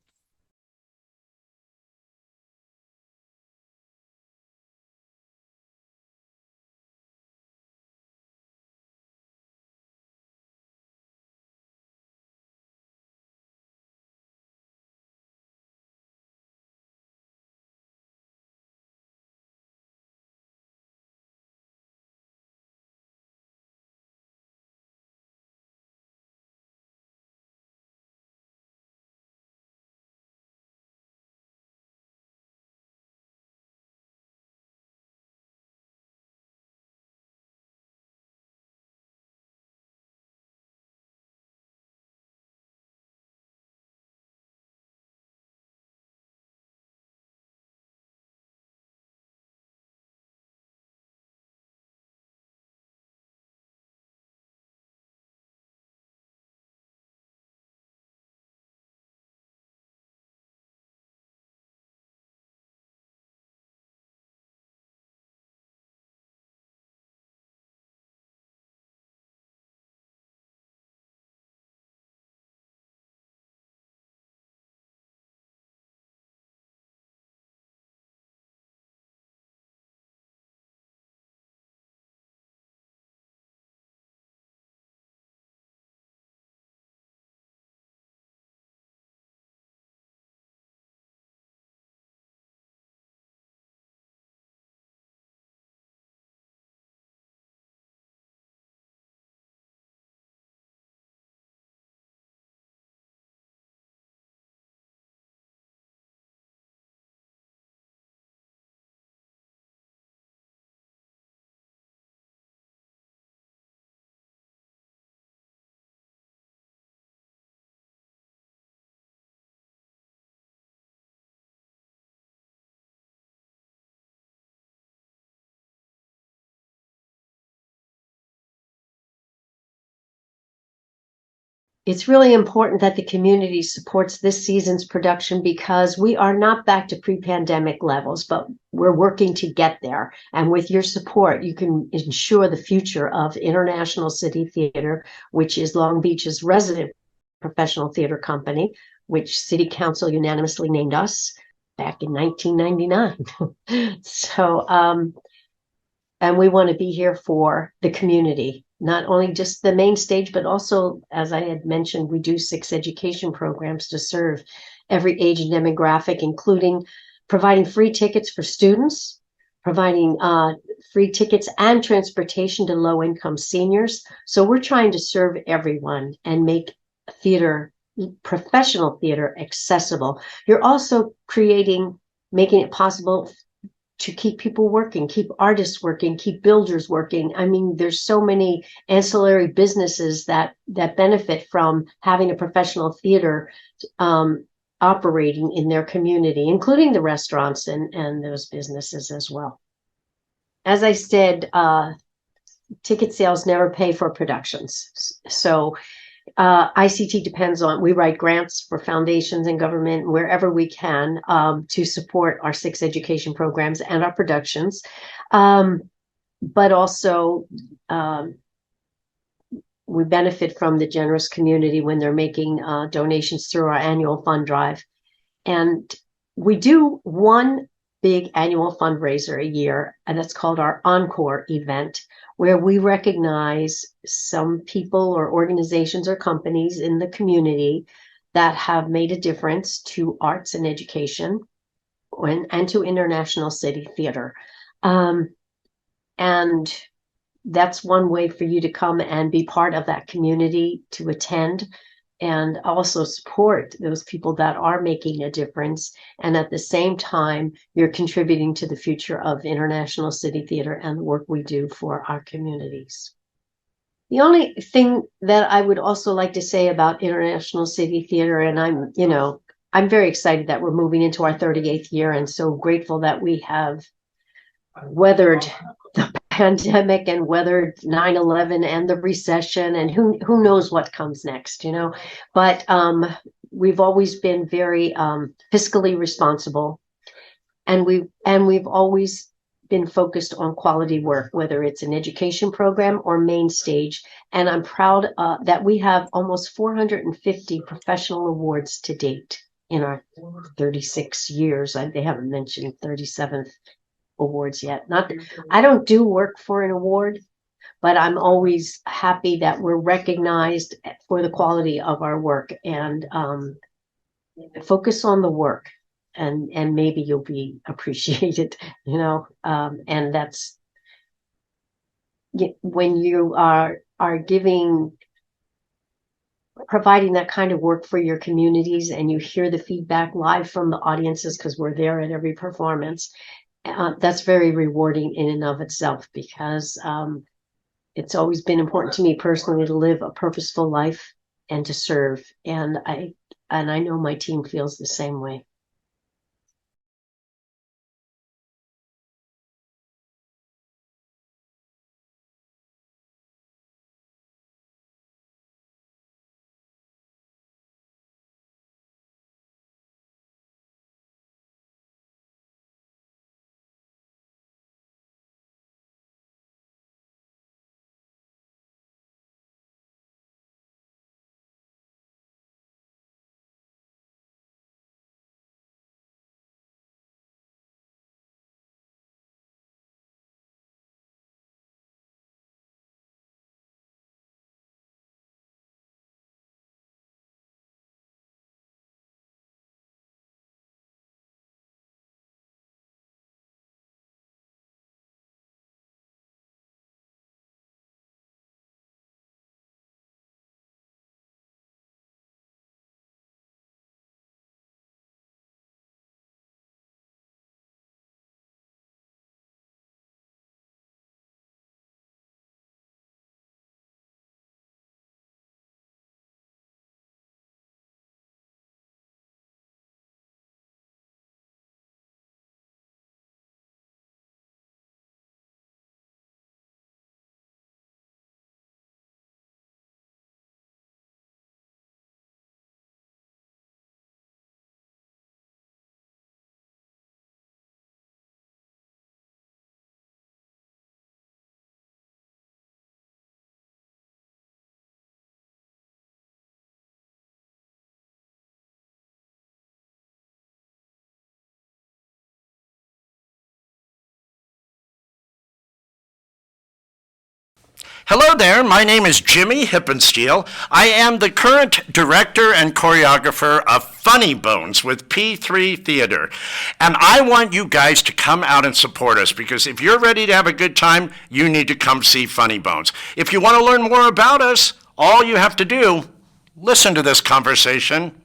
it's really important that the community supports this season's production because we are not back to pre-pandemic levels, but we're working to get there. And with your support, you can ensure the future of International City Theater, which is Long Beach's resident professional theater company, which City Council unanimously named us back in 1999. So, and we want to be here for the community, not only just the main stage, but also, as I had mentioned, we do 6 education programs to serve every age and demographic, including providing free tickets for students, providing free tickets and transportation to low-income seniors. So we're trying to serve everyone and make theater, professional theater, accessible. You're also making it possible to keep people working, keep artists working, keep builders working. I mean, there's so many ancillary businesses that benefit from having a professional theater operating in their community, including the restaurants and those businesses as well. As I said, ticket sales never pay for productions. So ICT depends on, we write grants for foundations and government wherever we can to support our 6 education programs and our productions. But also we benefit from the generous community when they're making donations through our annual fund drive. And we do one big annual fundraiser a year, and that's called our Encore event, where we recognize some people or organizations or companies in the community that have made a difference to arts and education and to International City Theater. And that's one way for you to come and be part of that community, to attend and also support those people that are making a difference. And at the same time, you're contributing to the future of International City Theater and the work we do for our communities. The only thing that I would also like to say about International City Theater, and I'm very excited that we're moving into our 38th year and so grateful that we have weathered the pandemic and weathered 9/11 and the recession, and who knows what comes next, but we've always been very fiscally responsible, and we've always been focused on quality work, whether it's an education program or main stage. And I'm proud that we have almost 450 professional awards to date in our 36 years. They haven't mentioned 37th awards yet. I don't do work for an award, but I'm always happy that we're recognized for the quality of our work, and focus on the work, and maybe you'll be appreciated, and that's when you are providing that kind of work for your communities, and you hear the feedback live from the audiences, because we're there at every performance. That's very rewarding in and of itself, because it's always been important to me personally to live a purposeful life and to serve. And I know my team feels the same way. Hello there, my name is Jimmy Hippenstiel. I am the current director and choreographer of Funny Bones with P3 Theater. And I want you guys to come out and support us, because if you're ready to have a good time, you need to come see Funny Bones. If you want to learn more about us, all you have to do, listen to this conversation.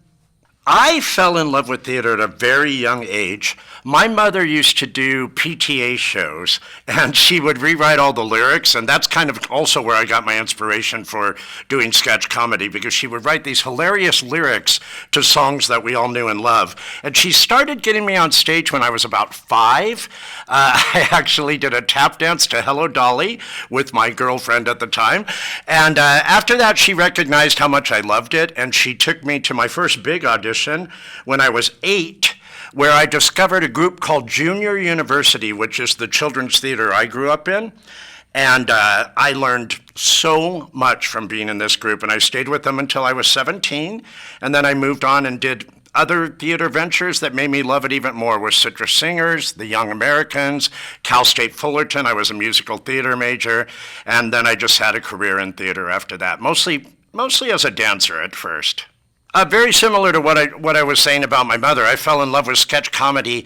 I fell in love with theater at a very young age. My mother used to do PTA shows, and she would rewrite all the lyrics, and that's kind of also where I got my inspiration for doing sketch comedy, because she would write these hilarious lyrics to songs that we all knew and love. And she started getting me on stage when I was about 5. I actually did a tap dance to Hello Dolly with my girlfriend at the time. And after that, she recognized how much I loved it, and she took me to my first big audition when I was 8, where I discovered a group called Junior University, which is the children's theater I grew up in. And I learned so much from being in this group, and I stayed with them until I was 17. And then I moved on and did other theater ventures that made me love it even more, with Citrus Singers, the Young Americans, Cal State Fullerton. I was a musical theater major, and then I just had a career in theater after that, mostly as a dancer at first. Very similar to what I was saying about my mother, I fell in love with sketch comedy,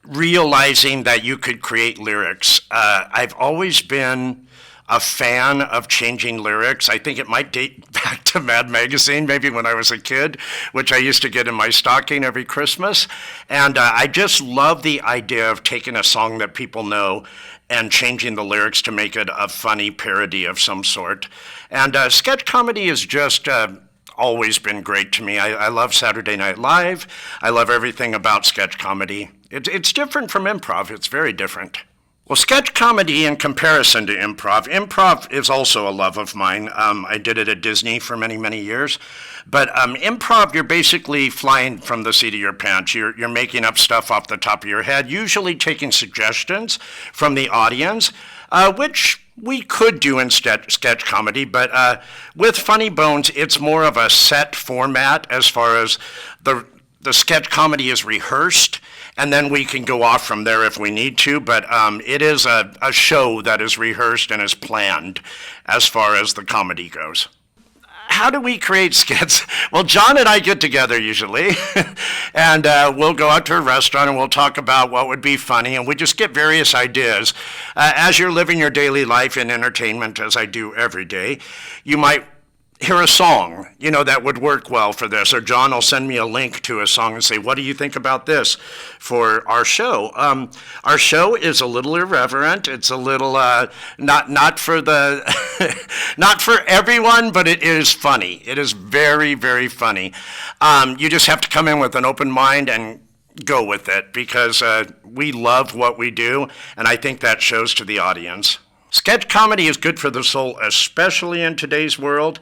realizing that you could create lyrics. I've always been a fan of changing lyrics. I think it might date back to Mad Magazine, maybe when I was a kid, which I used to get in my stocking every Christmas. And I just love the idea of taking a song that people know and changing the lyrics to make it a funny parody of some sort. And sketch comedy is just always been great to me. I love Saturday Night Live. I love everything about sketch comedy. It's different from improv. It's very different. Well, sketch comedy in comparison to improv is also a love of mine. I did it at Disney for many, many years. But improv, you're basically flying from the seat of your pants. You're making up stuff off the top of your head, usually taking suggestions from the audience, which we could do in sketch comedy, but with Funny Bones, it's more of a set format as far as the sketch comedy is rehearsed, and then we can go off from there if we need to, but it is a show that is rehearsed and is planned as far as the comedy goes. How do we create skits? Well, John and I get together usually, and we'll go out to a restaurant and we'll talk about what would be funny, and we just get various ideas. As you're living your daily life in entertainment, as I do every day, you might hear a song, that would work well for this, or John will send me a link to a song and say, what do you think about this for our show? Our show is a little irreverent. It's a little, not for not for everyone, but it is funny. It is very, very funny. You just have to come in with an open mind and go with it, because we love what we do, and I think that shows to the audience. Sketch comedy is good for the soul, especially in today's world,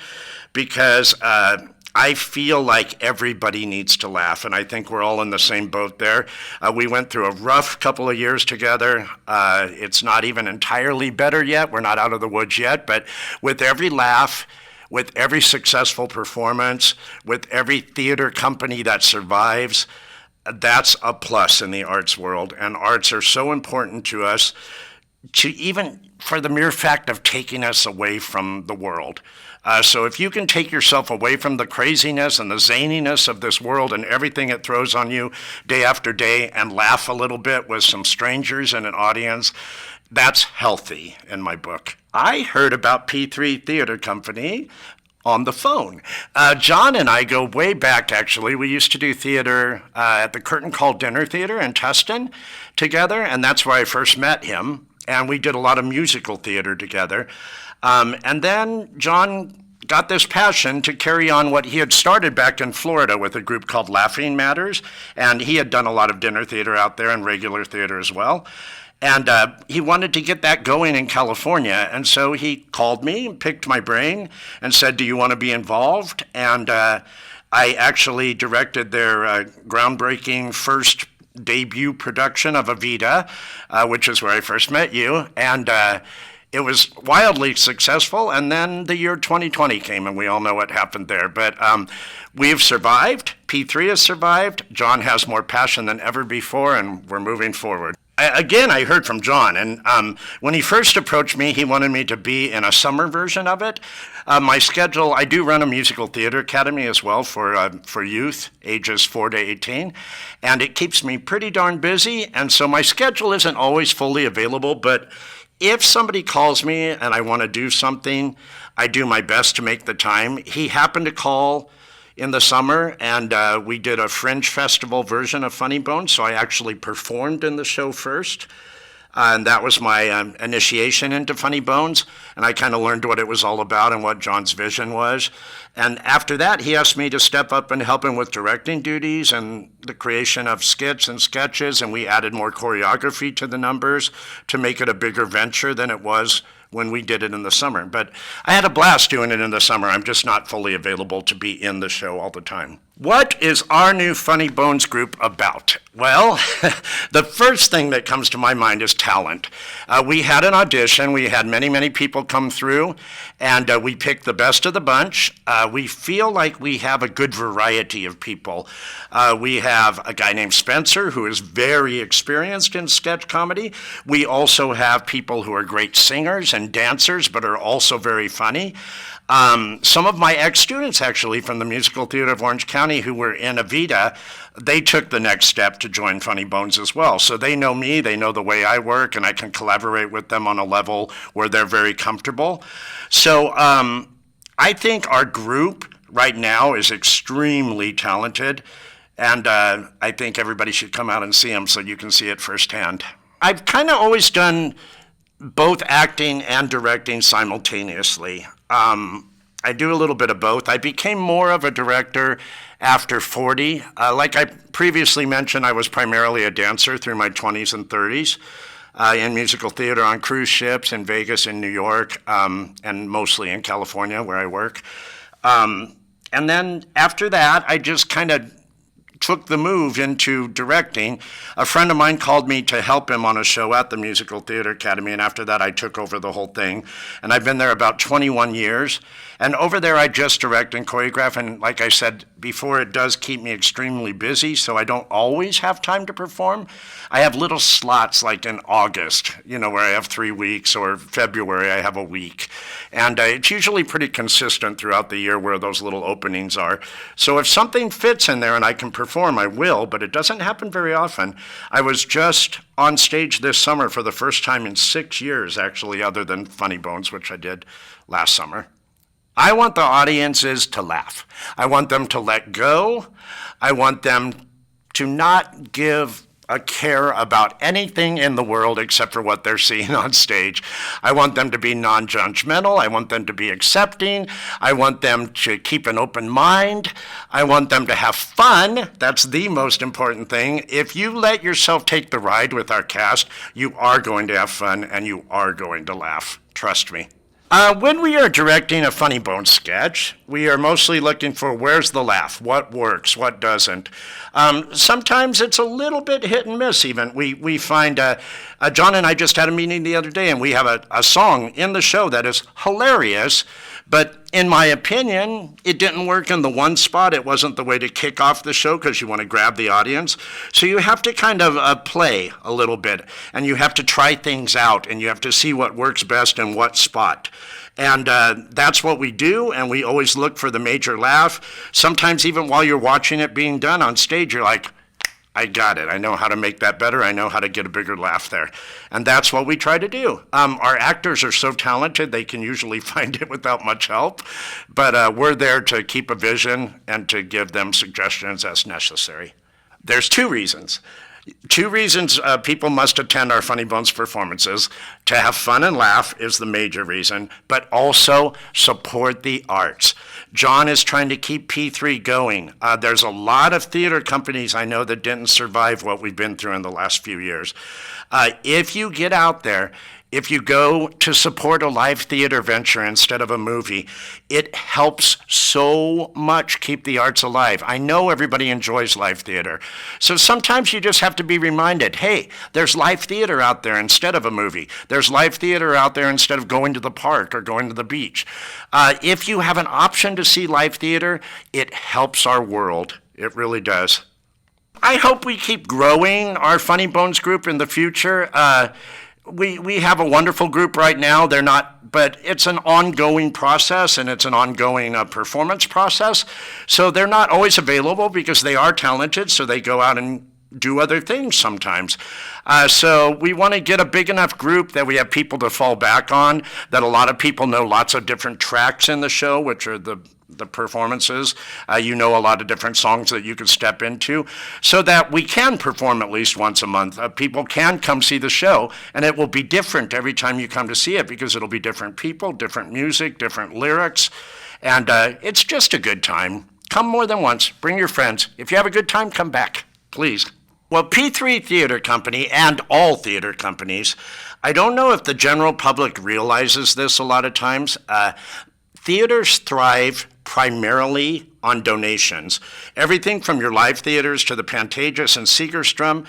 because I feel like everybody needs to laugh, and I think we're all in the same boat there. We went through a rough couple of years together. It's not even entirely better yet. We're not out of the woods yet, but with every laugh, with every successful performance, with every theater company that survives, that's a plus in the arts world, and arts are so important to us, to even for the mere fact of taking us away from the world. So if you can take yourself away from the craziness and the zaniness of this world and everything it throws on you day after day, and laugh a little bit with some strangers in an audience, that's healthy in my book. I heard about P3 Theater Company on the phone. John and I go way back, actually. We used to do theater at the Curtain Call Dinner Theater in Tustin together, and that's where I first met him. And we did a lot of musical theater together. And then John got this passion to carry on what he had started back in Florida with a group called Laughing Matters. And he had done a lot of dinner theater out there and regular theater as well. And he wanted to get that going in California. And so he called me and picked my brain and said, do you want to be involved? And I actually directed their groundbreaking first debut production of Vida, which is where I first met you. And it was wildly successful. And then the year 2020 came, and we all know what happened there. But we've survived. P3 has survived. John has more passion than ever before, and we're moving forward. again, I heard from John, and when he first approached me, he wanted me to be in a summer version of it. My schedule, I do run a musical theater academy as well for youth, ages 4 to 18, and it keeps me pretty darn busy, and so my schedule isn't always fully available, but if somebody calls me and I want to do something, I do my best to make the time. He happened to call in the summer, and we did a Fringe Festival version of Funny Bones, so I actually performed in the show first. And that was my initiation into Funny Bones, and I kind of learned what it was all about and what John's vision was. And after that, he asked me to step up and help him with directing duties and the creation of skits and sketches, and we added more choreography to the numbers to make it a bigger venture than it was when we did it in the summer. But I had a blast doing it in the summer. I'm just not fully available to be in the show all the time. What is our new Funny Bones group about? Well, the first thing that comes to my mind is talent. We had an audition. We had many, many people come through, and we picked the best of the bunch. We feel like we have a good variety of people. We have a guy named Spencer, who is very experienced in sketch comedy. We also have people who are great singers and dancers, but are also very funny. Some of my ex-students, actually, from the Musical Theater of Orange County who were in Vida, they took the next step to join Funny Bones as well. So they know me, they know the way I work, and I can collaborate with them on a level where they're very comfortable. So I think our group right now is extremely talented, and I think everybody should come out and see them so you can see it firsthand. I've kind of always done both acting and directing simultaneously. I do a little bit of both. I became more of a director after 40. Like I previously mentioned, I was primarily a dancer through my 20s and 30s in musical theater on cruise ships in Vegas and New York, and mostly in California where I work. And then after that, I just kind of took the move into directing. A friend of mine called me to help him on a show at the Musical Theater Academy, and after that I took over the whole thing. And I've been there about 21 years. And over there I just direct and choreograph, and like I said before, it does keep me extremely busy, so I don't always have time to perform. I have little slots like in August, you know, where I have 3 weeks, or February I have a week. And it's usually pretty consistent throughout the year where those little openings are. So if something fits in there and I can perform, I will, but it doesn't happen very often. I was just on stage this summer for the first time in 6 years, actually, other than Funny Bones, which I did last summer. I want the audiences to laugh. I want them to let go. I want them to not give a care about anything in the world except for what they're seeing on stage. I want them to be non-judgmental. I want them to be accepting. I want them to keep an open mind. I want them to have fun. That's the most important thing. If you let yourself take the ride with our cast, you are going to have fun and you are going to laugh. Trust me. When we are directing a Funny Bones sketch, we are mostly looking for where's the laugh, what works, what doesn't. Sometimes it's a little bit hit and miss even. We find, John and I just had a meeting the other day, and we have a song in the show that is hilarious, but in my opinion, it didn't work in the one spot. It wasn't the way to kick off the show because you want to grab the audience. So you have to kind of play a little bit, and you have to try things out, and you have to see what works best in what spot. And that's what we do, and we always look for the major laugh. Sometimes even while you're watching it being done on stage, you're like, I got it. I know how to make that better. I know how to get a bigger laugh there. And that's what we try to do. Our actors are so talented, they can usually find it without much help. But we're there to keep a vision and to give them suggestions as necessary. There's two reasons. Two reasons people must attend our Funny Bones performances. To have fun and laugh is the major reason, but also support the arts. John is trying to keep P3 going. There's a lot of theater companies I know that didn't survive what we've been through in the last few years. If you get out there, if you go to support a live theater venture instead of a movie, it helps so much keep the arts alive. I know everybody enjoys live theater. So sometimes you just have to be reminded, hey, there's live theater out there instead of a movie. There's live theater out there instead of going to the park or going to the beach. If you have an option to see live theater, it helps our world. It really does. I hope we keep growing our Funny Bones group in the future. We have a wonderful group right now. They're not, but it's an ongoing process and it's an ongoing performance process. So they're not always available because they are talented. So they go out and do other things sometimes. So we want to get a big enough group that we have people to fall back on, that a lot of people know lots of different tracks in the show, which are the performances. You know a lot of different songs that you can step into, so that we can perform at least once a month. People can come see the show, and it will be different every time you come to see it because it'll be different people, different music, different lyrics, and it's just a good time. Come more than once. Bring your friends. If you have a good time, come back, please. Well, P3 Theater Company and all theater companies, I don't know if the general public realizes this a lot of times. Theaters thrive primarily on donations. Everything from your live theaters to the Pantages and Segerstrom,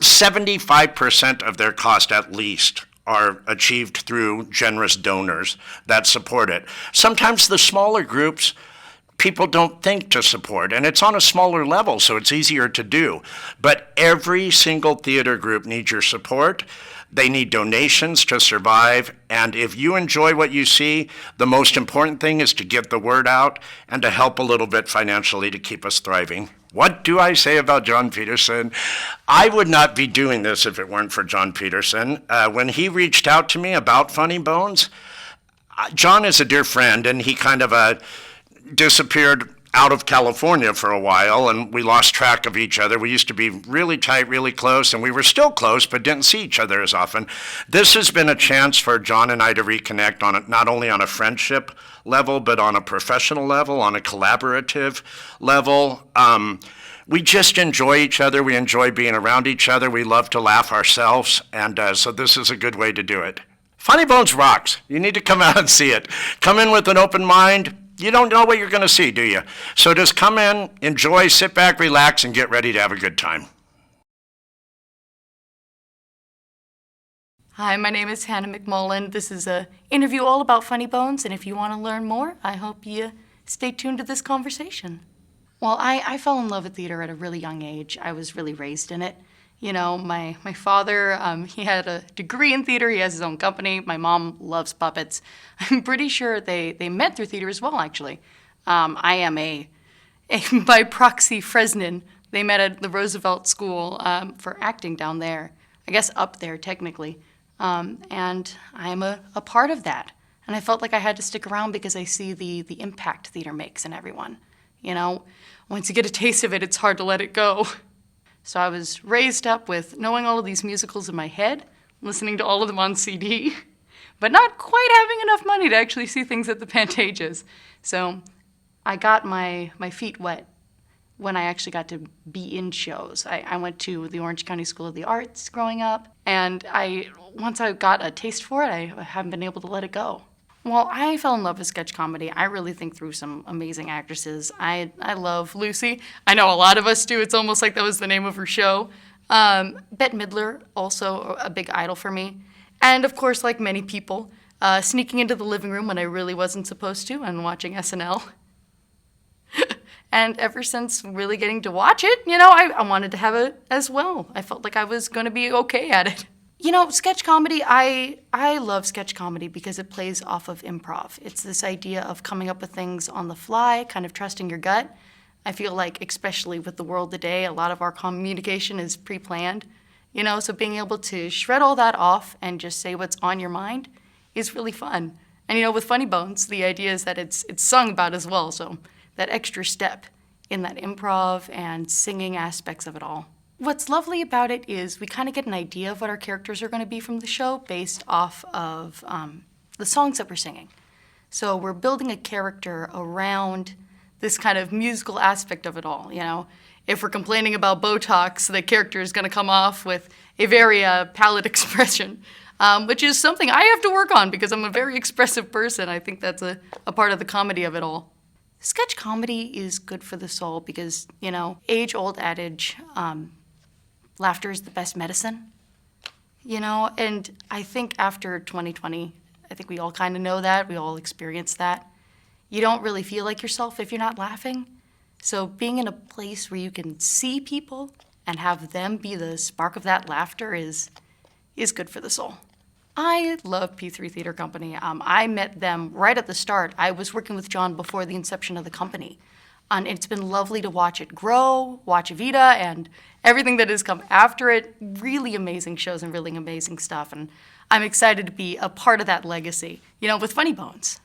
75% of their cost at least are achieved through generous donors that support it. Sometimes the smaller groups, people don't think to support, and it's on a smaller level, so it's easier to do. But every single theater group needs your support. They need donations to survive, and if you enjoy what you see, the most important thing is to get the word out and to help a little bit financially to keep us thriving. What do I say about John Peterson? I would not be doing this if it weren't for John Peterson. When he reached out to me about Funny Bones, John is a dear friend, and he kind of disappeared out of California for a while, and we lost track of each other. We used to be really tight, really close, and we were still close, but didn't see each other as often. This has been a chance for John and I to reconnect on it, not only on a friendship level, but on a professional level, on a collaborative level. We just enjoy each other. We enjoy being around each other. We love to laugh ourselves, and so this is a good way to do it. Funny Bones rocks. You need to come out and see it. Come in with an open mind. You don't know what you're going to see, do you? So just come in, enjoy, sit back, relax, and get ready to have a good time. Hi, my name is Hannah McMullen. This is an interview all about Funny Bones, and if you want to learn more, I hope you stay tuned to this conversation. Well, I fell in love with theater at a really young age. I was really raised in it. You know, my father, he had a degree in theater. He has his own company. My mom loves puppets. I'm pretty sure they met through theater as well, actually. I am a by proxy Fresnan. They met at the Roosevelt School for acting down there. I guess up there, technically. And I am a part of that. And I felt like I had to stick around because I see the impact theater makes in everyone. You know, once you get a taste of it, it's hard to let it go. So I was raised up with knowing all of these musicals in my head, listening to all of them on CD, but not quite having enough money to actually see things at the Pantages. So I got my feet wet when I actually got to be in shows. I went to the Orange County School of the Arts growing up, and once I got a taste for it, I haven't been able to let it go. Well, I fell in love with sketch comedy. I really think through some amazing actresses. I love Lucy. I know a lot of us do. It's almost like that was the name of her show. Bette Midler, also a big idol for me. And of course, like many people, sneaking into the living room when I really wasn't supposed to and watching SNL. And ever since really getting to watch it, you know, I wanted to have it as well. I felt like I was going to be okay at it. You know, sketch comedy, I love sketch comedy because it plays off of improv. It's this idea of coming up with things on the fly, kind of trusting your gut. I feel like, especially with the world today, a lot of our communication is pre-planned. You know, so being able to shred all that off and just say what's on your mind is really fun. And you know, with Funny Bones, the idea is that it's sung about as well, so that extra step in that improv and singing aspects of it all. What's lovely about it is we kind of get an idea of what our characters are going to be from the show based off of the songs that we're singing. So we're building a character around this kind of musical aspect of it all, you know. If we're complaining about Botox, the character is going to come off with a very pallid expression, which is something I have to work on because I'm a very expressive person. I think that's a part of the comedy of it all. Sketch comedy is good for the soul because, you know, age-old adage, laughter is the best medicine, you know, and I think after 2020, I think we all kind of know that, we all experience that. You don't really feel like yourself if you're not laughing, So being in a place where you can see people and have them be the spark of that laughter is good for the soul. I love P3 Theater Company. I met them right at the start. I was working with John before the inception of the company. And it's been lovely to watch it grow, watch Vida, and everything that has come after it. Really amazing shows and really amazing stuff. And I'm excited to be a part of that legacy, with Funny Bones.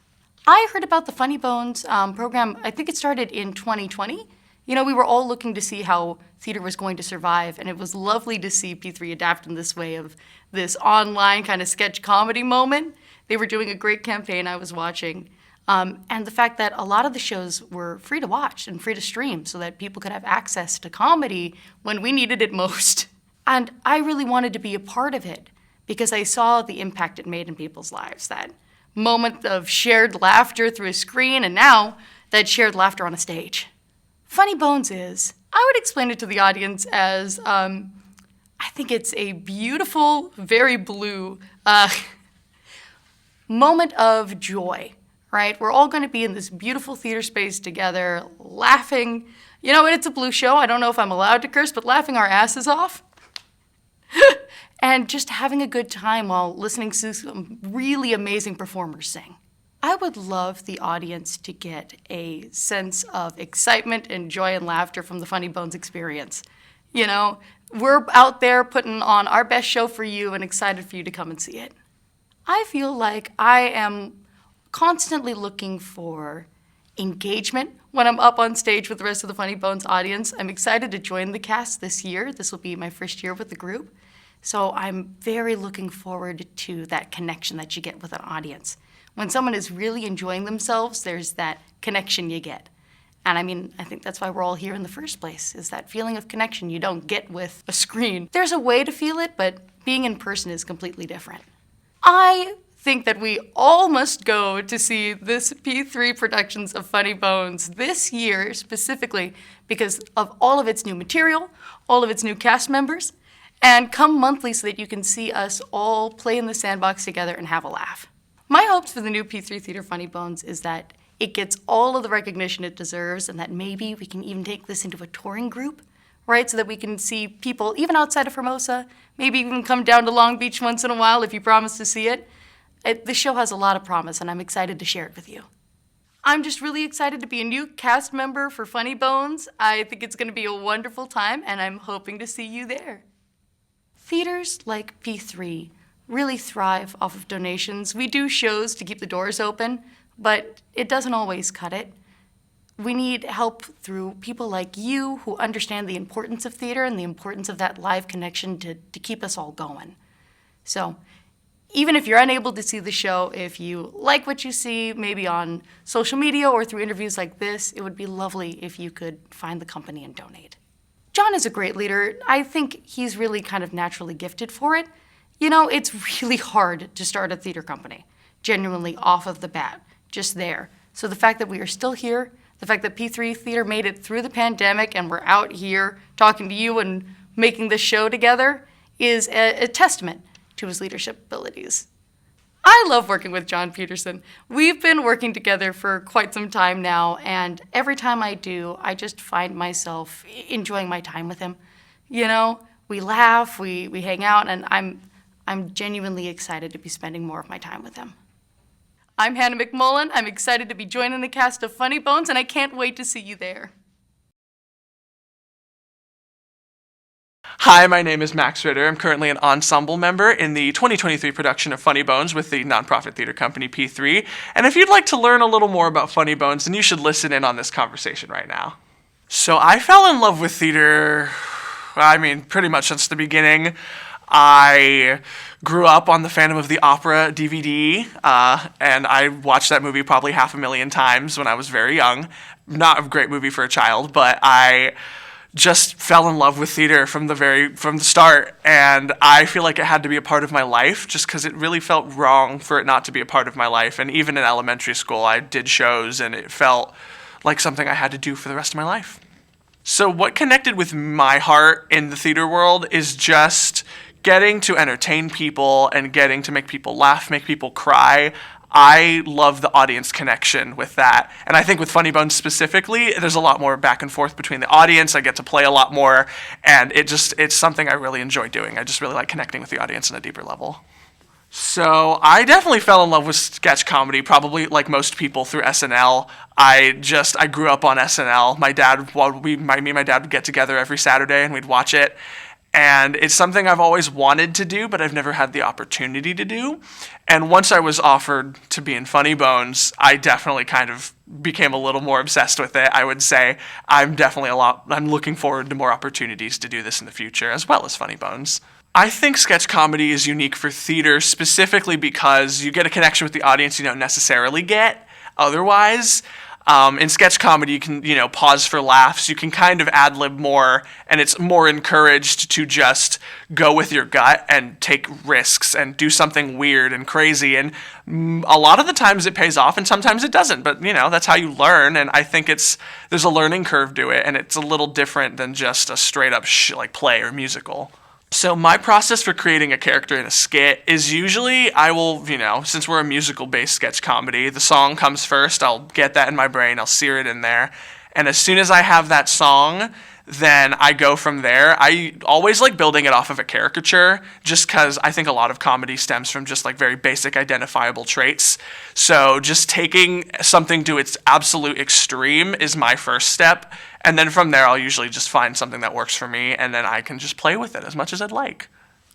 I heard about the Funny Bones program, I think it started in 2020. We were all looking to see how theater was going to survive, and it was lovely to see P3 adapt in this way of this online kind of sketch comedy moment. They were doing a great campaign I was watching. And the fact that a lot of the shows were free to watch and free to stream so that people could have access to comedy when we needed it most. And I really wanted to be a part of it because I saw the impact it made in people's lives, that moment of shared laughter through a screen, and now that shared laughter on a stage. Funny Bones is, I would explain it to the audience as, I think it's a beautiful, very blue moment of joy. Right? We're all going to be in this beautiful theater space together, laughing. And it's a blue show. I don't know if I'm allowed to curse, but laughing our asses off. And just having a good time while listening to some really amazing performers sing. I would love the audience to get a sense of excitement and joy and laughter from the Funny Bones experience. We're out there putting on our best show for you and excited for you to come and see it. I feel like I am constantly looking for engagement when I'm up on stage with the rest of the Funny Bones audience. I'm excited to join the cast this year. This will be my first year with the group. So I'm very looking forward to that connection that you get with an audience. When someone is really enjoying themselves, there's that connection you get. And I think that's why we're all here in the first place, is that feeling of connection you don't get with a screen. There's a way to feel it, but being in person is completely different. I think that we all must go to see this P3 Productions of Funny Bones this year specifically because of all of its new material, all of its new cast members, and come monthly so that you can see us all play in the sandbox together and have a laugh. My hopes for the new P3 Theater Funny Bones is that it gets all of the recognition it deserves and that maybe we can even take this into a touring group, right? So that we can see people even outside of Hermosa, maybe even come down to Long Beach once in a while if you promise to see it. This show has a lot of promise, and I'm excited to share it with you. I'm just really excited to be a new cast member for Funny Bones. I think it's going to be a wonderful time, and I'm hoping to see you there. Theaters like P3 really thrive off of donations. We do shows to keep the doors open, but it doesn't always cut it. We need help through people like you who understand the importance of theater and the importance of that live connection to keep us all going. So, even if you're unable to see the show, if you like what you see, maybe on social media or through interviews like this, it would be lovely if you could find the company and donate. John is a great leader. I think he's really kind of naturally gifted for it. It's really hard to start a theater company, genuinely off of the bat, just there. So the fact that we are still here, the fact that P3 Theater made it through the pandemic and we're out here talking to you and making this show together is a testament to his leadership abilities. I love working with John Peterson. We've been working together for quite some time now, and every time I do, I just find myself enjoying my time with him. We laugh, we hang out, and I'm genuinely excited to be spending more of my time with him. I'm Hannah McMullen. I'm excited to be joining the cast of Funny Bones, and I can't wait to see you there. Hi, my name is Max Ritter. I'm currently an ensemble member in the 2023 production of Funny Bones with the nonprofit theater company P3. And if you'd like to learn a little more about Funny Bones, then you should listen in on this conversation right now. So I fell in love with theater, pretty much since the beginning. I grew up on the Phantom of the Opera DVD, and I watched that movie probably 500,000 times when I was very young. Not a great movie for a child, but I just fell in love with theater from the start, and I feel like it had to be a part of my life just because it really felt wrong for it not to be a part of my life. And even in elementary school, I did shows, and it felt like something I had to do for the rest of my life. So what connected with my heart in the theater world is just getting to entertain people and getting to make people laugh, make people cry. I love the audience connection with that. And I think with Funny Bones specifically, there's a lot more back and forth between the audience. I get to play a lot more, and it's something I really enjoy doing. I just really like connecting with the audience on a deeper level. So I definitely fell in love with sketch comedy, probably like most people, through SNL. I grew up on SNL. Me and my dad would get together every Saturday and we'd watch it. And it's something I've always wanted to do, but I've never had the opportunity to do. And once I was offered to be in Funny Bones, I definitely kind of became a little more obsessed with it. I would say I'm looking forward to more opportunities to do this in the future, as well as Funny Bones. I think sketch comedy is unique for theater specifically because you get a connection with the audience you don't necessarily get otherwise. In sketch comedy, you can, pause for laughs. You can kind of ad-lib more, and it's more encouraged to just go with your gut and take risks and do something weird and crazy. And a lot of the times it pays off, and sometimes it doesn't. But, that's how you learn, and I think there's a learning curve to it, and it's a little different than just a straight-up play or musical. So my process for creating a character in a skit is usually I will, since we're a musical-based sketch comedy, the song comes first. I'll get that in my brain. I'll sear it in there. And as soon as I have that song, then I go from there. I always like building it off of a caricature just because I think a lot of comedy stems from just very basic identifiable traits. So just taking something to its absolute extreme is my first step. And then from there, I'll usually just find something that works for me, and then I can just play with it as much as I'd like.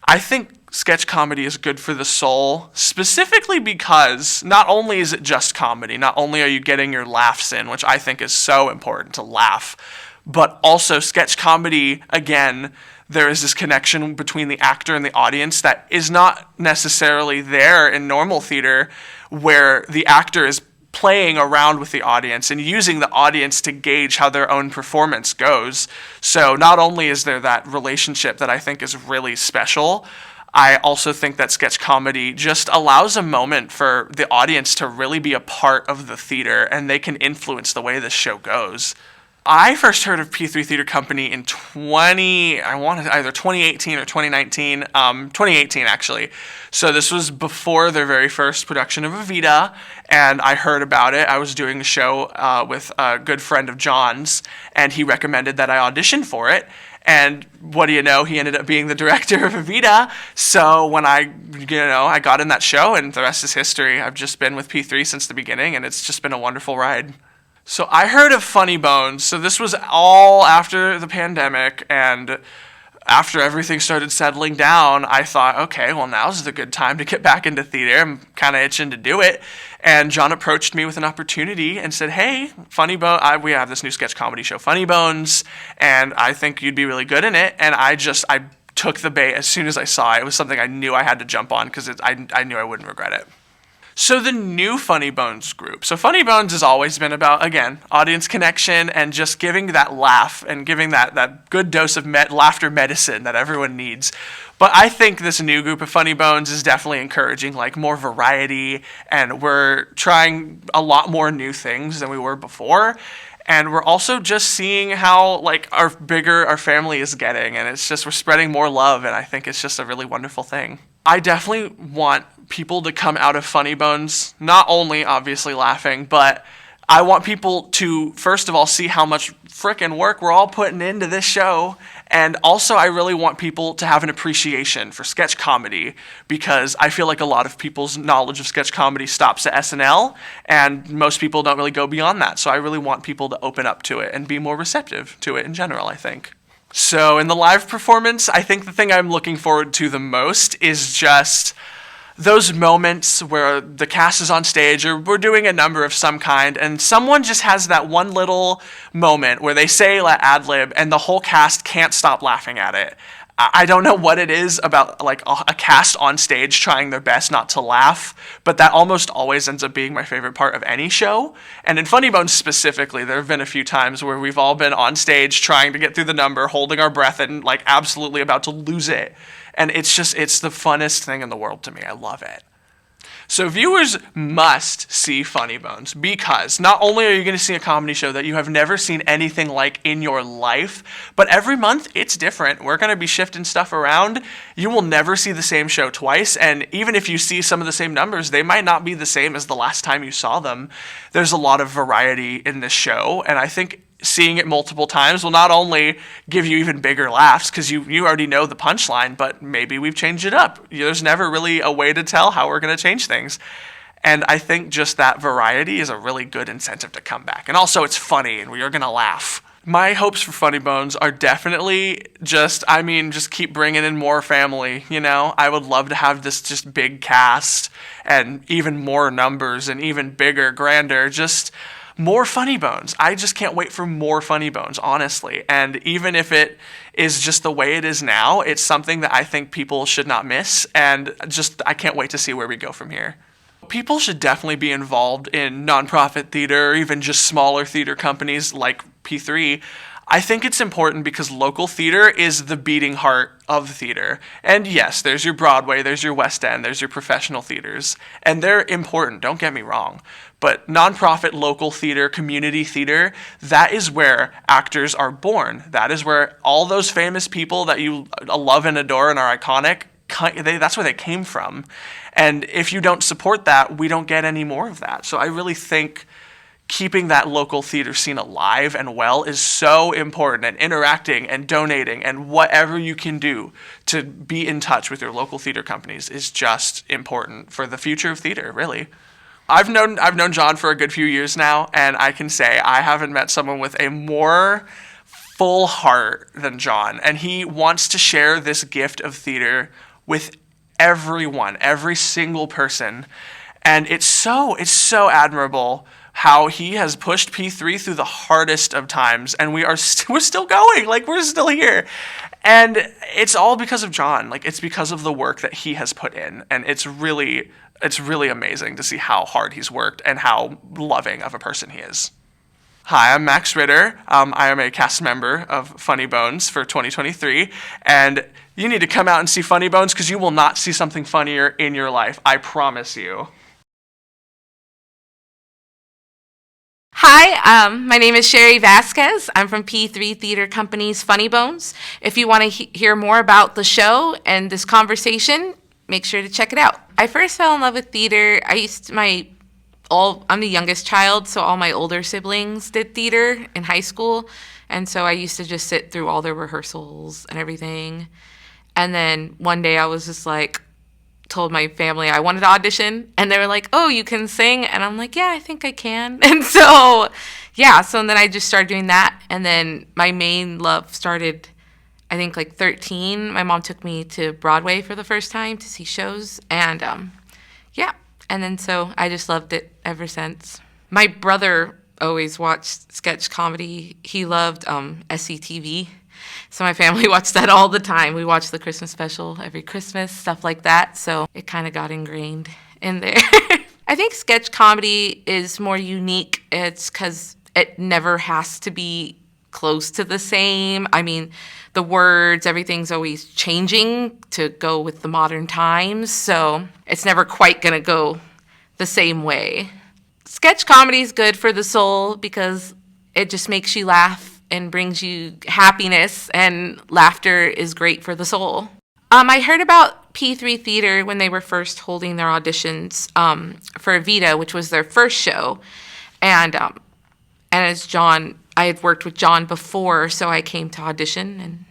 I think sketch comedy is good for the soul, specifically because not only is it just comedy, not only are you getting your laughs in, which I think is so important to laugh, but also sketch comedy, again, there is this connection between the actor and the audience that is not necessarily there in normal theater, where the actor is playing around with the audience and using the audience to gauge how their own performance goes. So not only is there that relationship that I think is really special, I also think that sketch comedy just allows a moment for the audience to really be a part of the theater, and they can influence the way this show goes. I first heard of P3 Theater Company in either 2018 or 2019, 2018 actually. So this was before their very first production of Vida, and I heard about it. I was doing a show with a good friend of John's, and he recommended that I audition for it. And what do you know? He ended up being the director of Vida. So when I got in that show, and the rest is history. I've just been with P3 since the beginning, and it's just been a wonderful ride. So I heard of Funny Bones. So this was all after the pandemic, and after everything started settling down, I thought, okay, well, now's the good time to get back into theater. I'm kind of itching to do it. And John approached me with an opportunity and said, hey, Funny Bones, we have this new sketch comedy show, Funny Bones, and I think you'd be really good in it. And I took the bait as soon as I saw it. It was something I knew I had to jump on because I knew I wouldn't regret it. So the new Funny Bones group. So Funny Bones has always been about, again, audience connection and just giving that laugh and giving that good dose of laughter medicine that everyone needs. But I think this new group of Funny Bones is definitely encouraging more variety, and we're trying a lot more new things than we were before. And we're also just seeing how our bigger our family is getting, and it's just we're spreading more love, and I think it's just a really wonderful thing. I definitely want people to come out of Funny Bones not only obviously laughing, but I want people to first of all see how much frickin' work we're all putting into this show, and also I really want people to have an appreciation for sketch comedy, because I feel like a lot of people's knowledge of sketch comedy stops at SNL, and most people don't really go beyond that. So I really want people to open up to it and be more receptive to it in general, I think. So in the live performance, I think the thing I'm looking forward to the most is just those moments where the cast is on stage or we're doing a number of some kind, and someone just has that one little moment where they say ad-lib and the whole cast can't stop laughing at it. I don't know what it is about a cast on stage trying their best not to laugh, but that almost always ends up being my favorite part of any show. And in Funny Bones specifically, there have been a few times where we've all been on stage trying to get through the number, holding our breath and absolutely about to lose it. And it's the funnest thing in the world to me. I love it. So viewers must see Funny Bones, because not only are you going to see a comedy show that you have never seen anything like in your life, but every month it's different. We're going to be shifting stuff around. You will never see the same show twice, and even if you see some of the same numbers, they might not be the same as the last time you saw them. There's a lot of variety in this show, and I think seeing it multiple times will not only give you even bigger laughs, because you already know the punchline, but maybe we've changed it up. There's never really a way to tell how we're going to change things. And I think just that variety is a really good incentive to come back. And also it's funny and we are going to laugh. My hopes for Funny Bones are definitely just keep bringing in more family, you know? I would love to have this just big cast and even more numbers and even bigger, grander, just more Funny Bones. I just can't wait for more Funny Bones, honestly. And even if it is just the way it is now, it's something that I think people should not miss. And just, I can't wait to see where we go from here. People should definitely be involved in nonprofit theater, or even just smaller theater companies like P3. I think it's important because local theater is the beating heart of theater. And yes, there's your Broadway, there's your West End, there's your professional theaters. And they're important, don't get me wrong. But nonprofit local theater, community theater, that is where actors are born. That is where all those famous people that you love and adore and are iconic, that's where they came from. And if you don't support that, we don't get any more of that. So I really think keeping that local theater scene alive and well is so important, and interacting and donating and whatever you can do to be in touch with your local theater companies is just important for the future of theater, really. I've known John for a good few years now, and I can say I haven't met someone with a more full heart than John, and he wants to share this gift of theater with everyone, every single person. And it's so admirable how he has pushed P3 through the hardest of times, and we're still going, like we're still here. And it's all because of John. Like, it's because of the work that he has put in, and it's really amazing to see how hard he's worked and how loving of a person he is. Hi, I'm Max Ritter. I am a cast member of Funny Bones for 2023, and you need to come out and see Funny Bones because you will not see something funnier in your life. I promise you. Hi, my name is Sherry Vasquez. I'm from P3 Theater Company's Funny Bones. If you want to hear more about the show and this conversation, make sure to check it out. I first fell in love with theater. I'm the youngest child, so all my older siblings did theater in high school, and so I used to just sit through all their rehearsals and everything. And then one day I was just like, told my family I wanted to audition, and they were like, oh, you can sing? And I'm like, yeah, I think I can. And so then I just started doing that, and then my main love started, I think, like 13. My mom took me to Broadway for the first time to see shows, and and then so I just loved it ever since. My brother always watched sketch comedy. He loved SCTV. So my family watched that all the time. We watched the Christmas special every Christmas, stuff like that. So it kind of got ingrained in there. I think sketch comedy is more unique. It's because it never has to be close to the same. I mean, the words, everything's always changing to go with the modern times. So it's never quite going to go the same way. Sketch comedy is good for the soul because it just makes you laugh and brings you happiness, and laughter is great for the soul. I heard about P3 Theater when they were first holding their auditions for Vida, which was their first show. And as John, I had worked with John before, so I came to audition, and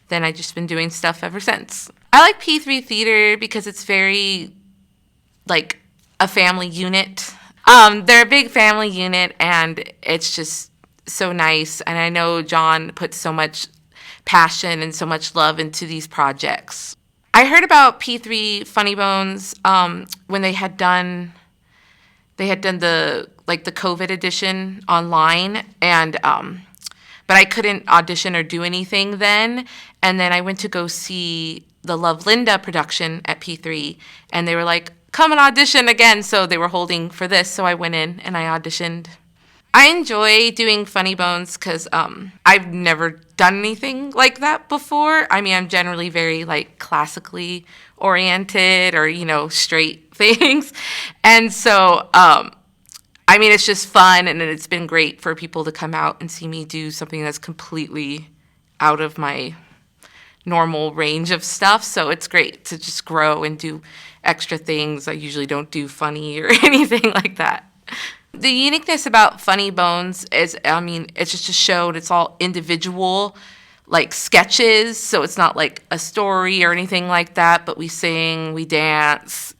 then I've just been doing stuff ever since. I like P3 Theater because it's very, like, a family unit. They're a big family unit, and it's just so nice, and I know John put so much passion and so much love into these projects. I heard about P3 Funny Bones when they had done the COVID edition online, and but I couldn't audition or do anything then. And then I went to go see the Love Linda production at P3, and they were like, come and audition again. So they were holding for this, so I went in and I auditioned. I enjoy doing Funny Bones because I've never done anything like that before. I mean, I'm generally very like classically oriented or, straight things. And so, I mean, it's just fun, and it's been great for people to come out and see me do something that's completely out of my normal range of stuff. So it's great to just grow and do extra things. I usually don't do funny or anything like that. The uniqueness about Funny Bones is, I mean, it's just a show and it's all individual, like sketches. So it's not like a story or anything like that, but we sing, we dance,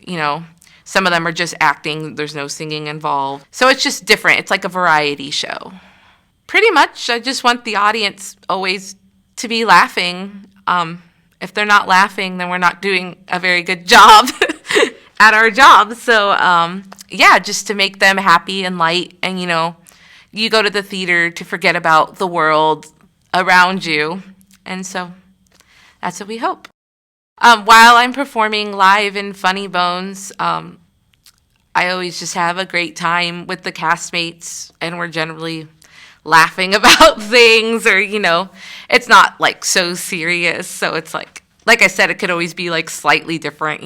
Some of them are just acting. There's no singing involved. So it's just different. It's like a variety show. Pretty much, I just want the audience always to be laughing. If they're not laughing, then we're not doing a very good job at our job. So, yeah, just to make them happy and light. And, you go to the theater to forget about the world around you. And so that's what we hope. While I'm performing live in Funny Bones, I always just have a great time with the castmates, and we're generally laughing about things, or, it's not like so serious. So it's like I said, it could always be like slightly different.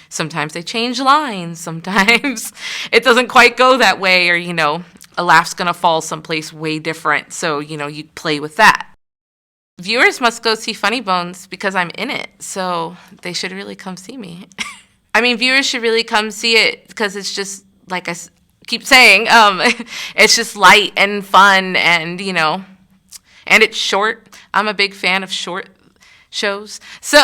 Sometimes they change lines. Sometimes it doesn't quite go that way, or, a laugh's going to fall someplace way different. So, you play with that. Viewers must go see Funny Bones because I'm in it, so they should really come see me. I mean, viewers should really come see it because it's just, like I keep saying, it's just light and fun, and, and it's short. I'm a big fan of short shows, so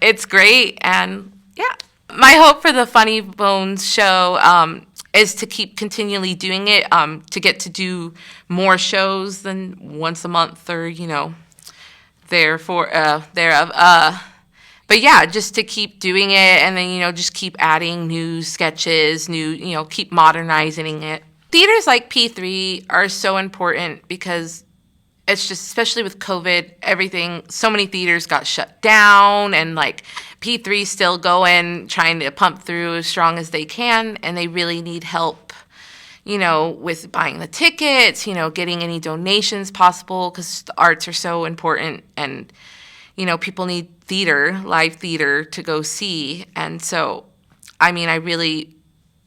it's great, and yeah. My hope for the Funny Bones show is to keep continually doing it, to get to do more shows than once a month, or, thereof. But yeah, just to keep doing it, and then, just keep adding new sketches, keep modernizing it. Theaters like P3 are so important because it's just, especially with COVID, so many theaters got shut down, and like P3 still going, trying to pump through as strong as they can, and they really need help, with buying the tickets, getting any donations possible, because the arts are so important, and, people need live theater to go see. And so, I mean, I really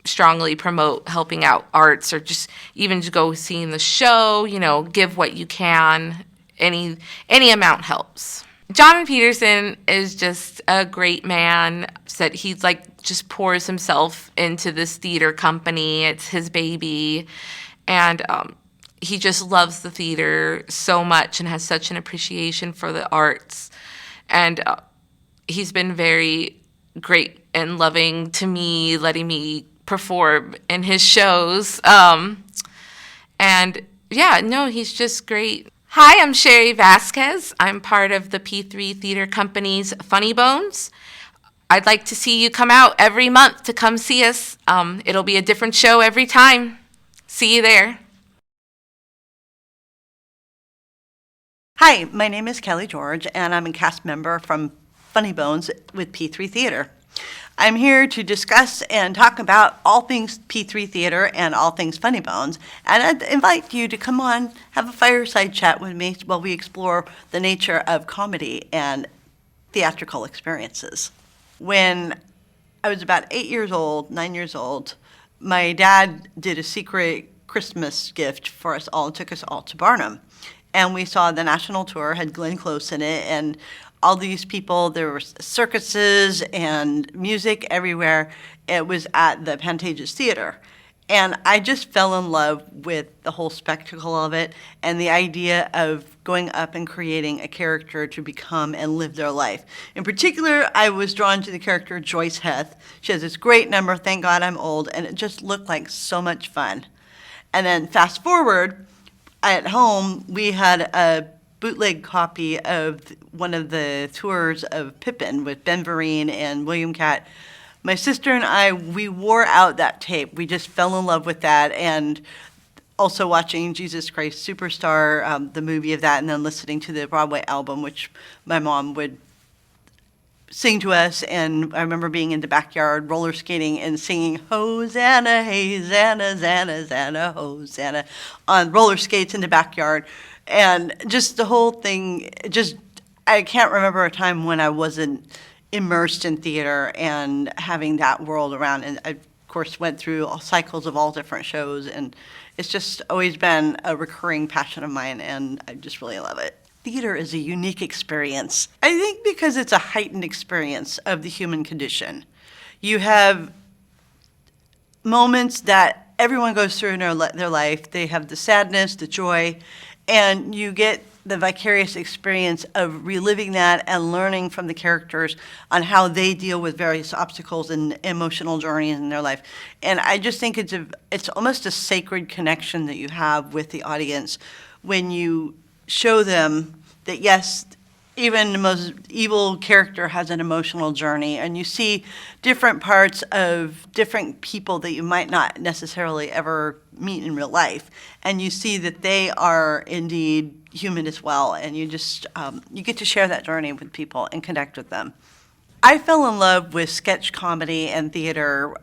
strongly promote helping out arts, or just even to go seeing the show, give what you can. Any amount helps. John Peterson is just a great man. That he's like just pours himself into this theater company. It's his baby, and he just loves the theater so much and has such an appreciation for the arts. And he's been very great and loving to me, letting me perform in his shows. And yeah, no, he's just great. Hi, I'm Sherry Vasquez. I'm part of the P3 Theater Company's Funny Bones. I'd like to see you come out every month to come see us. It'll be a different show every time. See you there. Hi, my name is Kelly George, and I'm a cast member from Funny Bones with P3 Theater. I'm here to discuss and talk about all things P3 Theater and all things Funny Bones, and I'd invite you to come on, have a fireside chat with me while we explore the nature of comedy and theatrical experiences. When I was about 9 years old, my dad did a secret Christmas gift for us all and took us all to Barnum. And we saw the national tour, had Glenn Close in it, and all these people, there were circuses and music everywhere. It was at the Pantages Theater. And I just fell in love with the whole spectacle of it and the idea of going up and creating a character to become and live their life. In particular, I was drawn to the character Joyce Heth. She has this great number, Thank God I'm Old, and it just looked like so much fun. And then fast forward, at home, we had a bootleg copy of one of the tours of Pippin with Ben Vereen and William Catt. My sister and I, we wore out that tape. We just fell in love with that, and also watching Jesus Christ Superstar, the movie of that, and then listening to the Broadway album, which my mom would sing to us, and I remember being in the backyard roller skating and singing Hosanna, hey, Zanna, Zanna, Zanna, Hosanna on roller skates in the backyard. And just the whole thing, just, I can't remember a time when I wasn't immersed in theater and having that world around. And I, of course, went through all cycles of all different shows, and it's just always been a recurring passion of mine, and I just really love it. Theater is a unique experience. I think because it's a heightened experience of the human condition. You have moments that everyone goes through in their life. They have the sadness, the joy, and you get the vicarious experience of reliving that and learning from the characters on how they deal with various obstacles and emotional journeys in their life. And I just think it's almost a sacred connection that you have with the audience when you show them that, yes, even the most evil character has an emotional journey, and you see different parts of different people that you might not necessarily ever meet in real life, and you see that they are indeed human as well, and you just you get to share that journey with people and connect with them. I fell in love with sketch comedy and theater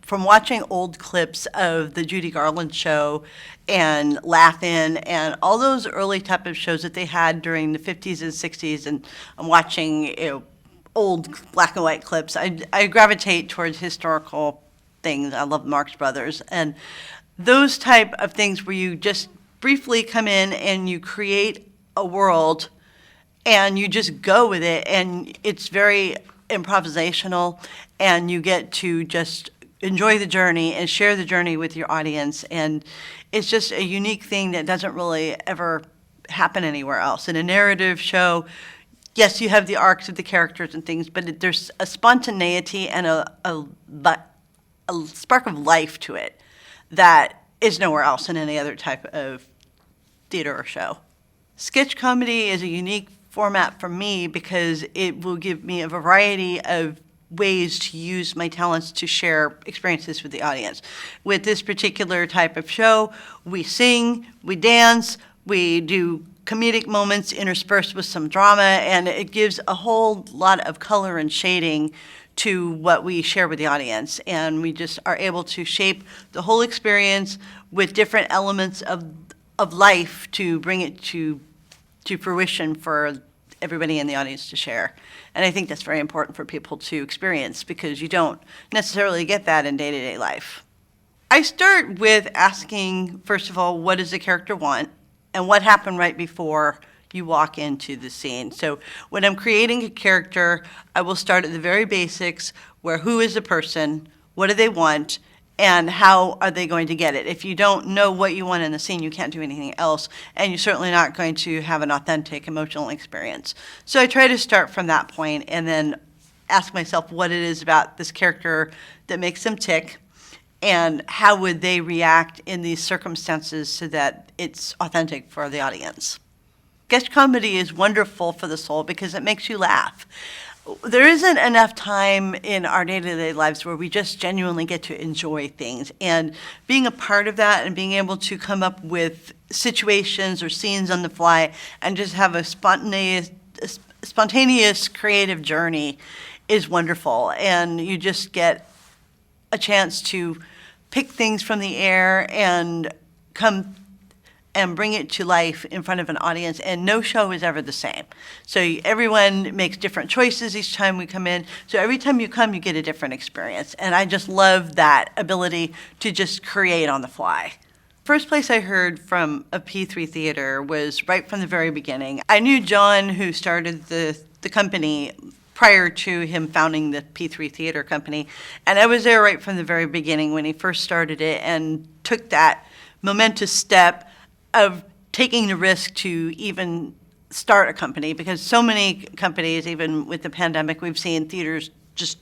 from watching old clips of the Judy Garland show and Laugh-In and all those early type of shows that they had during the 50s and 60s, and I'm watching old black and white clips. I gravitate towards historical things. I love Marx Brothers and those type of things where you just briefly come in and you create a world and you just go with it, and it's very improvisational, and you get to just enjoy the journey and share the journey with your audience. And it's just a unique thing that doesn't really ever happen anywhere else. In a narrative show, yes, you have the arcs of the characters and things, but there's a spontaneity and a spark of life to it that is nowhere else in any other type of theater or show. Sketch comedy is a unique format for me because it will give me a variety of ways to use my talents to share experiences with the audience. With this particular type of show, we sing, we dance, we do comedic moments interspersed with some drama, and it gives a whole lot of color and shading to what we share with the audience. And we just are able to shape the whole experience with different elements of life to bring it to fruition for everybody in the audience to share. And I think that's very important for people to experience because you don't necessarily get that in day-to-day life. I start with asking, first of all, what does the character want and what happened right before you walk into the scene. So when I'm creating a character, I will start at the very basics where who is the person, what do they want, and how are they going to get it? If you don't know what you want in the scene, you can't do anything else, and you're certainly not going to have an authentic emotional experience. So I try to start from that point and then ask myself what it is about this character that makes them tick, and how would they react in these circumstances so that it's authentic for the audience. Sketch comedy is wonderful for the soul because it makes you laugh. There isn't enough time in our day-to-day lives where we just genuinely get to enjoy things. And being a part of that and being able to come up with situations or scenes on the fly and just have a spontaneous creative journey is wonderful. And you just get a chance to pick things from the air and come and bring it to life in front of an audience, and no show is ever the same. So everyone makes different choices each time we come in. So every time you come, you get a different experience. And I just love that ability to just create on the fly. First place I heard from a P3 theater was right from the very beginning. I knew John, who started the company, prior to him founding the P3 Theater Company. And I was there right from the very beginning when he first started it and took that momentous step of taking the risk to even start a company, because so many companies, even with the pandemic, we've seen theaters just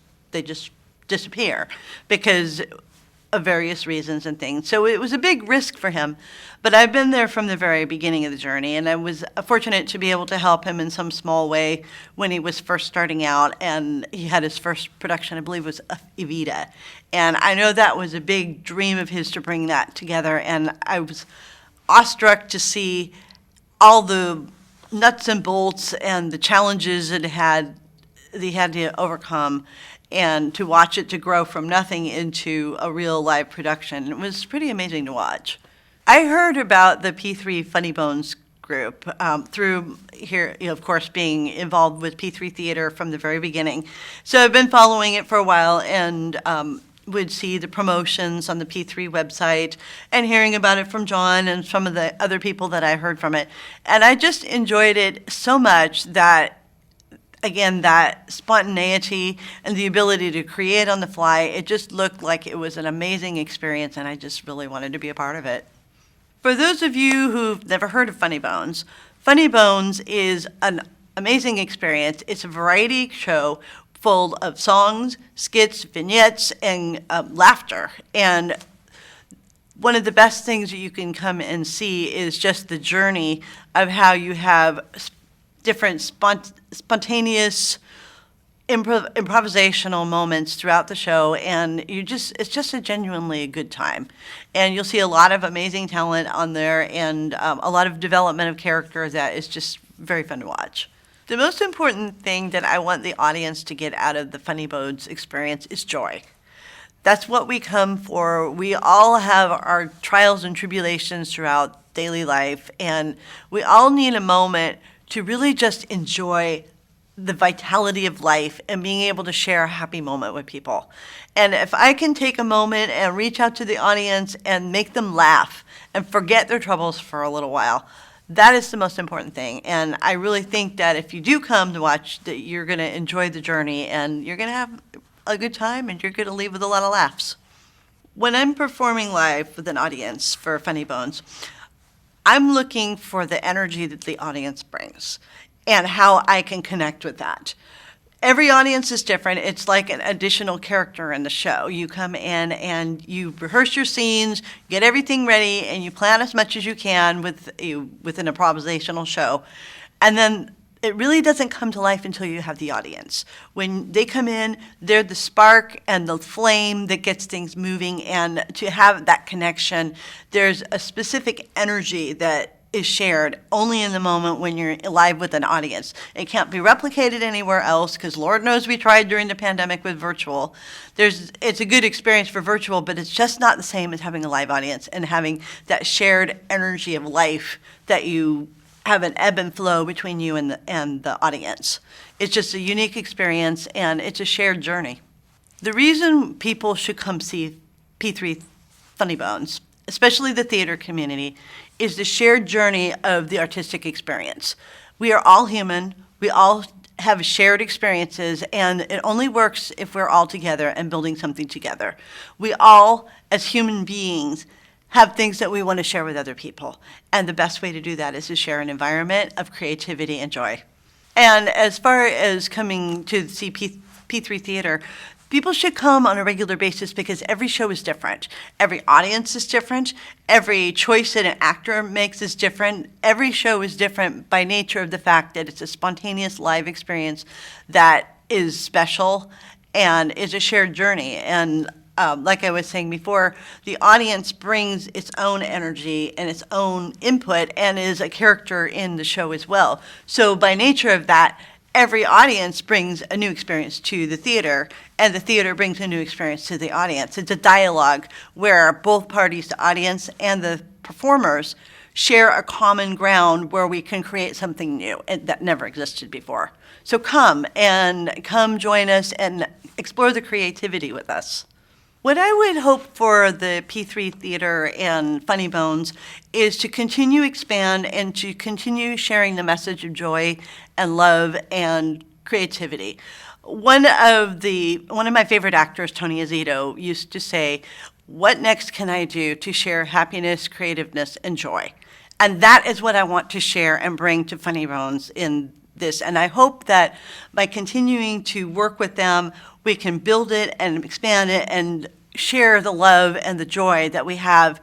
disappear because of various reasons and things. So it was a big risk for him, but I've been there from the very beginning of the journey, and I was fortunate to be able to help him in some small way when he was first starting out, and he had his first production, I believe was Vida. And I know that was a big dream of his to bring that together, and I was awestruck to see all the nuts and bolts and the challenges it had he had to overcome, and to watch it to grow from nothing into a real live production. It was pretty amazing to watch. I heard about the P3 Funny Bones group through here, of course, being involved with P3 Theater from the very beginning. So I've been following it for a while, and would see the promotions on the P3 website and hearing about it from John and some of the other people that I heard from it. And I just enjoyed it so much that, again, that spontaneity and the ability to create on the fly, it just looked like it was an amazing experience, and I just really wanted to be a part of it. For those of you who've never heard of Funny Bones is an amazing experience. It's a variety show full of songs, skits, vignettes, and laughter. And one of the best things that you can come and see is just the journey of how you have different spontaneous improvisational moments throughout the show, and it's just a genuinely good time. And you'll see a lot of amazing talent on there, and a lot of development of character that is just very fun to watch. The most important thing that I want the audience to get out of the Funny Bones experience is joy. That's what we come for. We all have our trials and tribulations throughout daily life, and we all need a moment to really just enjoy the vitality of life and being able to share a happy moment with people. And if I can take a moment and reach out to the audience and make them laugh and forget their troubles for a little while, that is the most important thing. And I really think that if you do come to watch, that you're going to enjoy the journey, and you're going to have a good time, and you're going to leave with a lot of laughs. When I'm performing live with an audience for Funny Bones, I'm looking for the energy that the audience brings and how I can connect with that. Every audience is different. It's like an additional character in the show. You come in and you rehearse your scenes, get everything ready, and you plan as much as you can with an improvisational show. And then it really doesn't come to life until you have the audience. When they come in, they're the spark and the flame that gets things moving, and to have that connection, there's a specific energy that is shared only in the moment when you're live with an audience. It can't be replicated anywhere else, because Lord knows we tried during the pandemic with virtual. It's a good experience for virtual, but it's just not the same as having a live audience and having that shared energy of life that you have an ebb and flow between you and the audience. It's just a unique experience, and it's a shared journey. The reason people should come see P3 Funny Bones, especially the theater community, is the shared journey of the artistic experience. We are all human. We all have shared experiences, and it only works if we're all together and building something together. We all, as human beings, have things that we want to share with other people. And the best way to do that is to share an environment of creativity and joy. And as far as coming to see P3 Theater, people should come on a regular basis, because every show is different. Every audience is different. Every choice that an actor makes is different. Every show is different by nature of the fact that it's a spontaneous live experience that is special and is a shared journey. And like I was saying before, the audience brings its own energy and its own input and is a character in the show as well. So by nature of that, every audience brings a new experience to the theater, and the theater brings a new experience to the audience. It's a dialogue where both parties, the audience and the performers, share a common ground where we can create something new that never existed before. So come join us and explore the creativity with us. What I would hope for the P3 Theater and Funny Bones is to continue expand and to continue sharing the message of joy and love and creativity. One of my favorite actors, Tony Azedo, used to say, "What next can I do to share happiness, creativeness, and joy?" And that is what I want to share and bring to Funny Bones in this. And I hope that by continuing to work with them, we can build it and expand it and share the love and the joy that we have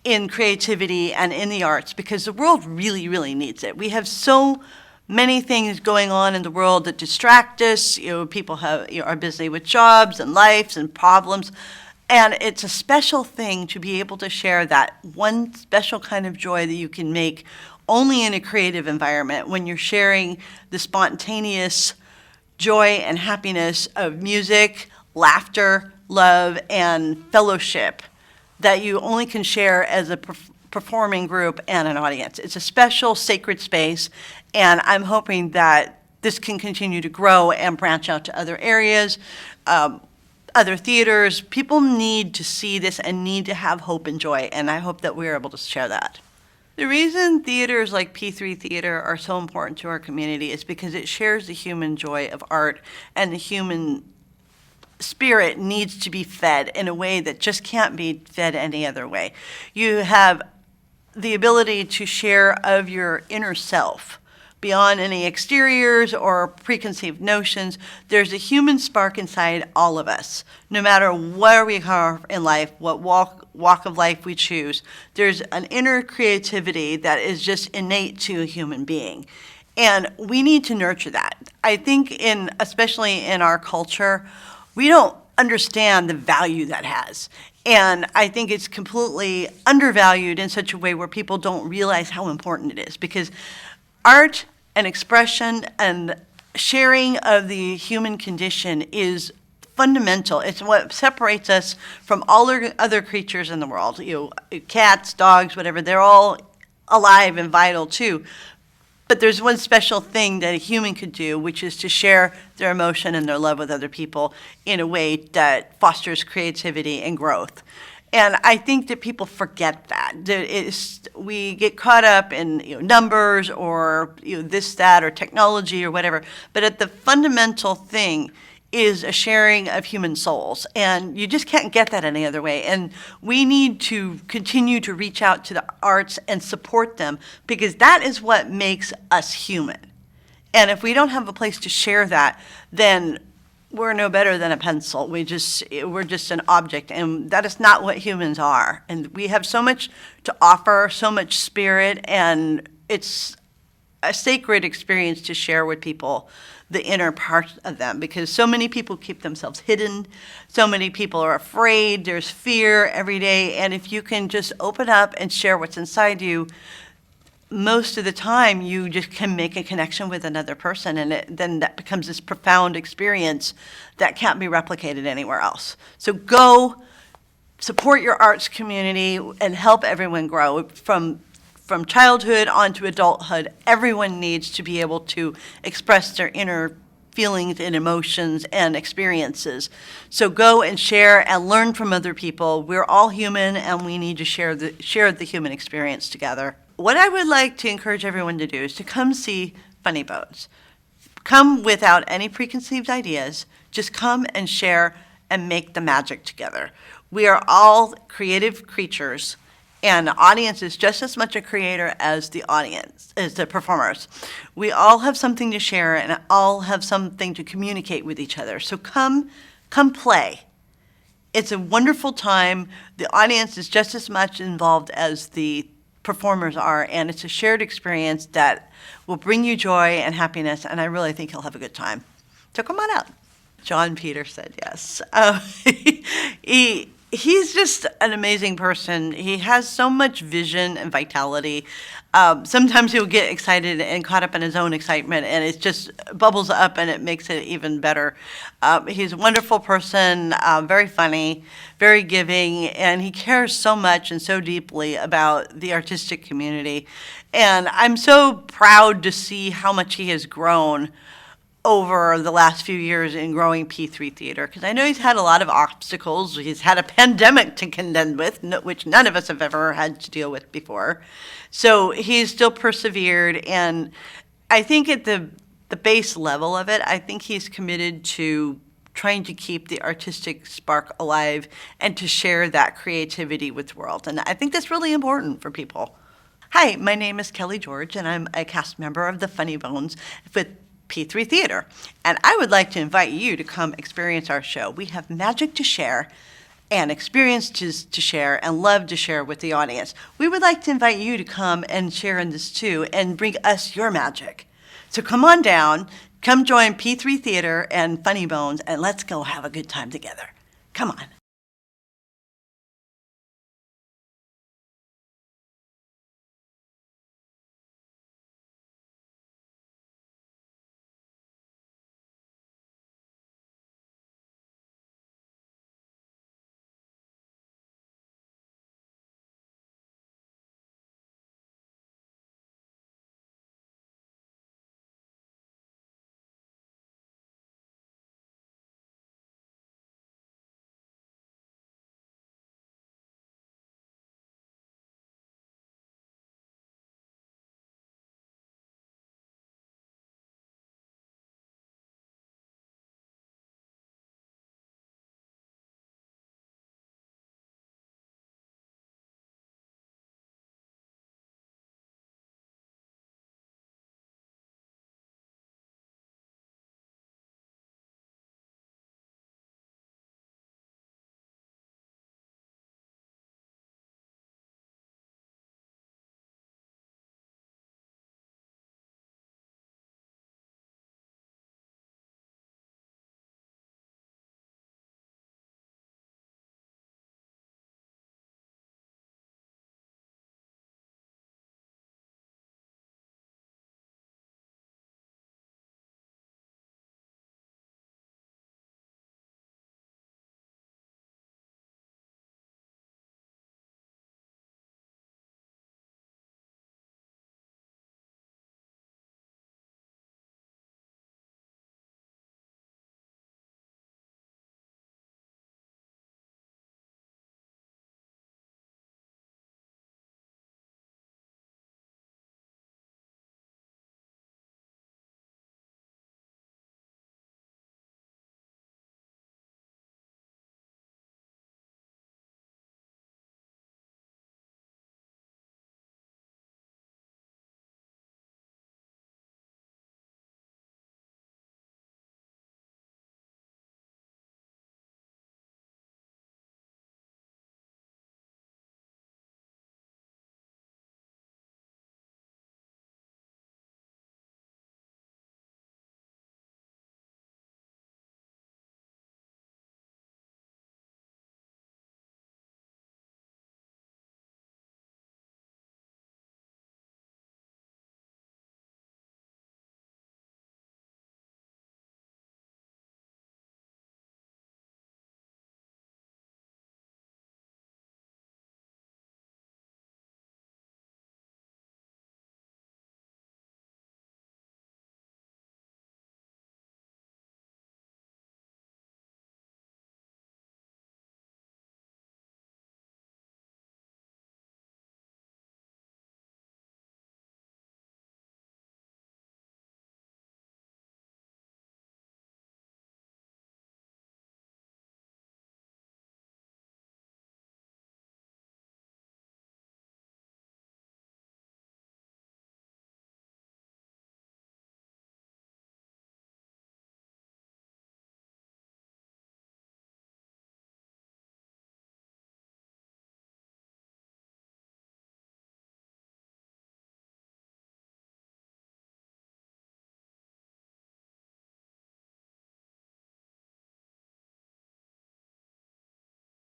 in creativity and in the arts, because the world really, really needs it. We have so many things going on in the world that distract us. People are busy with jobs and lives and problems. And it's a special thing to be able to share that one special kind of joy that you can make only in a creative environment, when you're sharing the spontaneous joy and happiness of music, laughter, love, and fellowship that you only can share as a performing group and an audience. It's a special sacred space, and I'm hoping that this can continue to grow and branch out to other areas, other theaters. People need to see this and need to have hope and joy, and I hope that we're able to share that. The reason theaters like P3 Theater are so important to our community is because it shares the human joy of art, and the human spirit needs to be fed in a way that just can't be fed any other way. You have the ability to share of your inner self beyond any exteriors or preconceived notions. There's a human spark inside all of us, no matter where we are in life, what walk of life we choose. There's an inner creativity that is just innate to a human being. And we need to nurture that. I think especially in our culture, we don't understand the value that has. And I think it's completely undervalued in such a way where people don't realize how important it is, because art and expression and sharing of the human condition is fundamental. It's what separates us from all other creatures in the world. Cats, dogs, whatever, they're all alive and vital too. But there's one special thing that a human could do, which is to share their emotion and their love with other people in a way that fosters creativity and growth. And I think that people forget that. We get caught up in numbers or this, that, or technology or whatever. But at the fundamental thing is a sharing of human souls. And you just can't get that any other way. And we need to continue to reach out to the arts and support them, because that is what makes us human. And if we don't have a place to share that, then we're no better than a pencil. We're just an object, and that is not what humans are. And we have so much to offer, so much spirit, and it's a sacred experience to share with people the inner part of them, because so many people keep themselves hidden. So many people are afraid. There's fear every day. And if you can just open up and share what's inside you, most of the time you just can make a connection with another person, and then that becomes this profound experience that can't be replicated anywhere else. So go support your arts community and help everyone grow from childhood on to adulthood. Everyone needs to be able to express their inner feelings and emotions and experiences. So go and share and learn from other people. We're all human, and we need to share the human experience together. What I would like to encourage everyone to do is to come see Funny Bones. Come without any preconceived ideas. Just come and share and make the magic together. We are all creative creatures, and the audience is just as much a creator as the audience, as the performers. We all have something to share and all have something to communicate with each other. So come play. It's a wonderful time. The audience is just as much involved as the performers are, and it's a shared experience that will bring you joy and happiness, and I really think you'll have a good time. So come on out. John Peter said yes. He's just an amazing person. He has so much vision and vitality. Sometimes he'll get excited and caught up in his own excitement, and it just bubbles up, and it makes it even better. He's a wonderful person, very funny, very giving, and he cares so much and so deeply about the artistic community. And I'm so proud to see how much he has grown over the last few years in growing P3 Theater, because I know he's had a lot of obstacles. He's had a pandemic to contend with, which none of us have ever had to deal with before. So he's still persevered, and I think at the base level of it, I think he's committed to trying to keep the artistic spark alive and to share that creativity with the world. And I think that's really important for people. Hi, my name is Kelly George, and I'm a cast member of the Funny Bones with P3 Theater, and I would like to invite you to come experience our show. We have magic to share and experiences to share and love to share with the audience. We would like to invite you to come and share in this too and bring us your magic. So come on down, come join P3 Theater and Funny Bones, and let's go have a good time together. Come on.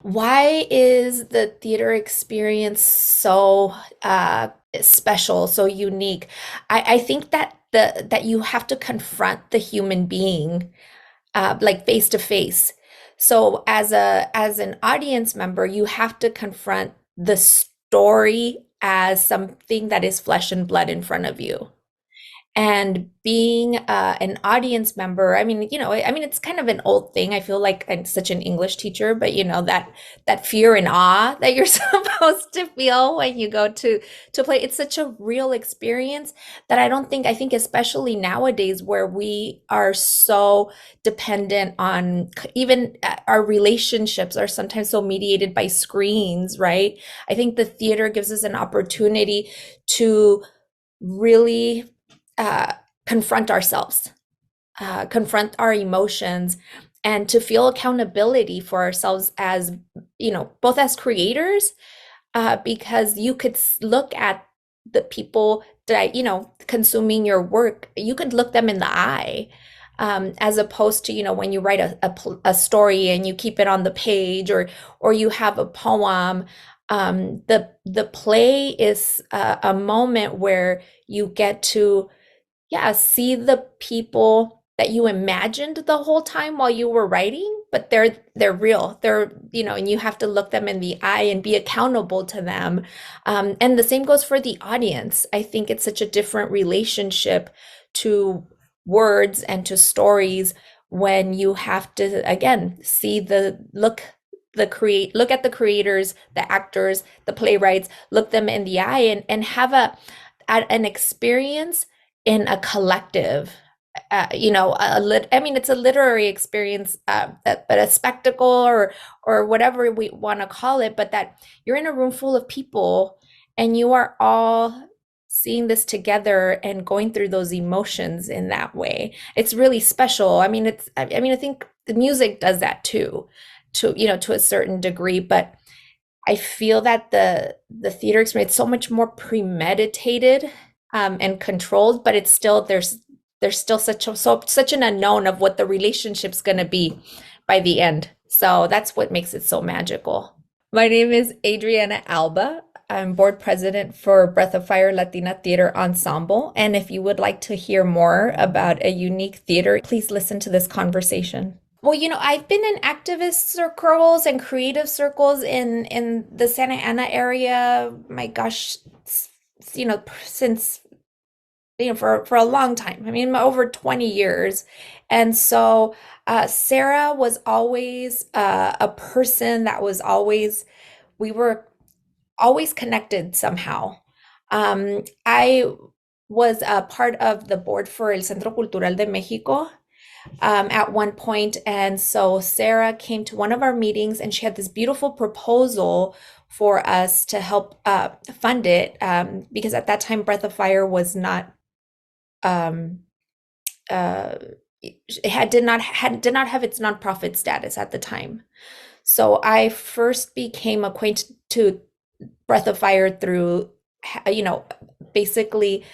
Why is the theater experience so special, so unique? I think that that you have to confront the human being like face to face. So as an audience member, you have to confront the story as something that is flesh and blood in front of you. And being an audience member, I mean, it's kind of an old thing. I feel like I'm such an English teacher, but that fear and awe that you're supposed to feel when you go to play, it's such a real experience that I think especially nowadays where we are so dependent on even our relationships are sometimes so mediated by screens, right? I think the theater gives us an opportunity to really confront ourselves, confront our emotions, and to feel accountability for ourselves as, both as creators, because you could look at the people that, consuming your work, you could look them in the eye. As opposed to, when you write a story and you keep it on the page, or you have a poem, the play is a moment where you get to see the people that you imagined the whole time while you were writing, but they're real. They're, and you have to look them in the eye and be accountable to them. And the same goes for the audience. I think it's such a different relationship to words and to stories when you have to, again, see look at the creators, the actors, the playwrights, look them in the eye and have an experience in a collective, it's a literary experience, but a spectacle or whatever we want to call it, but that you're in a room full of people and you are all seeing this together and going through those emotions in that way. It's really special. I think the music does that too, to a certain degree, but I feel that the theater experience is so much more premeditated and controlled, but it's still there's still such an unknown of what the relationship's going to be by the end. So that's what makes it so magical. My name is Adriana Alba. I'm board president for Breath of Fire Latina Theater Ensemble. And if you would like to hear more about a unique theater, please listen to this conversation. Well, I've been in activist circles and creative circles in the Santa Ana area. My gosh, since for a long time. I mean, over 20 years. And so Sarah was always a person that we were always connected somehow. I was a part of the board for El Centro Cultural de México at one point. And so Sarah came to one of our meetings and she had this beautiful proposal for us to help fund it, because at that time Breath of Fire was not did not have its nonprofit status at the time. So I first became acquainted to Breath of Fire through basically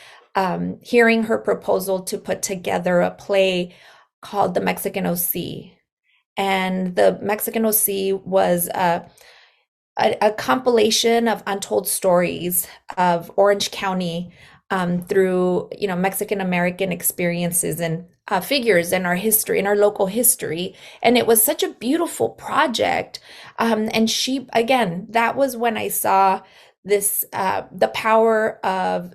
hearing her proposal to put together a play called The Mexican OC. And the Mexican OC was a compilation of untold stories of Orange County through Mexican American experiences and figures in our history, in our local history. And it was such a beautiful project. And that was when I saw this, the power of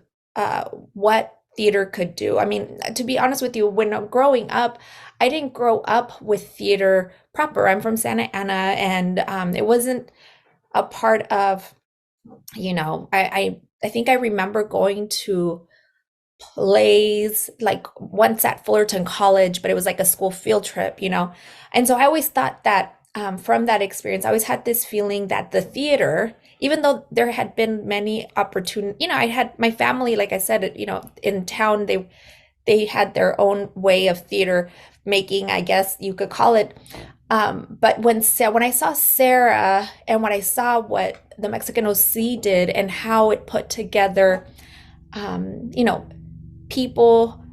what theater could do. I mean, to be honest with you, when I'm growing up, I didn't grow up with theater proper. I'm from Santa Ana, and it wasn't a part of, I think I remember going to plays like once at Fullerton College, but it was like a school field trip, And so I always thought that from that experience, I always had this feeling that the theater, even though there had been many opportunities, I had my family, like I said, in town, they had their own way of theater making, I guess you could call it. But when I saw Sarah and when I saw what the Mexican OC did and how it put together, people,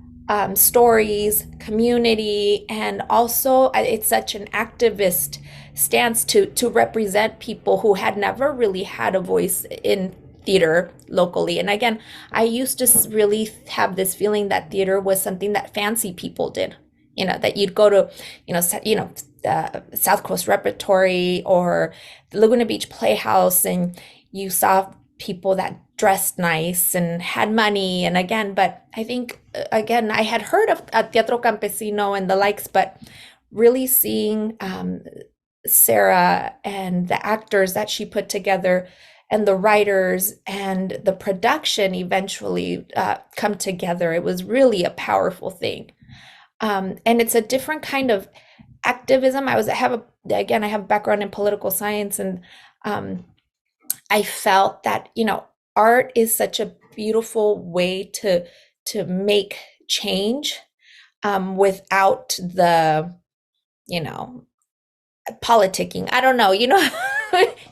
stories, community, and also it's such an activist stance to represent people who had never really had a voice in theater locally. And again, I used to really have this feeling that theater was something that fancy people did. That you'd go to, South Coast Repertory or the Laguna Beach Playhouse, and you saw people that dressed nice and had money. And again, but I think, again, I had heard of Teatro Campesino and the likes, but really seeing Sarah and the actors that she put together and the writers and the production eventually come together, it was really a powerful thing. And it's a different kind of activism. I have a background in political science, and I felt that, art is such a beautiful way to make change without the, politicking. I don't know, and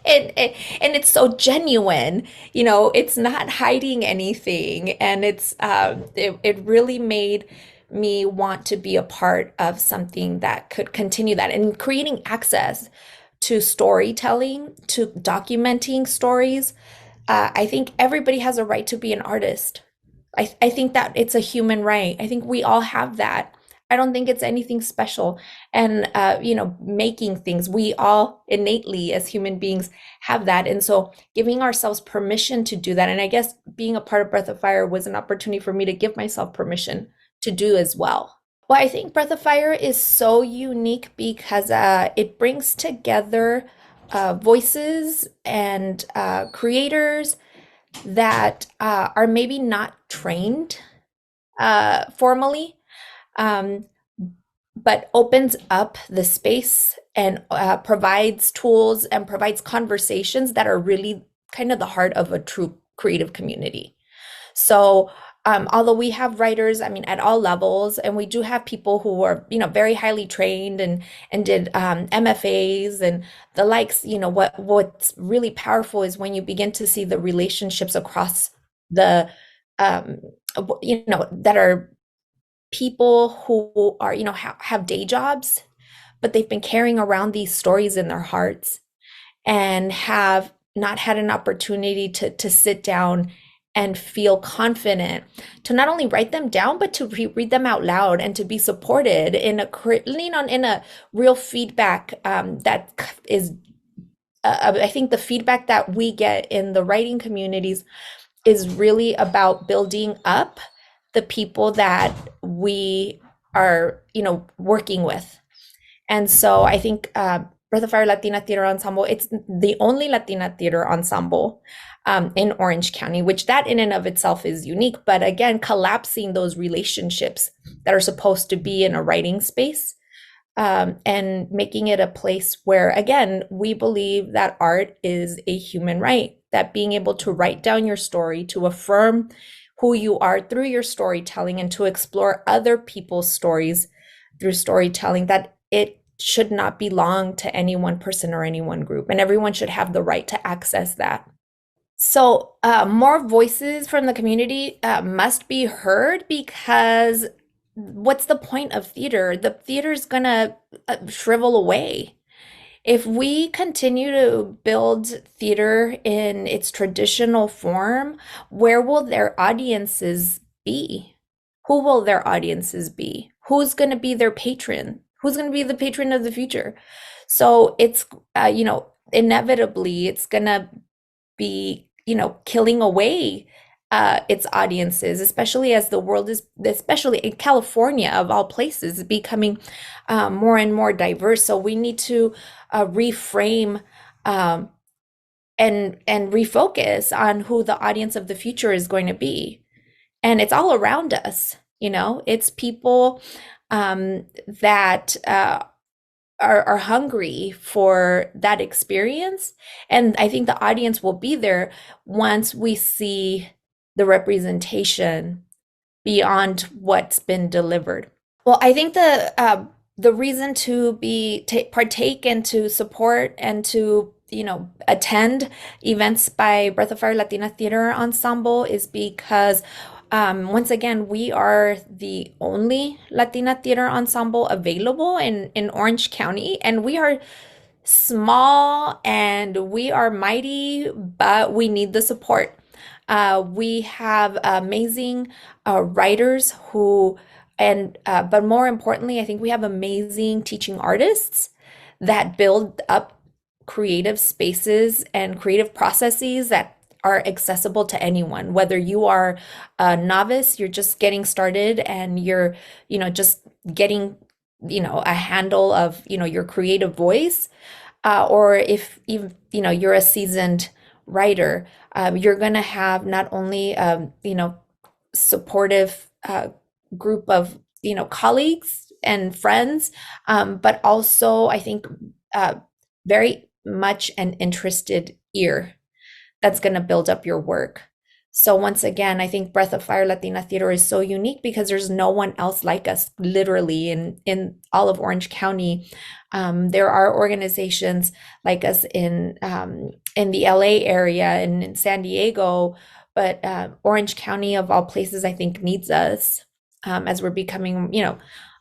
it's so genuine, it's not hiding anything. And it really made me want to be a part of something that could continue that, and creating access to storytelling, to documenting stories. I think everybody has a right to be an artist. I think that it's a human right. I think we all have that. I don't think it's anything special. And, making things, we all innately as human beings have that. And so giving ourselves permission to do that. And I guess being a part of Breath of Fire was an opportunity for me to give myself permission to do as well. Well, I think Breath of Fire is so unique because it brings together voices and creators that are maybe not trained formally, but opens up the space and provides tools and provides conversations that are really kind of the heart of a true creative community. So although we have writers, at all levels, and we do have people who are, very highly trained and did MFAs and the likes, what's really powerful is when you begin to see the relationships across the, that are people who are, have day jobs, but they've been carrying around these stories in their hearts and have not had an opportunity to sit down and feel confident to not only write them down, but to read them out loud and to be supported in a real feedback that is, I think the feedback that we get in the writing communities is really about building up the people that we are, working with. And so I think Breath of Fire Latina Theater Ensemble, it's the only Latina theater ensemble in Orange County, which that in and of itself is unique. But again, collapsing those relationships that are supposed to be in a writing space and making it a place where, again, we believe that art is a human right, that being able to write down your story, to affirm who you are through your storytelling, and to explore other people's stories through storytelling, that it should not belong to any one person or any one group, and everyone should have the right to access that. So more voices from the community must be heard, because what's the point of theater? The theater's gonna shrivel away. If we continue to build theater in its traditional form, where will their audiences be? Who will their audiences be? Who's going to be their patron? Who's going to be the patron of the future? So it's, inevitably it's going to be, killing away its audiences, especially as the world is, especially in California of all places, becoming more and more diverse. So we need to reframe and refocus on who the audience of the future is going to be. And it's all around us, it's people that are hungry for that experience. And I think the audience will be there once we see the representation beyond what's been delivered. Well, I think the reason to partake and to support and to attend events by Breath of Fire Latina Theater Ensemble is because once again, we are the only Latina theater ensemble available in Orange County, and we are small and we are mighty, but we need the support. We have amazing writers who, and but more importantly, I think we have amazing teaching artists that build up creative spaces and creative processes that are accessible to anyone, whether you are a novice, you're just getting started and you're, just getting, a handle of, your creative voice, or if you're a seasoned writer, you're going to have not only, supportive group of, colleagues and friends, but also I think very much an interested ear that's going to build up your work. So once again, I think Breath of Fire Latina Theater is so unique because there's no one else like us, literally in all of Orange County. There are organizations like us in the LA area and in San Diego, but Orange County, of all places, I think needs us as we're becoming,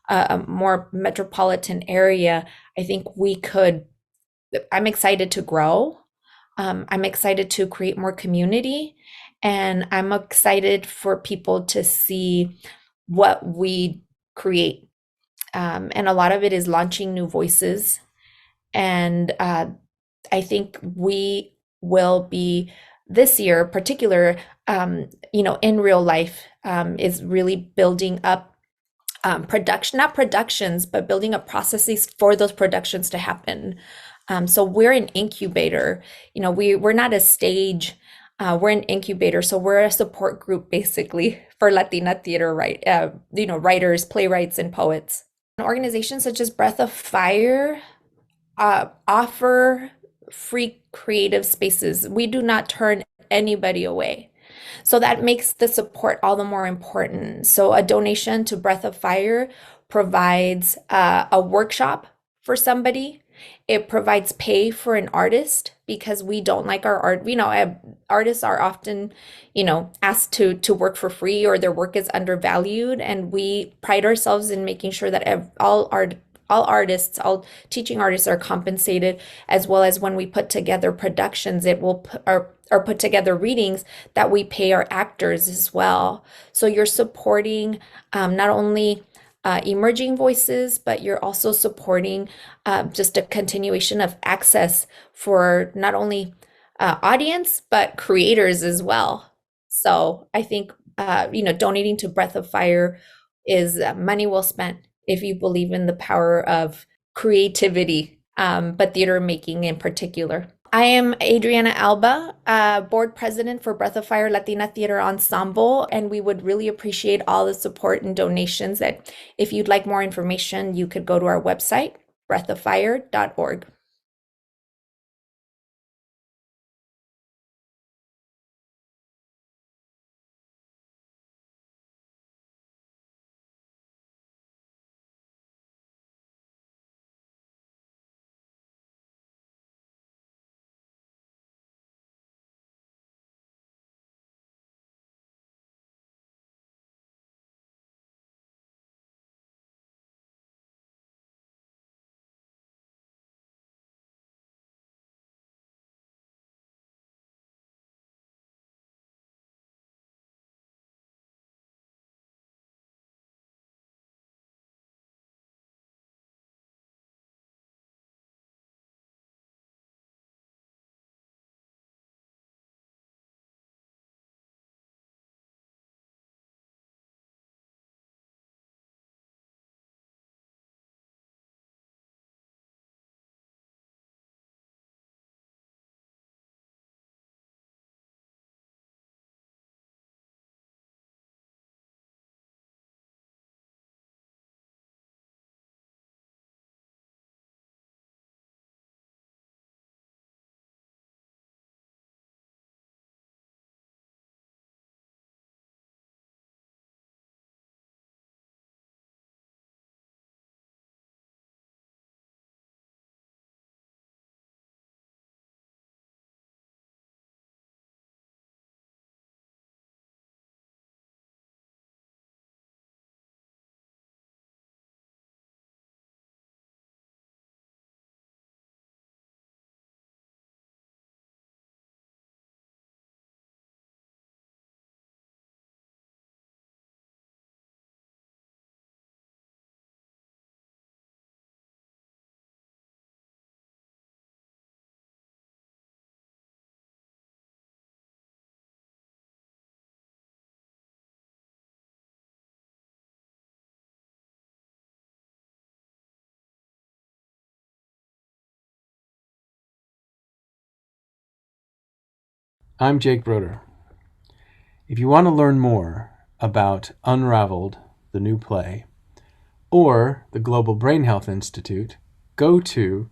a more metropolitan area. I think I'm excited to grow. I'm excited to create more community, and I'm excited for people to see what we create. And a lot of it is launching new voices. And I think we will be this year, particular, in real life, is really building up not productions, but building up processes for those productions to happen. So we're an incubator. We're not a stage. We're an incubator. So we're a support group basically for Latina theater, writers, playwrights, and poets. Organizations such as Breath of Fire offer free creative spaces. We do not turn anybody away. So that makes the support all the more important. So a donation to Breath of Fire provides a workshop for somebody. It provides pay for an artist because we don't like our art. Artists are often, asked to work for free or their work is undervalued. And we pride ourselves in making sure that all artists, all teaching artists are compensated, as well as when we put together productions, or put together readings, that we pay our actors as well. So you're supporting not only emerging voices, but you're also supporting just a continuation of access for not only audience, but creators as well. So I think, donating to Breath of Fire is money well spent if you believe in the power of creativity, but theater making in particular. I am Adriana Alba, board president for Breath of Fire Latina Theater Ensemble, and we would really appreciate all the support and donations. That if you'd like more information, you could go to our website, breathoffire.org. I'm Jake Broder. If you want to learn more about Unraveled, the new play, or the Global Brain Health Institute, go to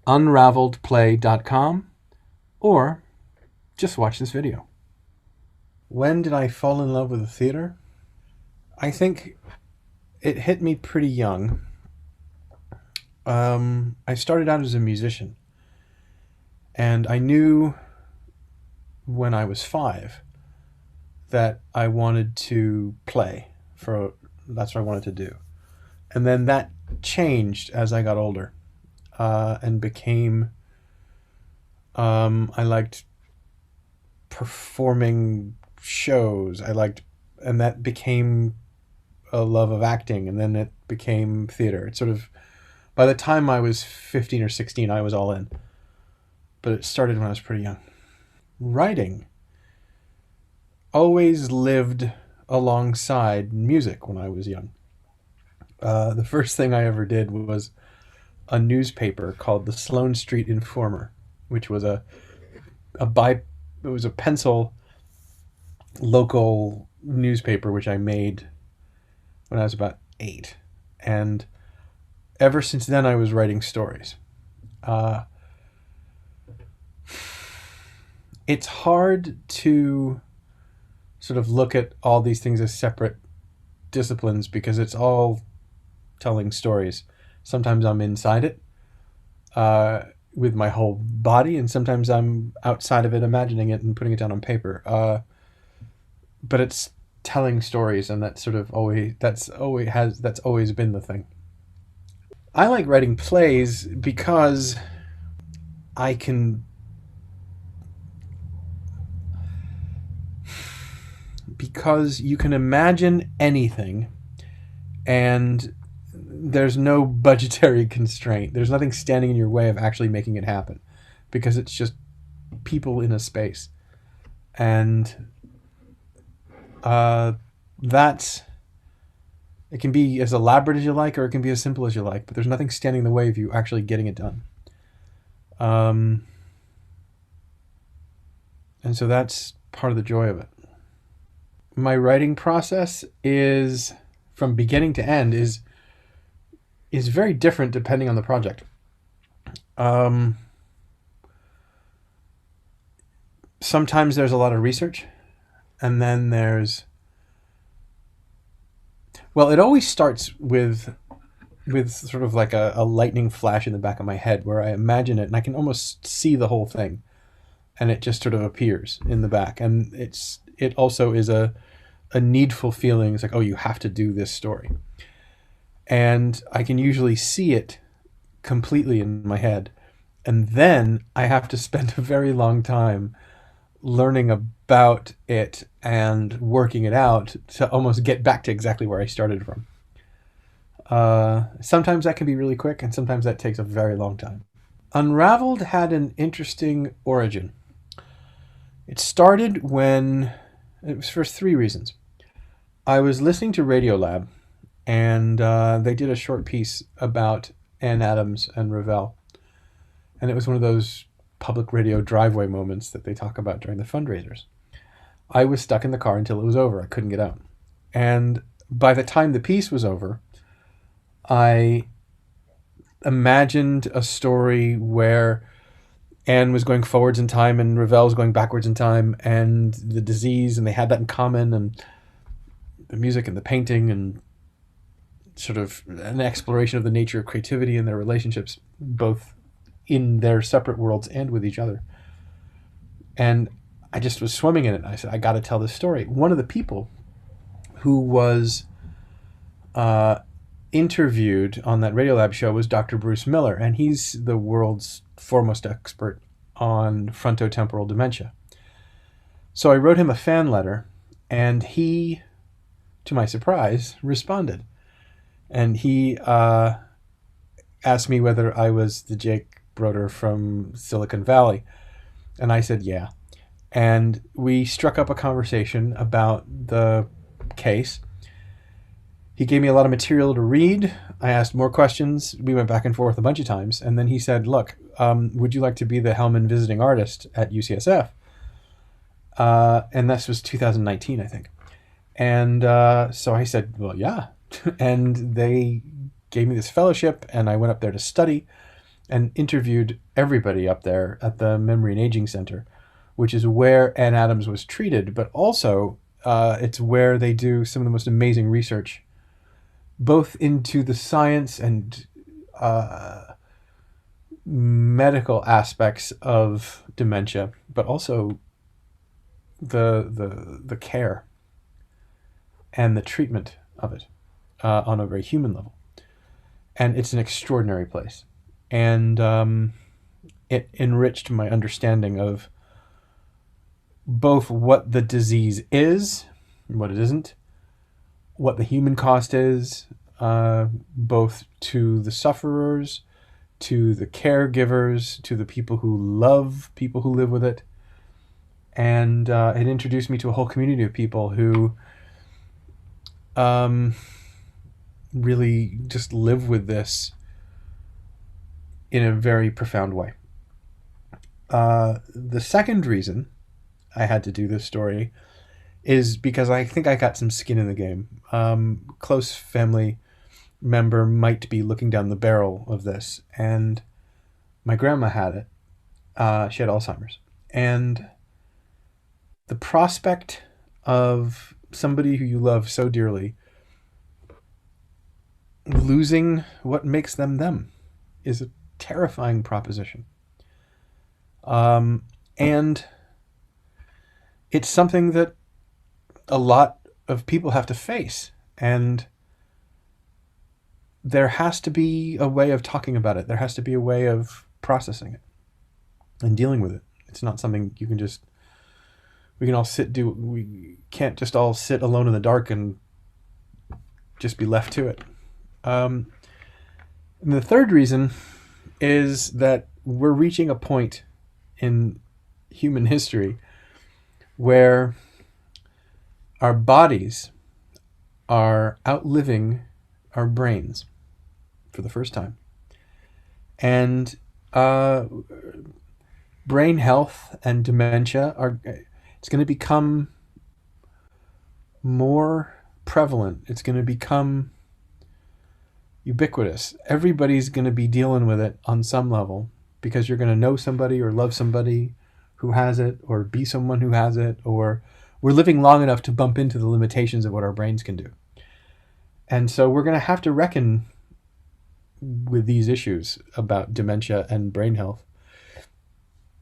unraveledplay.com or just watch this video. When did I fall in love with the theater? I think it hit me pretty young. I started out as a musician, and I knew when I was 5 that I wanted to play. That's what I wanted to do. And then that changed as I got older, and became, I liked performing shows. And that became a love of acting, and then it became theater. It sort of, by the time I was 15 or 16, I was all in. But it started when I was pretty young. Writing always lived alongside music when I was young. The first thing I ever did was a newspaper called the Sloane Street Informer, which was it was a pencil local newspaper which I made when I was about 8. And ever since then I was writing stories. It's hard to sort of look at all these things as separate disciplines because it's all telling stories. Sometimes I'm inside it with my whole body, and sometimes I'm outside of it, imagining it and putting it down on paper. But it's telling stories, and that's always been the thing. I like writing plays because because you can imagine anything, and there's no budgetary constraint. There's nothing standing in your way of actually making it happen, because it's just people in a space. And it can be as elaborate as you like, or it can be as simple as you like, but there's nothing standing in the way of you actually getting it done. And so that's part of the joy of it. My writing process is, from beginning to end, is very different depending on the project. Sometimes there's a lot of research, and then it always starts with sort of like a lightning flash in the back of my head where I imagine it and I can almost see the whole thing, and it just sort of appears in the back. And it also is a needful feeling. It's like, oh, you have to do this story. And I can usually see it completely in my head. And then I have to spend a very long time learning about it and working it out to almost get back to exactly where I started from. Sometimes that can be really quick, and sometimes that takes a very long time. Unraveled had an interesting origin. It started when, it was for 3 reasons. I was listening to Radiolab, and they did a short piece about Ann Adams and Ravel. And it was one of those public radio driveway moments that they talk about during the fundraisers. I was stuck in the car until it was over. I couldn't get out. And by the time the piece was over, I imagined a story where Anne was going forwards in time and Ravel was going backwards in time, and the disease, and they had that in common, and the music and the painting, and sort of an exploration of the nature of creativity and their relationships, both in their separate worlds and with each other. And I just was swimming in it. I said, I got to tell this story. One of the people who was interviewed on that Radiolab show was Dr. Bruce Miller, and he's the world's foremost expert on frontotemporal dementia. So I wrote him a fan letter, and he, to my surprise, responded. And he asked me whether I was the Jake Broder from Silicon Valley. And I said, yeah. And we struck up a conversation about the case. He gave me a lot of material to read. I asked more questions. We went back and forth a bunch of times. And then he said, look, would you like to be the Hellman visiting artist at UCSF? And this was 2019, I think. And so I said, well, yeah. And they gave me this fellowship, and I went up there to study and interviewed everybody up there at the Memory and Aging Center, which is where Ann Adams was treated, but also it's where they do some of the most amazing research, both into the science and medical aspects of dementia, but also the care and the treatment of it on a very human level. And it's an extraordinary place. And it enriched my understanding of both what the disease is, what it isn't, what the human cost is, both to the sufferers, to the caregivers, to the people who love people who live with it. And it introduced me to a whole community of people who really just live with this in a very profound way. The second reason I had to do this story is because I think I got some skin in the game. Close family member might be looking down the barrel of this, and my grandma had it. She had Alzheimer's. And the prospect of somebody who you love so dearly losing what makes them them is a terrifying proposition. And it's something that a lot of people have to face. And there has to be a way of talking about it. There has to be a way of processing it and dealing with it. It's not something you can just, we can't just all sit alone in the dark and just be left to it. And the third reason is that we're reaching a point in human history where our bodies are outliving our brains for the first time. And brain health and dementia it's going to become more prevalent. It's going to become ubiquitous. Everybody's going to be dealing with it on some level because you're going to know somebody or love somebody who has it or be someone who has it, or we're living long enough to bump into the limitations of what our brains can do. And so we're going to have to reckon with these issues about dementia and brain health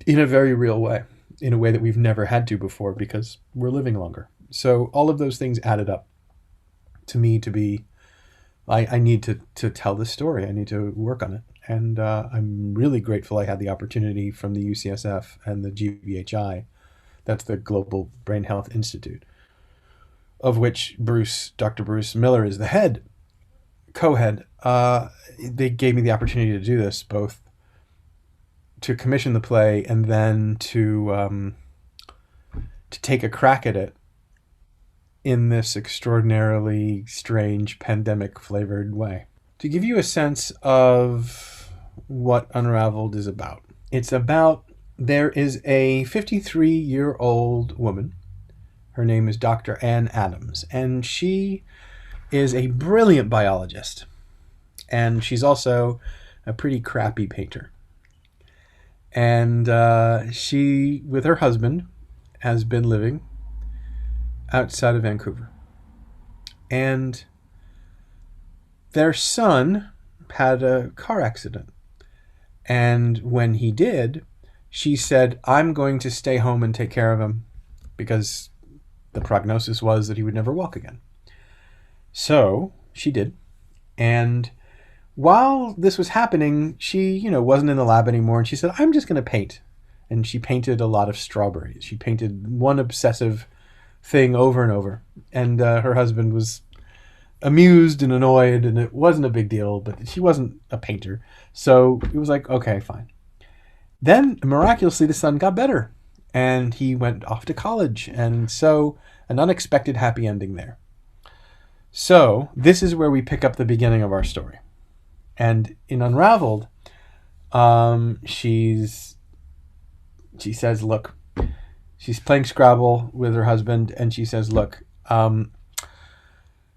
in a very real way, in a way that we've never had to before because we're living longer. So all of those things added up to me to be, I need to tell this story. I need to work on it. And I'm really grateful I had the opportunity from the UCSF and the GBHI, that's the Global Brain Health Institute, of which Dr. Bruce Miller is the head, co-head. They gave me the opportunity to do this, both to commission the play and then to take a crack at it in this extraordinarily strange pandemic-flavored way. To give you a sense of what Unraveled is about, it's about, there is a 53-year-old woman. Her name is Dr. Ann Adams, and she is a brilliant biologist. And she's also a pretty crappy painter. And she, with her husband, has been living outside of Vancouver. And their son had a car accident. And when he did, she said, I'm going to stay home and take care of him because the prognosis was that he would never walk again. So she did. And while this was happening, she, wasn't in the lab anymore. And she said, I'm just going to paint. And she painted a lot of strawberries. She painted one obsessive thing over and over. And her husband was amused and annoyed, and it wasn't a big deal, but she wasn't a painter. So it was like, okay, fine. Then miraculously, the son got better and he went off to college. And so an unexpected happy ending there. So this is where we pick up the beginning of our story. And in Unraveled, she says, look, She's playing Scrabble with her husband, and she says, "Look, I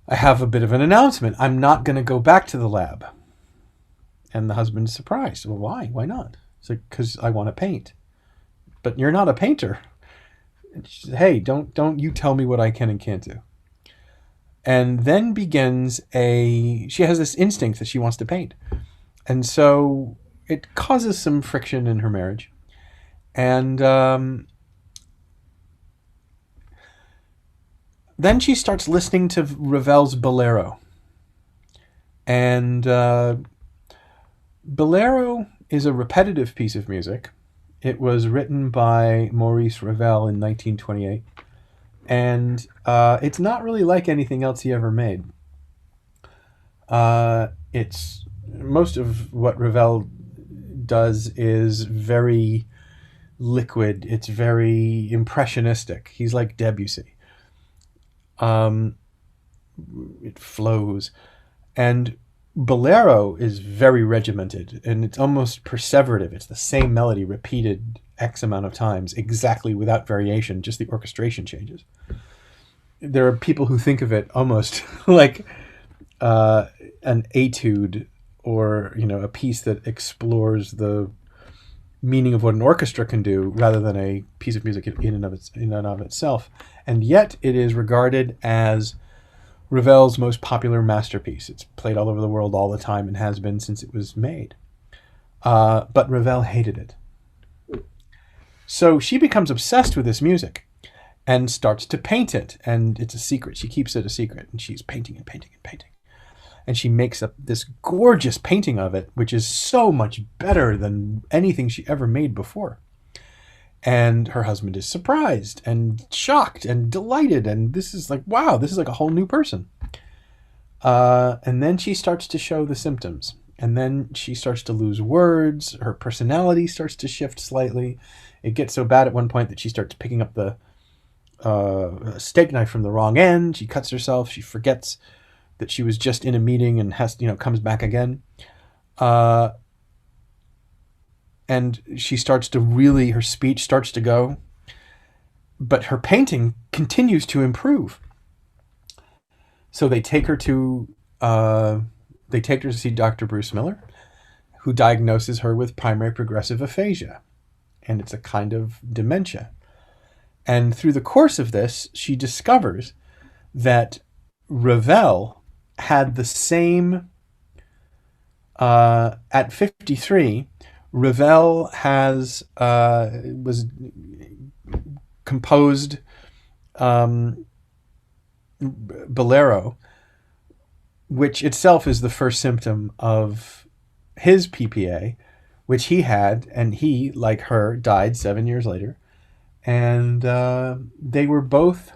have a bit of an announcement. I'm not going to go back to the lab." And the husband's surprised. "Well, why? Why not?" It's like, "Because I want to paint." "But you're not a painter." And she says, "Hey, don't you tell me what I can and can't do." And then she has this instinct that she wants to paint. And so it causes some friction in her marriage. And then she starts listening to Ravel's Bolero. And Bolero is a repetitive piece of music. It was written by Maurice Ravel in 1928. And it's not really like anything else he ever made. It's most of what Ravel does is very liquid. It's very impressionistic. He's like Debussy. It flows. And Bolero is very regimented, and it's almost perseverative. It's the same melody repeated X amount of times, exactly without variation, just the orchestration changes. There are people who think of it almost like an etude, or a piece that explores the meaning of what an orchestra can do, rather than a piece of music in and of itself. And yet it is regarded as Ravel's most popular masterpiece. It's played all over the world all the time and has been since it was made. But Ravel hated it. So she becomes obsessed with this music and starts to paint it. And it's a secret. She keeps it a secret. And she's painting and painting and painting. And she makes up this gorgeous painting of it, which is so much better than anything she ever made before. And her husband is surprised and shocked and delighted. And this is like, wow, this is like a whole new person. And then she starts to show the symptoms. And then she starts to lose words. Her personality starts to shift slightly. It gets so bad at one point that she starts picking up the steak knife from the wrong end. She cuts herself. She forgets that she was just in a meeting and comes back again. And she starts to her speech starts to go, but her painting continues to improve. So they take her to see Dr. Bruce Miller, who diagnoses her with primary progressive aphasia. And it's a kind of dementia. And through the course of this, she discovers that Ravel had the same, at 53, Ravel was composed Bolero, which itself is the first symptom of his PPA, which he had, and he, like her, died 7 years later. And they both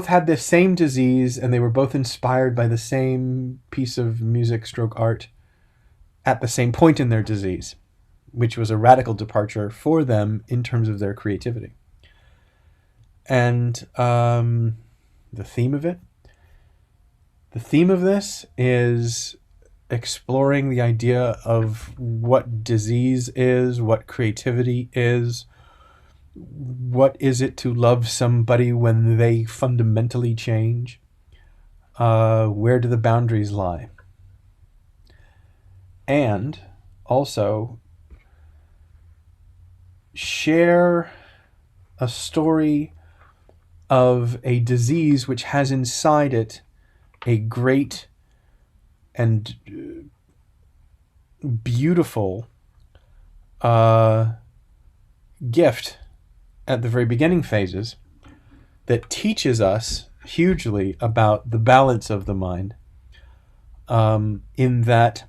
had the same disease, and they were both inspired by the same piece of music / art at the same point in their disease, which was a radical departure for them in terms of their creativity. And the theme of this is exploring the idea of what disease is, what creativity is, what is it to love somebody when they fundamentally change? Where do the boundaries lie? And also share a story of a disease which has inside it a great and beautiful gift at the very beginning phases that teaches us hugely about the balance of the mind, in that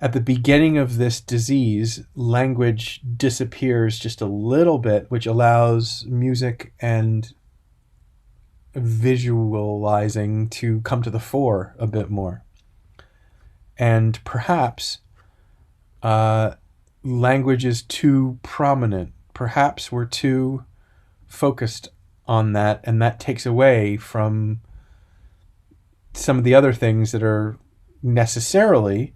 at the beginning of this disease, language disappears just a little bit, which allows music and visualizing to come to the fore a bit more. And perhaps language is too prominent. Perhaps we're too focused on that, and that takes away from some of the other things that are necessarily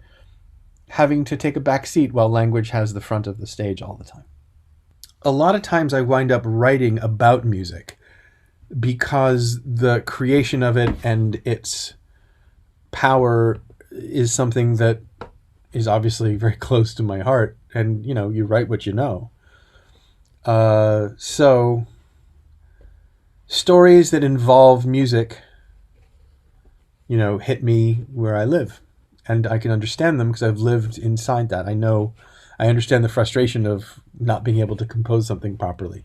having to take a back seat while language has the front of the stage all the time. a lot of times I wind up writing about music because the creation of it and its power is something that is obviously very close to my heart. And, you know, you write what you know. So stories that involve music, you know, hit me where I live. And I can understand them because I've lived inside that. I understand the frustration of not being able to compose something properly,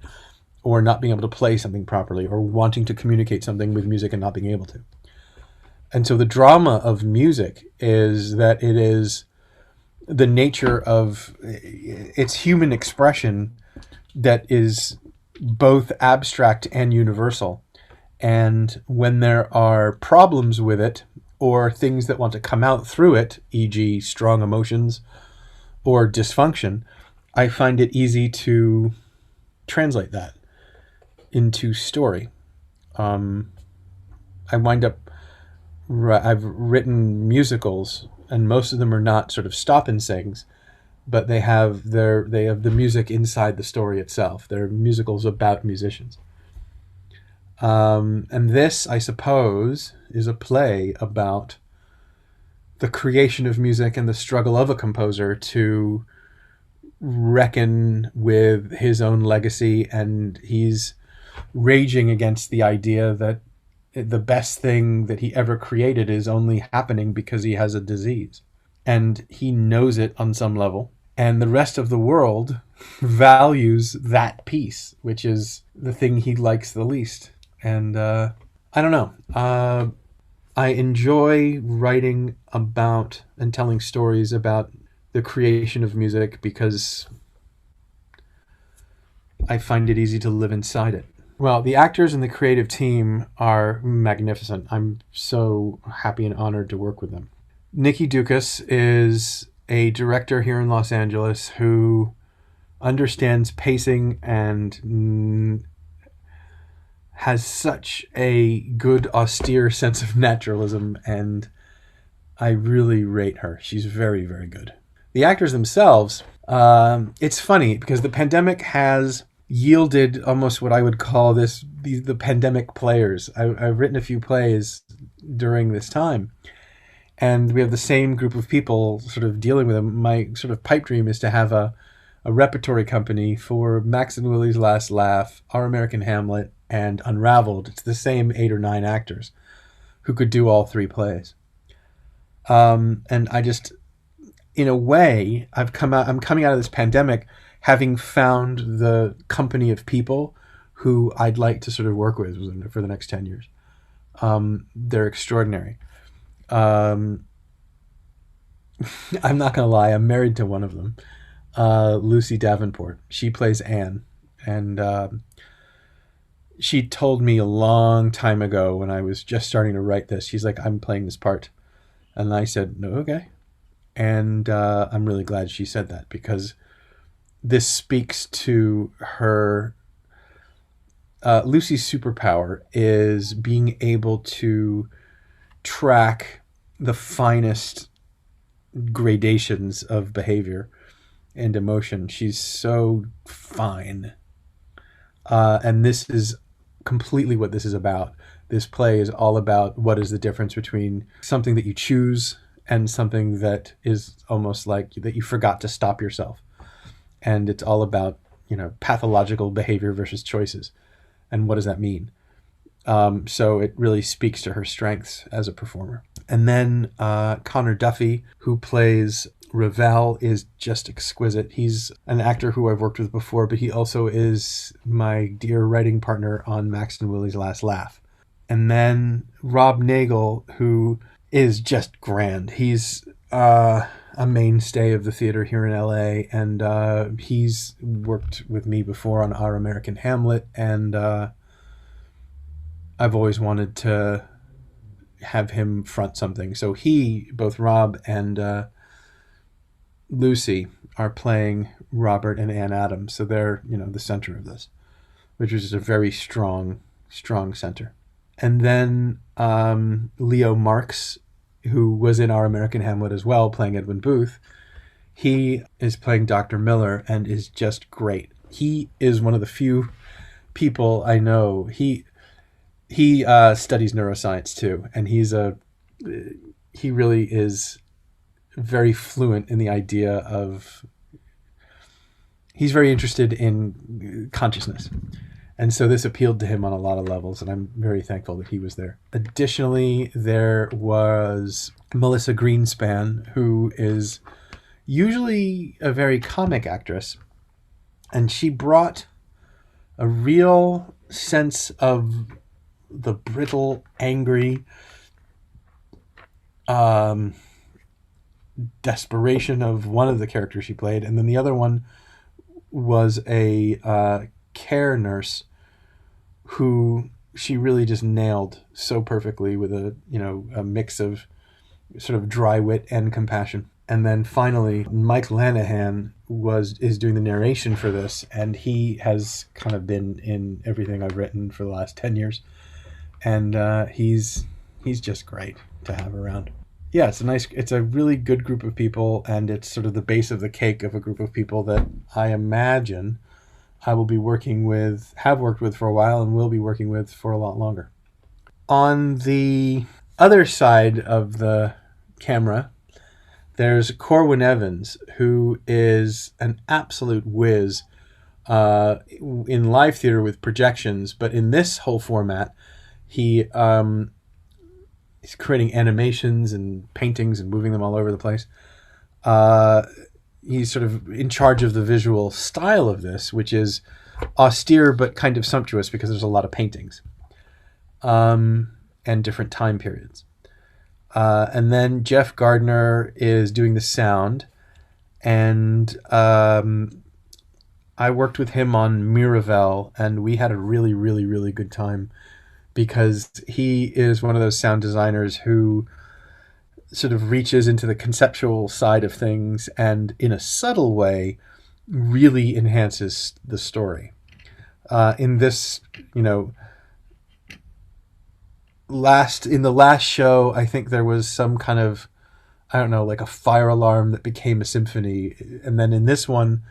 or not being able to play something properly, or wanting to communicate something with music and not being able to. And so the drama of music is that it is the nature of its human expression that is both abstract and universal. And when there are problems with it, or things that want to come out through it, e.g. strong emotions or dysfunction, I find it easy to translate that into story. I've written musicals, and most of them are not sort of stop and sings, but they have the music inside the story itself. They're musicals about musicians. And this, I suppose, is a play about the creation of music and the struggle of a composer to reckon with his own legacy, and he's raging against the idea that the best thing that he ever created is only happening because he has a disease. And he knows it on some level. And the rest of the world values that piece, which is the thing he likes the least. And I don't know. I enjoy writing about and telling stories about the creation of music because I find it easy to live inside it. Well, the actors and the creative team are magnificent. I'm so happy and honored to work with them. Nikki Dukas is a director here in Los Angeles who understands pacing and has such a good, austere sense of naturalism, and I really rate her. She's very, very good. The actors themselves, it's funny because the pandemic has yielded almost what I would call the pandemic players. I've written a few plays during this time, and we have the same group of people sort of dealing with them. My sort of pipe dream is to have a repertory company for Max and Willie's Last Laugh, Our American Hamlet, and Unraveled. It's the same 8 or 9 actors who could do all 3 plays. And I just, in a way, I'm coming out of this pandemic having found the company of people who I'd like to sort of work with for the next 10 years. They're extraordinary. I'm not going to lie, I'm married to one of them, Lucy Davenport. She plays Anne. And she told me a long time ago when I was just starting to write this, she's like, I'm playing this part. And I said, no, okay. And I'm really glad she said that, because this speaks to her. Lucy's superpower is being able to track the finest gradations of behavior and emotion. She's so fine. And this is completely what this is about. This play is all about what is the difference between something that you choose and something that is almost like that you forgot to stop yourself. And it's all about, pathological behavior versus choices. And what does that mean? So it really speaks to her strengths as a performer. And then Connor Duffy, who plays Ravel, is just exquisite. He's an actor who I've worked with before, but he also is my dear writing partner on Max and Willie's Last Laugh. And then Rob Nagel, who is just grand. He's a mainstay of the theater here in LA, and he's worked with me before on Our American Hamlet, and I've always wanted to have him front something. So both Rob and Lucy are playing Robert and Ann Adams. So they're, the center of this, which is a very strong center. And then Leo Marks, who was in Our American Hamlet as well, playing Edwin Booth, he is playing Dr. Miller and is just great. He is one of the few people I know. He studies neuroscience too, and he really is very fluent in the idea of. He's very interested in consciousness. And so this appealed to him on a lot of levels, and I'm very thankful that he was there. Additionally, there was Melissa Greenspan, who is usually a very comic actress, and she brought a real sense of the brittle, angry, desperation of one of the characters she played, and then the other one was a care nurse who she really just nailed so perfectly with a mix of sort of dry wit and compassion. And then finally, Mike Lanahan is doing the narration for this, and he has kind of been in everything I've written for the last 10 years. And he's just great to have around. Yeah, it's a really good group of people, and it's sort of the base of the cake of a group of people that I imagine I will be have worked with for a while, and will be working with for a lot longer. On the other side of the camera, there's Corwin Evans, who is an absolute whiz in live theater with projections, but in this whole format, he's creating animations and paintings and moving them all over the place. He's sort of in charge of the visual style of this, which is austere but kind of sumptuous because there's a lot of paintings and different time periods. And then Jeff Gardner is doing the sound, and I worked with him on Miravel, and we had a really, really, really good time because he is one of those sound designers who sort of reaches into the conceptual side of things and in a subtle way really enhances the story. In this, in the last show, I think there was some kind of, I don't know, like a fire alarm that became a symphony. And then in this one,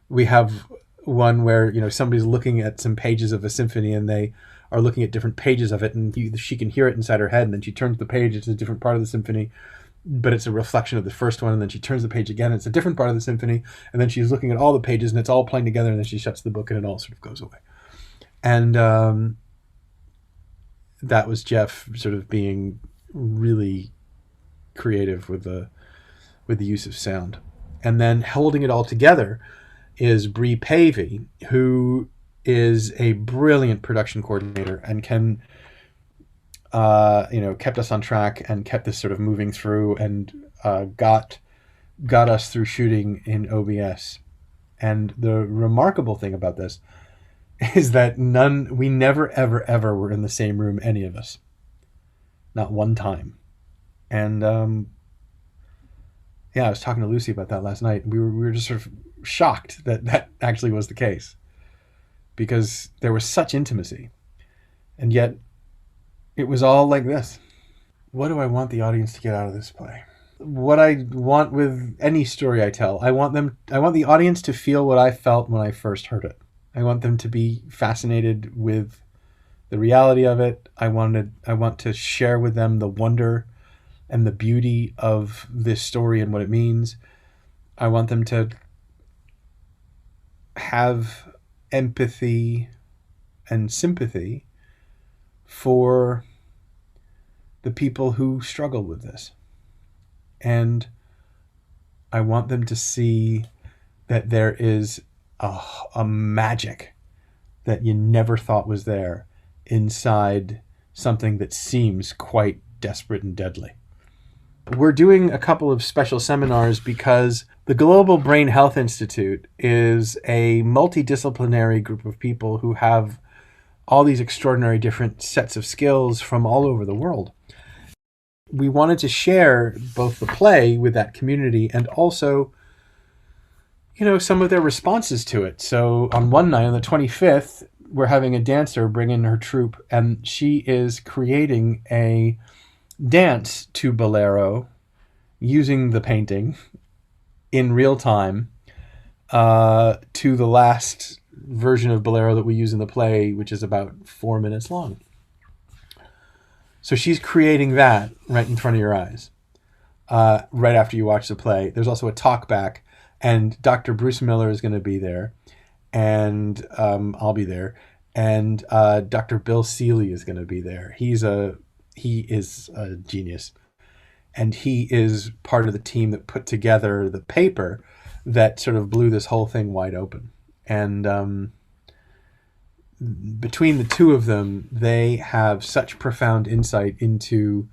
we have one where, somebody's looking at some pages of a symphony and they are looking at different pages of it, and she can hear it inside her head, and then she turns the page, it's a different part of the symphony, but it's a reflection of the first one, and then she turns the page again, it's a different part of the symphony, and then she's looking at all the pages, and it's all playing together, and then she shuts the book, and it all sort of goes away. And that was Jeff sort of being really creative with the use of sound. And then holding it all together is Bree Pavey, who is a brilliant production coordinator and can, kept us on track and kept this sort of moving through and got us through shooting in OBS. And the remarkable thing about this is that we never, ever, ever were in the same room, any of us. Not one time. And I was talking to Lucy about that last night. We were just sort of shocked that actually was the case, because there was such intimacy, and yet it was all like this. What do I want the audience to get out of this play? What I want with any story I tell, I want the audience to feel what I felt when I first heard it. I want them to be fascinated with the reality of it. I want to share with them the wonder and the beauty of this story and what it means. I want them to have empathy and sympathy for the people who struggle with this. And I want them to see that there is a magic that you never thought was there inside something that seems quite desperate and deadly. We're doing a couple of special seminars because the Global Brain Health Institute is a multidisciplinary group of people who have all these extraordinary different sets of skills from all over the world. We wanted to share both the play with that community and also, some of their responses to it. So on one night, on the 25th, we're having a dancer bring in her troupe, and she is creating a dance to Bolero using the painting in real time to the last version of Bolero that we use in the play, which is about 4 minutes long. So she's creating that right in front of your eyes, right after you watch the play. There's also a talk back, and Dr. Bruce Miller is going to be there, and I'll be there, and Dr. Bill Seeley is going to be there. He is a genius, and he is part of the team that put together the paper that sort of blew this whole thing wide open. And between the two of them, they have such profound insight into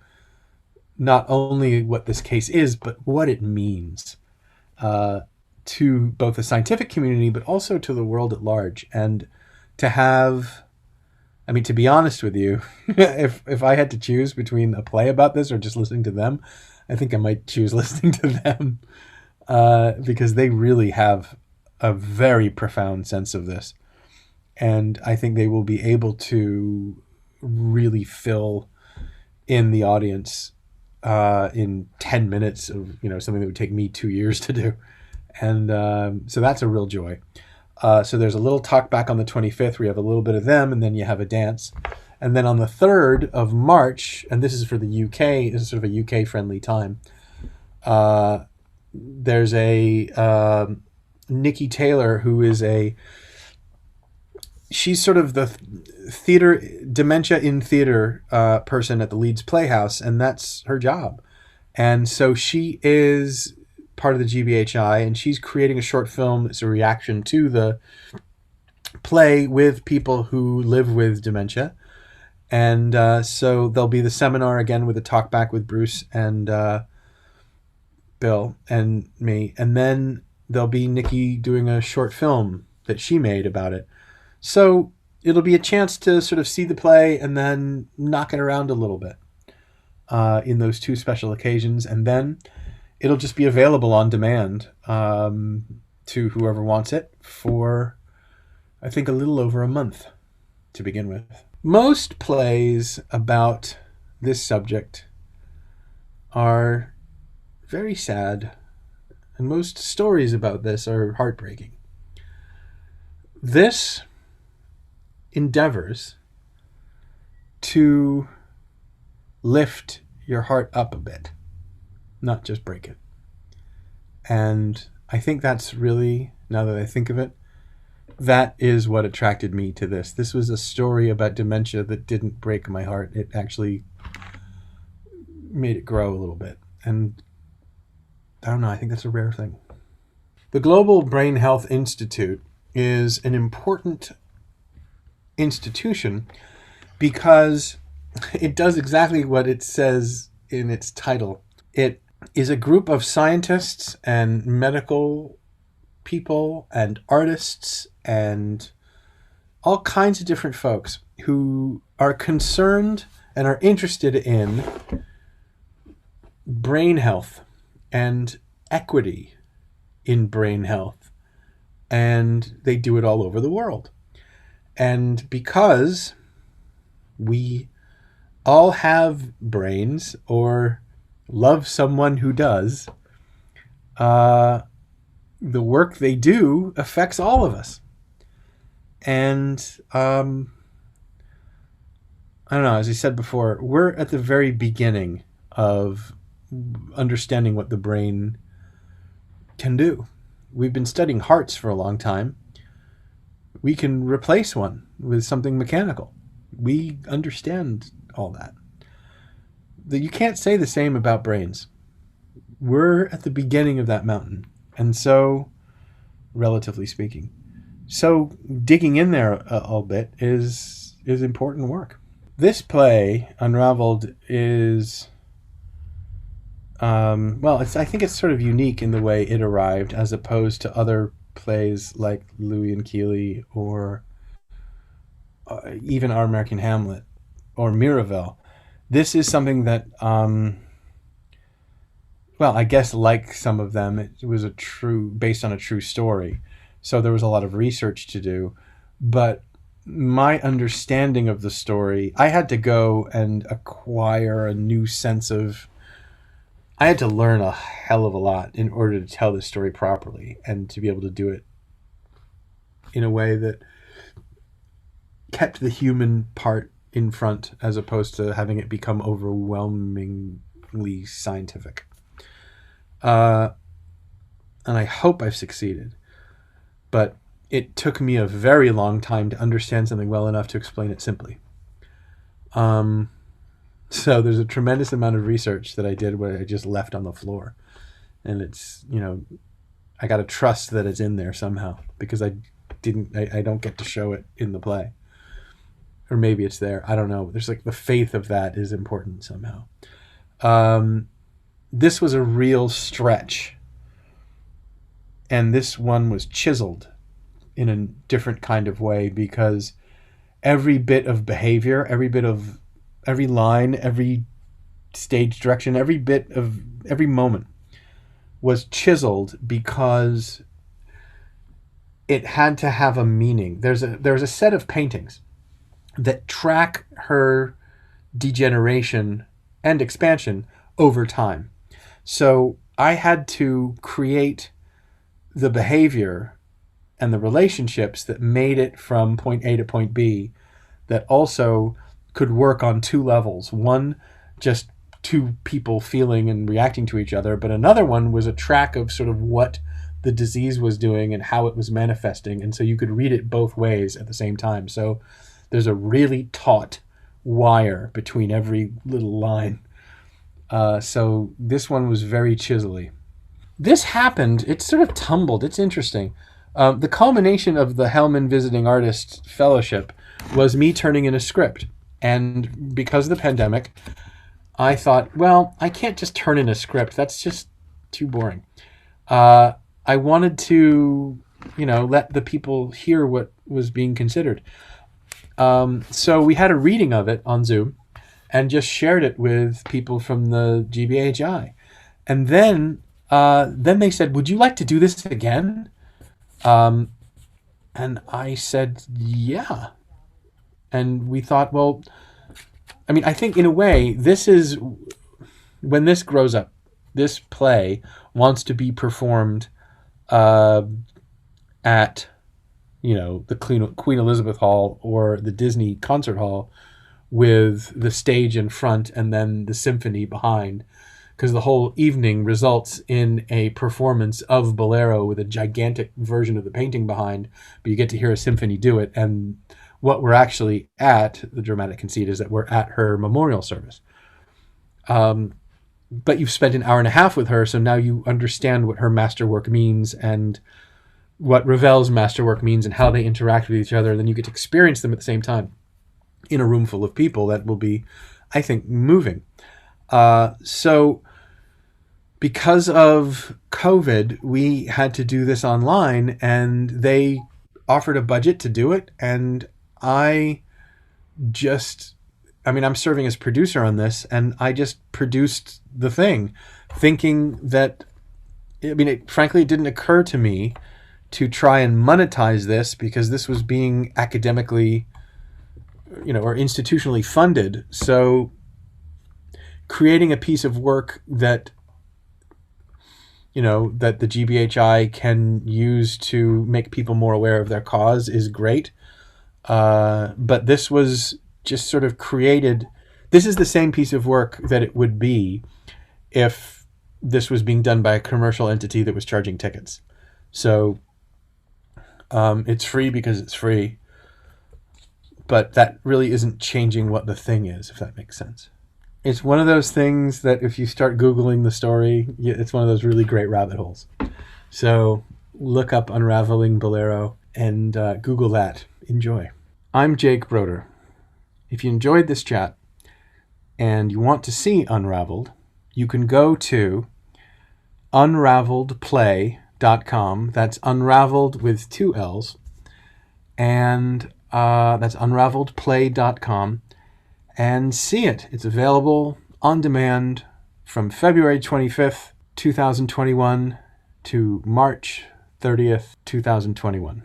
not only what this case is, but what it means to both the scientific community, but also to the world at large. And to have, I mean, to be honest with you, if I had to choose between a play about this or just listening to them, I think I might choose listening to them because they really have a very profound sense of this. And I think they will be able to really fill in the audience in 10 minutes of, something that would take me 2 years to do. And so that's a real joy. So there's a little talk back on the 25th. We have a little bit of them, and then you have a dance. And then on the 3rd of March, and this is for the UK, this is sort of a UK-friendly time, there's a Nikki Taylor, who is she's sort of the theater, dementia in theater person at the Leeds Playhouse, and that's her job. And so she is part of the GBHI, and she's creating a short film as a reaction to the play with people who live with dementia. And so there'll be the seminar again with a talk back with Bruce and Bill and me. And then there'll be Nikki doing a short film that she made about it. So it'll be a chance to sort of see the play and then knock it around a little bit in those two special occasions. And then it'll just be available on demand to whoever wants it for, I think, a little over a month to begin with. Most plays about this subject are very sad, and most stories about this are heartbreaking. This endeavors to lift your heart up a bit, not just break it. And I think that's really, now that I think of it, that is what attracted me to this. This was a story about dementia that didn't break my heart. It actually made it grow a little bit. And I don't know, I think that's a rare thing. The Global Brain Health Institute is an important institution because it does exactly what it says in its title. It is a group of scientists and medical people and artists and all kinds of different folks who are concerned and are interested in brain health and equity in brain health. And they do it all over the world. And because we all have brains or love someone who does, the work they do affects all of us. And I don't know, as I said before, we're at the very beginning of understanding what the brain can do. We've been studying hearts for a long time. We can replace one with something mechanical. We understand all that. You can't say the same about brains. We're at the beginning of that mountain. And so, relatively speaking, so digging in there a bit is important work. This play, Unraveled, is, I think it's sort of unique in the way it arrived as opposed to other plays like Louis and Keeley or even Our American Hamlet or Miraval. This is something that, I guess like some of them, it was based on a true story. So there was a lot of research to do. But my understanding of the story, I had to go and acquire a new sense of, I had to learn a hell of a lot in order to tell this story properly and to be able to do it in a way that kept the human part in front as opposed to having it become overwhelmingly scientific. And I hope I've succeeded. But it took me a very long time to understand something well enough to explain it simply. So there's a tremendous amount of research that I did where I just left on the floor. And it's, I got to trust that it's in there somehow, because I don't get to show it in the play. Or maybe it's there. I don't know. There's like the faith of that is important somehow. This was a real stretch. And this one was chiseled in a different kind of way, because every bit of behavior, every line, every stage direction, every moment was chiseled because it had to have a meaning. There's a set of paintings that track her degeneration and expansion over time. So I had to create the behavior and the relationships that made it from point A to point B that also could work on two levels. One, just two people feeling and reacting to each other, but another one was a track of sort of what the disease was doing and how it was manifesting. And so you could read it both ways at the same time. So there's a really taut wire between every little line. So this one was very chiselly. This happened, it sort of tumbled. It's interesting. The culmination of the Hellman Visiting Artist Fellowship was me turning in a script. And because of the pandemic, I thought, well, I can't just turn in a script. That's just too boring. I wanted to, let the people hear what was being considered. So we had a reading of it on Zoom and just shared it with people from the GBHI. And then they said, would you like to do this again? And I said, yeah. And we thought, well, I think in a way, this is, when this grows up, this play wants to be performed at, the Queen Elizabeth Hall or the Disney Concert Hall with the stage in front and then the symphony behind, because the whole evening results in a performance of Bolero with a gigantic version of the painting behind, but you get to hear a symphony do it. And what we're actually at, the dramatic conceit, is that we're at her memorial service. But you've spent an hour and a half with her, so now you understand what her masterwork means and what Ravel's masterwork means and how they interact with each other. And then you get to experience them at the same time in a room full of people. That will be, I think, moving. So because of COVID, we had to do this online, and they offered a budget to do it. And I'm serving as producer on this, and I just produced the thing, thinking that, frankly, it didn't occur to me to try and monetize this, because this was being academically, or institutionally funded. So creating a piece of work that, that the GBHI can use to make people more aware of their cause is great. But this was just sort of created. This is the same piece of work that it would be if this was being done by a commercial entity that was charging tickets. So it's free because it's free, but that really isn't changing what the thing is, if that makes sense. It's one of those things that if you start Googling the story, it's one of those really great rabbit holes. So look up Unraveling Bolero and Google that. Enjoy. I'm Jake Broder. If you enjoyed this chat and you want to see Unraveled, you can go to unraveledplay.com. That's unraveled with 2 L's. And that's unraveledplay.com. And see it. It's available on demand from February 25th, 2021 to March 30th, 2021.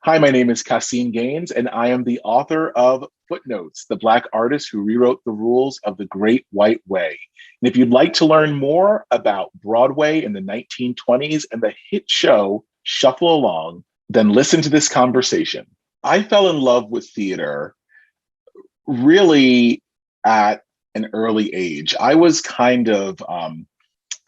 Hi, my name is Cassine Gaines, and I am the author of Footnotes, the Black artist who rewrote the rules of the Great White Way. And if you'd like to learn more about Broadway in the 1920s and the hit show Shuffle Along, then listen to this conversation. I fell in love with theater really at an early age. I was kind of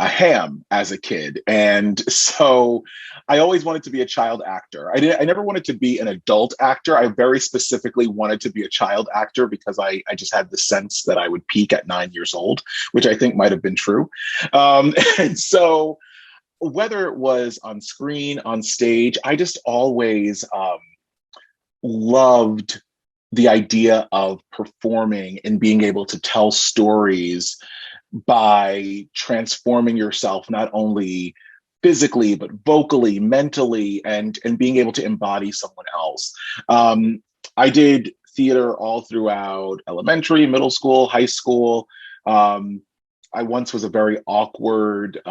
a ham as a kid. And so I always wanted to be a child actor. I never wanted to be an adult actor. I very specifically wanted to be a child actor because I just had the sense that I would peak at 9 years old, which I think might have been true. And so whether it was on screen, on stage, I just always loved the idea of performing and being able to tell stories by transforming yourself, not only physically, but vocally, mentally, and being able to embody someone else. I did theater all throughout elementary, middle school, high school. I once was a very awkward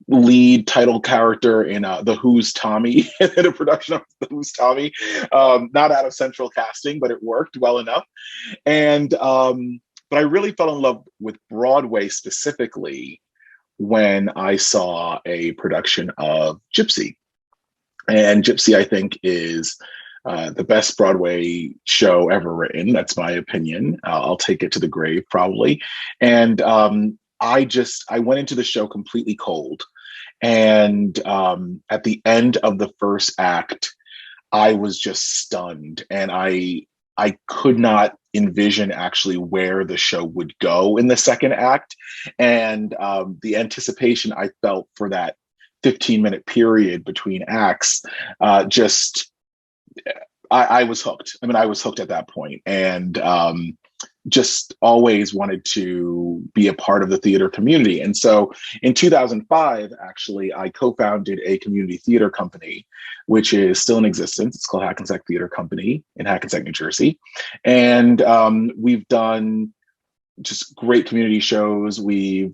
lead title character in The Who's Tommy, in a production of The Who's Tommy, not out of central casting, but it worked well enough. And but I really fell in love with Broadway specifically when I saw a production of Gypsy. And Gypsy, I think, is the best Broadway show ever written. That's my opinion. I'll take it to the grave, probably. And I went into the show completely cold. And at the end of the first act, I was just stunned. And I could not envision actually where the show would go in the second act. And the anticipation I felt for that 15-minute period between acts, I was hooked. I mean, I was hooked at that point, and just always wanted to be a part of the theater community. And so in 2005, actually, I co-founded a community theater company, which is still in existence. It's called Hackensack Theater Company in Hackensack, New Jersey. And we've done just great community shows. We've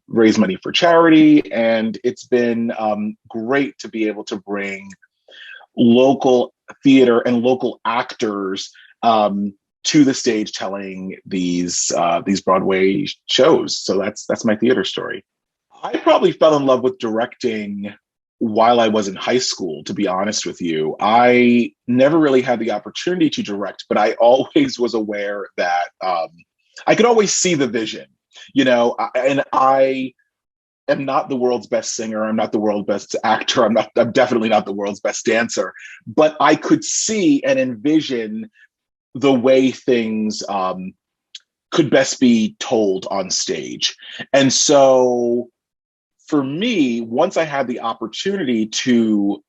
raised money for charity, and it's been great to be able to bring local theater and local actors to the stage telling these Broadway shows. So that's my theater story. I probably fell in love with directing while I was in high school, to be honest with you. I never really had the opportunity to direct, but I always was aware that I could always see the vision, and I am not the world's best singer. I'm not the world's best actor. I'm definitely not the world's best dancer, but I could see and envision the way things could best be told on stage. And so for me, once I had the opportunity to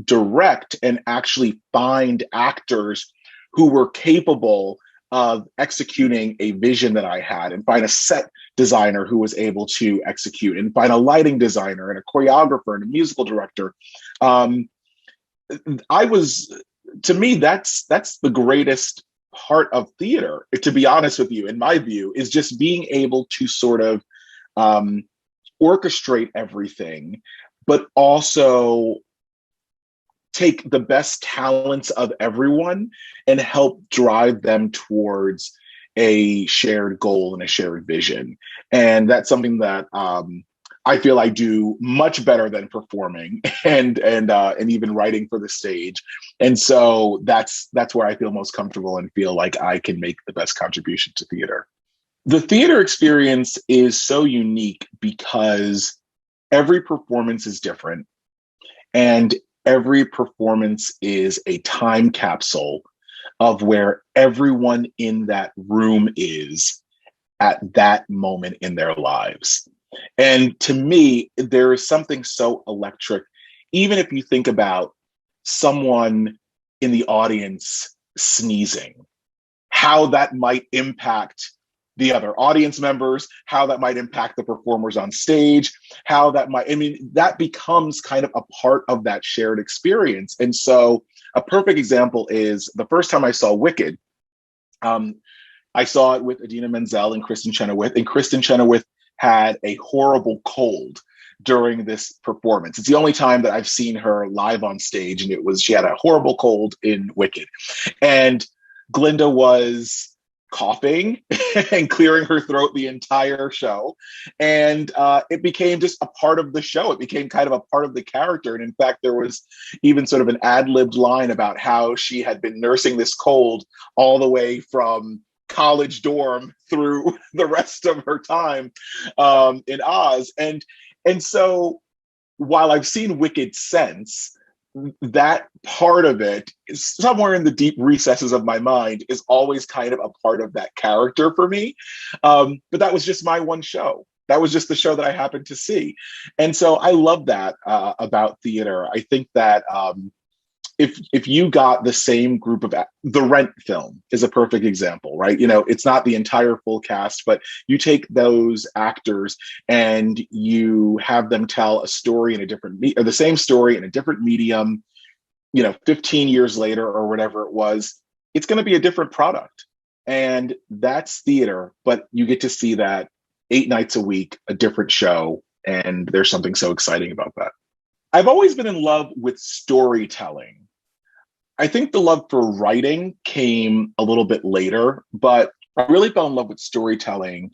direct and actually find actors who were capable of executing a vision that I had, and find a set designer who was able to execute, and find a lighting designer and a choreographer and a musical director, to me, that's the greatest part of theater, to be honest with you, in my view, is just being able to sort of orchestrate everything, but also take the best talents of everyone and help drive them towards a shared goal and a shared vision. And that's something that I feel I do much better than performing and even writing for the stage. And so that's where I feel most comfortable and feel like I can make the best contribution to theater. The theater experience is so unique because every performance is different, and every performance is a time capsule of where everyone in that room is at that moment in their lives. And to me, there is something so electric, even if you think about someone in the audience sneezing, how that might impact the other audience members, how that might impact the performers on stage, that becomes kind of a part of that shared experience. And so a perfect example is the first time I saw Wicked, I saw it with Idina Menzel and Kristen Chenoweth, had a horrible cold during this performance. It's the only time that I've seen her live on stage, and she had a horrible cold in Wicked. And Glinda was coughing and clearing her throat the entire show. And it became just a part of the show. It became kind of a part of the character. And in fact, there was even sort of an ad-libbed line about how she had been nursing this cold all the way from college dorm through the rest of her time in Oz. And so while I've seen Wicked since, that part of it is somewhere in the deep recesses of my mind is always kind of a part of that character for me. But that was just my one show. That was just the show that I happened to see. And so I love that about theater. I think that if you got the same group of the Rent film is a perfect example, right? You know, it's not the entire full cast, but you take those actors and you have them tell a story in a different or the same story in a different medium, 15 years later or whatever it was, it's going to be a different product. And that's theater, but you get to see that 8 nights a week, a different show. And there's something so exciting about that. I've always been in love with storytelling. I think the love for writing came a little bit later, but I really fell in love with storytelling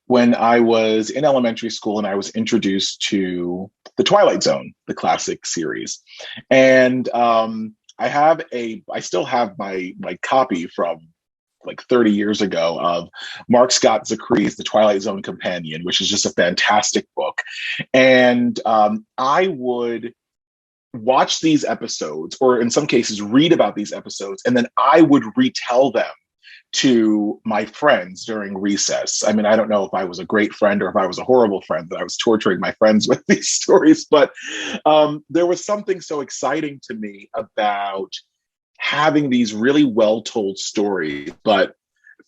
when I was in elementary school and I was introduced to The Twilight Zone, the classic series. And I still have my copy from like 30 years ago of Mark Scott Zachary's The Twilight Zone Companion, which is just a fantastic book. And I would watch these episodes, or in some cases read about these episodes, and then I would retell them to my friends during recess. I mean, I don't know if I was a great friend or if I was a horrible friend that I was torturing my friends with these stories, but there was something so exciting to me about having these really well-told stories, but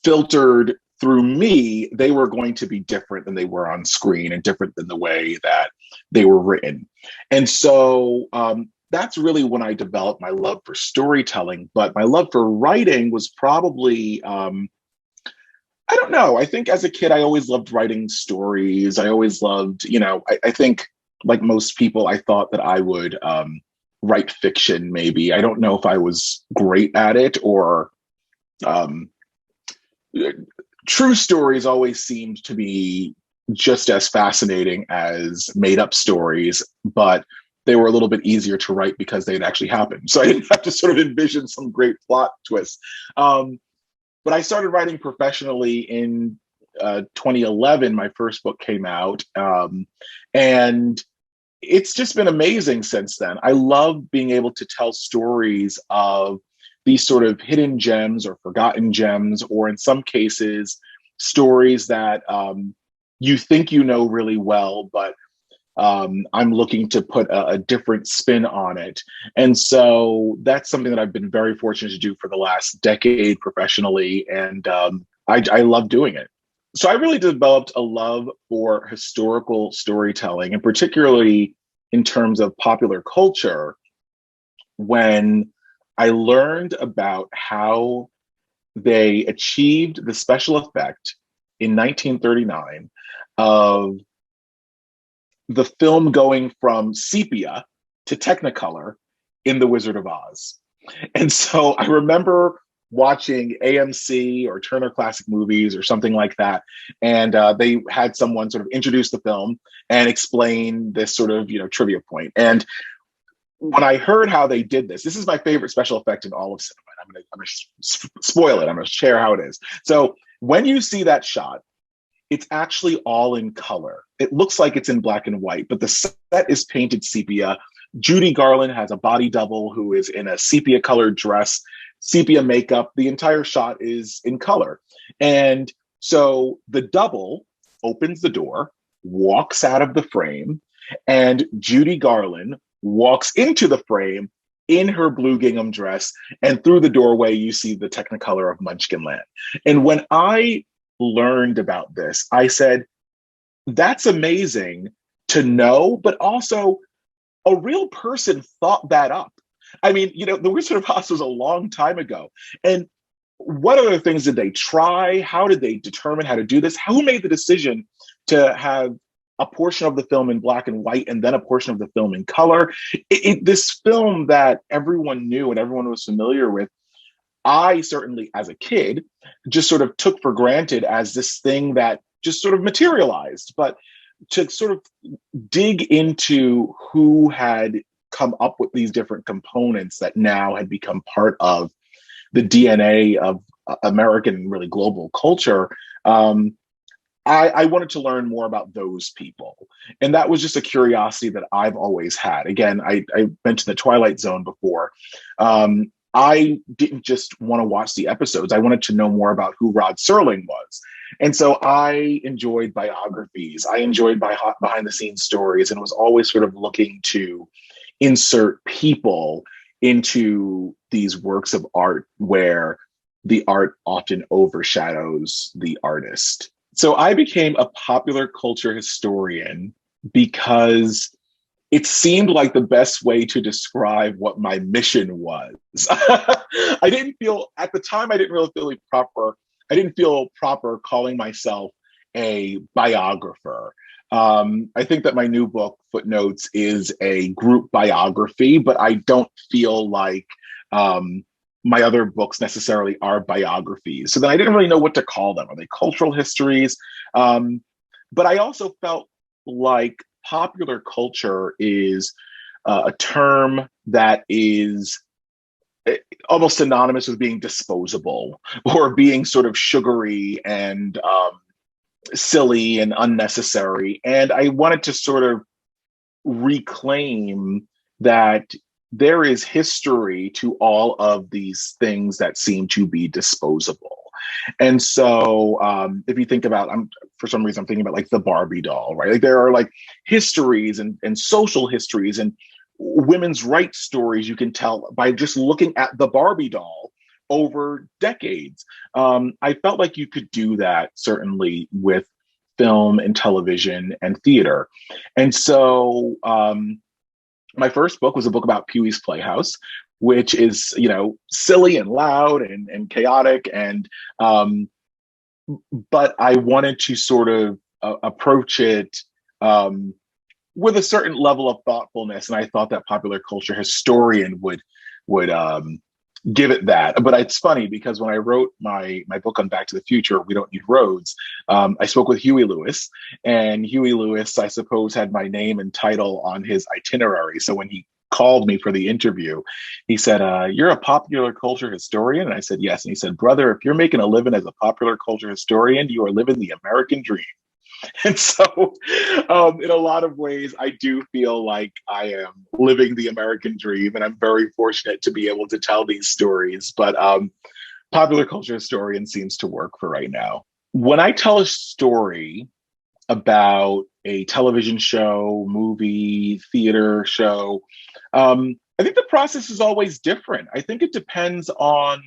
filtered through me, they were going to be different than they were on screen and different than the way that they were written. And so that's really when I developed my love for storytelling. But my love for writing was probably, I don't know. I think as a kid, I always loved writing stories. I always loved, I think like most people, I thought that I would write fiction maybe. I don't know if I was great at it or true stories always seemed to be just as fascinating as made up stories, but they were a little bit easier to write because they'd actually happened. So I didn't have to sort of envision some great plot twist. But I started writing professionally in 2011. My first book came out. And it's just been amazing since then. I love being able to tell stories of these sort of hidden gems or forgotten gems, or in some cases, stories that you think you know really well, but I'm looking to put a different spin on it. And so that's something that I've been very fortunate to do for the last decade professionally, and I love doing it. So I really developed a love for historical storytelling, and particularly in terms of popular culture, when I learned about how they achieved the special effect in 1939 of the film going from sepia to Technicolor in The Wizard of Oz. And so I remember watching AMC or Turner Classic Movies or something like that, and they had someone sort of introduce the film and explain this sort of trivia point. And when I heard how they did this is my favorite special effect in all of cinema. I'm going to spoil it. I'm going to share how it is. So when you see that shot, it's actually all in color. It looks like it's in black and white, but the set is painted sepia. Judy Garland has a body double who is in a sepia colored dress, sepia makeup. The entire shot is in color. And so the double opens the door, walks out of the frame, and Judy Garland walks into the frame in her blue gingham dress, and through the doorway, you see the Technicolor of Munchkinland. And when I learned about this, I said, that's amazing to know, but also a real person thought that up. I mean, The Wizard of Oz was a long time ago. And what other things did they try? How did they determine how to do this? Who made the decision to have a portion of the film in black and white and then a portion of the film in color. This film that everyone knew and everyone was familiar with, I certainly, as a kid, just sort of took for granted as this thing that just sort of materialized. But to sort of dig into who had come up with these different components that now had become part of the DNA of American, really global culture, I wanted to learn more about those people. And that was just a curiosity that I've always had. Again, I mentioned the Twilight Zone before. I didn't just want to watch the episodes. I wanted to know more about who Rod Serling was. And so I enjoyed biographies. I enjoyed behind the scenes stories, and was always sort of looking to insert people into these works of art where the art often overshadows the artist. So I became a popular culture historian because it seemed like the best way to describe what my mission was. I didn't feel, at the time, I didn't feel proper calling myself a biographer. I think that my new book, Footnotes, is a group biography, but I don't feel like my other books necessarily are biographies. So then I didn't really know what to call them. Are they cultural histories? But I also felt like popular culture is a term that is almost synonymous with being disposable or being sort of sugary and silly and unnecessary. And I wanted to sort of reclaim that there is history to all of these things that seem to be disposable. And so if you think about, for some reason, I'm thinking about like the Barbie doll, right? Like there are like histories and social histories and women's rights stories you can tell by just looking at the Barbie doll over decades. I felt like you could do that certainly with film and television and theater. And so my first book was a book about Pee-wee's Playhouse, which is, you know, silly and loud and chaotic. And but I wanted to sort of approach it with a certain level of thoughtfulness. And I thought that popular culture historian would give it that. But it's funny because when I wrote my book on Back to the Future, We Don't Need Roads, I spoke with Huey Lewis, and Huey Lewis, I suppose, had my name and title on his itinerary. So when he called me for the interview, he said, "You're a popular culture historian?" And I said, "Yes." And he said, "Brother, if you're making a living as a popular culture historian, you are living the American dream." And so in a lot of ways, I do feel like I am living the American dream, and I'm very fortunate to be able to tell these stories. But popular culture historian seems to work for right now. When I tell a story about a television show, movie, theater show, I think the process is always different. I think it depends on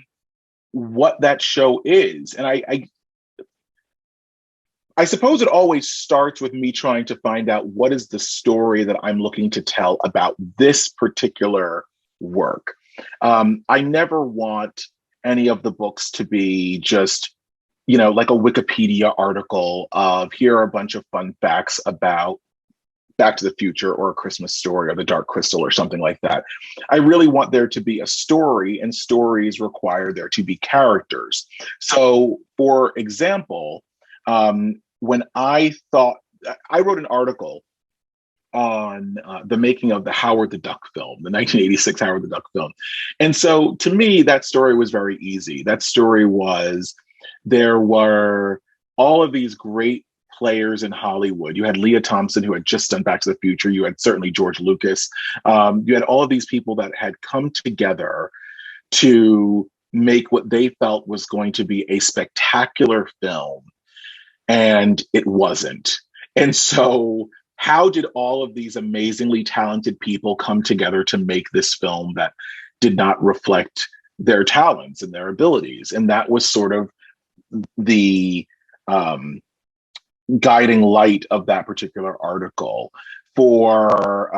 what that show is. And I suppose it always starts with me trying to find out what is the story that I'm looking to tell about this particular work. I never want any of the books to be just, you know, like a Wikipedia article of here are a bunch of fun facts about Back to the Future or A Christmas Story or The Dark Crystal or something like that. I really want there to be a story, and stories require there to be characters. So, for example, when I wrote an article on the making of the Howard the Duck film, the 1986 Howard the Duck film. And so to me, that story was very easy. That story was, there were all of these great players in Hollywood. You had Leah Thompson, who had just done Back to the Future. You had certainly George Lucas. You had all of these people that had come together to make what they felt was going to be a spectacular film. And it wasn't. And so how did all of these amazingly talented people come together to make this film that did not reflect their talents and their abilities? And that was sort of the guiding light of that particular article. For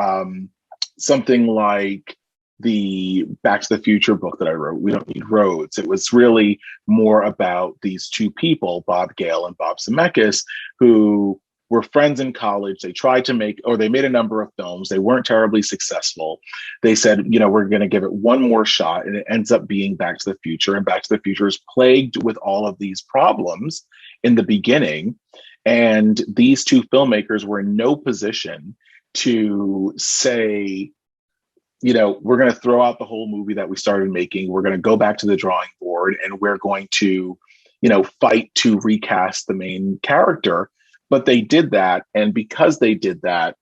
something like the Back to the Future book that I wrote, We Don't Need Roads, it was really more about these two people, Bob Gale and Bob Zemeckis, who were friends in college. They tried to make, or they made a number of films. They weren't terribly successful. They said, we're going to give it one more shot. And it ends up being Back to the Future. And Back to the Future is plagued with all of these problems in the beginning. And these two filmmakers were in no position to say, we're going to throw out the whole movie that we started making. We're going to go back to the drawing board and we're going to, fight to recast the main character. But they did that. And because they did that,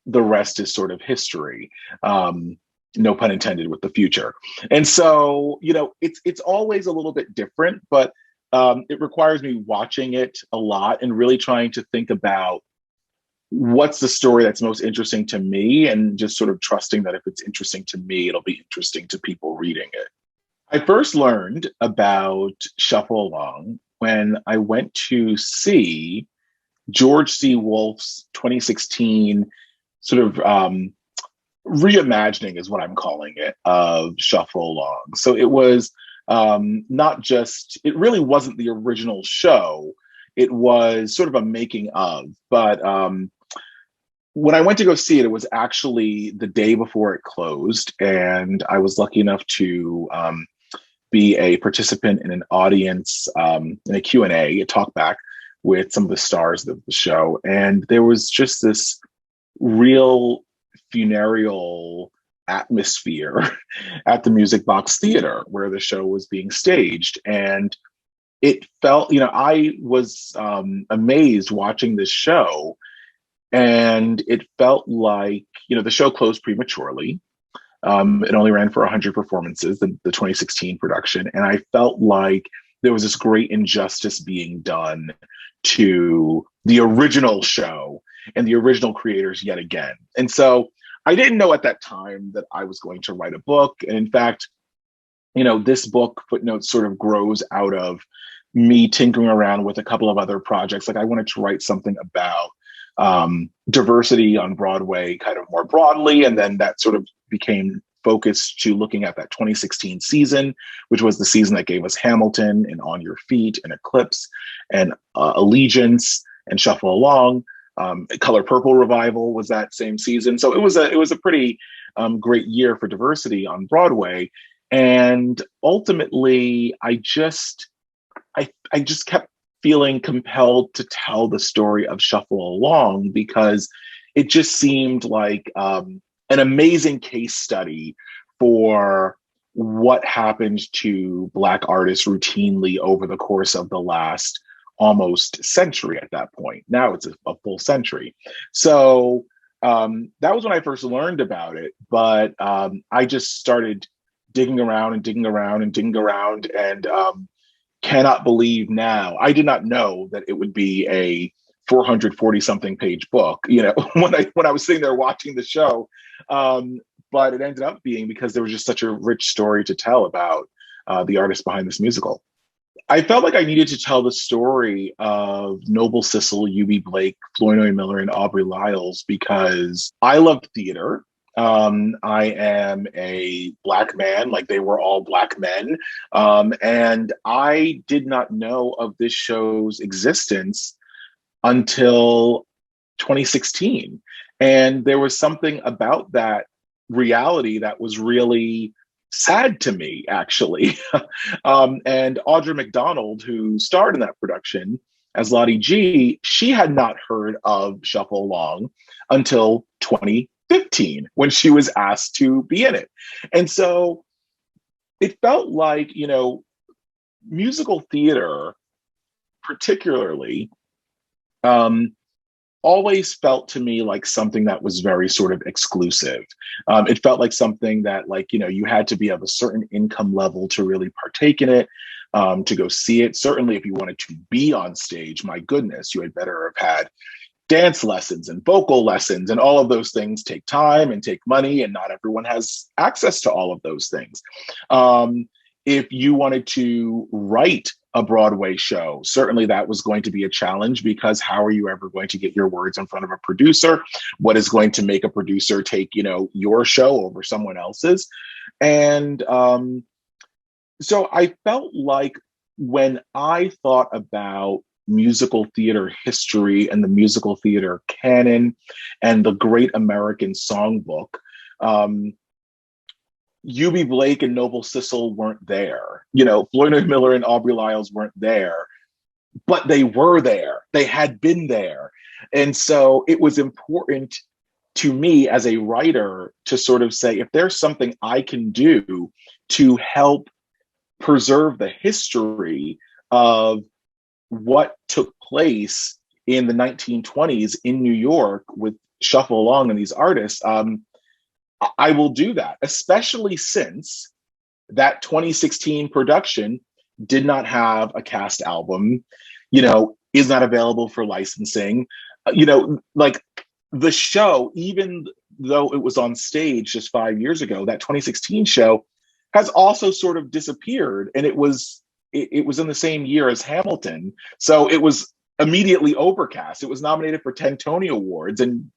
the rest is sort of history. No pun intended with the future. And so, it's always a little bit different, but it requires me watching it a lot and really trying to think about what's the story that's most interesting to me, and just sort of trusting that if it's interesting to me, it'll be interesting to people reading it. I first learned about Shuffle Along when I went to see George C. Wolfe's 2016 sort of reimagining, is what I'm calling it, of Shuffle Along. So it was not just, it really wasn't the original show. It was sort of a making of, but when I went to go see it, it was actually the day before it closed. And I was lucky enough to be a participant in an audience, in a Q&A, a talk back with some of the stars of the show. And there was just this real funereal atmosphere at the Music Box Theater where the show was being staged. And it felt, I was amazed watching this show, and it felt like, the show closed prematurely. It only ran for 100 performances, the 2016 production. And I felt like there was this great injustice being done to the original show and the original creators yet again. And so I didn't know at that time that I was going to write a book. And in fact, this book, Footnotes, sort of grows out of me tinkering around with a couple of other projects. Like I wanted to write something about diversity on Broadway kind of more broadly. And then that sort of became focused to looking at that 2016 season, which was the season that gave us Hamilton and On Your Feet and Eclipse and Allegiance and Shuffle Along. Color Purple revival was that same season. So it was a pretty great year for diversity on Broadway. And ultimately, I just kept feeling compelled to tell the story of Shuffle Along because it just seemed like an amazing case study for what happened to Black artists routinely over the course of the last almost century at that point. Now it's a full century. So that was when I first learned about it, but I just started digging around and cannot believe now. I did not know that it would be a 440 something page book, when I was sitting there watching the show. But it ended up being because there was just such a rich story to tell about the artist behind this musical. I felt like I needed to tell the story of Noble Sissel, U.B. Blake, Flournoy Miller, and Aubrey Lyles because I loved theater. I am a Black man, like they were all Black men. And I did not know of this show's existence until 2016. And there was something about that reality that was really sad to me, actually. And Audra McDonald, who starred in that production as Lottie G, she had not heard of Shuffle Along until 2015 when she was asked to be in it. And so it felt like, musical theater particularly always felt to me like something that was very sort of exclusive. It felt like something that you had to be of a certain income level to really partake in it, to go see it. Certainly if you wanted to be on stage, my goodness, you had better have had dance lessons and vocal lessons, and all of those things take time and take money, and not everyone has access to all of those things. If you wanted to write a Broadway show, certainly that was going to be a challenge, because how are you ever going to get your words in front of a producer? What is going to make a producer take, your show over someone else's? And so I felt like when I thought about musical theater history and the musical theater canon and the Great American Songbook. U.B. Blake and Noble Sissle weren't there. Floyd Miller and Aubrey Lyles weren't there, but they were there. They had been there. And so it was important to me as a writer to sort of say, if there's something I can do to help preserve the history of what took place in the 1920s in New York with Shuffle Along and these artists, I will do that, especially since that 2016 production did not have a cast album, is not available for licensing. Like the show, even though it was on stage just 5 years ago, that 2016 show has also sort of disappeared. And it was in the same year as Hamilton. So it was immediately overcast. It was nominated for 10 Tony Awards. And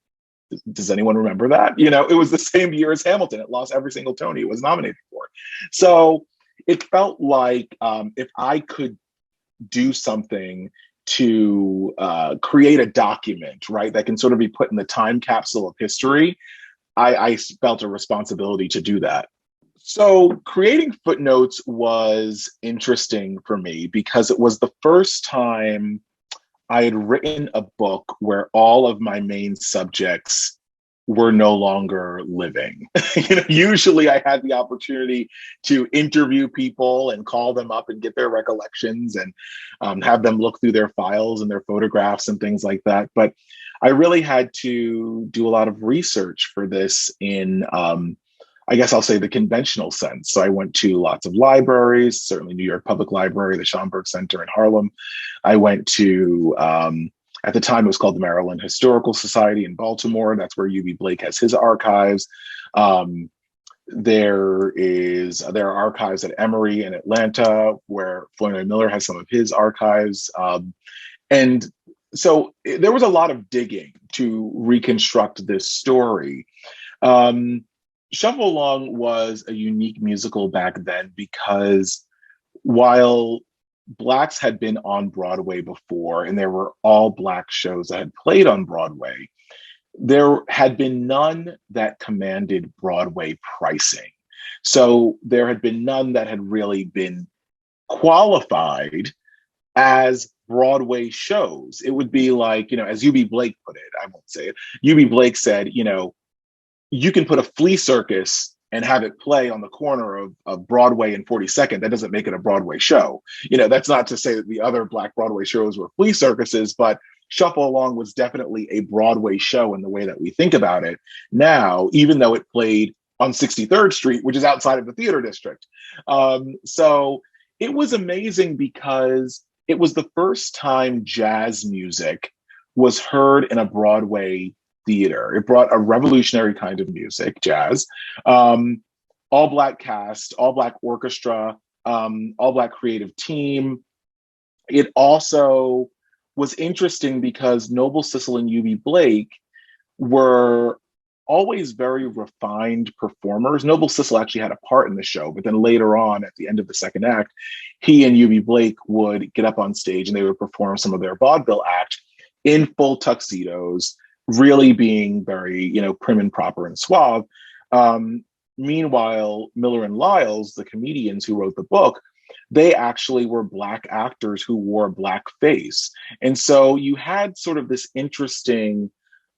does anyone remember that? It was the same year as Hamilton. It lost every single Tony it was nominated for. So it felt like if I could do something to create a document, right, that can sort of be put in the time capsule of history, I felt a responsibility to do that. So creating footnotes was interesting for me because it was the first time I had written a book where all of my main subjects were no longer living. Usually I had the opportunity to interview people and call them up and get their recollections and have them look through their files and their photographs and things like that. But I really had to do a lot of research for this in, I guess I'll say, the conventional sense. So I went to lots of libraries, certainly New York Public Library, the Schomburg Center in Harlem. I went to, at the time it was called the Maryland Historical Society in Baltimore. That's where U.B. Blake has his archives. There are archives at Emory in Atlanta where Floyd Miller has some of his archives. And so there was a lot of digging to reconstruct this story. Shuffle Along was a unique musical back then because while Blacks had been on Broadway before and there were all Black shows that had played on Broadway, there had been none that commanded Broadway pricing. So there had been none that had really been qualified as Broadway shows. It would be like, as U.B. Blake put it, I won't say it, U.B. Blake said, you can put a flea circus and have it play on the corner of Broadway and 42nd. That doesn't make it a Broadway show. That's not to say that the other Black Broadway shows were flea circuses, but Shuffle Along was definitely a Broadway show in the way that we think about it now, even though it played on 63rd Street, which is outside of the theater district. So it was amazing because it was the first time jazz music was heard in a Broadway theater. It brought a revolutionary kind of music, jazz, all Black cast, all Black orchestra, all Black creative team. It also was interesting because Noble Sissle and U.B. Blake were always very refined performers. Noble Sissle actually had a part in the show, but then later on at the end of the second act, he and U.B. Blake would get up on stage and they would perform some of their vaudeville act in full tuxedos, really being very, prim and proper and suave. Meanwhile, Miller and Lyles, the comedians who wrote the book, they actually were Black actors who wore blackface. And so you had sort of this interesting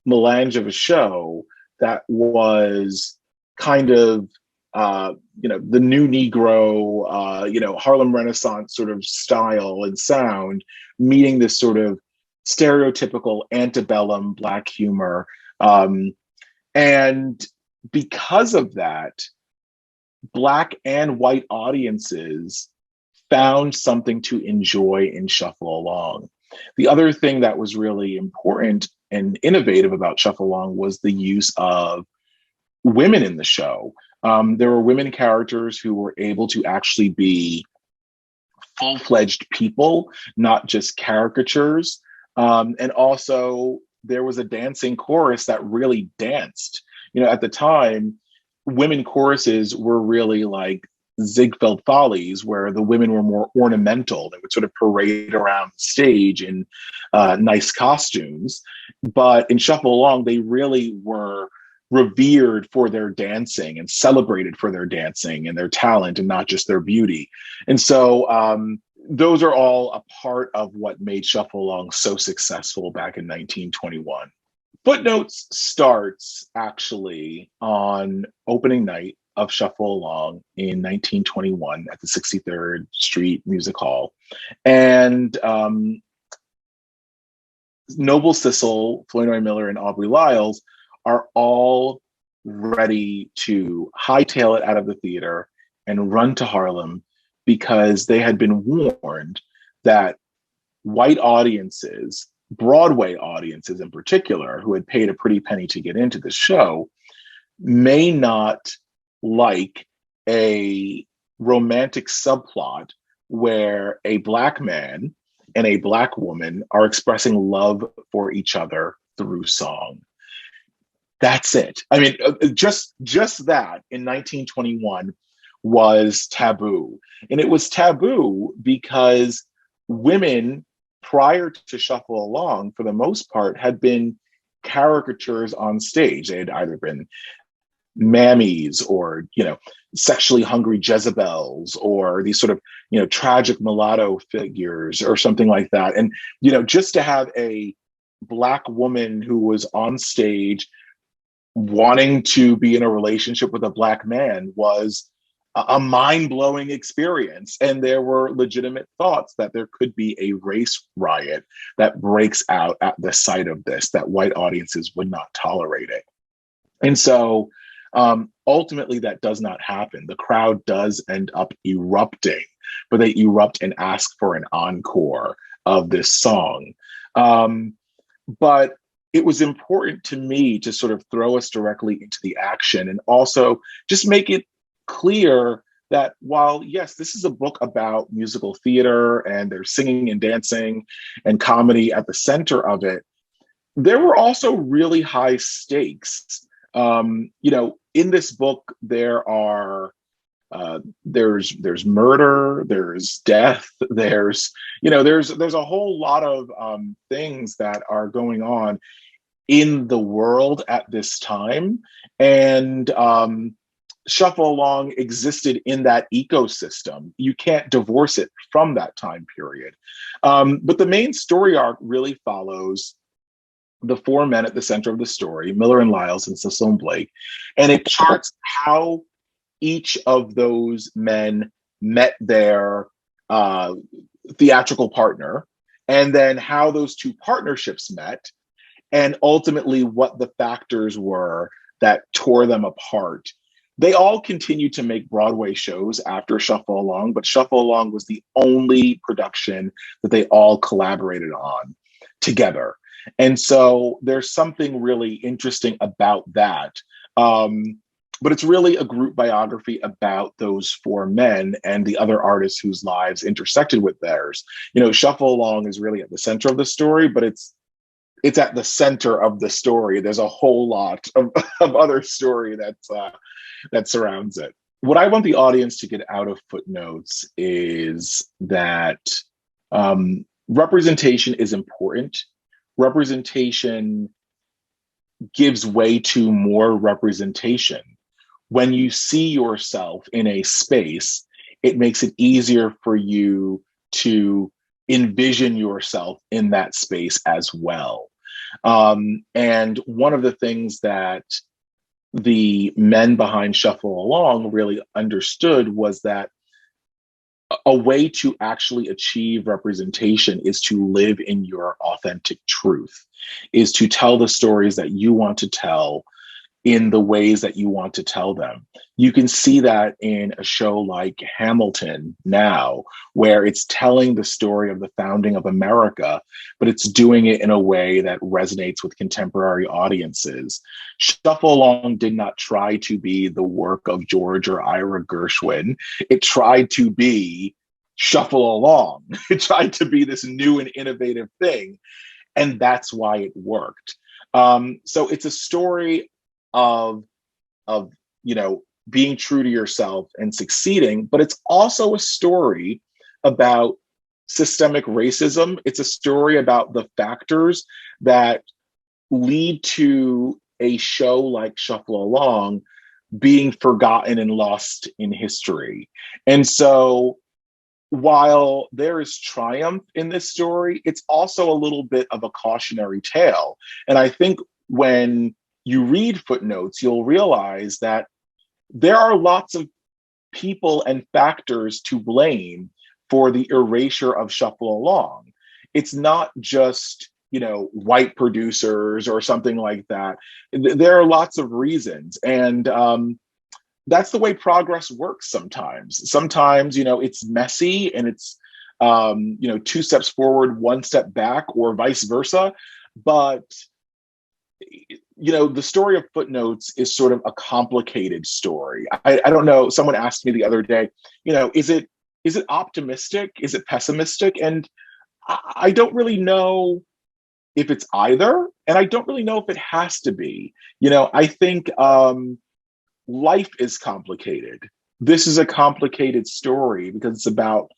melange of a show that was kind of, the new Negro, Harlem Renaissance sort of style and sound, meeting this sort of stereotypical antebellum Black humor. And because of that, Black and white audiences found something to enjoy and Shuffle Along. The other thing that was really important and innovative about Shuffle Along was the use of women in the show. There were women characters who were able to actually be full-fledged people, not just caricatures. And also there was a dancing chorus that really danced. At the time, women choruses were really like Ziegfeld Follies, where the women were more ornamental. They would sort of parade around the stage in nice costumes. But in Shuffle Along, they really were revered for their dancing and celebrated for their dancing and their talent and not just their beauty. And so those are all a part of what made Shuffle Along so successful back in 1921. Footnotes starts actually on opening night of Shuffle Along in 1921 at the 63rd Street Music Hall. And Noble Sissel, Flournoy Miller, and Aubrey Lyles are all ready to hightail it out of the theater and run to Harlem because they had been warned that white audiences, Broadway audiences in particular, who had paid a pretty penny to get into the show, may not like a romantic subplot where a Black man and a Black woman are expressing love for each other through song. That's it. I mean, just that in 1921 was taboo. And it was taboo because women prior to Shuffle Along, for the most part, had been caricatures on stage. They had either been mammies or, sexually hungry Jezebels or these sort of, tragic mulatto figures or something like that. And, just to have a Black woman who was on stage wanting to be in a relationship with a Black man was a mind-blowing experience. And there were legitimate thoughts that there could be a race riot that breaks out at the sight of this, that white audiences would not tolerate it. And so ultimately that does not happen. The crowd does end up erupting, but they erupt and ask for an encore of this song. But it was important to me to sort of throw us directly into the action and also just make it clear that while, yes, this is a book about musical theater and there's singing and dancing and comedy at the center of it, there were also really high stakes. In this book, there are there's murder, there's death, there's a whole lot of things that are going on in the world at this time, and Shuffle Along existed in that ecosystem. You can't divorce it from that time period. But the main story arc really follows the four men at the center of the story, Miller and Lyles and Sissel and Blake, and it charts how each of those men met their theatrical partner, and then how those two partnerships met, and ultimately what the factors were that tore them apart. They all continued to make Broadway shows after Shuffle Along, but Shuffle Along was the only production that they all collaborated on together. And so there's something really interesting about that. But it's really a group biography about those four men and the other artists whose lives intersected with theirs. Shuffle Along is really at the center of the story, but it's at the center of the story. There's a whole lot of other story that surrounds it. What I want the audience to get out of Footnotes is that representation is important. Representation gives way to more representation. When you see yourself in a space, it makes it easier for you to envision yourself in that space as well. And one of the things that the men behind Shuffle Along really understood was that a way to actually achieve representation is to live in your authentic truth, is to tell the stories that you want to tell in the ways that you want to tell them. You can see that in a show like Hamilton now, where it's telling the story of the founding of America, but it's doing it in a way that resonates with contemporary audiences. Shuffle Along did not try to be the work of George or Ira Gershwin. It tried to be Shuffle Along. It tried to be this new and innovative thing, and that's why it worked. So it's a story of being true to yourself and succeeding, but it's also a story about systemic racism. It's a story about the factors that lead to a show like Shuffle Along being forgotten and lost in history. And so while there is triumph in this story, it's also a little bit of a cautionary tale. And I think when you read footnotes, you'll realize that there are lots of people and factors to blame for the erasure of Shuffle Along. It's not just, white producers or something like that. There are lots of reasons. And that's the way progress works sometimes. Sometimes, it's messy and it's, 2 steps forward, 1 step back, or vice versa. But, the story of Footnotes is sort of a complicated story. I don't know. Someone asked me the other day, is it optimistic? Is it pessimistic? And I don't really know if it's either. And I don't really know if it has to be. I think life is complicated. This is a complicated story because it's about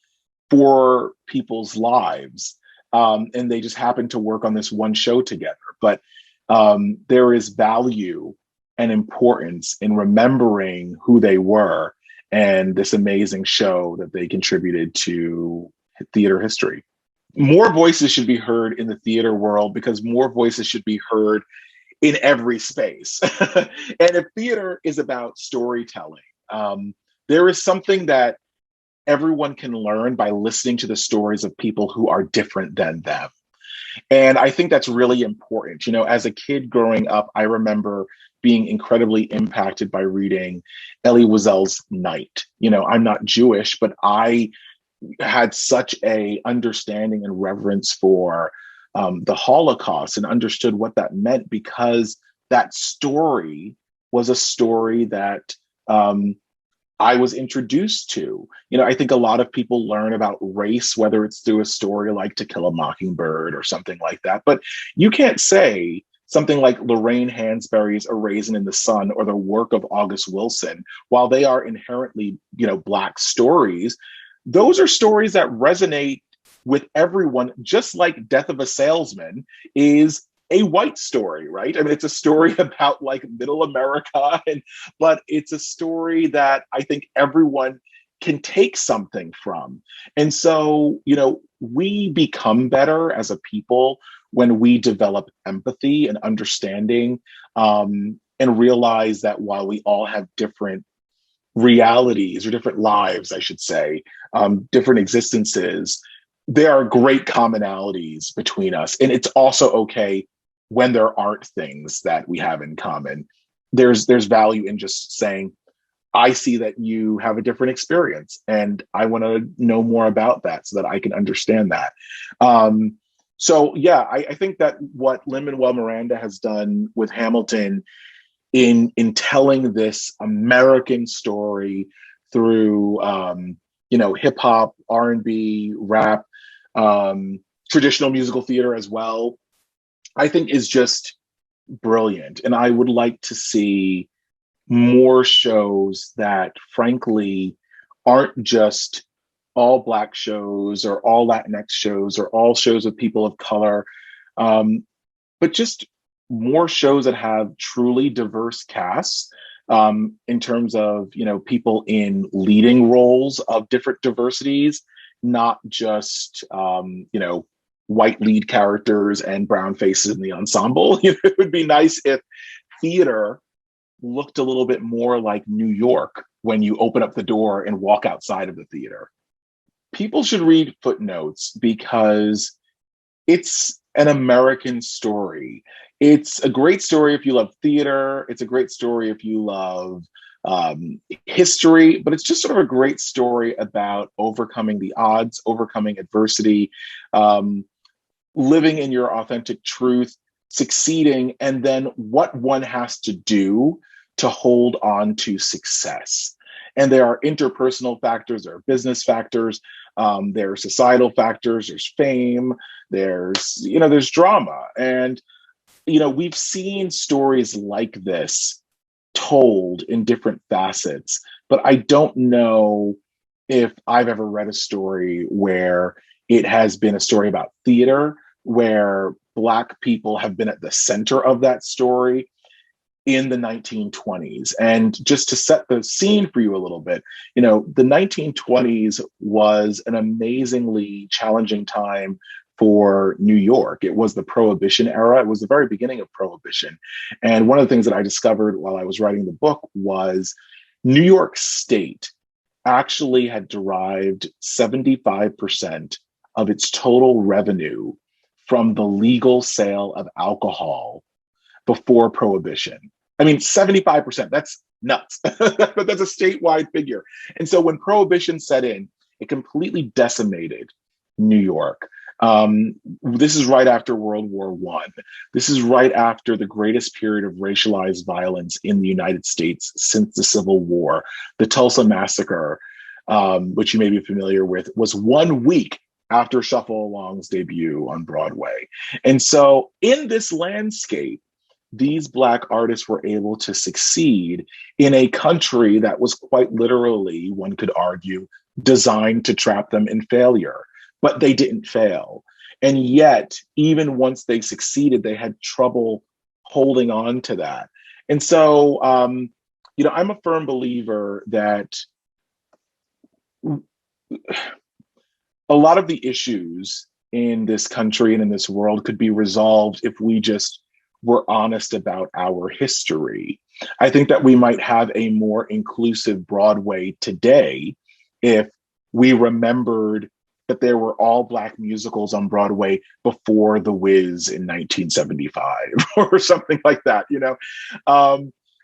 4 people's lives. And they just happen to work on this one show together. But there is value and importance in remembering who they were and this amazing show that they contributed to theater history. More voices should be heard in the theater world because more voices should be heard in every space. And if theater is about storytelling, there is something that everyone can learn by listening to the stories of people who are different than them. And I think that's really important. As a kid growing up, I remember being incredibly impacted by reading Elie Wiesel's Night. I'm not Jewish, but I had such a understanding and reverence for the Holocaust and understood what that meant because that story was a story that I was introduced to. I think a lot of people learn about race, whether it's through a story like To Kill a Mockingbird or something like that. But you can't say something like Lorraine Hansberry's A Raisin in the Sun or the work of August Wilson, while they are inherently, Black stories, those are stories that resonate with everyone, just like Death of a Salesman is a white story, right? I mean, it's a story about like middle America, but it's a story that I think everyone can take something from. And so, we become better as a people when we develop empathy and understanding, and realize that while we all have different realities or different lives, I should say, different existences, there are great commonalities between us. And it's also okay when there aren't things that we have in common. There's value in just saying, I see that you have a different experience and I want to know more about that so that I can understand that. So yeah, I think that what Lin-Manuel Miranda has done with Hamilton in telling this American story through hip hop, R&B, rap, traditional musical theater as well, I think is just brilliant. And I would like to see more shows that frankly aren't just all Black shows or all Latinx shows or all shows with people of color, but just more shows that have truly diverse casts in terms of, people in leading roles of different diversities, not just, white lead characters and brown faces in the ensemble. It would be nice if theater looked a little bit more like New York when you open up the door and walk outside of the theater. People should read Footnotes because it's an American story. It's a great story if you love theater. It's a great story if you love history, but it's just sort of a great story about overcoming the odds, overcoming adversity, living in your authentic truth, succeeding, and then what one has to do to hold on to success. And there are interpersonal factors, there are business factors, there are societal factors, there's fame, there's drama. And, we've seen stories like this told in different facets, but I don't know if I've ever read a story where it has been a story about theater, where Black people have been at the center of that story in the 1920s. And just to set the scene for you a little bit, you know, the 1920s was an amazingly challenging time for New York. It was the Prohibition era. It was the very beginning of Prohibition. And one of the things that I discovered while I was writing the book was New York State actually had derived 75% of its total revenue from the legal sale of alcohol before Prohibition. I mean, 75%, that's nuts, but that's a statewide figure. And so when Prohibition set in, it completely decimated New York. This is right after World War I. This is right after the greatest period of racialized violence in the United States since the Civil War. The Tulsa Massacre, which you may be familiar with, was 1 week after Shuffle Along's debut on Broadway. And so in this landscape, these Black artists were able to succeed in a country that was quite literally, one could argue, designed to trap them in failure. But they didn't fail. And yet, even once they succeeded, they had trouble holding on to that. And so, you know, I'm a firm believer that a lot of the issues in this country and in this world could be resolved if we just were honest about our history. I think that we might have a more inclusive Broadway today if we remembered that there were all Black musicals on Broadway before The Wiz in 1975 or something like that, you know?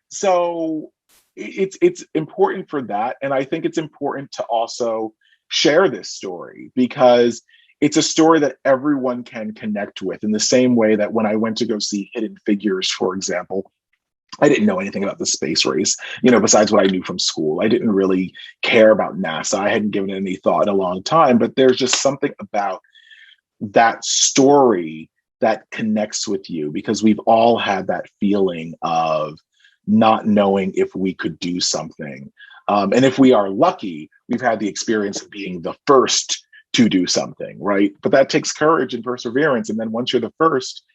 So it's important for that. And I think it's important to also share this story because it's a story that everyone can connect with in the same way that when I went to go see Hidden Figures, for example, I didn't know anything about the space race, you know, besides what I knew from school. I didn't really care about NASA. I hadn't given it any thought in a long time, but there's just something about that story that connects with you because we've all had that feeling of not knowing if we could do something. And if we are lucky, we've had the experience of being the first to do something, right? But that takes courage and perseverance. And then once you're the first,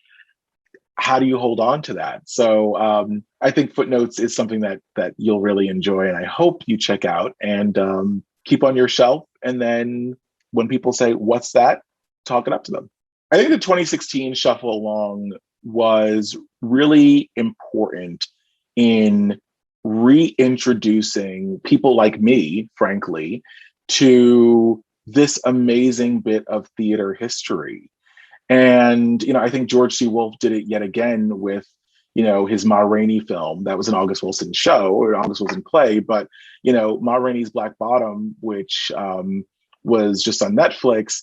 how do you hold on to that? So I think Footnotes is something that you'll really enjoy, and I hope you check out and keep on your shelf. And then when people say, "What's that?" talk it up to them. I think the 2016 Shuffle Along was really important in reintroducing people like me, frankly, to this amazing bit of theater history. And, you know, I think George C. Wolfe did it yet again with, you know, his Ma Rainey film. That was an August Wilson show or an August Wilson play. But, you know, Ma Rainey's Black Bottom, which was just on Netflix,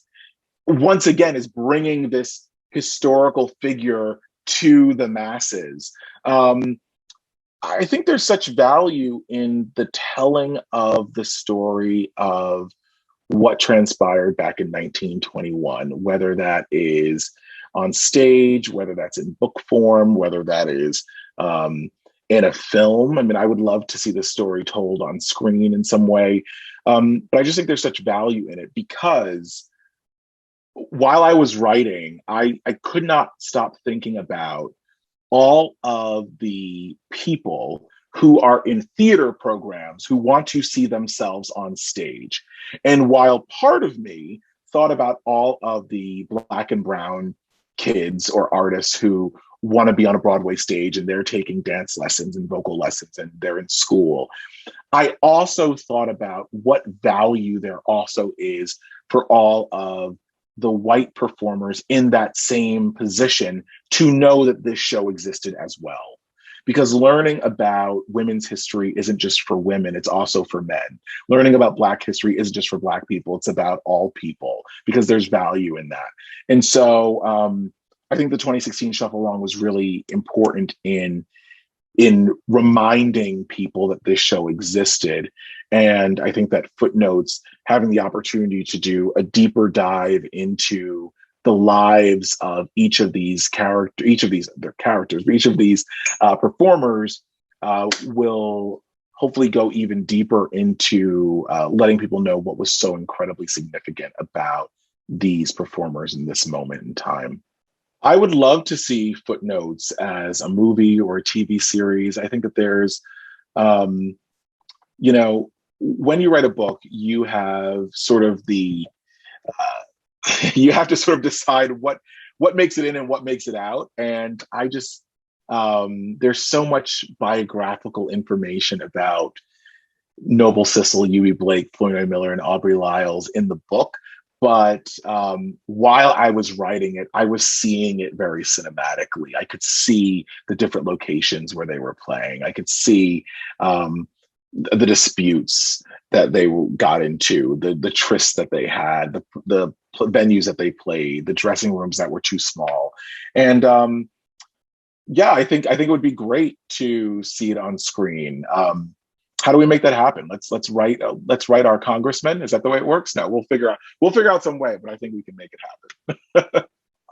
once again is bringing this historical figure to the masses. I think there's such value in the telling of the story of what transpired back in 1921, whether that is on stage, whether that's in book form, whether that is in a film. I mean, I would love to see the story told on screen in some way. But I just think there's such value in it because while I was writing, I could not stop thinking about all of the people who are in theater programs who want to see themselves on stage. And while part of me thought about all of the Black and brown kids or artists who want to be on a Broadway stage and they're taking dance lessons and vocal lessons and they're in school, I also thought about what value there also is for all of the white performers in that same position to know that this show existed as well. Because learning about women's history isn't just for women, it's also for men. Learning about Black history isn't just for Black people, it's about all people, because there's value in that. And so I think the 2016 Shuffle Along was really important in reminding people that this show existed. And I think that Footnotes, having the opportunity to do a deeper dive into the lives of each of these performers will hopefully go even deeper into letting people know what was so incredibly significant about these performers in this moment in time. I would love to see Footnotes as a movie or a TV series. I think that there's, you know, when you write a book, you have sort of the, you have to sort of decide what makes it in and what makes it out. And I just, there's so much biographical information about Noble Sissel, Huey Blake, Flournoy Miller, and Aubrey Lyles in the book. But while I was writing it, I was seeing it very cinematically. I could see the different locations where they were playing. I could see the disputes that they got into, the trysts that they had, the venues that they played, the dressing rooms that were too small. And yeah, I think it would be great to see it on screen. How do we make that happen? Let's write our congressman. Is that the way it works? No, we'll figure out some way, but I think we can make it happen.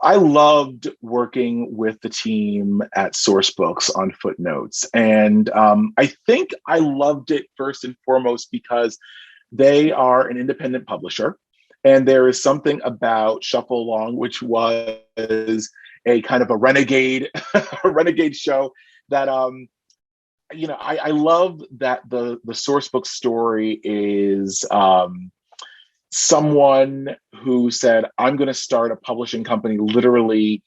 I loved working with the team at Sourcebooks on Footnotes. And I think I loved it first and foremost because they are an independent publisher. And there is something about Shuffle Along, which was a kind of a renegade, show that, you know, I love that the Sourcebook story is someone who said, I'm going to start a publishing company literally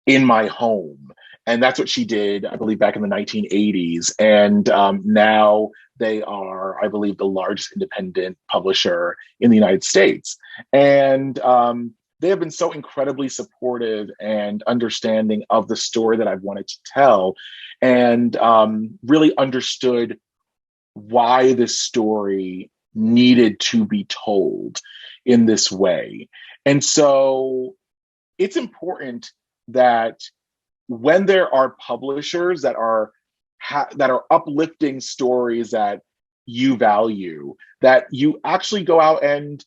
in my home. And that's what she did, I believe, back in the 1980s. And now they are, I believe, the largest independent publisher in the United States. And they have been so incredibly supportive and understanding of the story that I've wanted to tell, and really understood why this story needed to be told in this way. And so it's important that when there are publishers that are uplifting stories that you value, that you actually go out and,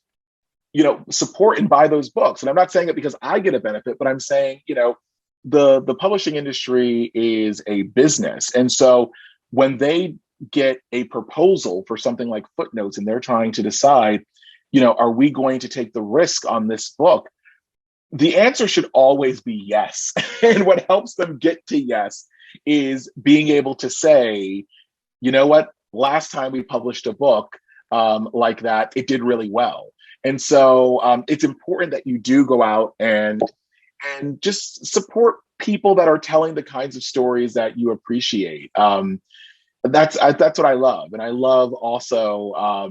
you know, support and buy those books. And I'm not saying it because I get a benefit, but I'm saying, you know, the publishing industry is a business. And so when they get a proposal for something like Footnotes and they're trying to decide, you know, are we going to take the risk on this book? The answer should always be yes. And what helps them get to yes is being able to say, you know what, last time we published a book like that, it did really well. And so it's important that you do go out and just support people that are telling the kinds of stories that you appreciate. That's what I love. And I love also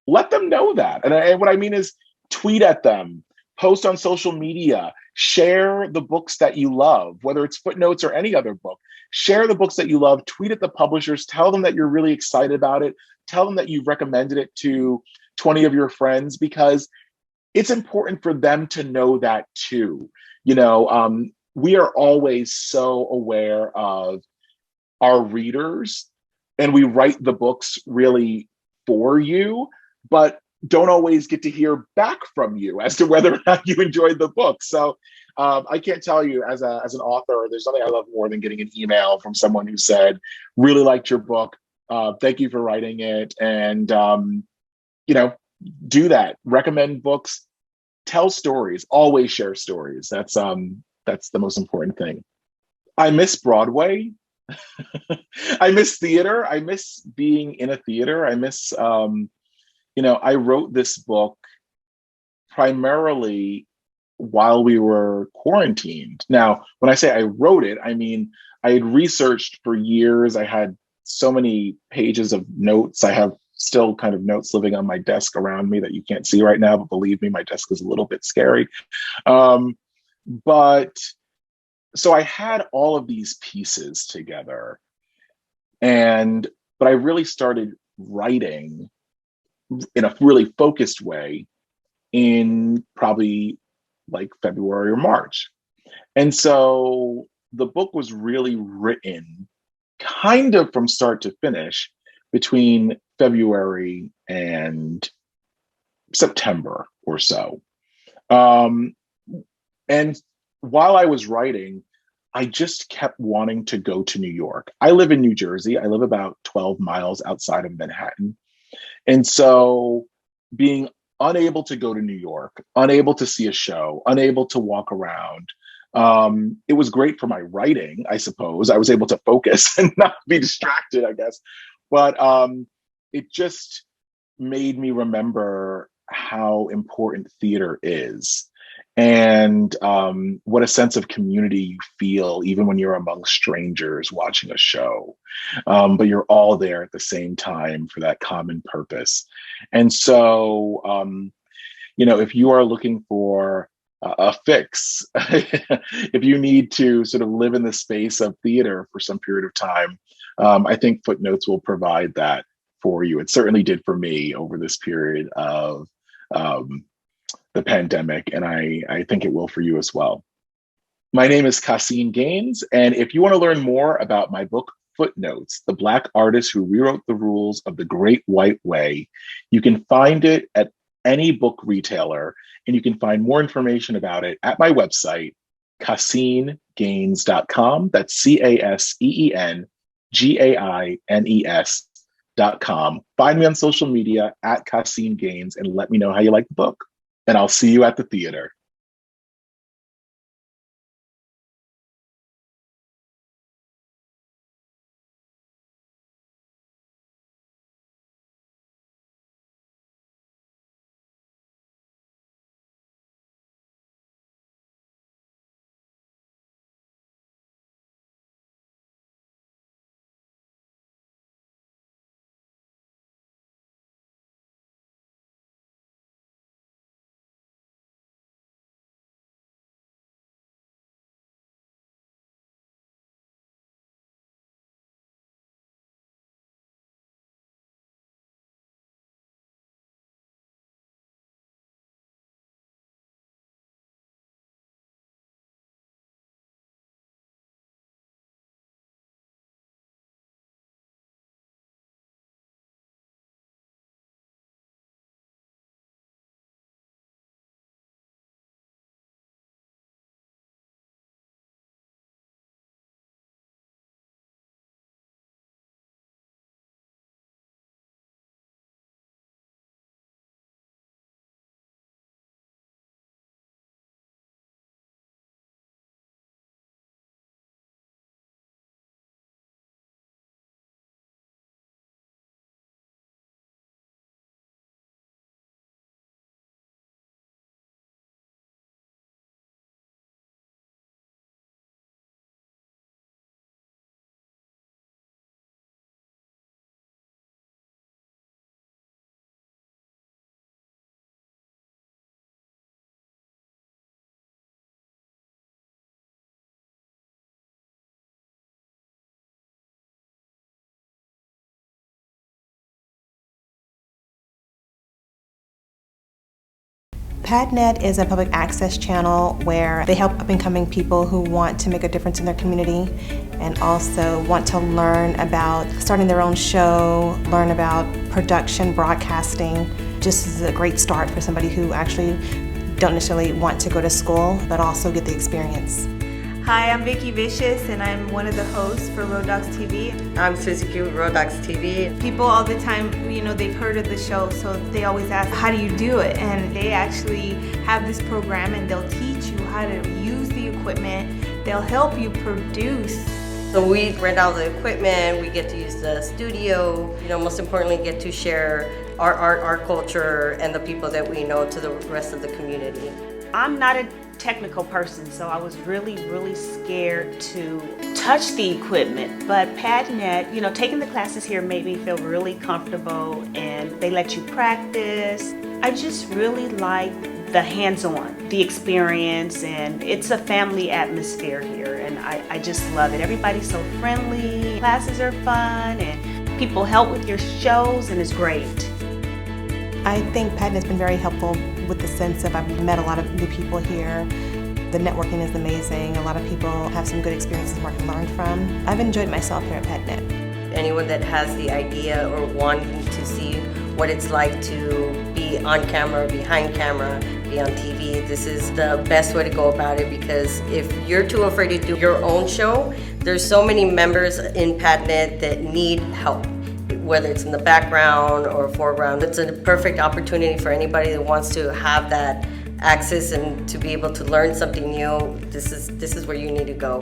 let them know that. And what I mean is tweet at them, post on social media, share the books that you love, whether it's Footnotes or any other book. Share the books that you love, tweet at the publishers, tell them that you're really excited about it, tell them that you've recommended it to 20 of your friends, because it's important for them to know that too. You know, we are always so aware of our readers, and we write the books really for you, but don't always get to hear back from you as to whether or not you enjoyed the book. So I can't tell you as an author, there's nothing I love more than getting an email from someone who said, really liked your book. Thank you for writing it. And, you know, do that. Recommend books, tell stories, always share stories. That's the most important thing. I miss Broadway. I miss theater. I miss being in a theater. I miss, you know, I wrote this book primarily while we were quarantined. Now, when I say I wrote it, I mean, I had researched for years. I had so many pages of notes. I have still kind of notes living on my desk around me that you can't see right now, but believe me, my desk is a little bit scary. But so I had all of these pieces together, but I really started writing in a really focused way in probably like February or March. And so the book was really written kind of from start to finish between February and September or so. And while I was writing, I just kept wanting to go to New York. I live in New Jersey. I live about 12 miles outside of Manhattan. And so being unable to go to New York, unable to see a show, unable to walk around, it was great for my writing, I suppose. I was able to focus and not be distracted, I guess. But it just made me remember how important theater is, and what a sense of community you feel even when you're among strangers watching a show, but you're all there at the same time for that common purpose. And so if you are looking for a fix, if you need to sort of live in the space of theater for some period of time, I think Footnotes will provide that for you. It certainly did for me over this period of the pandemic, and I think it will for you as well. My name is Cassine Gaines, and if you want to learn more about my book, Footnotes, The Black Artist Who Rewrote the Rules of the Great White Way, you can find it at any book retailer, and you can find more information about it at my website, CassineGaines.com. That's CassineGaines.com. Find me on social media at Cassine Gaines and let me know how you like the book. And I'll see you at the theater. PadNet is a public access channel where they help up-and-coming people who want to make a difference in their community and also want to learn about starting their own show, learn about production, broadcasting. Just is a great start for somebody who actually don't necessarily want to go to school, but also get the experience. Hi, I'm Vicky Vicious, and I'm one of the hosts for Road Dogs TV. I'm Susie Q with Road Dogs TV. People all the time, they've heard of the show, so they always ask, how do you do it? And they actually have this program, and they'll teach you how to use the equipment. They'll help you produce. So we rent out the equipment, we get to use the studio, most importantly, get to share our art, our culture, and the people that we know to the rest of the community. I'm not a technical person, so I was really scared to touch the equipment. But PadNet, taking the classes here made me feel really comfortable, and they let you practice. I just really like the hands-on, the experience, and it's a family atmosphere here, and I just love it. Everybody's so friendly, classes are fun, and people help with your shows, and it's great. I think PadNet's been very helpful with the sense of I've met a lot of new people here. The networking is amazing. A lot of people have some good experiences where I can learn from. I've enjoyed myself here at PadNet. Anyone that has the idea or wanting to see what it's like to be on camera, behind camera, be on TV. This is the best way to go about it, because if you're too afraid to do your own show, there's so many members in PadNet that need help, whether it's in the background or foreground. It's a perfect opportunity for anybody that wants to have that access and to be able to learn something new. This is where you need to go.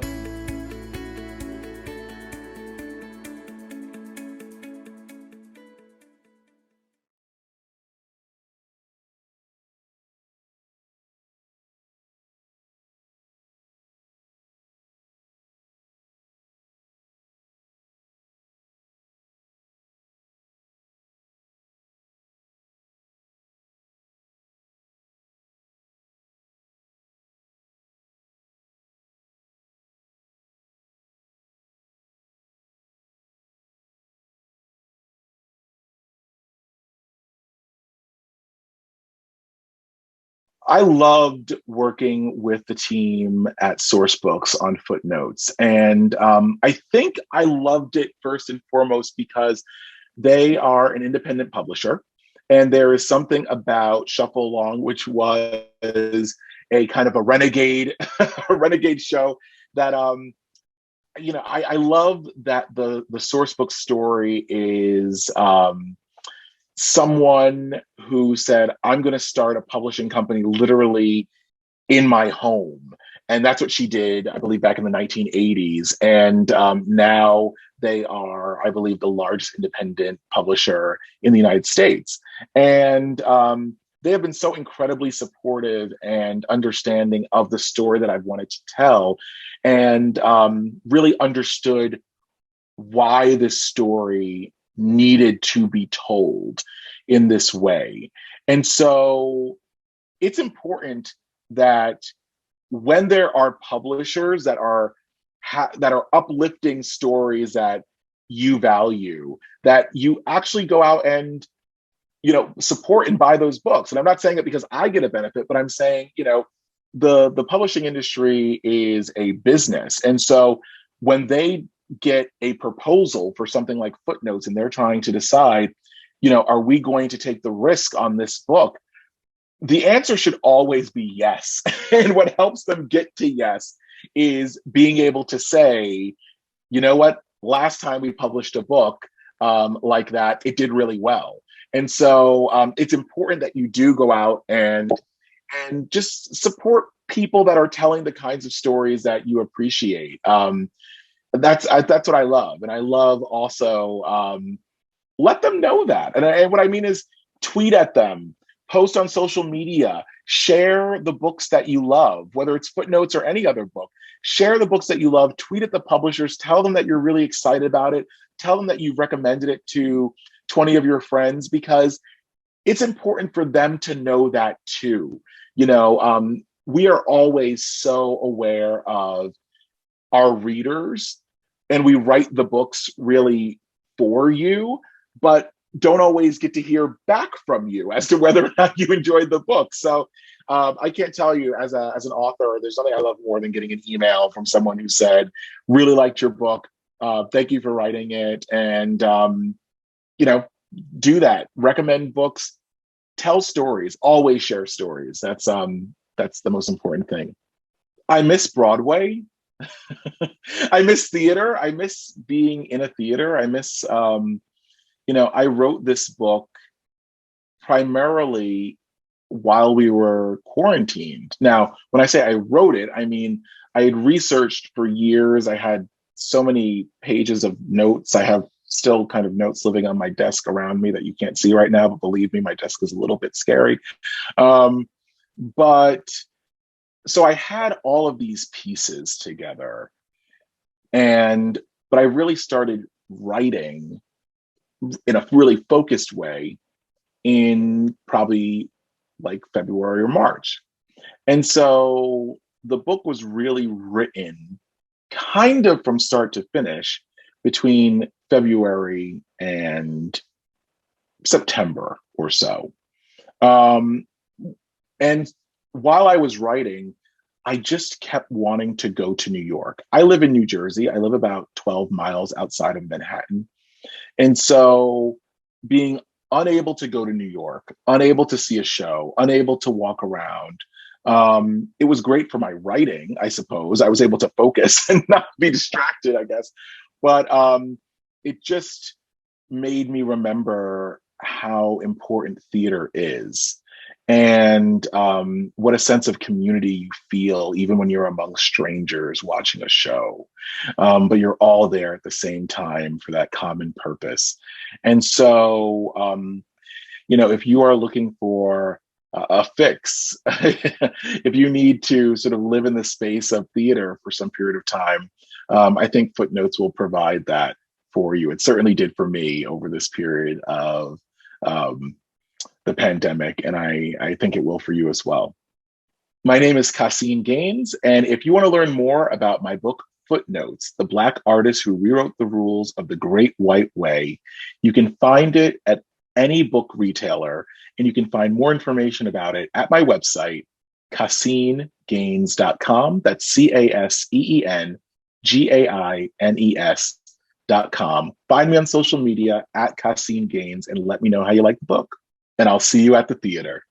I loved working with the team at Sourcebooks on Footnotes. And I think I loved it first and foremost because they are an independent publisher. And there is something about Shuffle Along, which was a kind of a renegade, a renegade show that, I love that the Sourcebook story is someone who said, I'm going to start a publishing company literally in my home. And that's what she did, I believe, back in the 1980s. And now they are, I believe, the largest independent publisher in the United States. And they have been so incredibly supportive and understanding of the story that I've wanted to tell, and really understood why this story needed to be told in this way. And so it's important that when there are publishers that are uplifting stories that you value, that you actually go out and support and buy those books. And I'm not saying it because I get a benefit, but I'm saying the publishing industry is a business. And so when they get a proposal for something like Footnotes and they're trying to decide, are we going to take the risk on this book? The answer should always be yes. And what helps them get to yes is being able to say, you know what, last time we published a book like that, it did really well. And so it's important that you do go out and just support people that are telling the kinds of stories that you appreciate. That's what I love. And I love also let them know that. And what I mean is tweet at them, post on social media, share the books that you love, whether it's Footnotes or any other book. Share the books that you love, tweet at the publishers, tell them that you're really excited about it, tell them that you've recommended it to 20 of your friends, because it's important for them to know that too. We are always so aware of our readers, and we write the books really for you, but don't always get to hear back from you as to whether or not you enjoyed the book. So I can't tell you as an author, there's nothing I love more than getting an email from someone who said, really liked your book. Thank you for writing it. And, do that. Recommend books, tell stories, always share stories. That's the most important thing. I miss Broadway. I miss theater. I miss being in a theater. I miss, I wrote this book primarily while we were quarantined. Now, when I say I wrote it, I mean, I had researched for years. I had so many pages of notes. I have still kind of notes living on my desk around me that you can't see right now, but believe me, my desk is a little bit scary. But so I had all of these pieces together, but I really started writing in a really focused way in probably like February or March. And so the book was really written kind of from start to finish between February and September or so. And while I was writing, I just kept wanting to go to New York. I live in New Jersey. I live about 12 miles outside of Manhattan. And so being unable to go to New York, unable to see a show, unable to walk around. It was great for my writing, I suppose. I was able to focus and not be distracted, I guess. But it just made me remember how important theater is, and what a sense of community you feel even when you're among strangers watching a show. But you're all there at the same time for that common purpose. And so, if you are looking for a fix, if you need to sort of live in the space of theater for some period of time, I think Footnotes will provide that for you. It certainly did for me over this period of the pandemic, and I think it will for you as well. My name is Cassine Gaines, and if you want to learn more about my book, Footnotes, The Black Artist Who Rewrote the Rules of the Great White Way, you can find it at any book retailer, and you can find more information about it at my website, CassineGaines.com. That's CassineGaines.com. Find me on social media at Cassine Gaines and let me know how you like the book. And I'll see you at the theater.